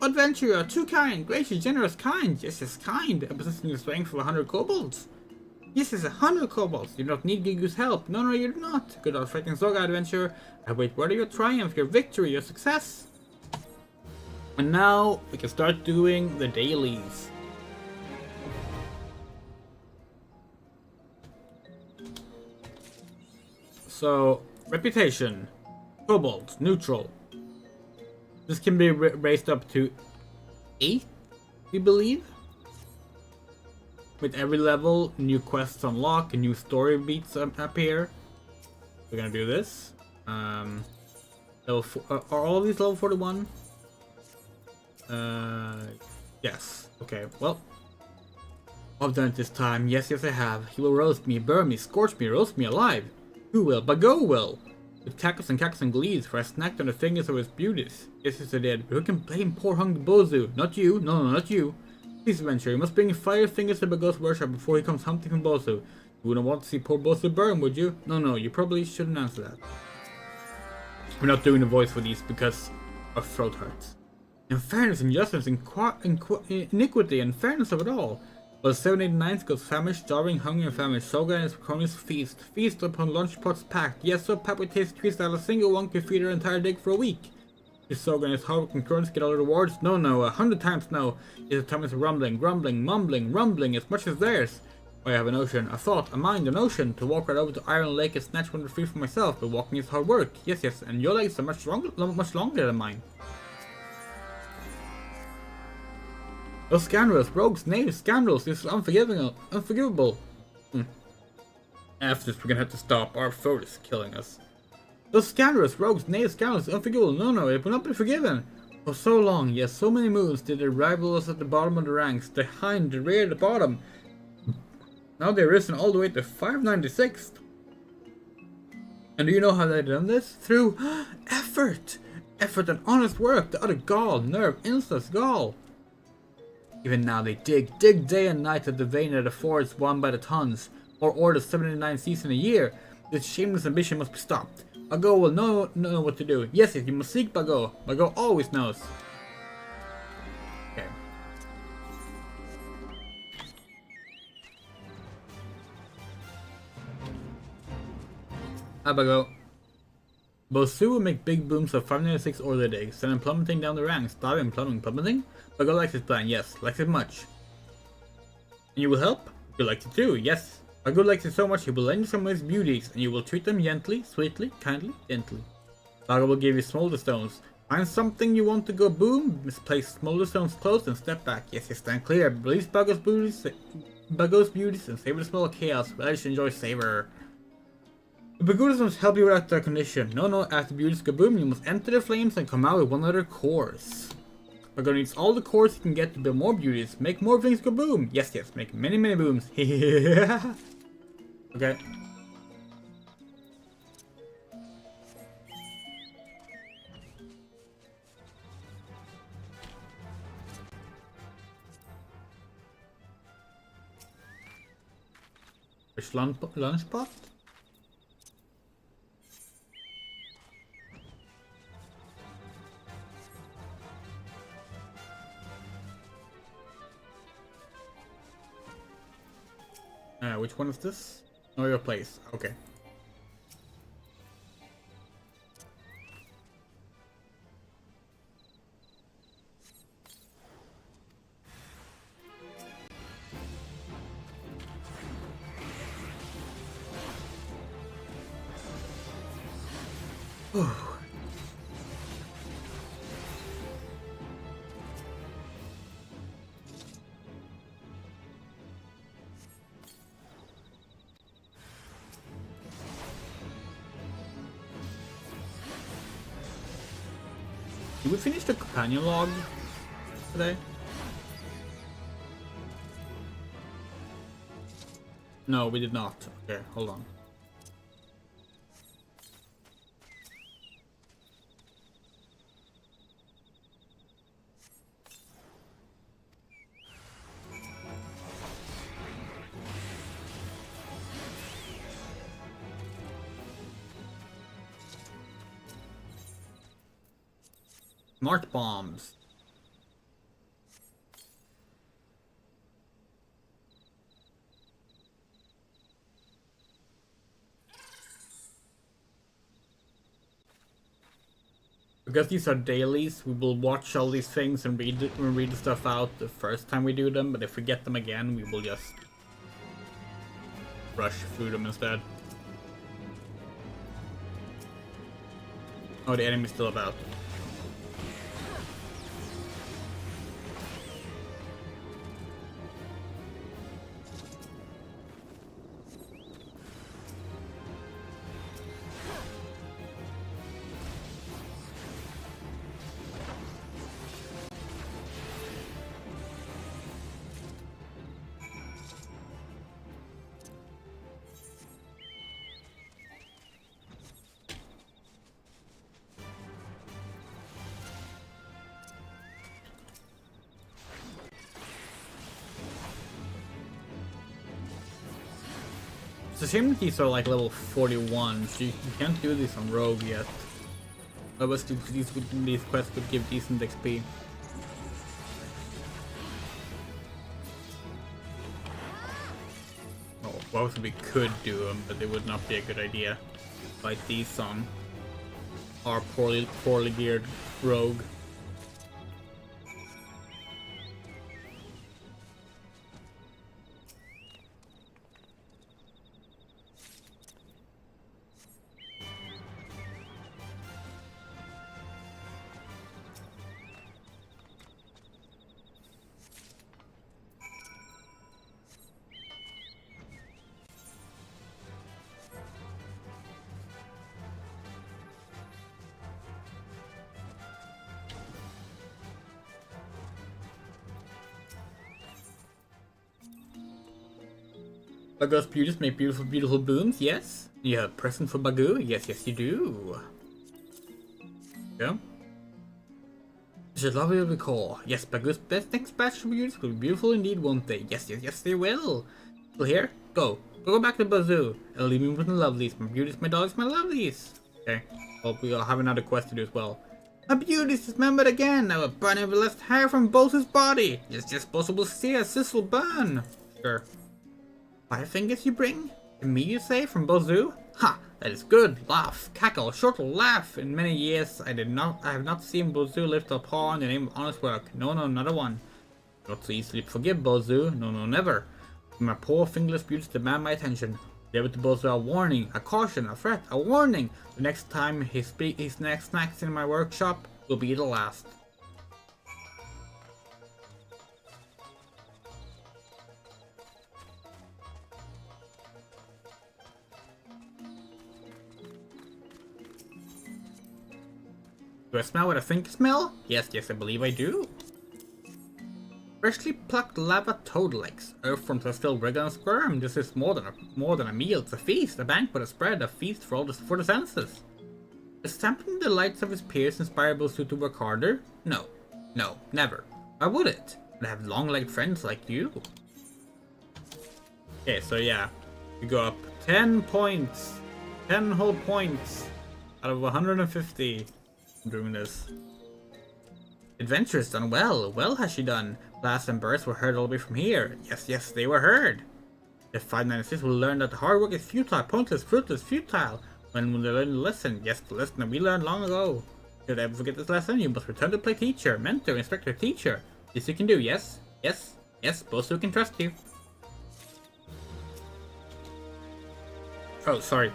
Adventurer, too kind, gracious, generous, kind. Yes, kind. And possessing the strength of 100 kobolds. Yes, 100 kobolds. You do not need Gigu's help. No, you do not. Good old fighting Zoga, adventurer. I wait word of your triumph, your victory, your success. And now we can start doing the dailies. So, reputation. Kobolds, neutral. This can be raised up to 8, we believe. With every level, new quests unlock, new story beats appear. We're gonna do this. Level 4, are all of these level 41? Yes. Okay, well. I've done it this time. Yes, I have. He will roast me, burn me, scorch me, roast me alive. Who will? Bago will. With cactus and glees, for I snacked on the fingers of his beauties. Yes, I did. But who can blame poor hungry Bozu? Not you. No, not you. Please, adventure, you must bring 5 fingers to Bago's workshop before he comes hunting from Bozu. You wouldn't want to see poor Bozu burn, would you? No, you probably shouldn't answer that. We're not doing the voice for these because our throat hurts. In fairness, injustice, iniquity, and fairness of it all. While 789 goes famished, starving, hungry, and famished, Soga and his cronies feast upon lunch pots packed. Yes, so packed with tasty treats that a single one could feed her entire dig for a week. Is Soga and his hard-working cronies get all the rewards? No, 100 times no. His tummy is rumbling, grumbling, mumbling, rumbling as much as theirs. I have a notion, a thought, a mind, a notion, to walk right over to Iron Lake and snatch one free for myself, but walking is hard work. Yes, and your legs are much longer than mine. Those scoundrels, rogues, knaves, scoundrels, this is unforgivable. After this, we're gonna have to stop. Our throat is killing us. Those scoundrels, rogues, knaves, scoundrels, unforgivable. No, it will not be forgiven. For so long, yes, so many moons did they rival us at the bottom of the ranks, the hind, the rear, the bottom. Now they've risen all the way to 596th. And do you know how they've done this? Through effort! Effort and honest work, the utter gall, nerve, insolence, gall. Even now they dig day and night at the vein of the forest won by the tons, or order 79 seasons a year. This shameless ambition must be stopped. Bago will know what to do. Yes, you must seek Bago. Bago always knows. Okay. Hi Bago. Bosu will make big booms of 596 order digs, then plummeting down the ranks. Diving, plummeting? Bago likes his plan, yes, likes it much. And you will help? You like it too, yes. Bago likes it so much he will lend you some of his beauties, and you will treat them gently, sweetly, kindly, gently. Bago will give you smolder stones. Find something you want to go boom, misplace smolder stones close and step back. Yes, stand clear. Release Bago's beauties and savor the smell of chaos. Relish and enjoy savor. The Bagudas must help you without their condition. No, after beauties go boom, you must enter the flames and come out with one of their cores. Bago needs all the cores he can get to build more beauties. Make more things go boom. Yes, make many booms. Okay. Which lunch spot? Which one is this? Know your place. Okay. Did we finish the companion log today? No, we did not. Okay, hold on. Smart bombs. Because these are dailies, we will watch all these things and read the stuff out the first time we do them, but if we get them again, we will just rush through them instead. Oh, the enemy's still about. It's a shame that these are like level 41, so you can't do this on Rogue yet. Otherwise these quests would give decent XP. Oh, well, we could do them, but it would not be a good idea. Like these on our poorly geared Rogue. Bagu's beauties make beautiful booms, yes? You have a present for Bagu? Yes, you do. Yeah? It's a lovely recall. Yes, Bagu's next batch of beauties will be beautiful indeed, won't they? Yes, they will. Still here? Go back to Bazoo. And leave me with my lovelies. My beauties, my dogs, my lovelies. Okay. Well, we'll have another quest to do as well. My beauties dismembered again. I will burn every last hair from Bose's body. It's just possible to see a sizzle burn. Sure. 5 fingers you bring? To me you say, from Bozu? Ha! That is good! Laugh! Cackle! Short laugh! In many years I have not seen Bozu lift a paw in the name of honest work. No, not a one. Not so easily forgive Bozu. No, never. My poor fingerless beauties demand my attention. Give it to Bozu a warning, a caution, a threat, a warning. The next time his next snacks in my workshop will be the last. Do I smell what I think I smell? Yes, I believe I do. Freshly plucked lava toad legs. Earthworms are still regular and squirm. This is more than a meal. It's a feast, a banquet, a spread, a feast for the senses. Does sampling the delights of his peers inspire Bosu to work harder? No, never. Why would it? I have long-legged friends like you. Okay, so yeah, we go up 10 points, 10 whole points out of 150. Doing this. Adventure has done well. Well has she done. Blasts and bursts were heard all the way from here. Yes, they were heard. If 596 will learn that hard work is futile, pointless, fruitless, futile. When they learn the lesson, yes, the lesson that we learned long ago. If you ever forget this lesson, you must return to play teacher, mentor, inspector, teacher. This you can do, yes? Yes? Yes, both who can trust you. Oh, sorry.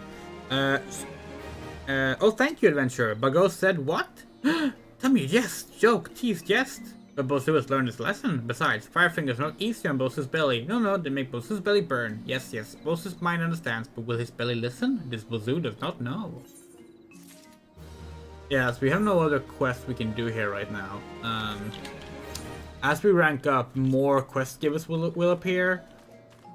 Oh, thank you, adventurer. Bago said what? Tell me, jest, joke, tease, jest. But Bosu has learned his lesson. Besides, Firefingers not easy on Bosu's belly. No, they make Bosu's belly burn. Yes, Bosu's mind understands, but will his belly listen? This Bosu does not know. Yes, we have no other quests we can do here right now. As we rank up, more quest givers will appear.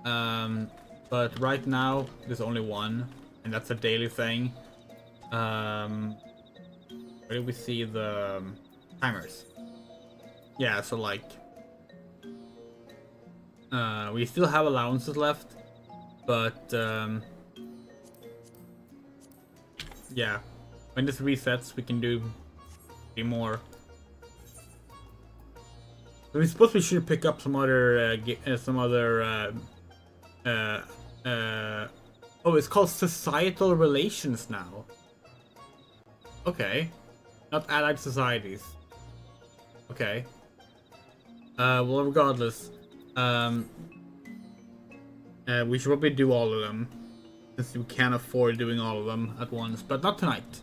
But right now, there's only one, and that's a daily thing. Where do we see the timers? Yeah, so like, we still have allowances left, but yeah, when this resets, we can do 3 more. We suppose we should pick up some other, oh, it's called societal relations now. Okay, not allied societies. Okay. Well, regardless, we should probably do all of them, since we can't afford doing all of them at once, but not tonight.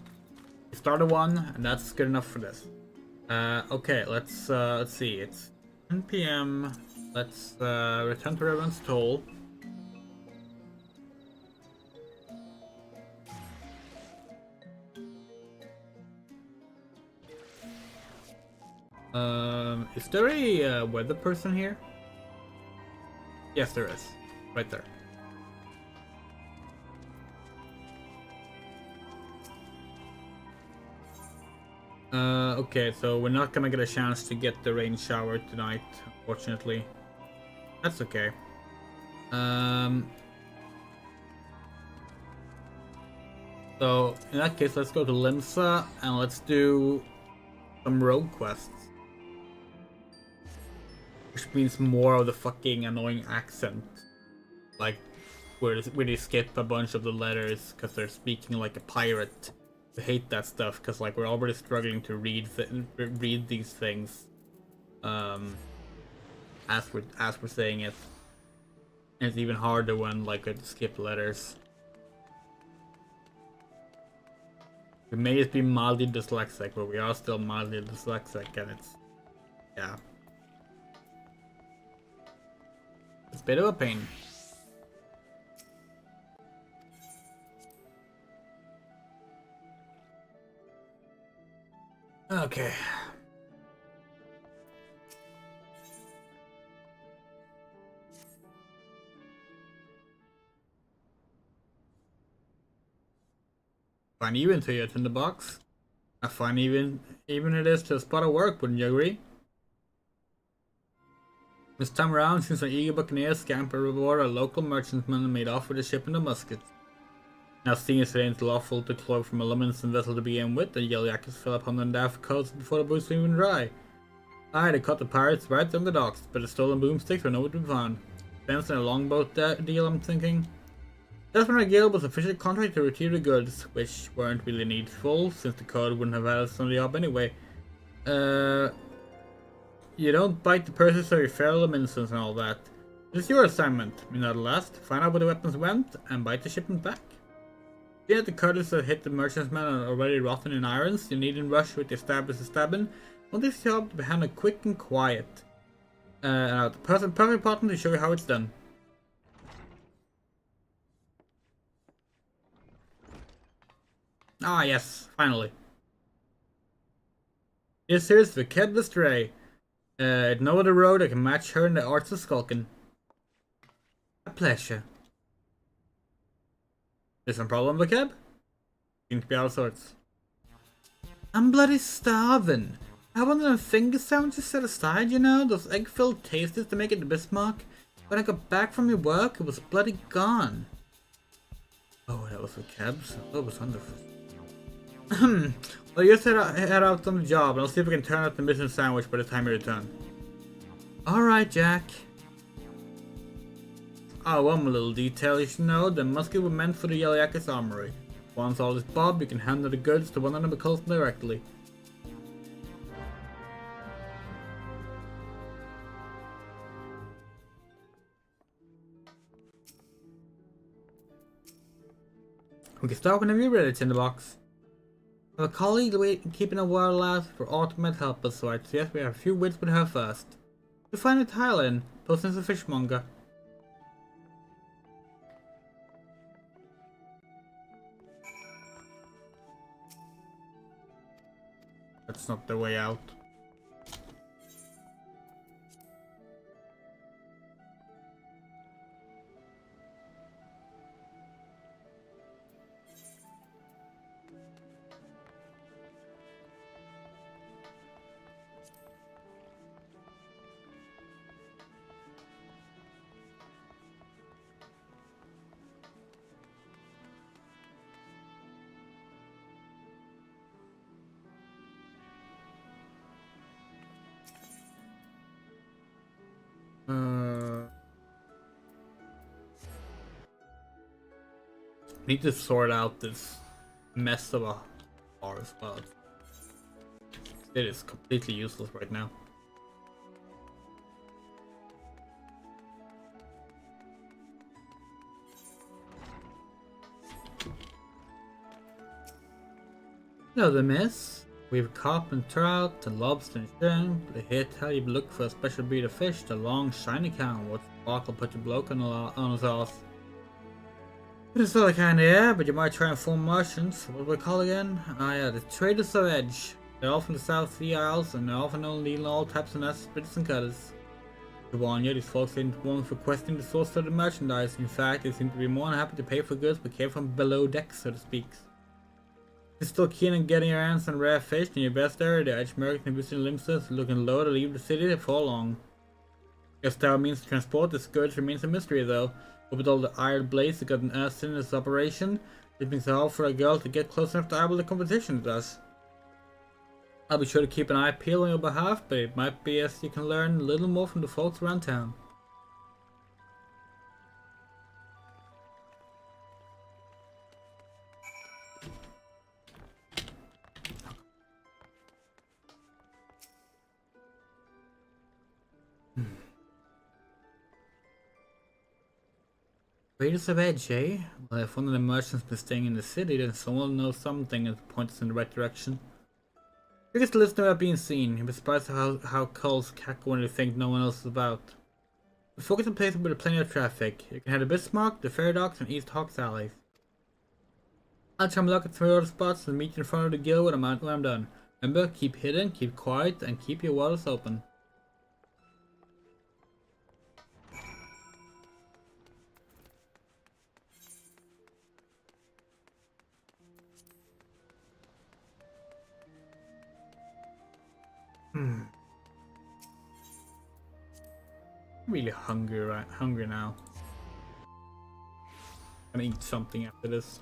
We started one, and that's good enough for this. Okay, let's see, it's 10 PM, let's, return to Reverend's Toll. Is there a weather person here? Yes, there is. Right there. Okay, so we're not gonna get a chance to get the rain shower tonight, unfortunately. That's okay. So, in that case, let's go to Limsa, and let's do some rogue quests. Which means more of the fucking annoying accent. Like, where they skip a bunch of the letters because they're speaking like a pirate. I hate that stuff because like we're already struggling to read these things as we're saying it. And it's even harder when like we skip letters. We may just be mildly dyslexic, but we are still mildly dyslexic, and it's, yeah. It's a bit of a pain. Okay. Fine even to you, Tinderbox. A fine even it is to a spot of work, wouldn't you agree? This time around, since our eager buccaneers scampered reward, a local merchantman made off with a shipment of muskets. Now seeing it ain't lawful to cloak from a Lumminson vessel to begin with, the yellow jackets fell upon the daft coats before the boots were even dry. Aye, they caught the pirates right on the docks, but the stolen boomsticks were nowhere to be found. Fence and a longboat deal, I'm thinking. That's when our guild was officially contracted to retrieve the goods, which weren't really needful, since the code wouldn't have had us on the job anyway. You don't bite the purses of your fellow Lumminsons and all that. It's your assignment, you're not last. Find out where the weapons went, and bite the shipment back. Seeing that the cutters that hit the merchantman are already rotten in irons, you needn't rush with your stabbing. Want this job to be handled quick and quiet. Now, the perfect partner to show you how it's done. Ah, yes, finally. This here's the Lesbiandrea. No other road that can match her in the arts of skulking. A pleasure. There's some problem with Keb? Seems to be all sorts. I'm bloody starving. I have one of them finger sandwiches set aside, you know, those egg-filled tasters to make it to Bismarck. When I got back from your work, it was bloody gone. Oh, that was for Keb, so that was wonderful. Well, you just head out on the job, and I'll see if I can turn out the missing sandwich by the time you return. Alright, Jack. Oh, one more little detail you should know, the musket were meant for the Yellow Jacket's armory. Once all is bob, you can hand the goods to one of them and close them directly. We can start whenever you're ready, Tinderbox. I have a colleague keeping a wild lad for autumn might help us, so I suggest we have a few words with her first. To find a tile in, post into the fishmonger. That's not the way out. Need to sort out this mess of a bar as well. It is completely useless right now. Hello there, miss. We have carp and trout and lobster and shrimp. They here tell you to look for a special breed of fish, the long shiny kind. What sparkle put your bloke on his ass. It's all kind of yeah, but you might try and fool Martians. What do we call again? Ah yeah, the Traders of Edge. They're all from the South Sea Isles and they're often only in all types of nets, splits and cutters. To warn you, these folks ain't one for questioning the source of the merchandise. In fact, they seem to be more than happy to pay for goods but came from below deck, so to speak. If you're still keen on getting your hands on rare fish, then your best area, the Edge American visiting Limsters, looking low to leave the city before long. Just how it means to transport the scourge remains a mystery though. But with all the iron blades that got an ass in this operation, it makes it hard for a girl to get close enough to eyeball the competition it does. I'll be sure to keep an eye peeled on your behalf, but it might be as you can learn a little more from the folks around town. Traders of Edge, eh? Well, if one of the merchants been staying in the city, then someone knows something and point us in the right direction. Biggest listener without being seen. You'd be surprised how culls cackle when they think no one else is about. We focus on places with plenty of traffic. You can head to Bismarck, the Fair Docks, and East Hawks alleys. I'll try my luck at some other spots and meet you in front of the guild when I'm done. Remember, keep hidden, keep quiet, and keep your waters open. I'm really hungry now. I'm gonna eat something after this.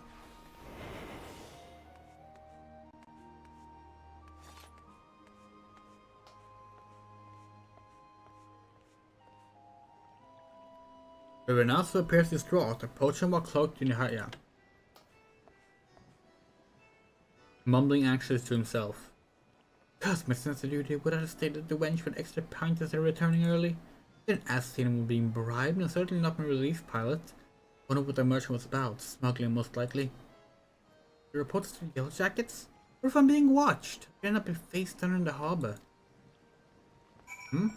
River also appears distraught, approaching while cloaked in the hut. Yeah. Mumbling anxious to himself. Curse my sense of duty, would I have stayed at the wench for an extra pint as they're returning early? Didn't ask him being bribed, and certainly not my relief pilot. Wonder what the merchant was about, smuggling most likely. The reports to the Yellow Jackets? What if I'm being watched? I end up face down in the harbor. Okay.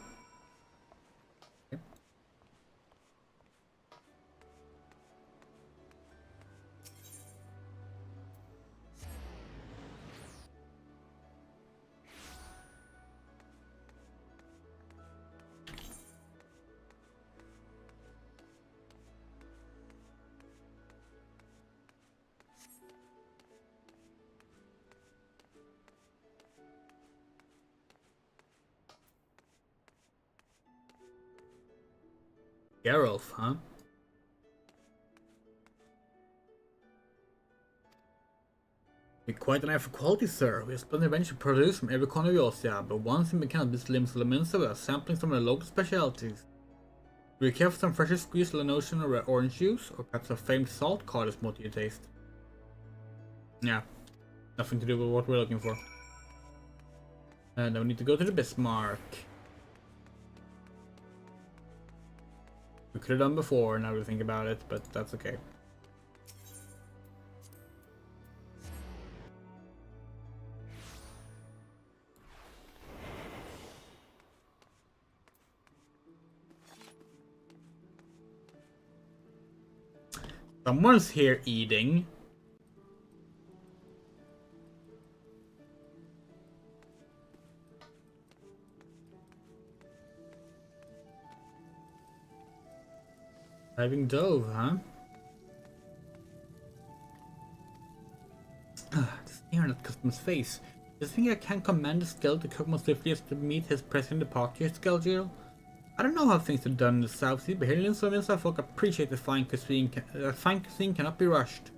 Geralt, huh? You're quite an eye for quality, sir. We have splendid range of produce from every corner of Eorzea, but once in become this limbs Leminsa, we are sampling some of the local specialities. Be careful some freshly squeezed Lanocean or orange juice, or perhaps a famed salt cod is more to your taste. Yeah, nothing to do with what we're looking for. And then we need to go to the Bismarck. We could have done before, now we think about it, but that's okay. Someone's here eating. Diving dove, huh? Just staring at Custom's face. Does he think I can't command the skill to cook more swiftly as to meet his present departure schedule? I don't know how things are done in the South Sea, but here in South folk appreciate the fine cuisine cannot be rushed.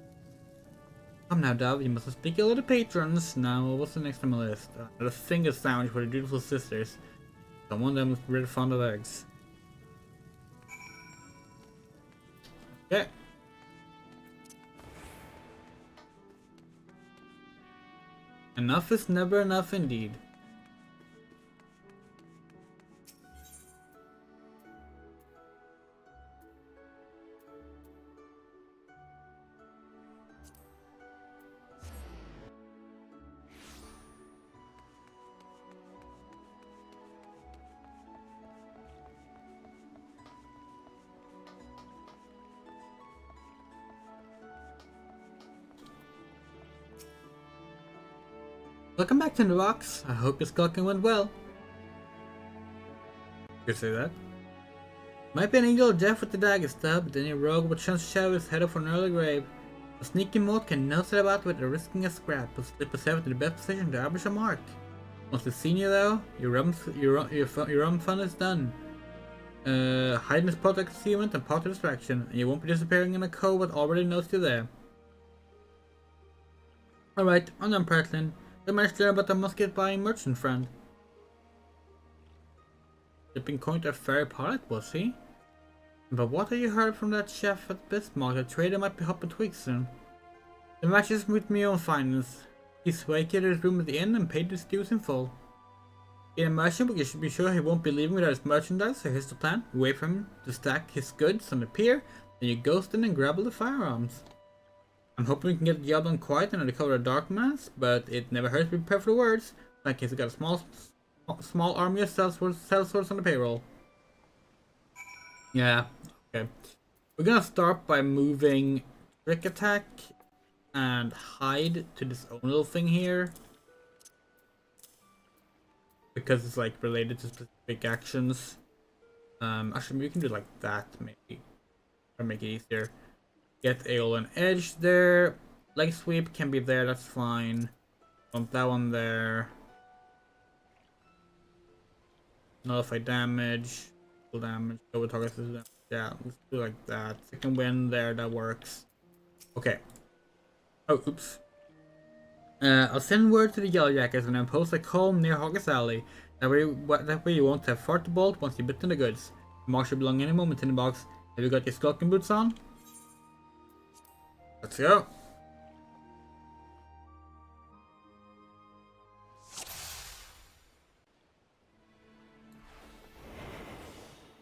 Come now, Dove, you must speak a little patrons. Now, what's the next on my list? The finger sandwich for the beautiful sisters. Someone of them is really fond of eggs. Okay. Enough is never enough indeed. Welcome back to the rocks. I hope your skulking went well. You say that? Might be an angel of death with the dagger stab, but any rogue with chance to shadow his head off an early grave. A sneaky mote can nose it about without risking a scrap, but slip himself into the best position to ambush a mark. Once they've seen you though, your rum fun is done. Hiding is part of concealment and part of distraction, and you won't be disappearing in a cove that already knows you're there. Alright, I'm done prattling. I managed to learn about the musket buying merchant friend. Dipping coin to a fairy pilot, was he? But what have you heard from that chef at Bismarck? The trader might be hopping twigs soon. The match is with me on finance. He's vacated his room at the inn and paid his dues in full. In a merchant, but you should be sure he won't be leaving without his merchandise, so here's the plan. You wait for him to stack his goods on the pier, then you ghost in and grab all the firearms. I'm hoping we can get the job done quiet and under cover of dark mass, but it never hurts to be prepared for the words. In case we got a small army of sellswords on the payroll. Yeah, okay. We're gonna start by moving Trick Attack and Hide to this own little thing here. Because it's like related to specific actions. Actually we can do like that maybe. Or make it easier. Get AOL and Edge there. Leg sweep can be there, that's fine. Want that one there. Nullify damage. Full damage. Over target damage. Yeah, let's do like that. Second wind there, that works. Okay. Oh, oops. I'll send word to the Yellow Jackets and impose a calm near Hogger's Alley. That way you won't have fart to bolt once you bit in the goods. The mark should belong any moment in the box. Have you got your skulking boots on? Let's go.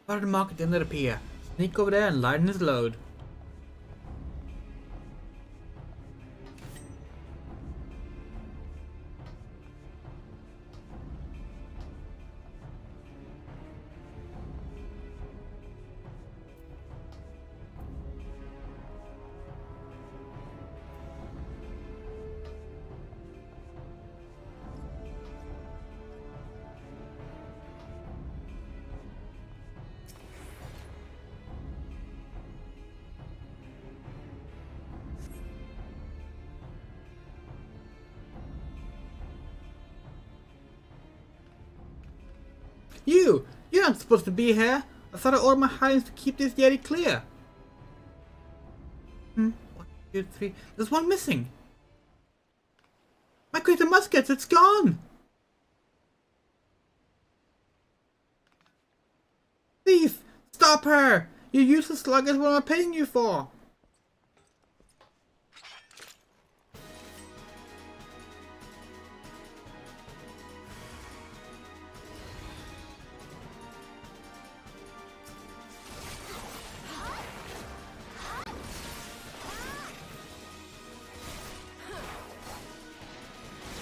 Spotted the mark at the end of the pier. Sneak over there and lighten his load. You're not supposed to be here. I thought I ordered my hidings to keep this yeti clear. 1, 2, 3. There's one missing. My crate of muskets, it's gone. Thief! Stop her! You useless sluggers, what am I paying you for?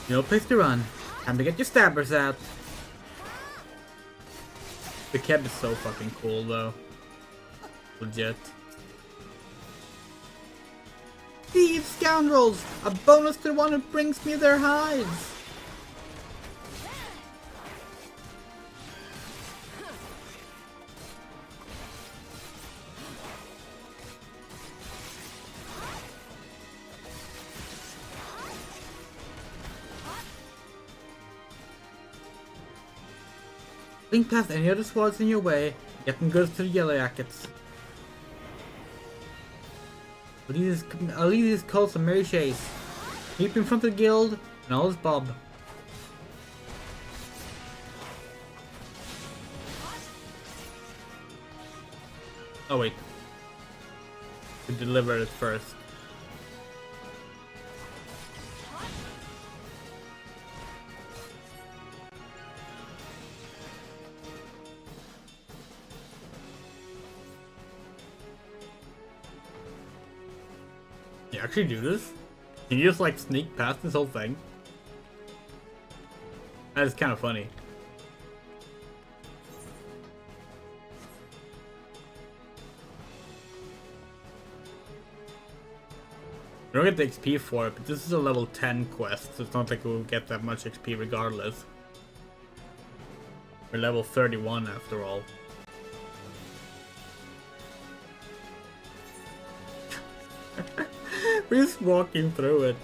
No place to run. Time to get your stabbers out. The cab is so fucking cool though. Legit. Thieves, scoundrels! A bonus to the one who brings me their hides! Blink past any other squads in your way, getting goods to the Yellow Jackets. I'll leave these cults a merry chase. Keep in front of the guild, and all is Bob. Oh wait. We delivered it first. You actually do this? Can you just like sneak past this whole thing? That is kind of funny. We don't get the XP for it, but this is a level 10 quest, so it's not like we'll get that much XP regardless. We're level 31 after all. We're just walking through it.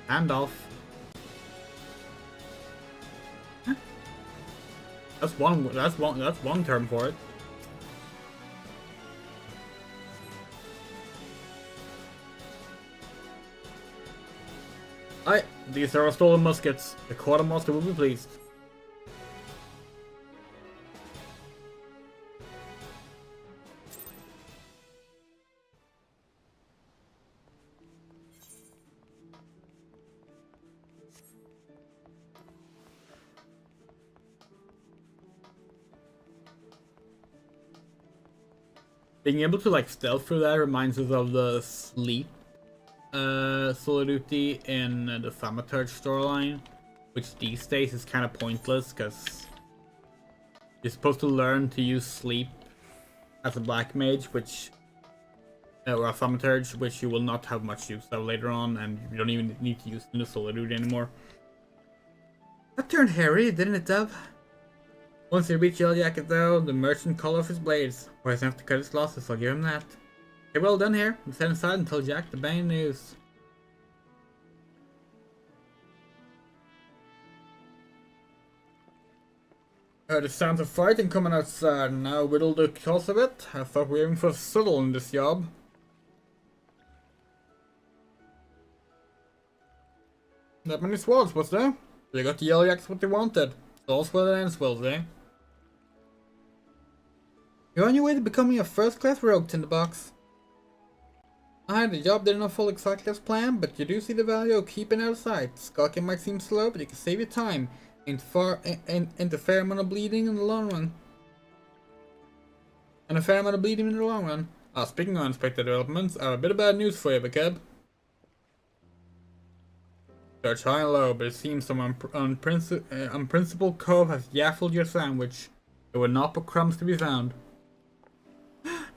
Hand off. Huh? That's one term for it. Aye, these are our stolen muskets. The quartermaster will be pleased. Being able to like stealth through that reminds us of the sleep solo duty in the Thaumaturge storyline, which these days is kind of pointless because you're supposed to learn to use sleep as a black mage, which or a Thaumaturge, which you will not have much use of later on, and you don't even need to use in the solo duty anymore. That turned hairy, didn't it, Dove? Once he reached Yellow Jacket though, the merchant called off his blades. Or he's enough to cut his losses, I'll give him that. Okay, well done here. Let's head inside and tell Jack the bad news. Heard the sounds of fighting coming outside, and now whittle the cause of it. I thought we were aiming for subtle in this job. That many swords, what's there? They got the Yellow Jackets what they wanted. All's well that ends well, eh? You're on your way to becoming a first-class rogue, Tinderbox. Aye, the job didn't unfold exactly as planned, but you do see the value of keeping out of sight. Skulking might seem slow, but it can save you time. Ain't a fair amount of bleeding in the long run. And a fair amount of bleeding in the long run. Ah, speaking of unexpected developments, I have a bit of bad news for you, Bakeb. Search high and low, but it seems some unprincipled cove has yaffled your sandwich. There were not but crumbs to be found.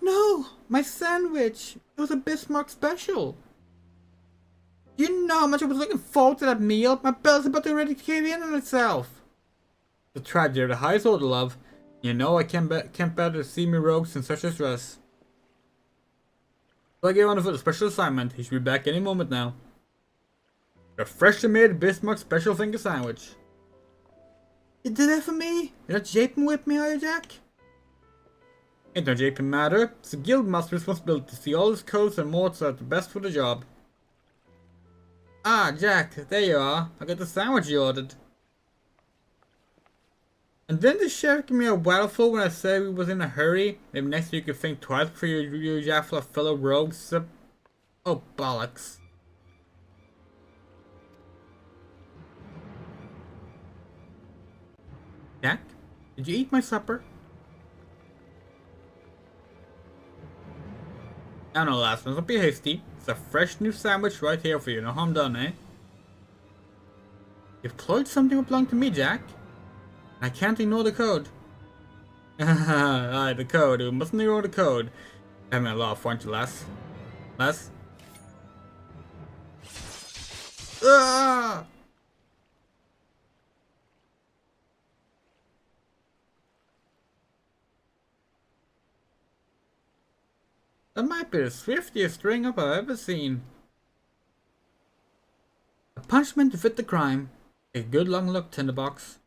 No! My sandwich! It was a Bismarck special! You know how much I was looking forward to that meal? My belly's about to ready to cave in on itself! The tragedy of the highest order, love. You know I can't bear to see me rogues in such distress. So I gave on for the special assignment. He should be back any moment now. A freshly made Bismarck special finger sandwich. You did that for me? You're not japing with me, are you, Jack? Ain't no japing matter. It's the guild master's responsibility to see all his codes and morts are the best for the job. Ah, Jack, there you are. I got the sandwich you ordered. And then the sheriff gave me a waffle when I said we was in a hurry. Maybe next week you could think twice before you jaffle a fellow rogues. Oh, bollocks. Jack, did you eat my supper? No, last one, don't be hasty. It's a fresh new sandwich right here for you. No harm done, eh? You've cloyed something that belonged to me, Jack. I can't ignore the code. Aye, the code. We mustn't ignore the code. Having a lot of fun, lass. Lass? Ah! That might be the swiftiest string up I've ever seen. A punishment to fit the crime. A good long look, Tinderbox.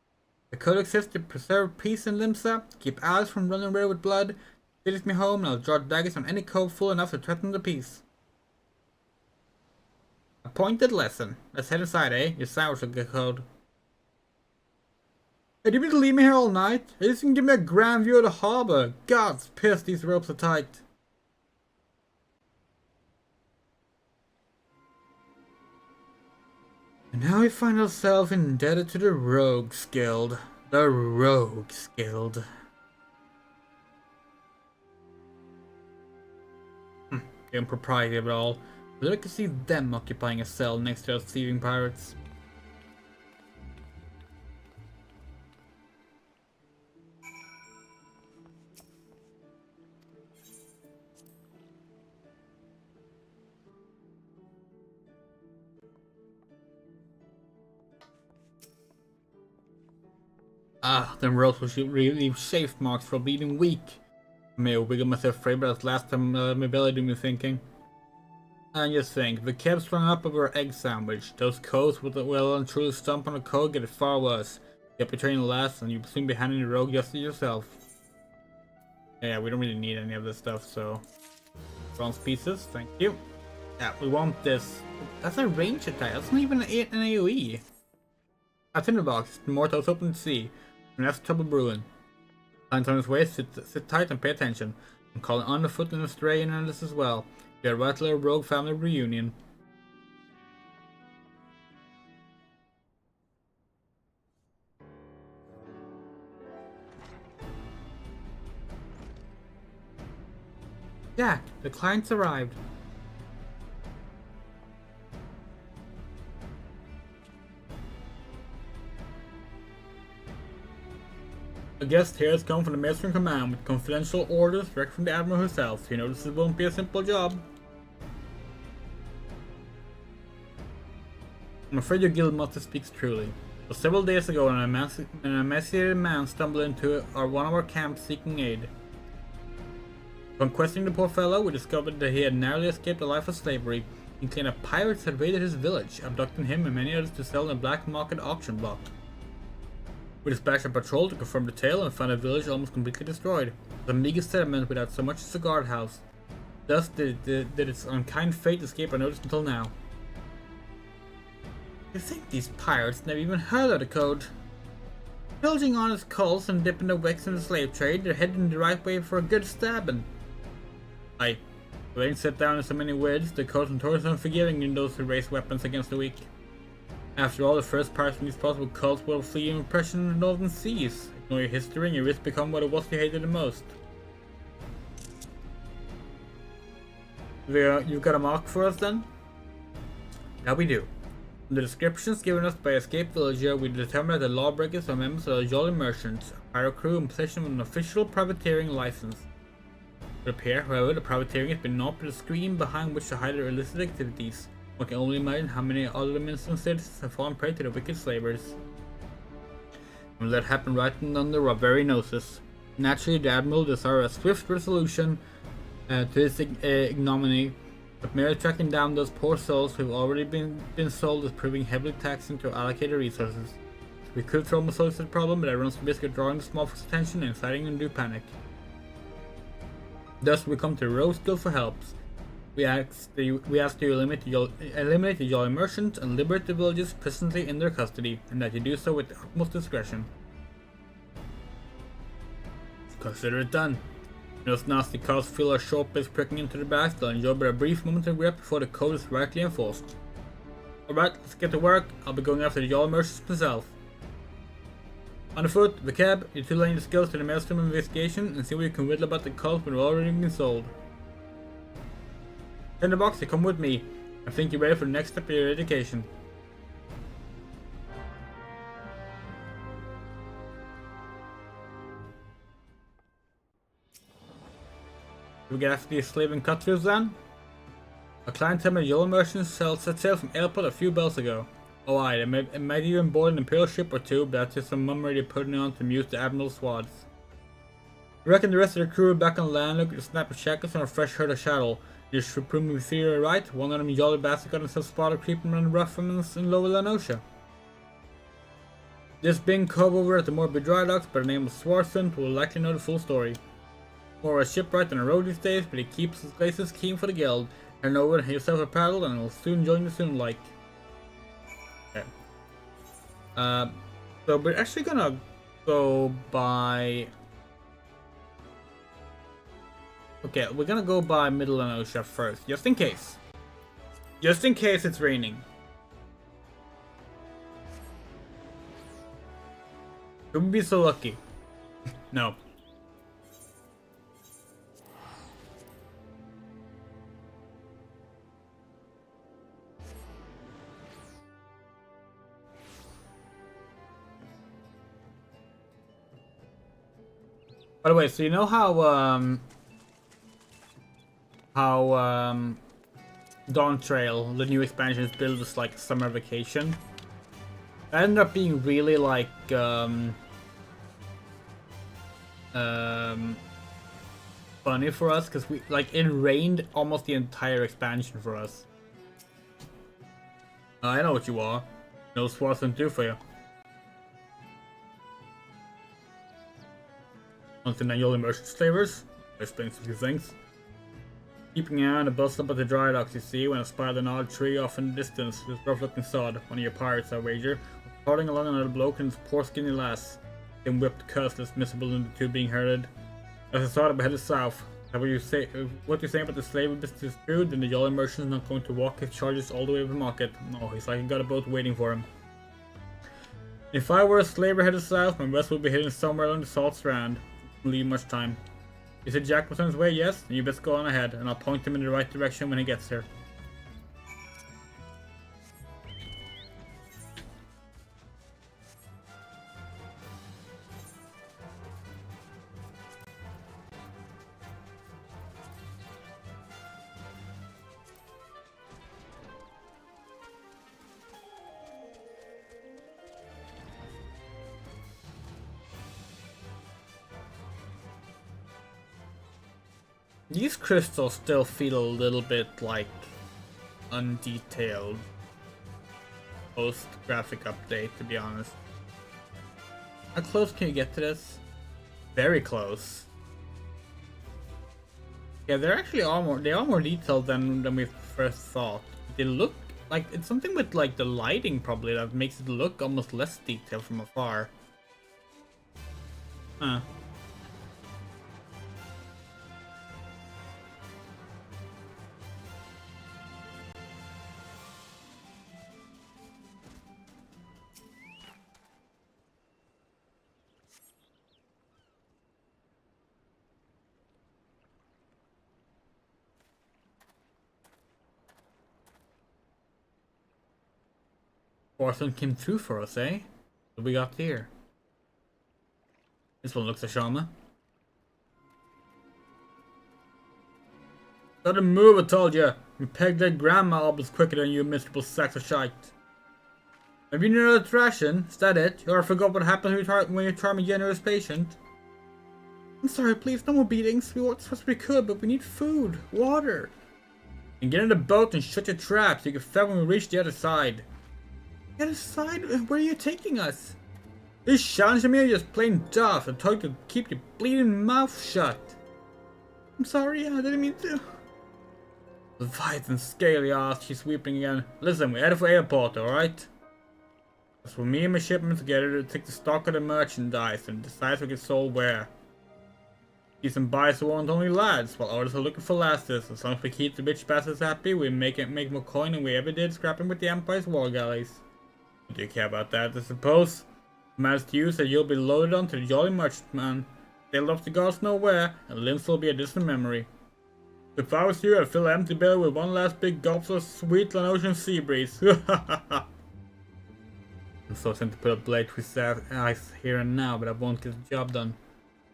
The code exists to preserve peace in Limsa, keep Alice from running away with blood. Take me home and I'll draw daggers on any cove full enough to threaten the peace. A pointed lesson. Let's head inside, eh? Your sandwich will get cold. Hey, do you mean to leave me here all night? At least you can give me a grand view of the harbor. God's pissed, these ropes are tight. And now we find ourselves indebted to the Rogues Guild. The Rogues Guild. The impropriety of it all. But I could see them occupying a cell next to those thieving pirates. Ah, them ropes will leave safe marks for bleeding weak. I may have wiggled myself free, but that's last time my belly did me thinking. And just think, the kebs sprung up over our egg sandwich. Those codes with the well and truly stomp on the code get it far worse. Get betraying the last and you'll soon be handing the rogue justice yourself. Yeah, we don't really need any of this stuff, so... Bronze pieces, thank you. Yeah, we want this. That's a range attack, that's not even an AoE. A tinderbox, the mortals open to sea. And that's trouble brewing. Lines on his way, sit tight and pay attention. I'm calling on the foot and astray in on this as well. Get a right little rogue family reunion. Jack, the client's arrived. A guest here has come from the Master in Command with confidential orders direct from the Admiral herself. You know this won't be a simple job. I'm afraid your guild master speaks truly. But several days ago, an emaciated man stumbled into one of our camps seeking aid. Upon questioning the poor fellow, we discovered that he had narrowly escaped a life of slavery. He claimed that pirates had raided his village, abducting him and many others to sell in a black market auction block. We dispatched a patrol to confirm the tale and found the village almost completely destroyed. It was a meager settlement without so much as a guardhouse. Thus did its unkind fate escape unnoticed until now. You think these pirates never even heard of the code? Pillaging honest cults and dipping their wicks in the slave trade, they're heading the right way for a good stabbing. Aye, they ain't set down in so many words, the code's notorious unforgiving in those who raise weapons against the weak. After all, the first pirates from these possible cults will flee in oppression in the northern seas. Ignore your history and you risk become what it was you hated the most. You've got a mark for us then? Yeah, we do. From the descriptions given us by a escaped villager, we determined that the lawbreakers are members of the Jolly Merchants, a pirate crew in possession of an official privateering license. It would appear, however, the privateering has been naught but a screen behind which to hide their illicit activities. One can only imagine how many other instances have fallen prey to the wicked slavers. And that happened right under our very noses. Naturally, the Admiral desired a swift resolution to this ignominy, but merely tracking down those poor souls who have already been sold is proving heavily taxing to allocated resources. We could throw almost solve the problem, but it runs the risk of drawing the small folks' attention and inciting undue panic. Thus, we come to Rogues Guild for help. We ask you eliminate the Jolly merchants and liberate the villages presently in their custody, and that you do so with the utmost discretion. Consider it done. Those nasty cows feel our short bits pricking into their backs, they'll enjoy but a brief moment of regret before the code is rightly enforced. Alright, let's get to work. I'll be going after the Jolly merchants myself. On foot, the cab, you two lend your skills to the maelstrom investigation and see what you can whittle about the cult when they're already been sold. Tinderbox, you come with me. I think you're ready for the next step of your education. Do we get after these slave and cut throughs then? A client told me the Yellow merchants set sail from airport a few bells ago. Oh aye, it might even board an imperial ship or two, but that's just some mummery they're putting on to amuse the admiral's swads. I reckon the rest of the crew are back on land looking to snap a shackles on a fresh herd of chattel. You should prove me theory right, one of them jolly bastards got himself spotted creeping around the rough in Lower Lanosha. This being cove over at the Morbid Dry Docks by the name of Swarson will likely know the full story. More a shipwright than a road these days, but he keeps his places keen for the guild. Turn over and yourself a paddle and we'll soon join the soon like. Okay. So we're actually gonna go by... Okay, we're gonna go by Middle Lanosha first, just in case. Just in case it's raining. Could we be so lucky? No. By the way, so you know how Dawn Trail, the new expansion, is built as like summer vacation? That ended up being really like funny for us because it rained almost the entire expansion for us. I know what you are. No swarts won't do for you. Once in annual immersion slavers, I explain some few things. Keeping an eye on the bus up at the dry docks, you see, when I spied an odd tree off in the distance, this rough-looking sod, one of your pirates, I wager, was trotting along another bloke and his poor skinny lass, then whipped curseless, miserable in the two being herded. As I saw it, I headed south. That what you say about the slavery business is true, then the Jolly merchant is not going to walk his charges all the way to the market. No, he's like he got a boat waiting for him. If I were a slaver headed south, my vessel would be hidden somewhere along the salt strand. Wouldn't leave much time. You said Jack was on his way, yes? Then you best go on ahead, and I'll point him in the right direction when he gets there. These crystals still feel a little bit like undetailed post-graphic update, to be honest. How close can you get to this? Very close. Yeah, they're actually they are more detailed than we first thought. They look like it's something with like the lighting probably that makes it look almost less detailed from afar. Huh. Orson came through for us, eh? What we got here? This one looks a shaman. Gotta move, I told ya! You pegged that grandma always quicker than you miserable sacks of shite. Maybe you need another thrashing? Is that it? You ever forgot what happened when you charm a generous patient? I'm sorry, please, no more beatings. We worked as fast as we could, but we need food, water. And get in the boat and shut your traps. You can fell when we reach the other side. The other side? Where are you taking us? This challenge me just plain daft. I told you to keep your bleeding mouth shut. I'm sorry, I didn't mean to. Leviathan scaly ass, she's sweeping again. Listen, we're headed for airport, alright? As for me and my shipment together to take the stock of the merchandise and decide what gets sold where. See some buyers who want only lads, while others are looking for lasses. As long as we keep the bitch bastards happy, we make more coin than we ever did scrapping with the Empire's war galleys. Do you care about that, I suppose? It matters to you that you'll be loaded onto the Jolly Merchantman, sailed off the gods nowhere, and Linz will be a distant memory. If I was you, I'd fill an empty belly with one last big gulp of sweet Ocean sea breeze. I'm so tempted to put a blade through his eyes here and now, but I won't get the job done.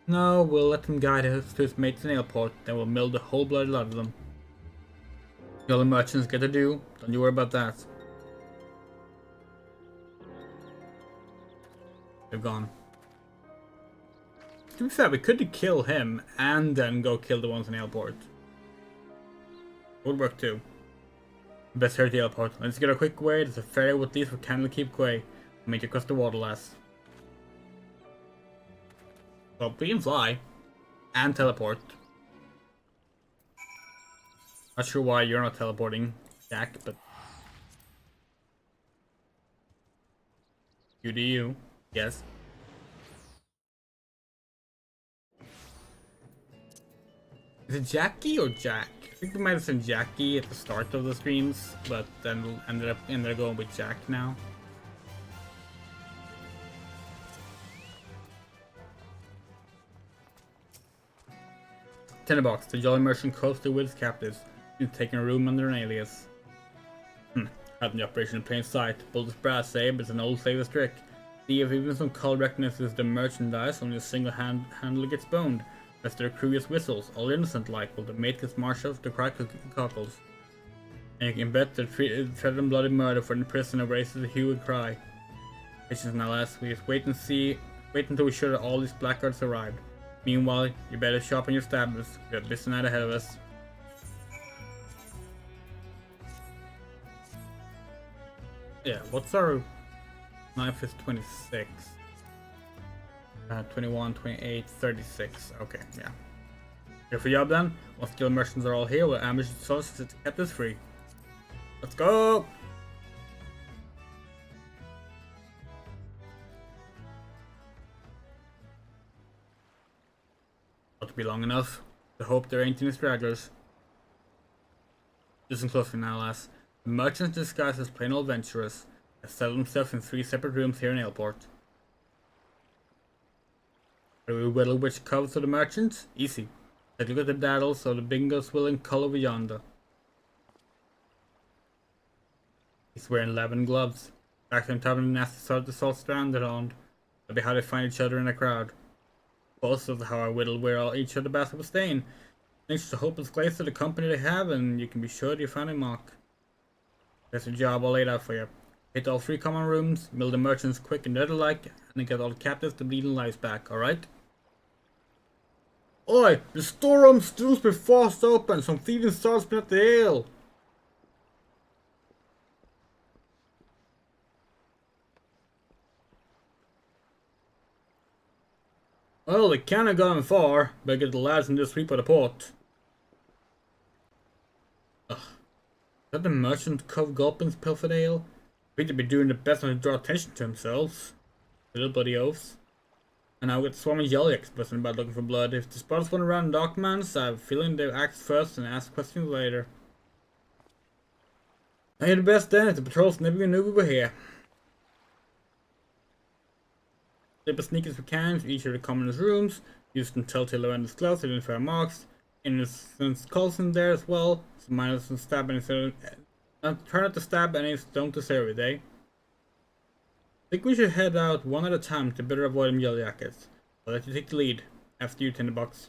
No, we'll let him guide us to his mate's nail port, then we'll mill the whole bloody lot of them. The other merchants get to do, don't you worry about that. They're gone. To be fair, we could kill him and then go kill the ones in Airport. Would work too. Best hurt the Airport. Let's get a quick way. There's a ferry with these for Candlekeep Quay. We'll make it across the water, lass. Well, we can fly. And teleport. Not sure why you're not teleporting, Jack, but... You do you. Yes. Is it Jackie or Jack? I think we might have said Jackie at the start of the streams, but then ended up going with Jack now. Tinderbox, the Jolly Merchant coasted with his captives. He's taking a room under an alias. Having the operation in plain sight. Bold as brass, eh? But it's an old sailor's trick. See if even some call recognizes the merchandise, only a single handle gets boned. As their crew is whistles, all innocent like, while the mate gets marshaled to cry cockles. And you can bet the threat and bloody murder for the prisoner raises a hue and cry. Patience now, lass. We just wait until we're sure that all these blackguards arrived. Meanwhile, you better sharpen your stabbers. We got this night ahead of us. Yeah, what's our knife is 26. 21, 28, 36. Okay, yeah. Here for job then. Once the merchants are all here, we'll ambush the sources to get this free. Let's go! Ought to be long enough. I hope there ain't any stragglers. Listen closely now, lass. The merchants disguised as plain old adventurers have settled themselves in 3 separate rooms here in Ailport. How do we whittle which covers to the merchants? Easy. Take a look at the daddle so the bingos will in colour over yonder. He's wearing 11 gloves. Back on top of the nasty sort the salt stranded on. That'll be how they find each other in a crowd. Also how I whittle where all each other basket will stain. Thanks to the hopeless glaze of the company they have, and you can be sure you find a mark. That's a job all laid out for you. Hit all 3 common rooms, mill the merchants quick and dirty like, and then get all the captives to bleeding lives back, alright? Oi! The storeroom stools be forced open, some thieving starts been at the ale! Well, they can't have gone far. Better get the lads in this sweep of the port. Ugh. Is that the merchant Cove Gulpin's pilfered ale? He'd be doing the best not to draw attention to themselves. Little bloody oafs. And now we get swarming jelly expressing about looking for blood. If the spots went around Dockmans, I have a feeling they'll act first and ask questions later. I hear the best then if the patrols never knew we were here. Slip as sneak as we can to each of the commoners' rooms, use some telltale around the gloves to identify marks. Innocent calls in there as well, so minus and stab any try not to stab any don't deserve it, eh? I think we should head out one at a time to better avoid them yellow jackets. I'll let you take the lead. After you, Tinderbox.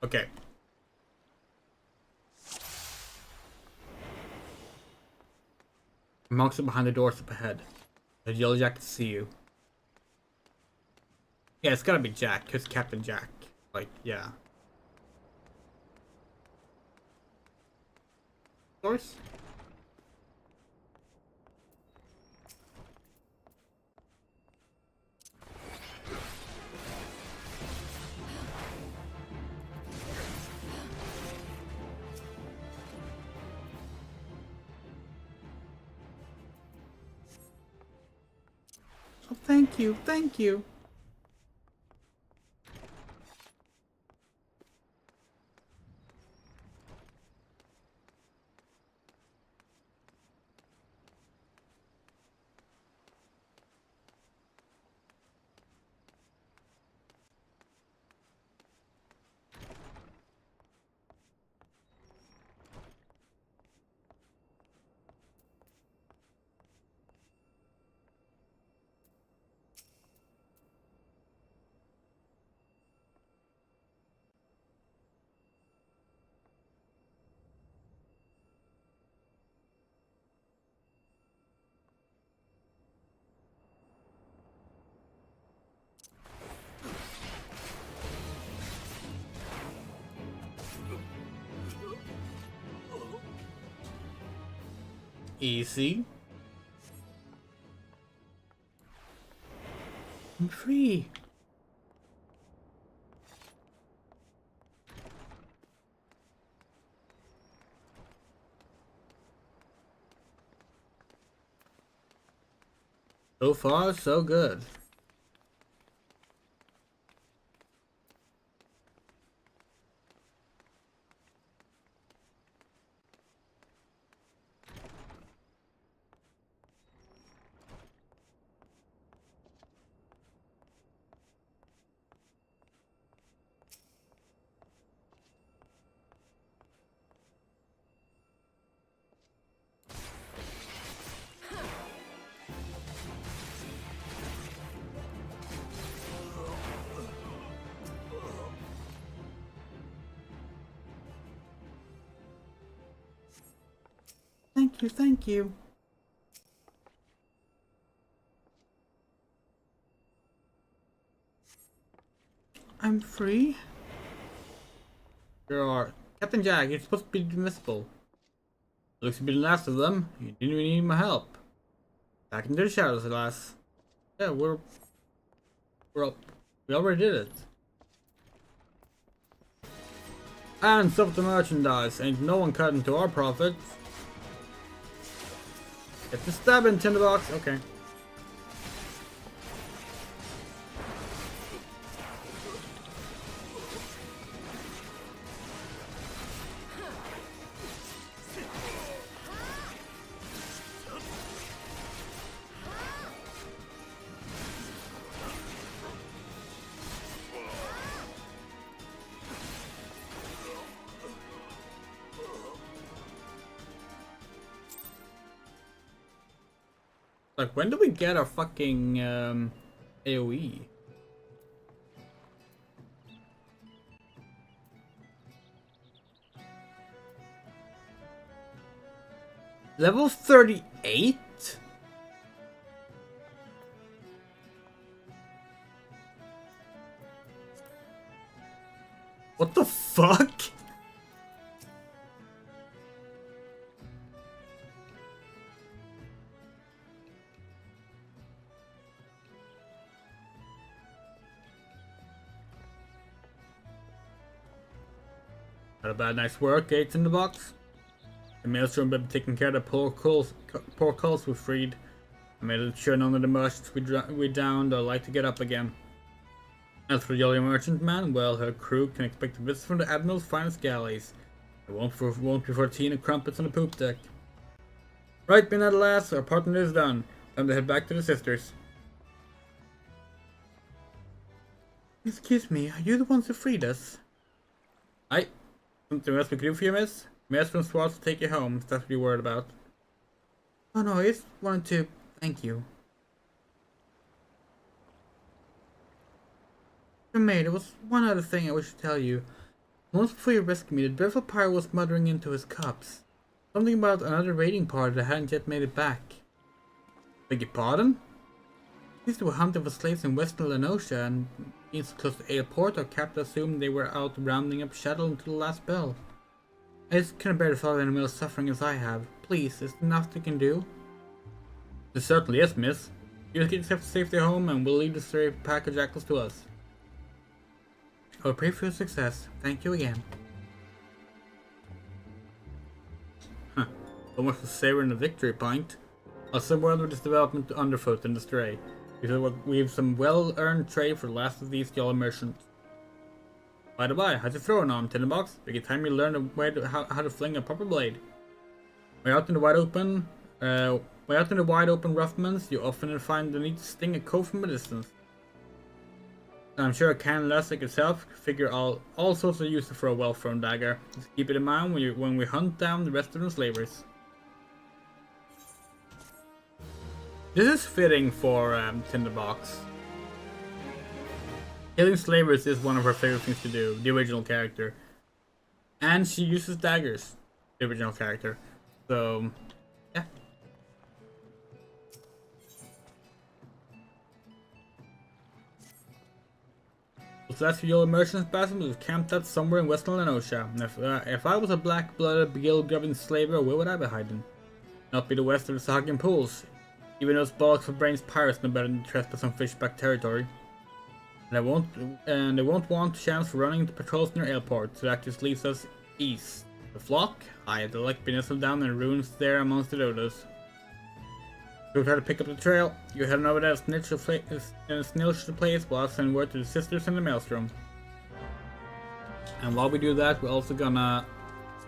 Okay. Monks are behind the doors up ahead. The yellow jackets see you. Yeah, it's gotta be Jack, because Captain Jack. Like, yeah. Of course. Oh, thank you, thank you. Easy. I'm free. So far, so good. Thank you, thank you. I'm free? There are. Captain Jack, you're supposed to be invisible. Looks to be the last of them. You didn't even need my help. Back into the shadows, alas. Yeah, we're up. We already did it. And stop the merchandise. Ain't no one cut into our profits. Get the stab in tinderbox. Okay. Like, when do we get our fucking AoE? Level 38? What the fuck? Not a bad night's work, Gates in the box. The maelstrom had been taking care of the poor culls we freed. I made sure none of the merchants we downed are like to get up again. As for the Jolly Merchant Man, well, her crew can expect a visit from the Admiral's finest galleys. It won't be for tea and crumpets on the poop deck. Right, men at last, our partner is done. Time to head back to the sisters. Excuse me, are you the ones who freed us? Aye. Something else we can do for you, miss? Master from Swartz will take you home, if that's what you're worried about. Oh no, I just wanted to thank you. Mate, there was one other thing I wish to tell you. Once before you rescued me, the dreadful pirate was muttering into his cups. Something about another raiding party that hadn't yet made it back. Beg your pardon? These were hunting for slaves in western Lenosha, and being so close to Ale Port, our captain assumed they were out rounding up Shadow until the last bell. I just couldn't bear the thought of anyone else suffering as I have. Please, is there nothing you can do? It certainly is, miss. You just get yourself to safety home and we'll leave the stray pack of jackals to us. I will pray for your success. Thank you again. Huh. So much for savoring the victory pint. I'll send word of this development to Underfoot and the Stray. We have some well-earned trade for the last of these yellow merchants. By the by, how's your throwing on, Tinderbox? By the time you learn how to fling a proper blade. Way out in the wide open, roughmans, you often find the need to sting a cove from a distance. I'm sure a cannon lass like yourself could figure all sorts of uses for a well-thrown dagger. Just keep it in mind when we hunt down the rest of the slavers. This is fitting for Tinderbox. Killing slavers is one of her favorite things to do, the original character. And she uses daggers, the original character. So, yeah. Those last few yellow merchants bastards was camped out somewhere in western Lenosha. If I was a black-blooded, gill-grubbing slaver, where would I be hiding? Not be the west of the Sahagan pools. Even those bollocks of brains pirates no better than trespass on fishback territory. And they won't want a chance for running into patrols near airport, so that just leaves us east. The flock? I had the luck be nestled down in ruins there amongst the dodos. You'll try to pick up the trail. You're heading over there to snitch the place while I send word to the sisters in the maelstrom. And while we do that, we're also gonna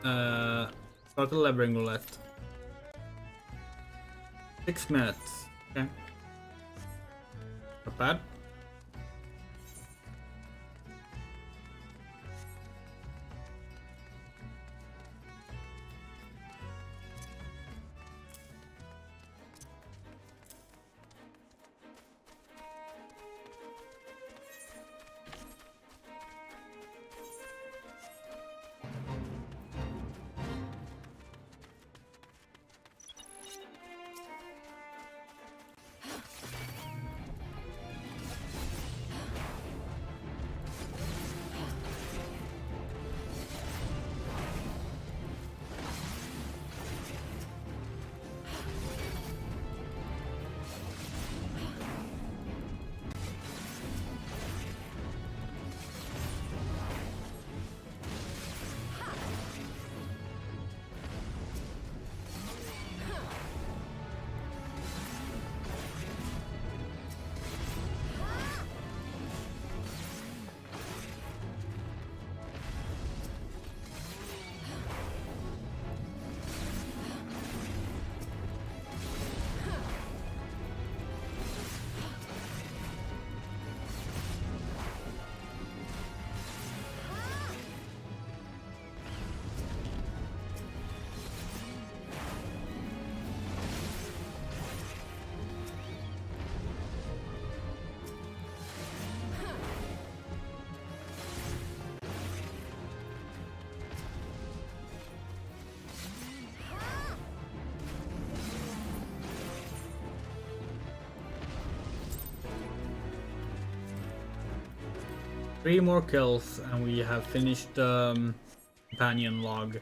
start the levering roulette. 6 minutes. Okay. Not bad. Three more kills and we have finished companion log.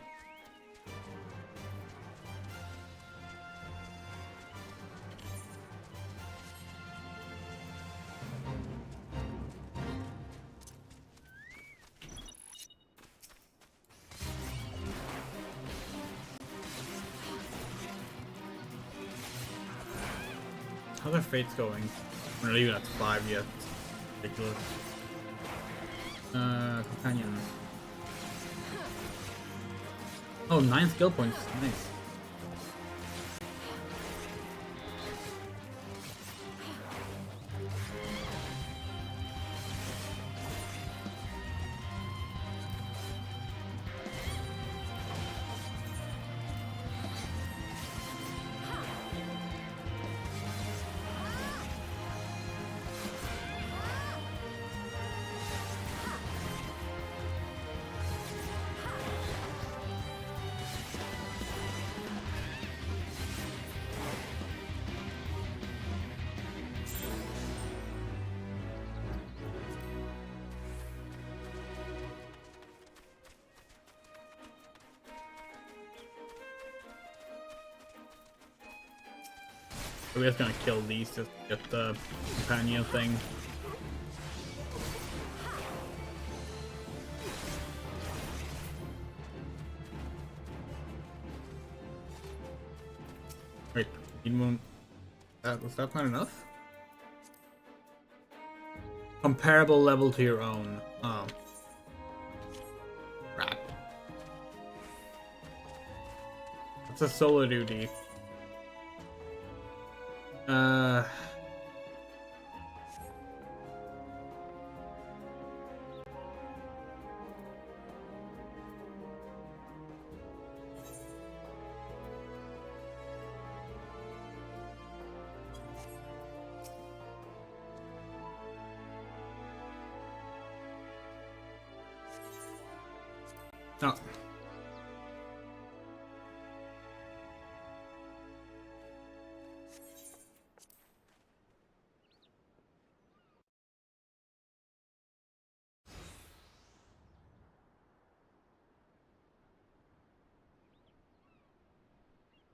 How's our fates going? We're not even at 5 yet. Ridiculous. Companion. Oh, 9 skill points. Nice. We're just gonna kill these just to get the companion thing. Wait, need one. Was that not enough? comparable level to your own. Oh. Crap. It's a solo duty. No.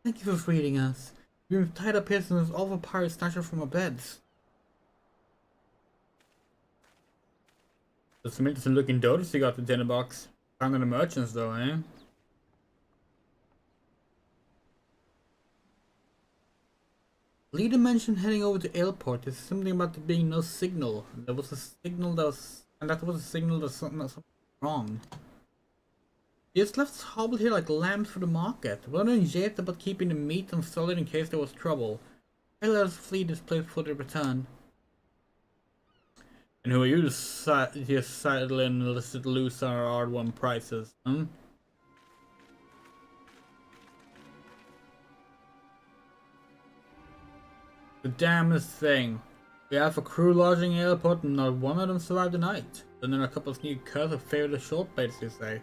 Thank you for freeing us. We've been tied up here since those awful pirates snatched us from our beds. There's some interesting looking dodos you got the dinner box. Found in the merchants though, eh? Leader mentioned heading over to airport. There's something about there being no signal. There was a signal that was, and that was a signal that something wrong. He just left us hobbled here like lambs for the market. Wondering japed about keeping the meat on solid in case there was trouble. I let us flee this place before they return. And who are you to just settle in and lose our R1 prices, huh? The damnest thing. We have a crew lodging in the airport and not one of them survived the night. Then there are a couple of sneaky curs who favored the short baits, you say.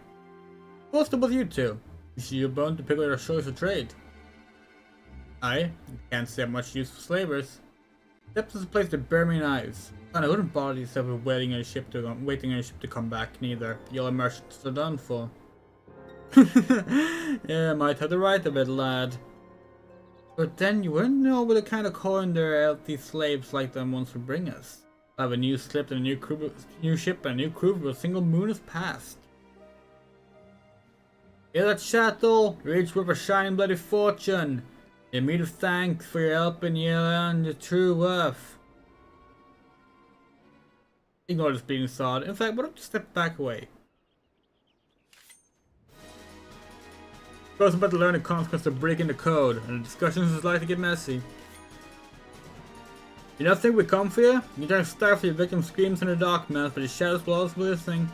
What's up with you two? You see your bone to pick with our choice of trade. I can't see much use for slavers. Except as a place to bury me knives. And I wouldn't bother yourself with waiting on a ship to come back neither. Your merchants are done for. Yeah, might have the right of it, lad. But then you wouldn't know what the kind of coin their healthy slaves like them wants to bring us. I have a new slip and a new ship and a new crew for a single moon has passed. Hear that chattel? Reach with a shining bloody fortune. In meed of thanks for your help and you earn your true worth. Ignore this bleeding sod. In fact, why don't you step back away? Girls about to learn the consequence of breaking the code, and the discussions is likely to get messy. You don't think we come for you? You try to stifle your victim's screams in the dark, man, but the shadows will always be listening.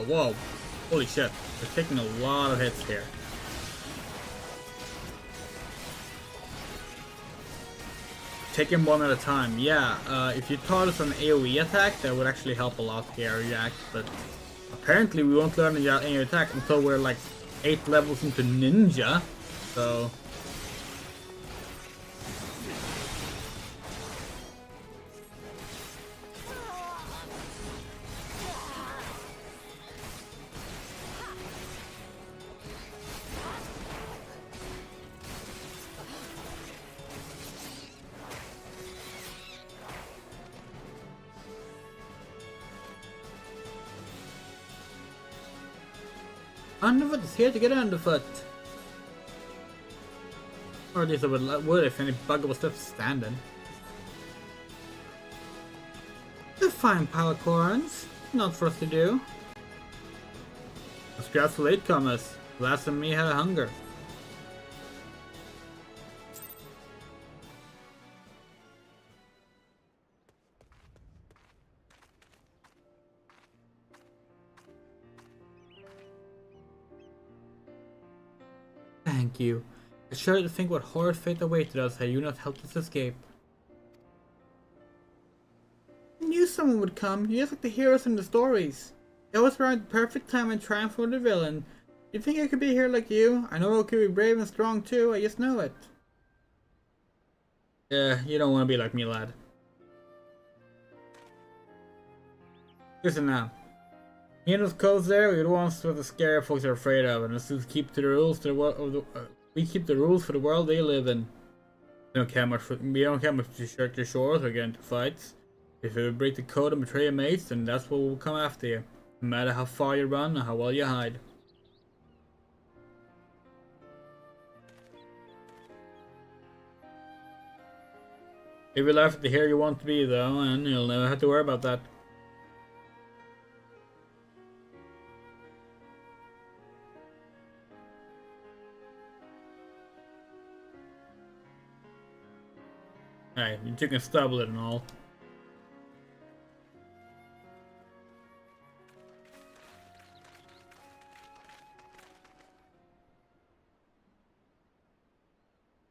Whoa. Holy shit. They're taking a lot of hits here. Take him one at a time. Yeah, if you taught us an AoE attack, that would actually help a lot here, react, but apparently we won't learn the AoE attack until we're like 8 levels into Ninja, so... Underfoot is here to get underfoot. Or at least I would if any bugger was left standing. They're fine power corns. Not for us to do. Scraps for latecomers. Last of me had a hunger. thank you. I shudder to think what horrid fate awaited us had you not helped us escape. I knew someone would come. You just like the heroes in the stories. You always arrive at the perfect time and triumph over the villain. You think I could be here like you? I know I could be brave and strong too, I just know it. Yeah, you don't want to be like me, lad. Listen now. Me and those codes there, we're the ones with the scary folks are afraid of, and we keep to the rules to the world. We keep the rules for the world they live in. We don't care much to shirk your shores or get into fights. If you break the code and betray your mates, then that's what will come after you. No matter how far you run or how well you hide. If you left to here you want to be though, and you'll never have to worry about that. Alright, you can stubble it and all.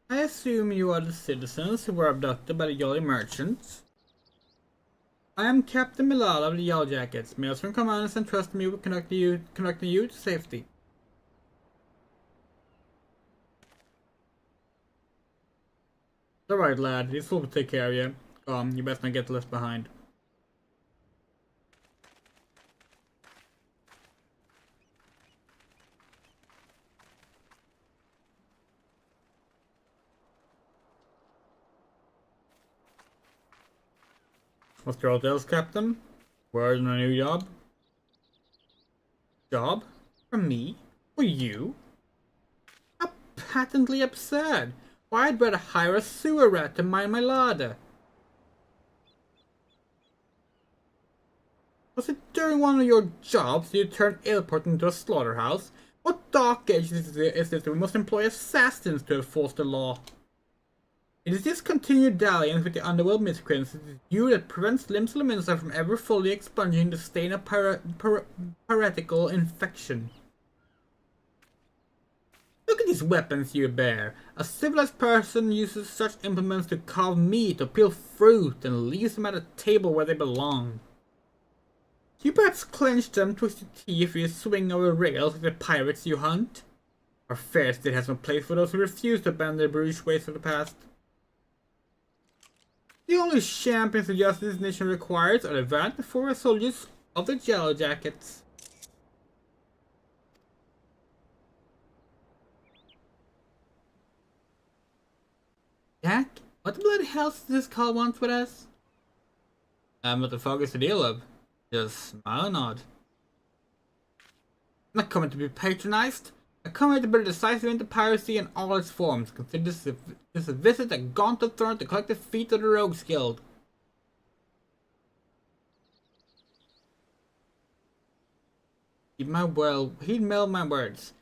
I assume you are the citizens who were abducted by the Jolly Merchants. I am Captain Milala of the Yellow Jackets. Mails from commanders entrust me with conducting you to safety. Alright, lad. This will take care of you. You best not get left behind. What's your hotels, Captain? Where's my new job? Job? For me? For you? How patently absurd! Why, I'd rather hire a sewer rat to mind my larder. Was it during one of your jobs you turned Airport into a slaughterhouse? What dark age is this we must employ assassins to enforce the law? It is this continued dalliance with the underworld miscreants that prevents Limbs Leminsa from ever fully expunging the stain of piratical infection. Look at these weapons you bear. A civilized person uses such implements to carve meat or peel fruit and leaves them at a table where they belong. You perhaps clench them, twist your teeth, you swing over rails like the pirates you hunt? Our fair state has no place for those who refuse to bend their brutish ways of the past. The only champions of justice this nation requires are the valiant and forward soldiers of the Yellow Jackets. Jack, what the bloody hell does this call want with us? What the fuck is the deal of? Just smile and nod. I'm not coming to be patronized. I come here to put a decisive end to piracy in all its forms. Consider this a visit a gauntlet thrown at the collective feet of the Rogues Guild. Heed my words.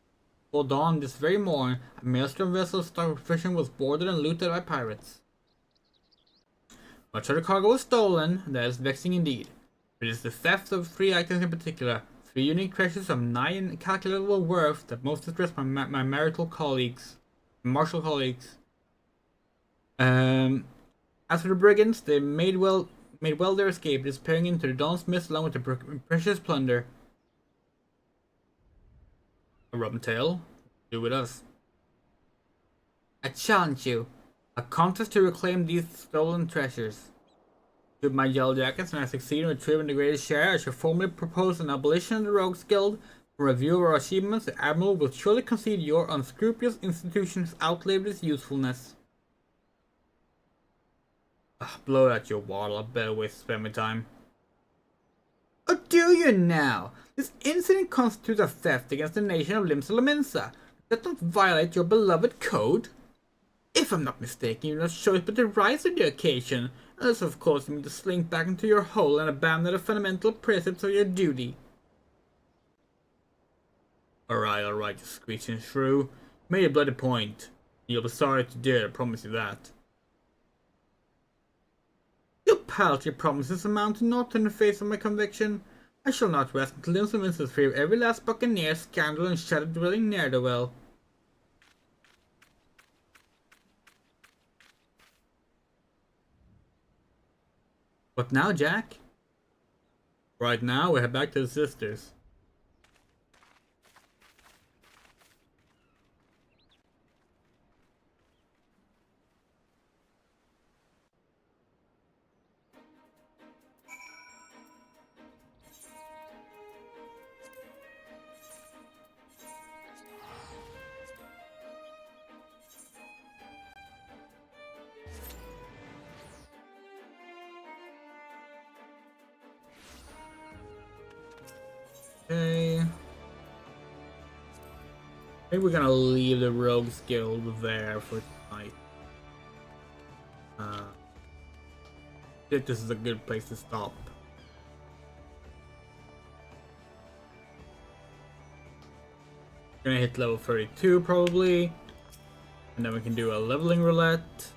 Before dawn this very morn, a maelstrom vessel stocked with fishing was boarded and looted by pirates. Much of the cargo was stolen, and that is vexing indeed. It is the theft of 3 items in particular, 3 unique treasures of nigh incalculable worth that most distress my martial colleagues. As for the brigands, they made well their escape, disappearing into the dawn's mist along with the precious plunder. A rum tale? Do with us. I challenge you. A contest to reclaim these stolen treasures. Should my Yellow Jackets and I succeed in retrieving the greatest share, I shall formally propose an abolition of the Rogues Guild. For review of our achievements, the Admiral will surely concede your unscrupulous institutions outlived its usefulness. Blow that, you waddle. A better way to spend my time. Oh, do you now? This incident constitutes a theft against the nation of Limbs Leminsa. Does that not violate your beloved code? If I'm not mistaken, you not show it but the rise of the occasion, unless of course you mean to slink back into your hole and abandon the fundamental precepts of your duty. Alright, you screeching shrew. Made a bloody point. You'll be sorry to do it, I promise you that. Your paltry promises amount to naught in the face of my conviction. I shall not rest until Limbs Leminsa is free of every last buccaneer, scandal, and shadow-dwelling ne'er-do-well. What now, Jack? Right now, we head back to the sisters. Okay. Maybe we're gonna leave the Rogues Guild there for tonight. I think this is a good place to stop. Gonna hit level 32 probably. And then we can do a leveling roulette.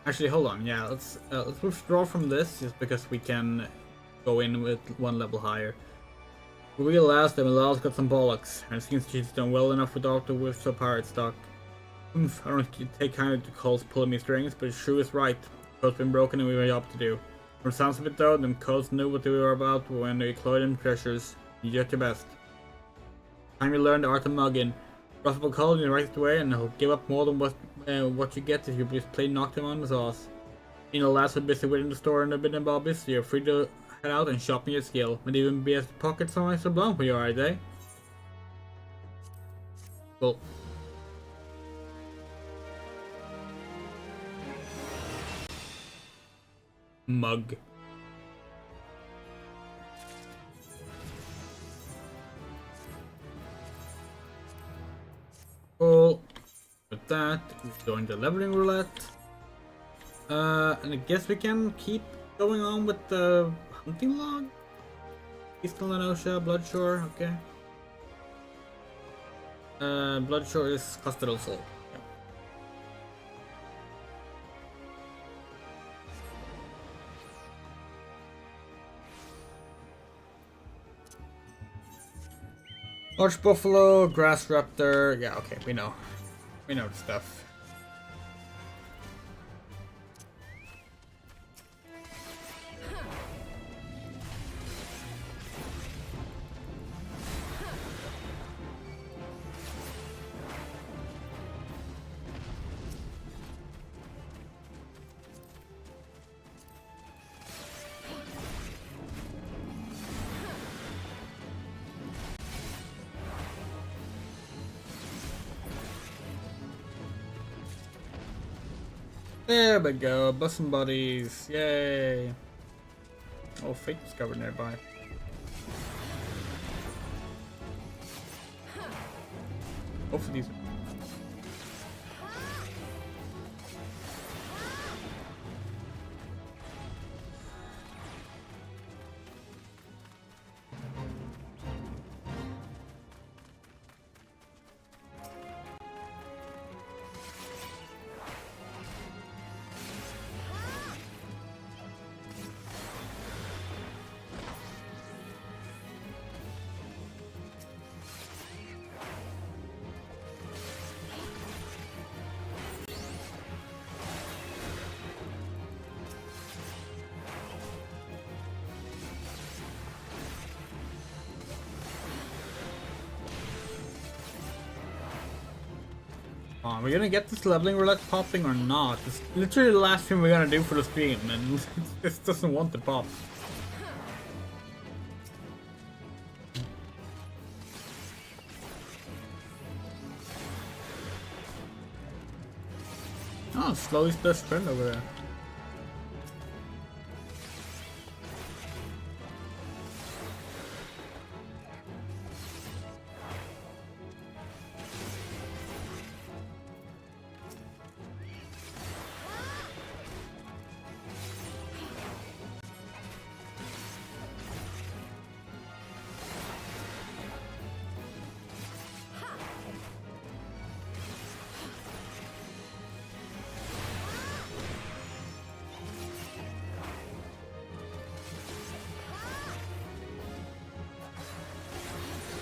Actually, hold on. Yeah, let's withdraw from this just because we can go in with one level higher. We last them, Lala's got some bollocks, and it seems she's done well enough without the whiffs of pirate stock. I don't take kindly to calls pulling me strings, but Shrew is right. The code's been broken and we have a job to do. From the sounds of it though, them codes knew what they were about when they cloyed them treasures. You did your best. Time you learn the art of mugging. Ruff will call you the right way and he'll give up more than what you get if you just plain knock him on the sauce. You know, lads are busy within the store and a bit in Bobby's, so you're free to head out and shop in your skill. Might even be as pockets on extra blown for you, are they? Cool. Mug. Cool. With that, we join the leveling roulette. And I guess we can keep going on with the hunting log. Eastern Lanosha, Bloodshore, okay. Bloodshore is Custodial Soul. Large Buffalo, Grass Raptor, yeah, okay, we know the stuff. There we go, bussin' buddies, yay! Oh, fate discovered nearby. Hopefully these. Are we gonna get this leveling roulette popping or not? It's literally the last thing we're gonna do for the stream, and this doesn't want to pop. Oh, slowly best friend over there.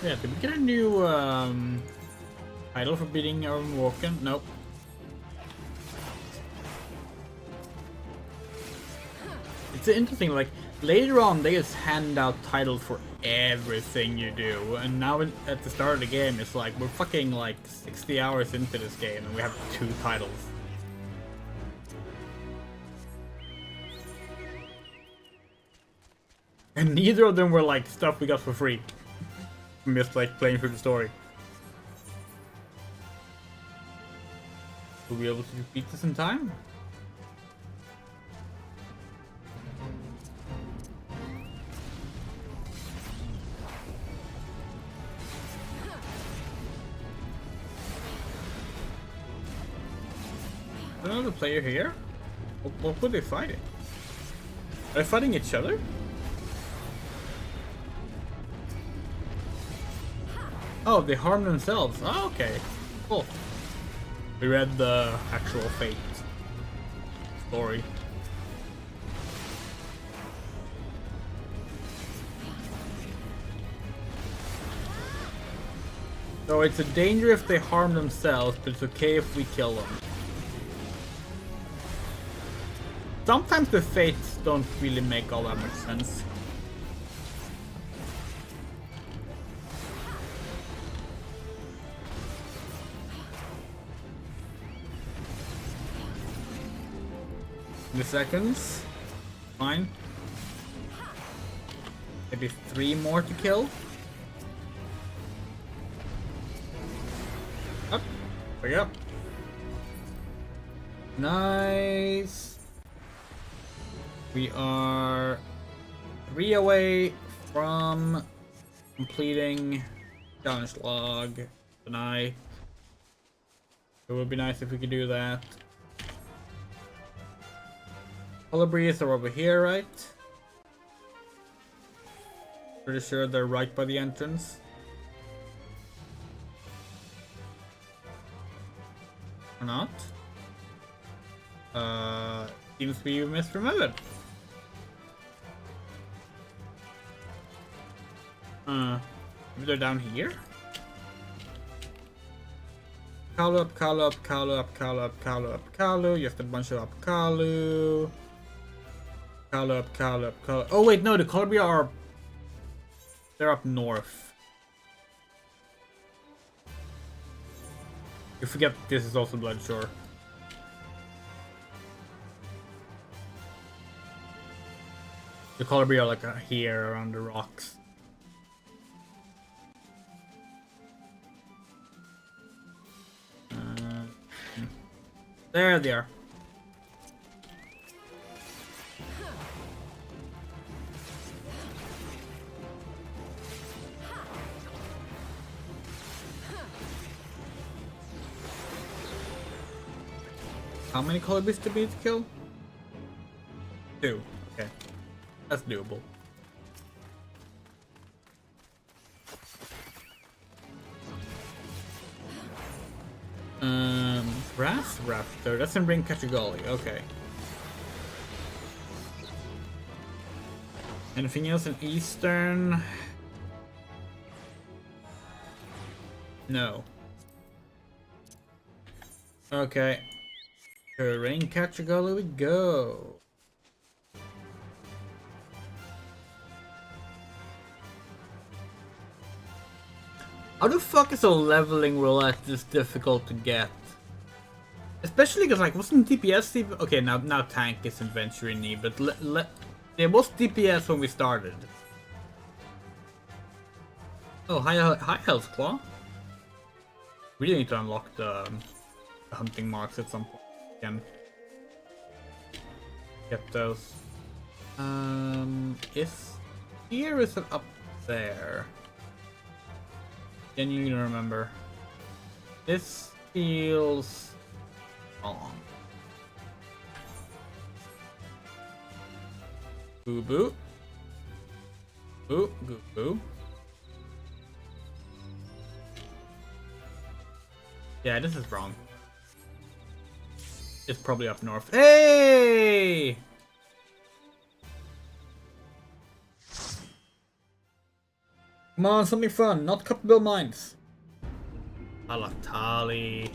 Yeah, did we get a new title for beating Aaron Walken? Nope. it's interesting, like, later on they just hand out titles for everything you do, and now at the start of the game it's like, we're fucking like 60 hours into this game and we have 2 titles. And neither of them were like stuff we got for free. I'm just like playing through the story. Will we be able to repeat this in time? Another player here? What were they fighting? Are they fighting each other? Oh, they harm themselves. Oh, okay. Cool. We read the actual fate story. So it's a danger if they harm themselves, but it's okay if we kill them. Sometimes the fates don't really make all that much sense. The seconds. Fine. Maybe 3 more to kill. Up. There we go. Nice. We are 3 away from completing challenge log tonight. It would be nice if we could do that. Colibris are over here, right? Pretty sure they're right by the entrance. Or not? Seems we misremembered. Maybe they're down here? Kalu up, Kalu up, Kalu up, Kalu up, Kalu up, Kalu. Just a bunch of up Kalu. Kalu up, Kalu up, Kalu. Oh wait, no, the Colibri are... They're up north. You forget this is also Bloodshore. The Colibri are like here around the rocks. There they are. How many Colibris do we need to kill? 2. Okay. That's doable. Brass Raptor. Doesn't bring Kachigali. Okay. Anything else in Eastern? No. Okay. Rain Kachigali we go. How the fuck is a leveling roulette this difficult to get? Especially because, like, wasn't DPS even... Okay, now tank is adventuring need, but there was DPS when we started. Oh, high health claw. We need to unlock the hunting marks at some point. Again. Get those. Is here is it up there? Can you remember? This feels wrong. Boo boo. Boo boo boo. Yeah, this is wrong. It's probably up north. Hey! Come on, something fun, not Copperbill Mines. Alatali.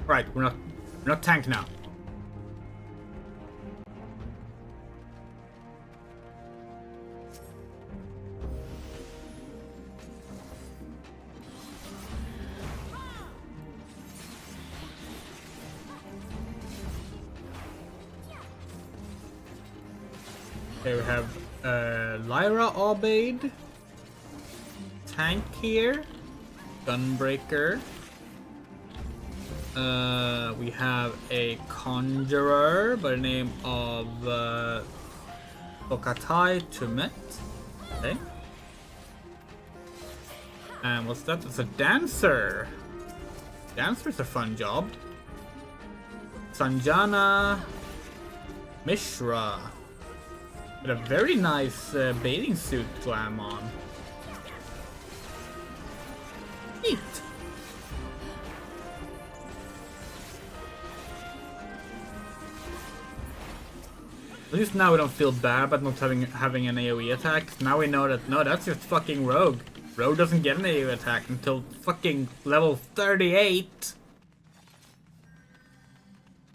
Right, we're not tank now. Okay, we have Lyra Obade, tank here, Gunbreaker. We have a conjurer by the name of Bokatai Tumet. Okay. And what's that? It's a dancer. Dancer's a fun job. Sanjana Mishra. With a very nice bathing suit glam on. Neat. At least now we don't feel bad about not having an AoE attack. Now we know that, no, that's just fucking Rogue. Rogue doesn't get an AoE attack until fucking level 38.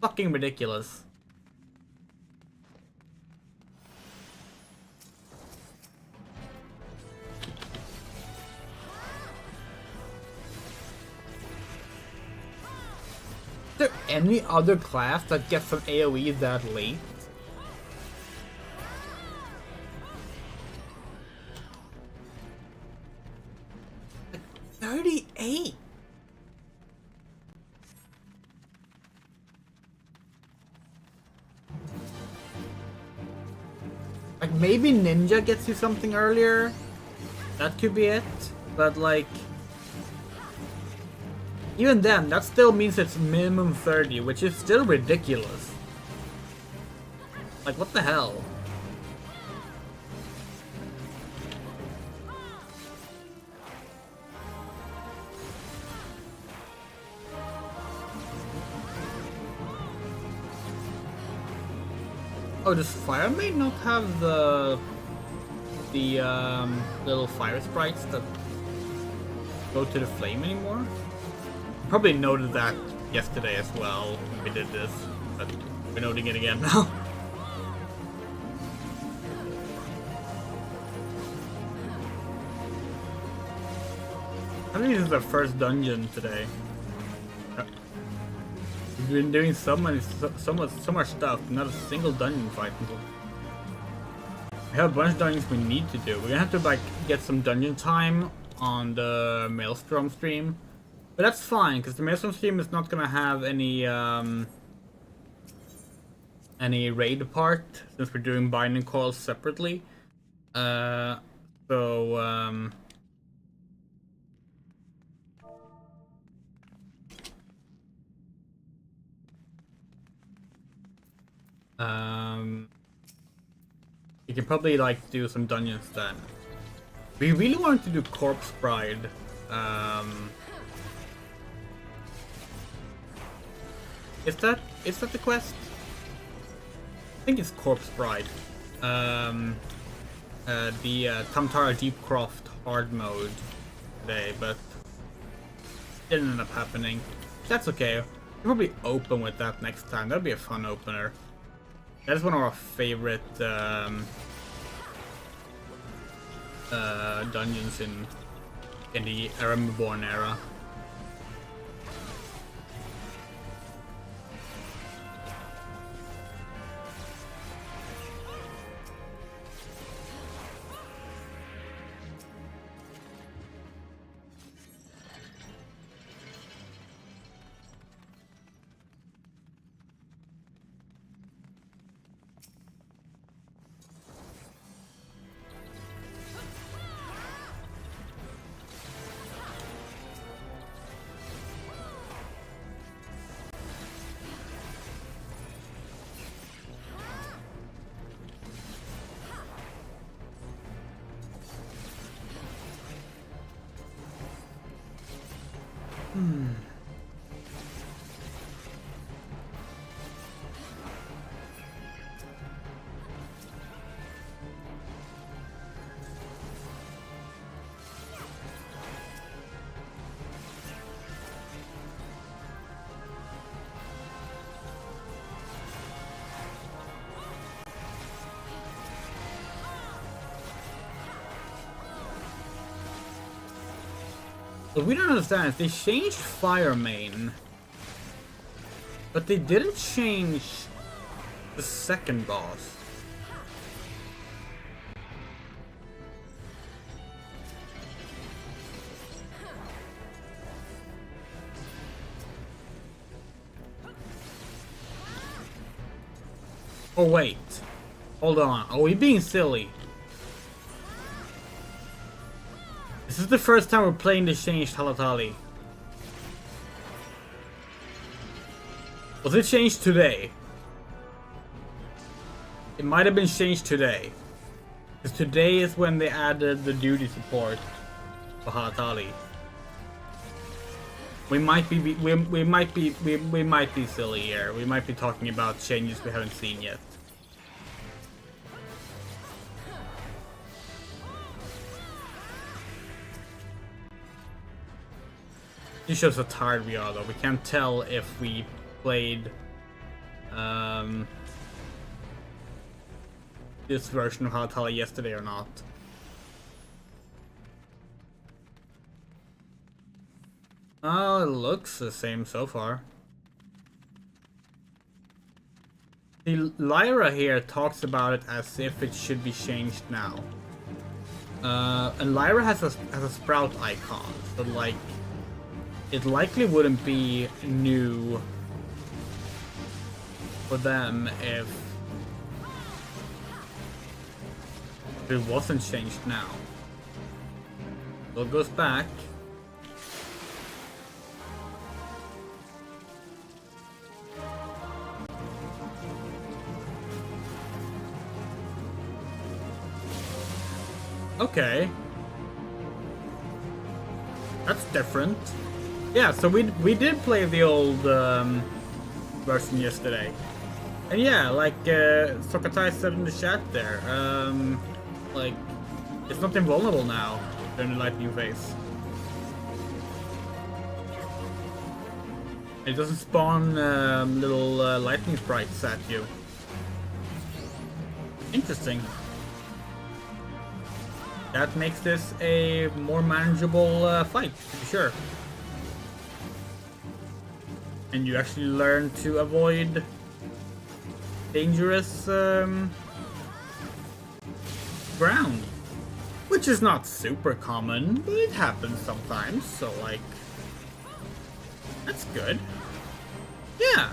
Fucking ridiculous. Is there any other class that gets an AoE that late? Like 38? Like maybe Ninja gets you something earlier? That could be it, but like... Even then, that still means it's minimum 30, which is still ridiculous. Like, what the hell? Oh, does Fire Maid not have the little fire sprites that go to the flame anymore? Probably noted that yesterday as well when we did this, but we're noting it again now. I think this is our first dungeon today. We've been doing so much stuff, not a single dungeon fight. We have a bunch of dungeons we need to do. We're gonna have to like get some dungeon time on the Maelstrom stream. But that's fine, because the Maelstrom stream is not gonna have any raid part, since we're doing binding calls separately. You can probably like do some dungeons then. We really wanted to do Corpse Bride. Is that the quest? I think it's Corpse Bride. The Tamtara Deepcroft hard mode today, but it didn't end up happening. That's okay. We'll probably open with that next time. That'll be a fun opener. That's one of our favorite dungeons in the REBORN era. What we don't understand is they changed Fire Main, but they didn't change the second boss. Oh wait, hold on, are we being silly? This is the first time we're playing the changed Halatali. Was it changed today? It might have been changed today. Because today is when they added the duty support for Halatali. We might be silly here. We might be talking about changes we haven't seen yet. It shows how tired we are though. We can't tell if we played this version of Halatali yesterday or not. Oh, it looks the same so far. The Lyra here talks about it as if it should be changed now. And Lyra has a sprout icon, so like it likely wouldn't be new for them if it wasn't changed now. So it goes back. Okay. That's different. Yeah, so we did play the old version yesterday. And yeah, like Sokatai said in the chat there, like, it's not invulnerable now during the lightning phase. It doesn't spawn little lightning sprites at you. Interesting. That makes this a more manageable fight, to be sure. And you actually learn to avoid dangerous ground. Which is not super common, but it happens sometimes, so like, that's good. Yeah.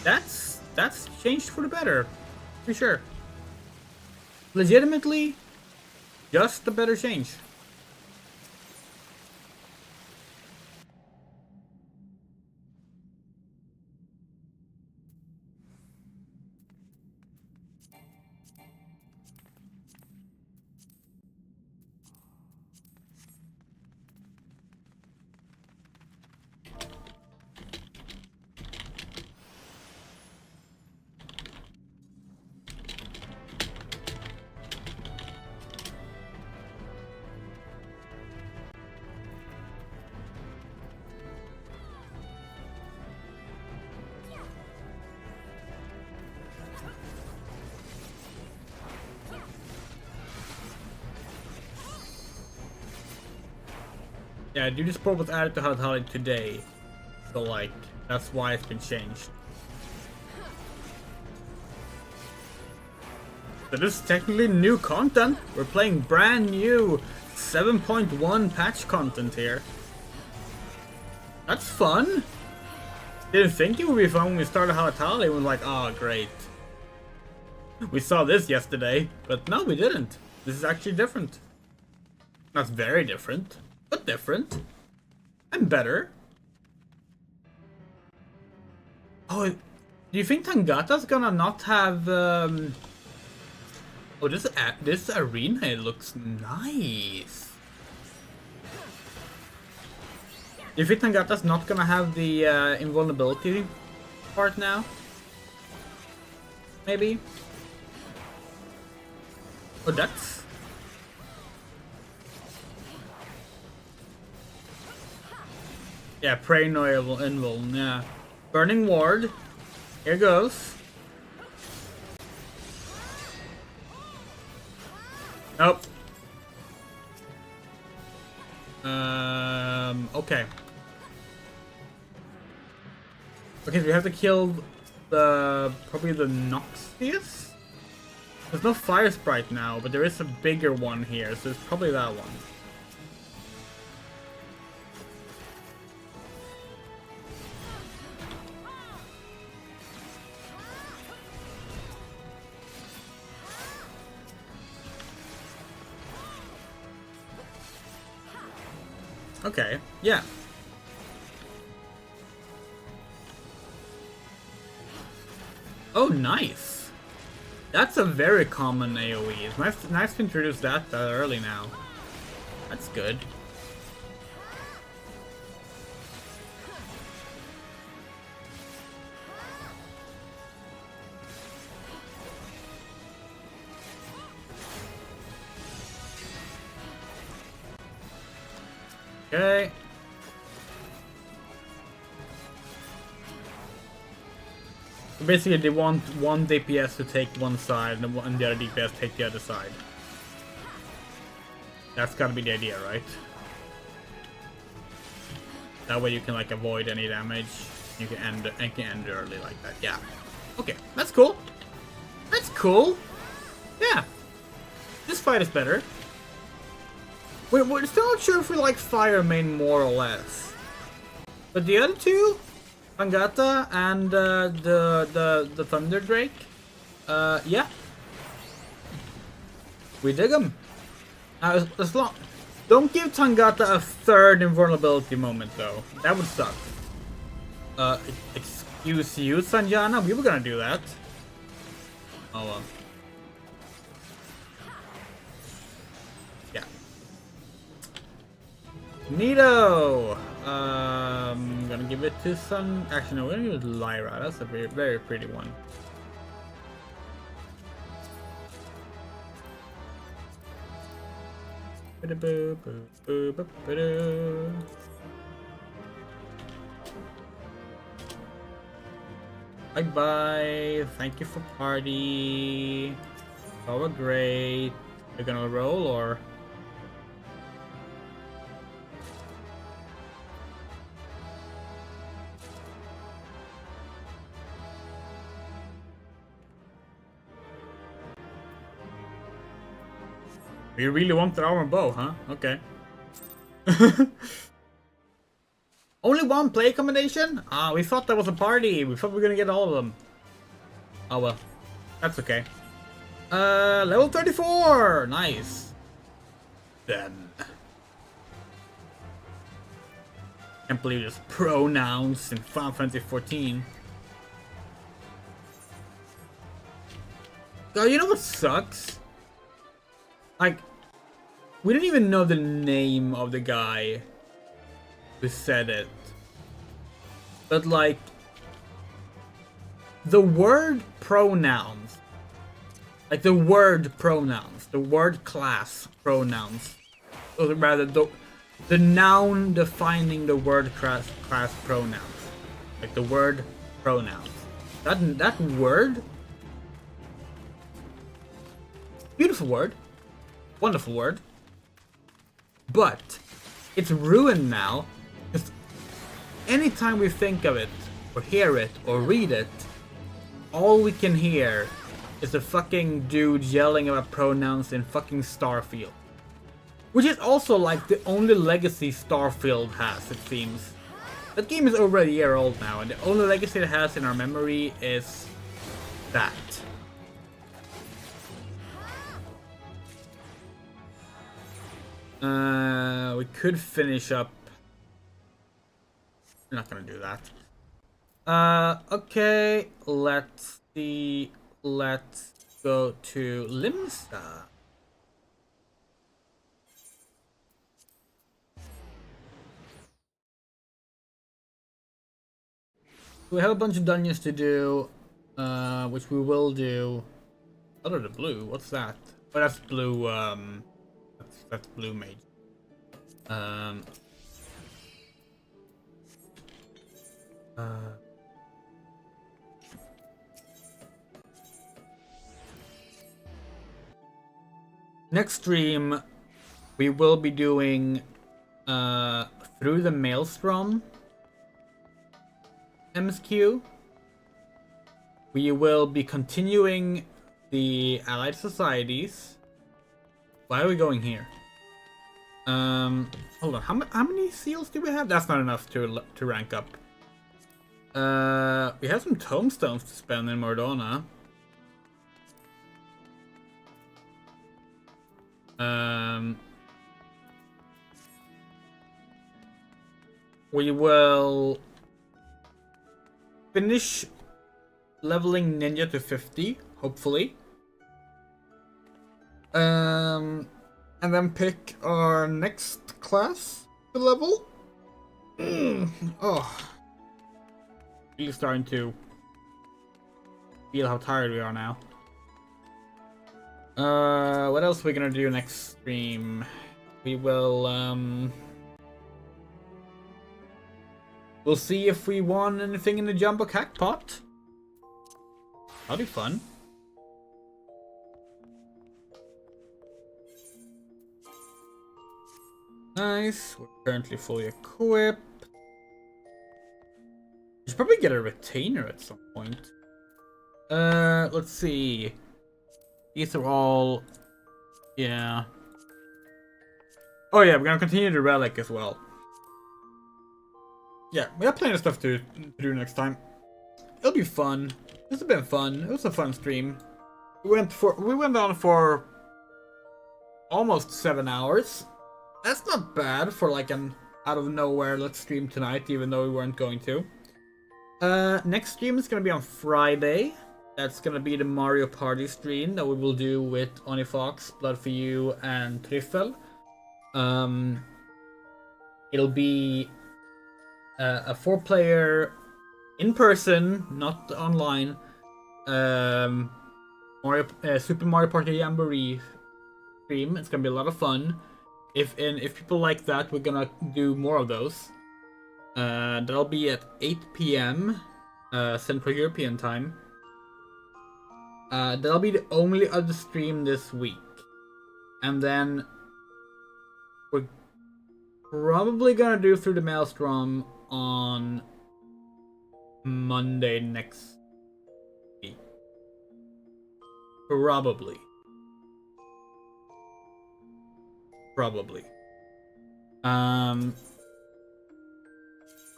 That's changed for the better, for sure. Legitimately, just a better change. Yeah, duty support was added to Halatali today, so like, that's why it's been changed. So this is technically new content. We're playing brand new 7.1 patch content here. That's fun. Didn't think it would be fun when we started Halatali. We were like, oh great. We saw this yesterday, but no, we didn't. This is actually different. Not very different, but different. And better. Oh, do you think Tangata's gonna not have... Oh, this arena, it looks nice. Do you think Tangata's not gonna have the invulnerability part now? Maybe? Oh, that's... Yeah, Prey no invuln, yeah. Burning Ward. Here goes. Nope. Okay. Okay, so we have to kill probably the Noxious? There's no fire sprite now, but there is a bigger one here, so it's probably that one. Okay, yeah. Oh, nice. That's a very common AoE. It's nice to introduce that early now. That's good. Okay. So basically, they want one DPS to take one side and the other DPS take the other side. That's gotta be the idea, right? That way you can like avoid any damage. You can end early like that. Yeah. Okay, that's cool. That's cool. Yeah. This fight is better. We're still not sure if we like Fire main more or less. But the other two, Pangata and the Thunder Drake, yeah. We dig them. As long, don't give Tangata a third invulnerability moment though. That would suck. Excuse you, Sanjana. We were gonna do that. Oh well. Yeah. Neato. I'm gonna give it to Sun. Actually, no, we're gonna give it to Lyra. That's a very, very pretty one. Bye bye. Thank you for party. Oh, great. You're gonna roll or? You really want the armor bow, huh? Okay. Only one play combination? Ah, we thought that was a party. We thought we were gonna get all of them. Oh well. That's okay. Level 34! Nice. Then. Can't believe there's pronouns in Final Fantasy 14. God, you know what sucks? Like, we didn't even know the name of the guy who said it. But like, the word pronouns, like the word pronouns, the word class pronouns, or rather the noun defining the word class pronouns, like the word pronouns. That word, beautiful word, wonderful word, but it's ruined now. Anytime we think of it, or hear it, or read it, all we can hear is a fucking dude yelling about pronouns in fucking Starfield. Which is also like the only legacy Starfield has, it seems. That game is over a year old now, and the only legacy it has in our memory is that. We could finish up. We're not gonna do that. Okay, let's see. Let's go to Limsa. We have a bunch of dungeons to do, which we will do. Other than blue, what's that? Oh, that's blue. That's blue mage. Next stream, we will be doing through the Maelstrom MSQ, we will be continuing the Allied Societies. Why are we going here? Hold on. How many seals do we have? That's not enough to rank up. We have some tomestones to spend in Mordona. We will finish leveling Ninja to 50, hopefully. And then pick our next class to level. Oh. Really starting to feel how tired we are now. What else are we gonna do next stream? We will, we'll see if we won anything in the Jumbo Jackpot. That'll be fun. Nice. We're currently fully equipped. We should probably get a retainer at some point. Let's see. These are all... Yeah. Oh yeah, we're gonna continue the relic as well. Yeah, we have plenty of stuff to do next time. It'll be fun. This has been fun. It was a fun stream. We went on for almost 7 hours. That's not bad for like an out of nowhere let's stream tonight, even though we weren't going to. Next stream is gonna be on Friday. That's gonna be the Mario Party stream that we will do with Onifox, Blood for You, and Triffel. It'll be a 4-player in person, not online. Super Mario Party Jamboree stream. It's gonna be a lot of fun. If people like that, we're gonna do more of those. That'll be at 8 p.m. Central European time. That'll be the only other stream this week. And then we're probably gonna do Through the Maelstrom on Monday next week. Probably.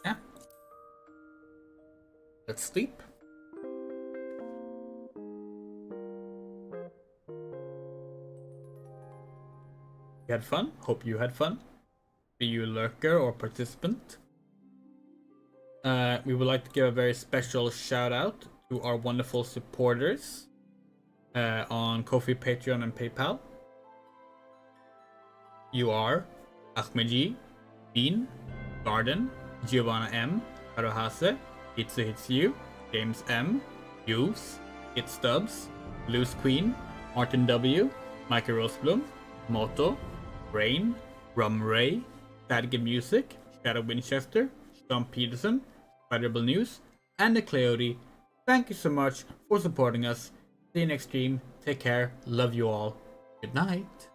Yeah. Let's sleep. You had fun? Hope you had fun. Be you a lurker or participant. We would like to give a very special shout out to our wonderful supporters on Ko-fi, Patreon, and PayPal. You are Ahmedji, Bean, Garden, Giovanna M, Haruhase, Itsu Hits You, James M, Hughes, It Stubbs, Loose Queen, Martin W, Michael Roseblum, Moto, Rain, Rum Ray, Statiga Music, Shadow Winchester, Sean Peterson, Valuable News, and the Cleody. Thank you so much for supporting us. See you next stream. Take care. Love you all. Good night.